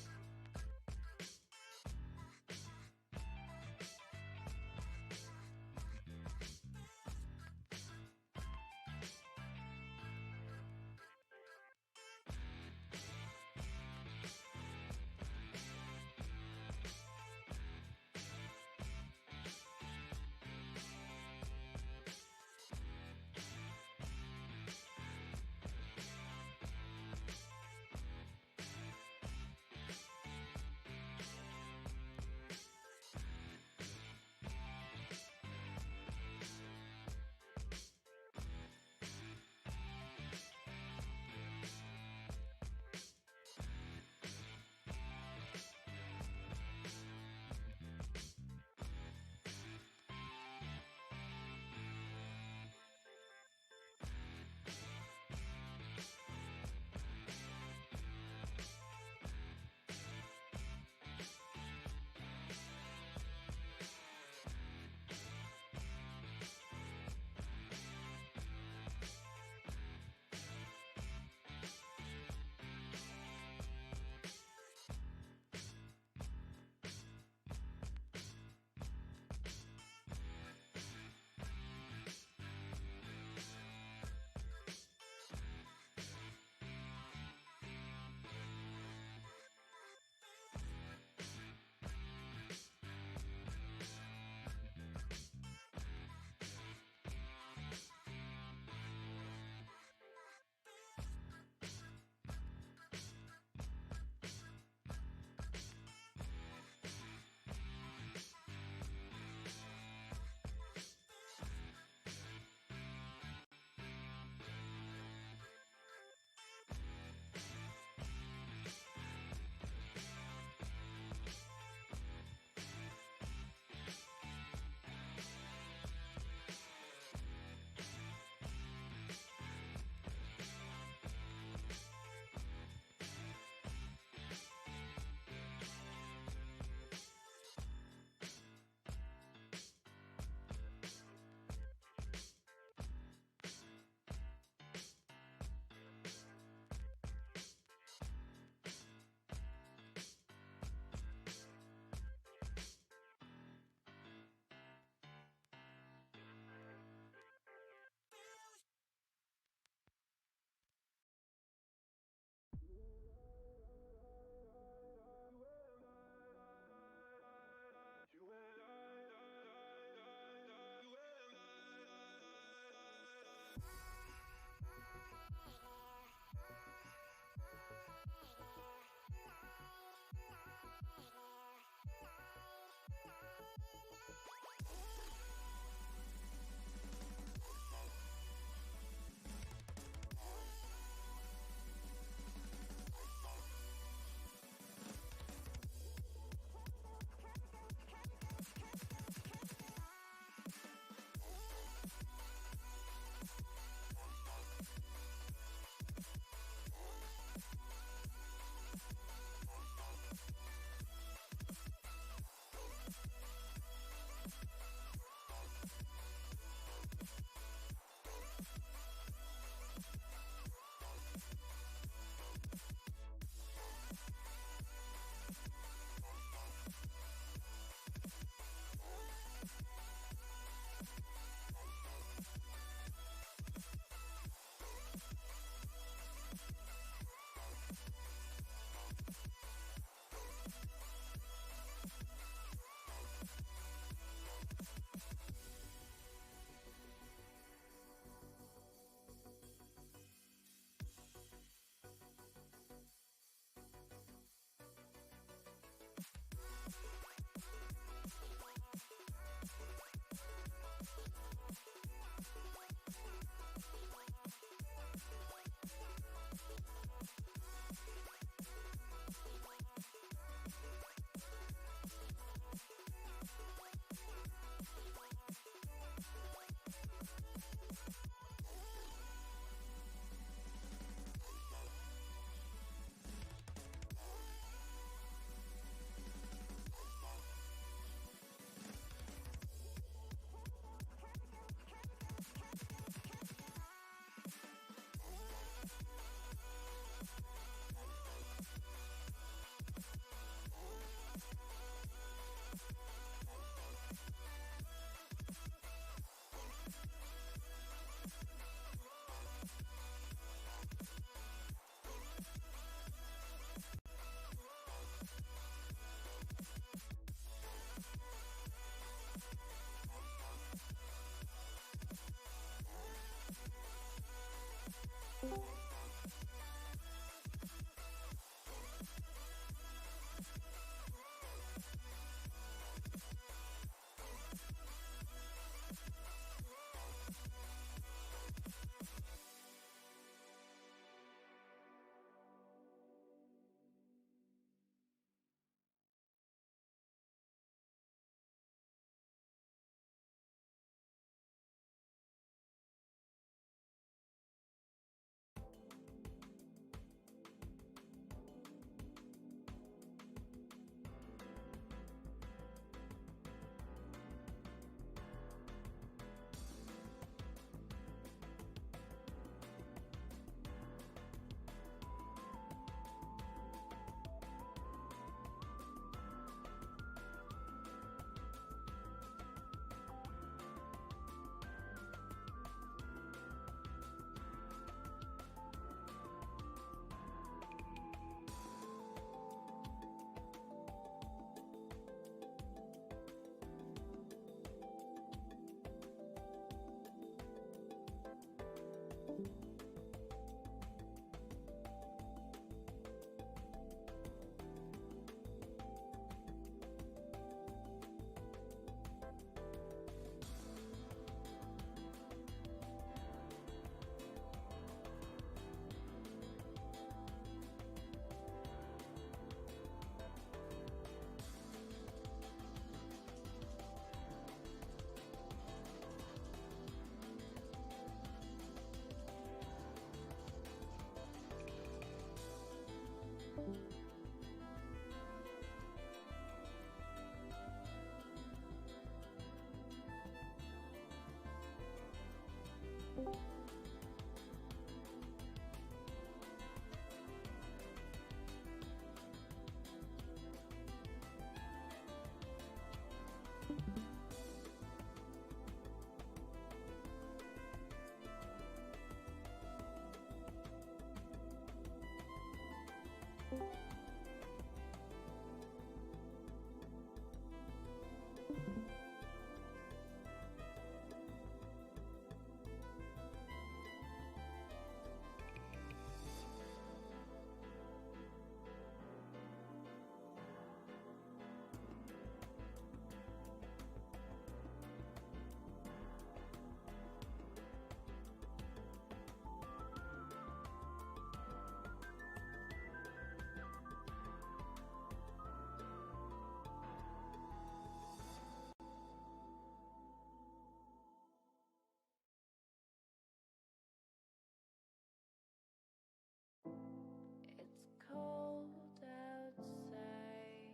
It's cold outside.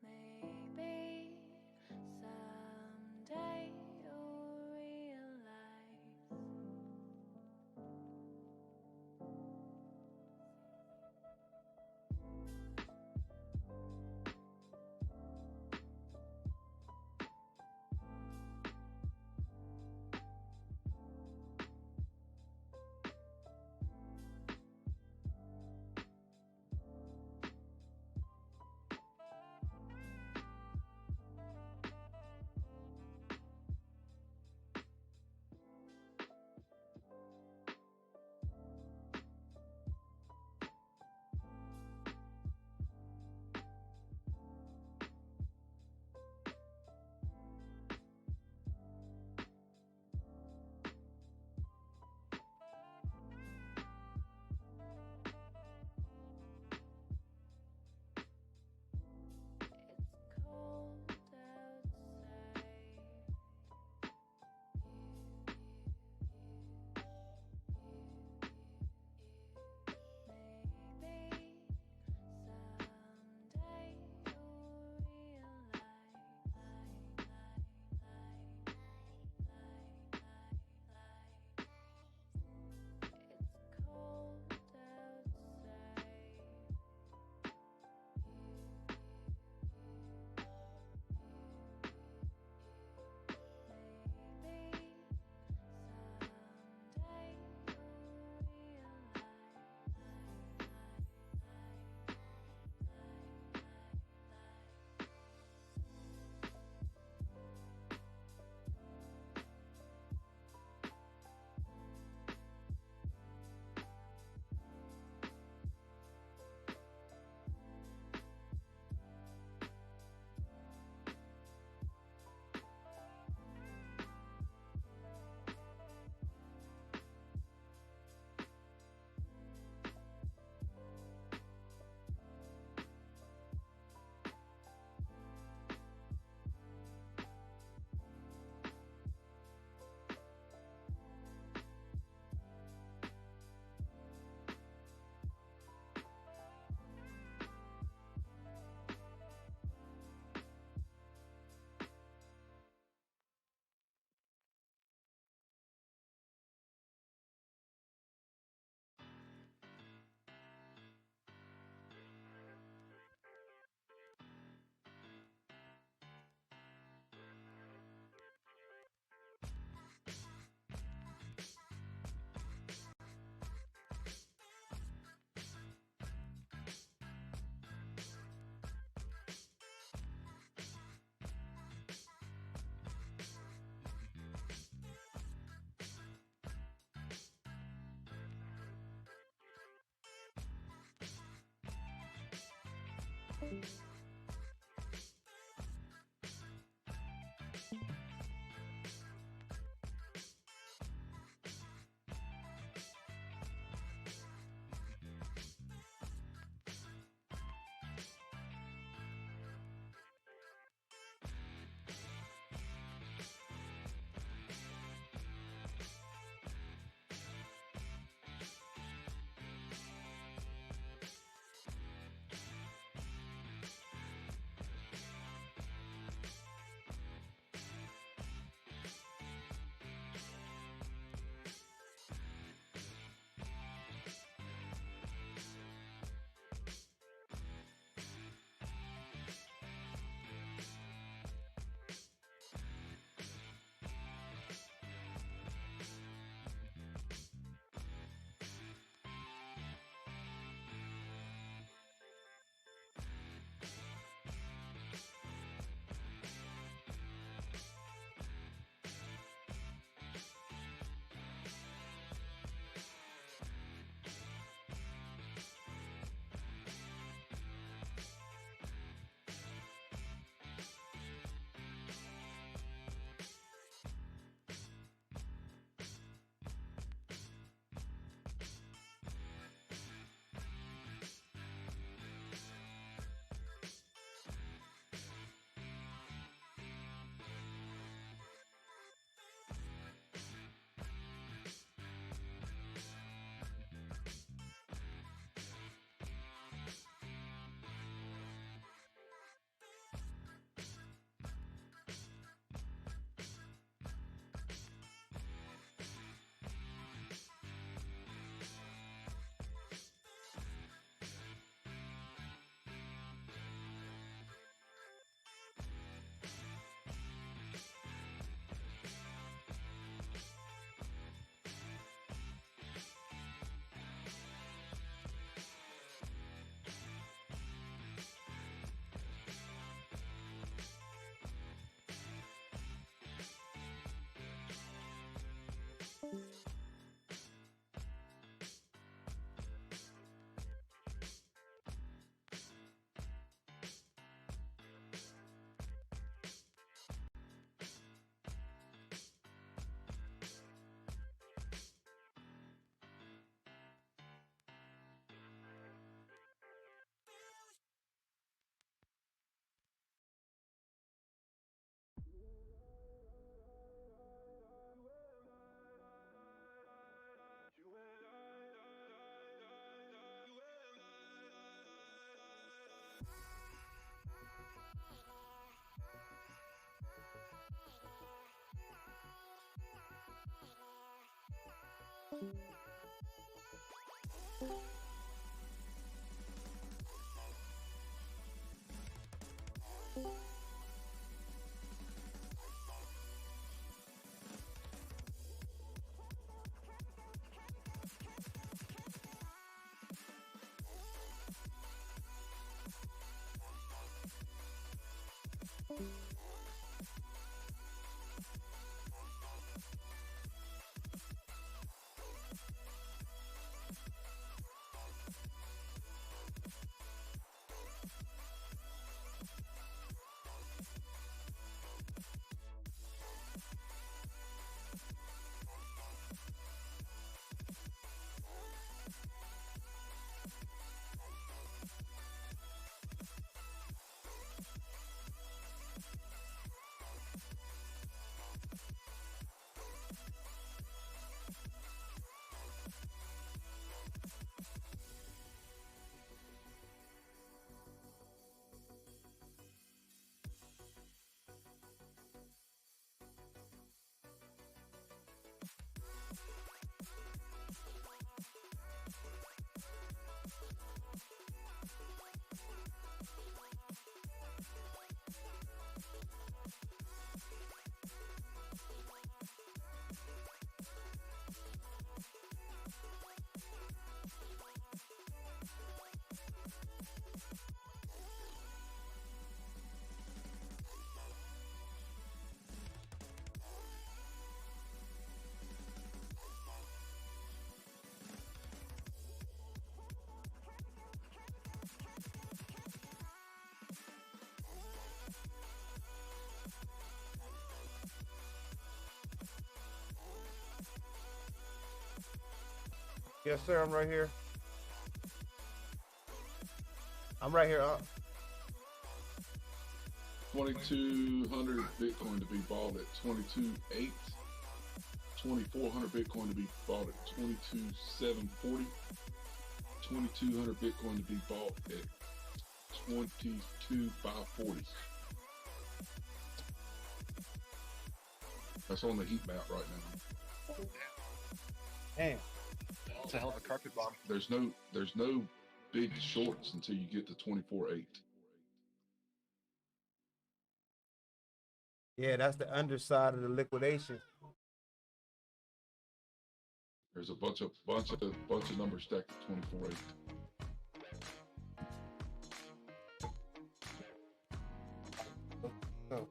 Maybe someday you'll realize it's cold outside. Maybe someday you'll realize it's cold outside. Maybe someday you'll Yes, sir. I'm right here. I'm right here. 2,200 Bitcoin to be bought at 22.8. 2,400 Bitcoin to be bought at 22,740. 2,200 Bitcoin to be bought at 22,540. That's on the heat map right now. Damn. It's a hell of a carpet bomb. There's no big shorts until you get to 24.8. Yeah, that's the underside of the liquidation. There's a bunch of numbers stacked at 24.8. Oh.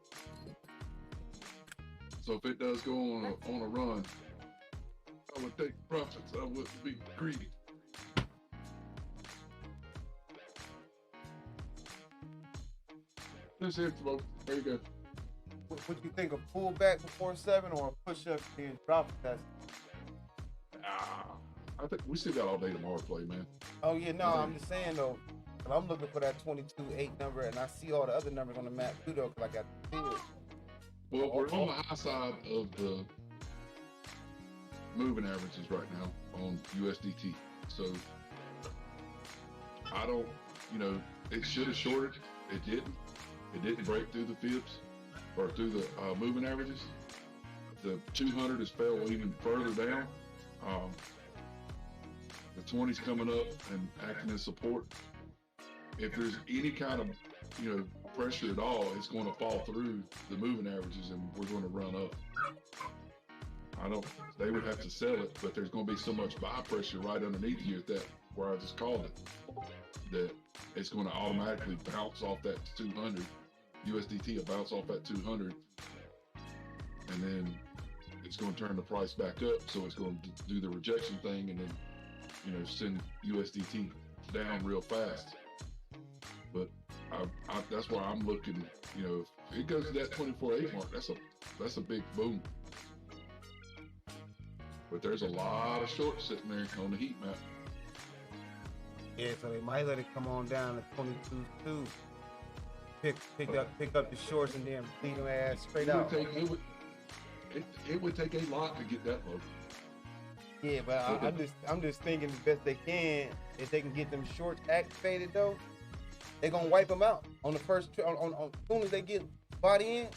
So if it does go on a run, I would take profits. I wouldn't be greedy. This info. There you go. What you think, a pullback before 7 or a push up and drop it? I think we still got all day tomorrow to play, man. Oh yeah, no, I'm just saying though. I'm looking for that 22.8 number, and I see all the other numbers on the map too, though, because I got the field. Well, we're on the high side of the moving averages right now on USDT. So I don't, it should have shorted. It didn't. It didn't break through the fibs or through the moving averages. The 200 has fell even further down. The 20's coming up and acting as support. If there's any kind of, pressure at all, it's going to fall through the moving averages and we're going to run up. They would have to sell it, but there's going to be so much buy pressure right underneath you at that, where I just called it, that it's going to automatically bounce off that 200. USDT will bounce off that 200, and then it's going to turn the price back up. So it's going to do the rejection thing, and then, send USDT down real fast. But that's why I'm looking. If it goes to that 24.8 mark, that's a big boom. But there's a lot of shorts sitting there on the heat map. Yeah, so they might let it come on down to 22.2. Pick up the shorts and then bleed them ass straight out. It would take a lot to get that low. Yeah, but I'm just thinking the best they can. If they can get them shorts activated though, they're gonna wipe them out on the first. On as soon as they get body in,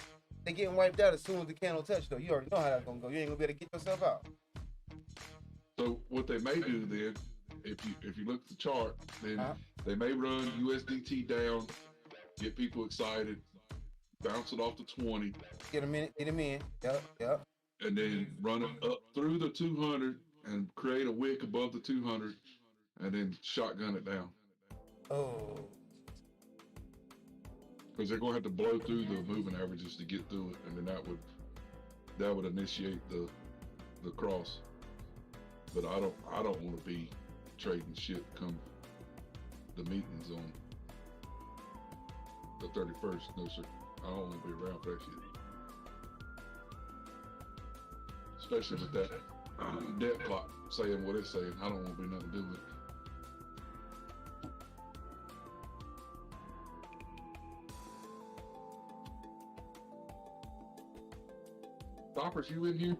they getting wiped out as soon as the candle touch though. You already know how that's gonna go. You ain't gonna be able to get yourself out. So what they may do then, if you look at the chart, then they may run USDT down, get people excited, bounce it off to 20. Get them in. Yep. And then run it up through the 200 and create a wick above the 200, and then shotgun it down. Oh. Because they're going to have to blow through the moving averages to get through it, and then that would initiate the cross. But I don't want to be trading shit come the meetings on the 31st. No sir, I don't want to be around for that shit. Especially with that debt clock saying what it's saying. I don't want to be nothing to do with it. Stoppers, you in here?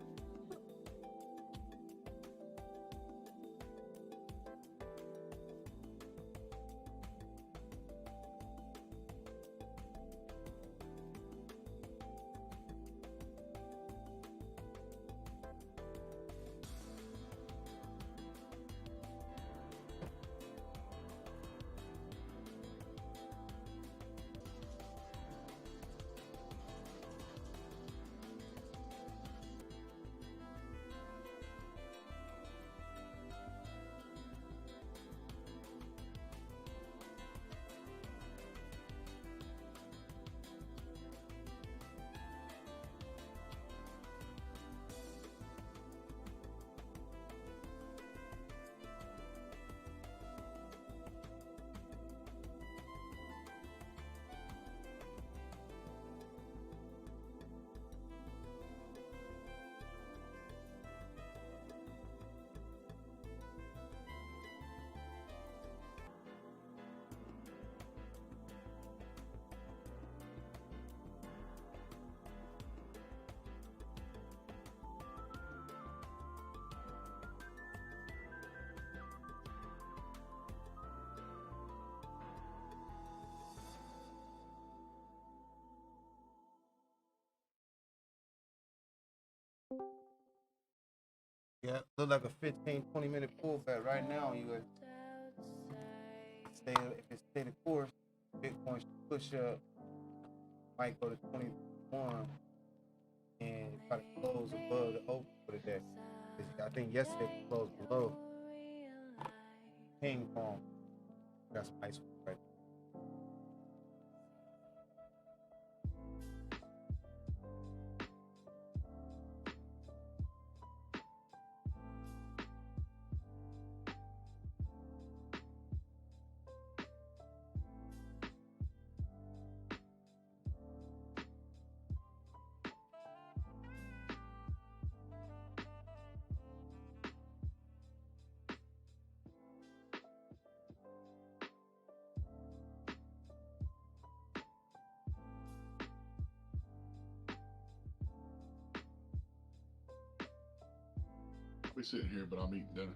Yeah, look like a 15-20 minute pullback right now. You would stay if it stay the course, Bitcoin should push up, might go to 21 and try to close above the open for the day. I think yesterday we closed below. Ping pong. That's nice right. We're sitting here, but I'm eating dinner.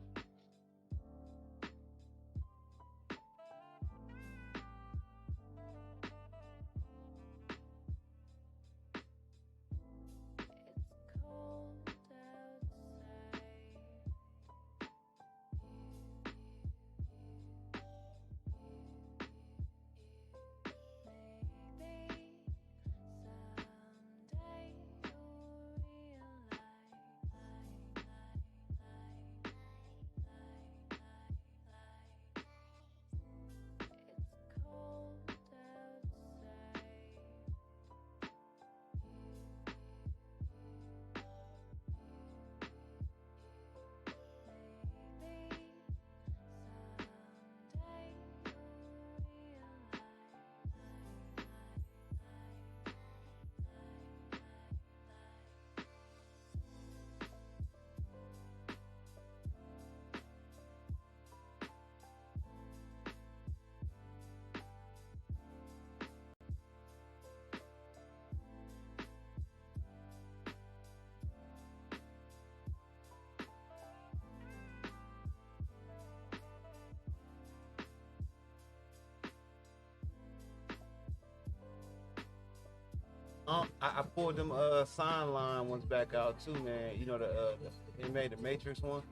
I pulled them sign line ones back out too, man. You know they made the Matrix one.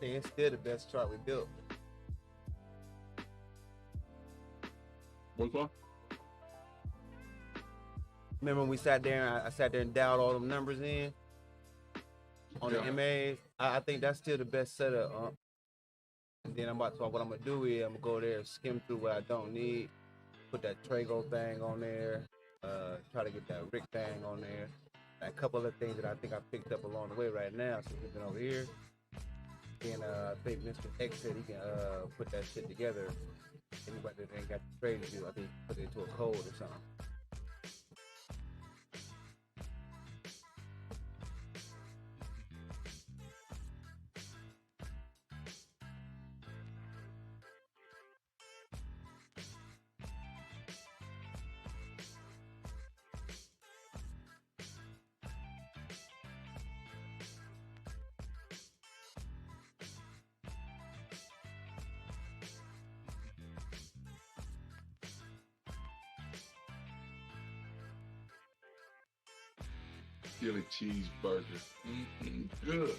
think it's still the best chart we built. What's that? Remember when we sat there and I sat there and dialed all them numbers in on the Yeah. MAs? I think that's still the best setup. And then what I'm gonna do is I'm gonna go there and skim through what I don't need, put that Trago thing on there, try to get that Rick thing on there, and a couple other things that I think I picked up along the way right now since we've been over here. And I think Mr. X said he can put that shit together. Anybody that ain't got the trade to do, I think put it into a code or something. Philly cheeseburger. Good.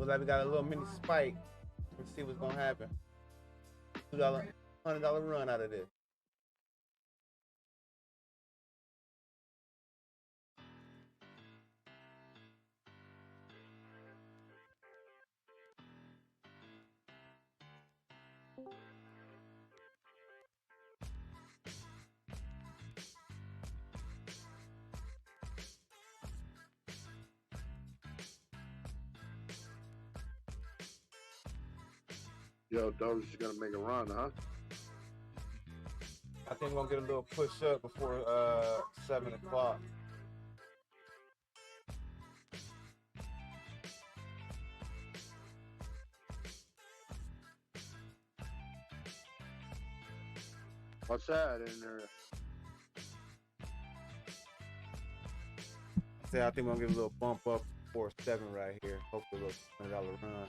Look like we got a little mini spike. Let's see what's gonna happen. $100 run out of this. Yo, Doge's gonna make a run, huh? I think we're gonna get a little push up before 7 o'clock. What's that in there? I think we're gonna get a little bump up before 7 right here. Hopefully a little $100 run.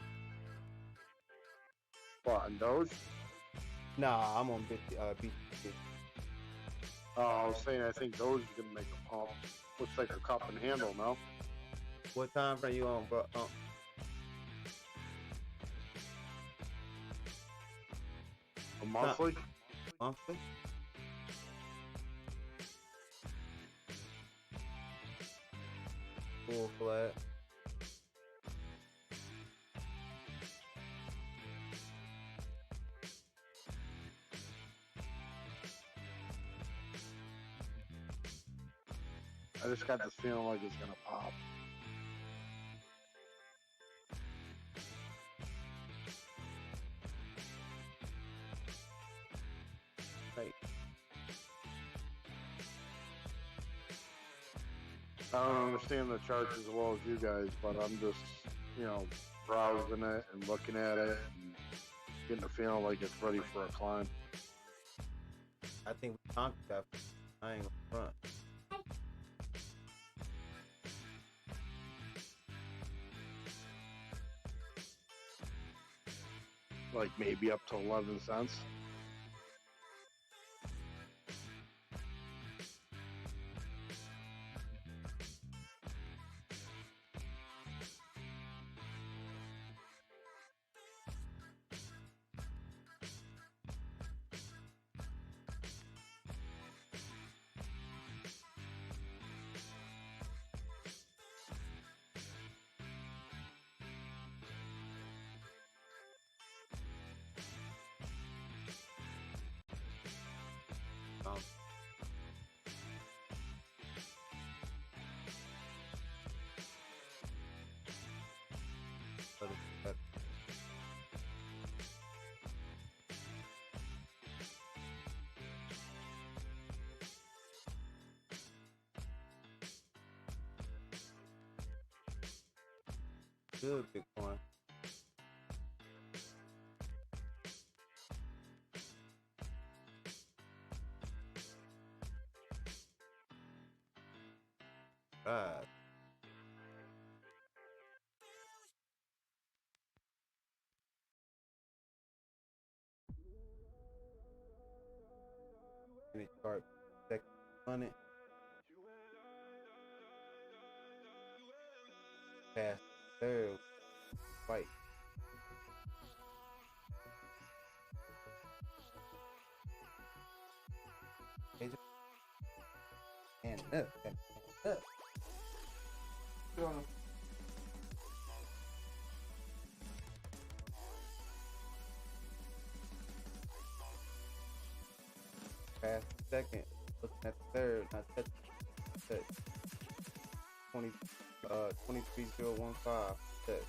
What, on Doge? Nah, I'm on BTC. Oh, I was saying I think Doge is gonna make a pump. Looks like a cup and handle, no? What time frame you on, bro? A monthly? Monthly? Full flat. I just got this feeling like it's gonna pop. Right. I don't understand the charts as well as you guys, but I'm just, browsing it and looking at it and getting a feeling like it's ready for a climb. I think we conquered that. I ain't gonna front. Like maybe up to 11 cents. Good Bitcoin. Right. Any chart second on it. Past third fight. And up. Past second, looking at the third, not touching. 23015. Touch.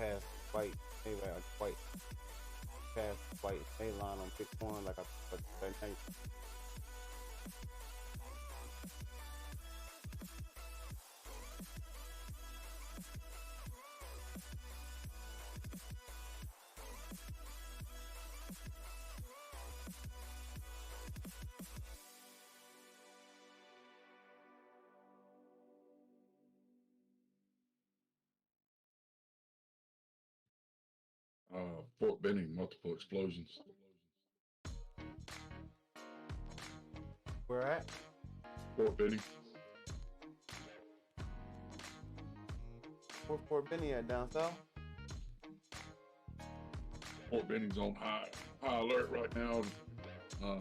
past white, maybe like a white past white A line on Bitcoin like that night. Fort Benning, multiple explosions. Where at? Fort Benning. Where Fort Benning at, down south? Fort Benning's on high alert right now.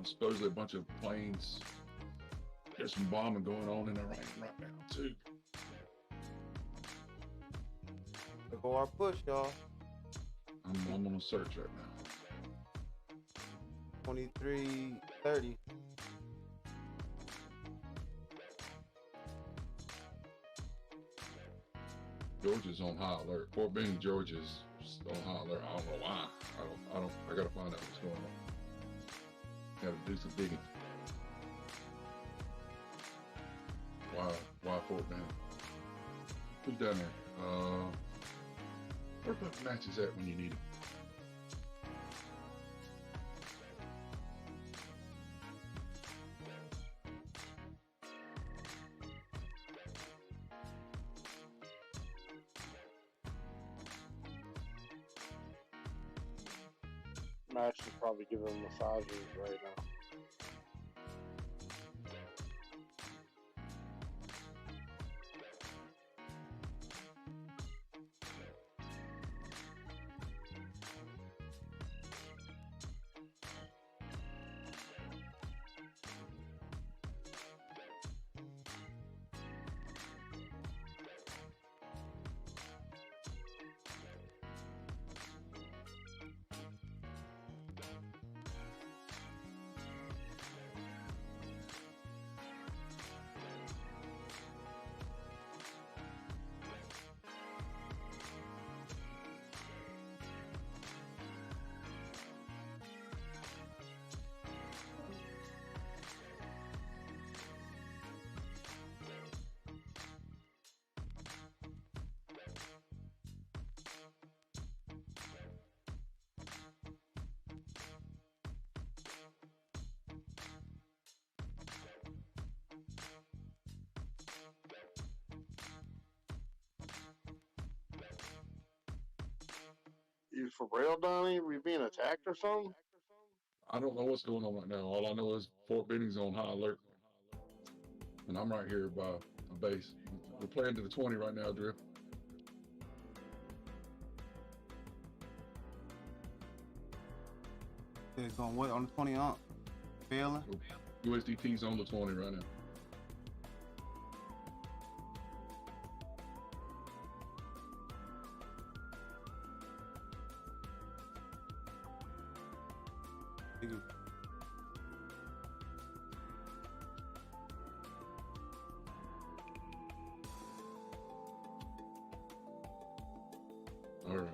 Supposedly a bunch of planes. There's some bombing going on in Iran right now too. There go our push, y'all. I'm on a search right now. 2330. Georgia's on high alert. Fort Benning, Georgia's on high alert. I don't know why. I gotta find out what's going on. Gotta do some digging. Why Fort Benning? Who's down there? Where the matches at when you need them? Max is probably giving massages right now. You for real, Donnie? We being attacked or something? I don't know what's going on right now. All I know is Fort Benning's on high alert. And I'm right here by a base. We're playing to the 20 right now, Drift. It's going what on the 20 on? Failing? USDT's on the 20 right now. All right.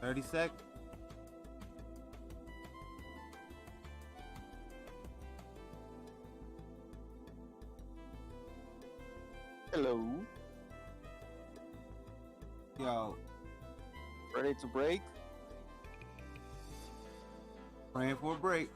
Thirty seconds. Hello. Yo, Ready to break? praying for a break.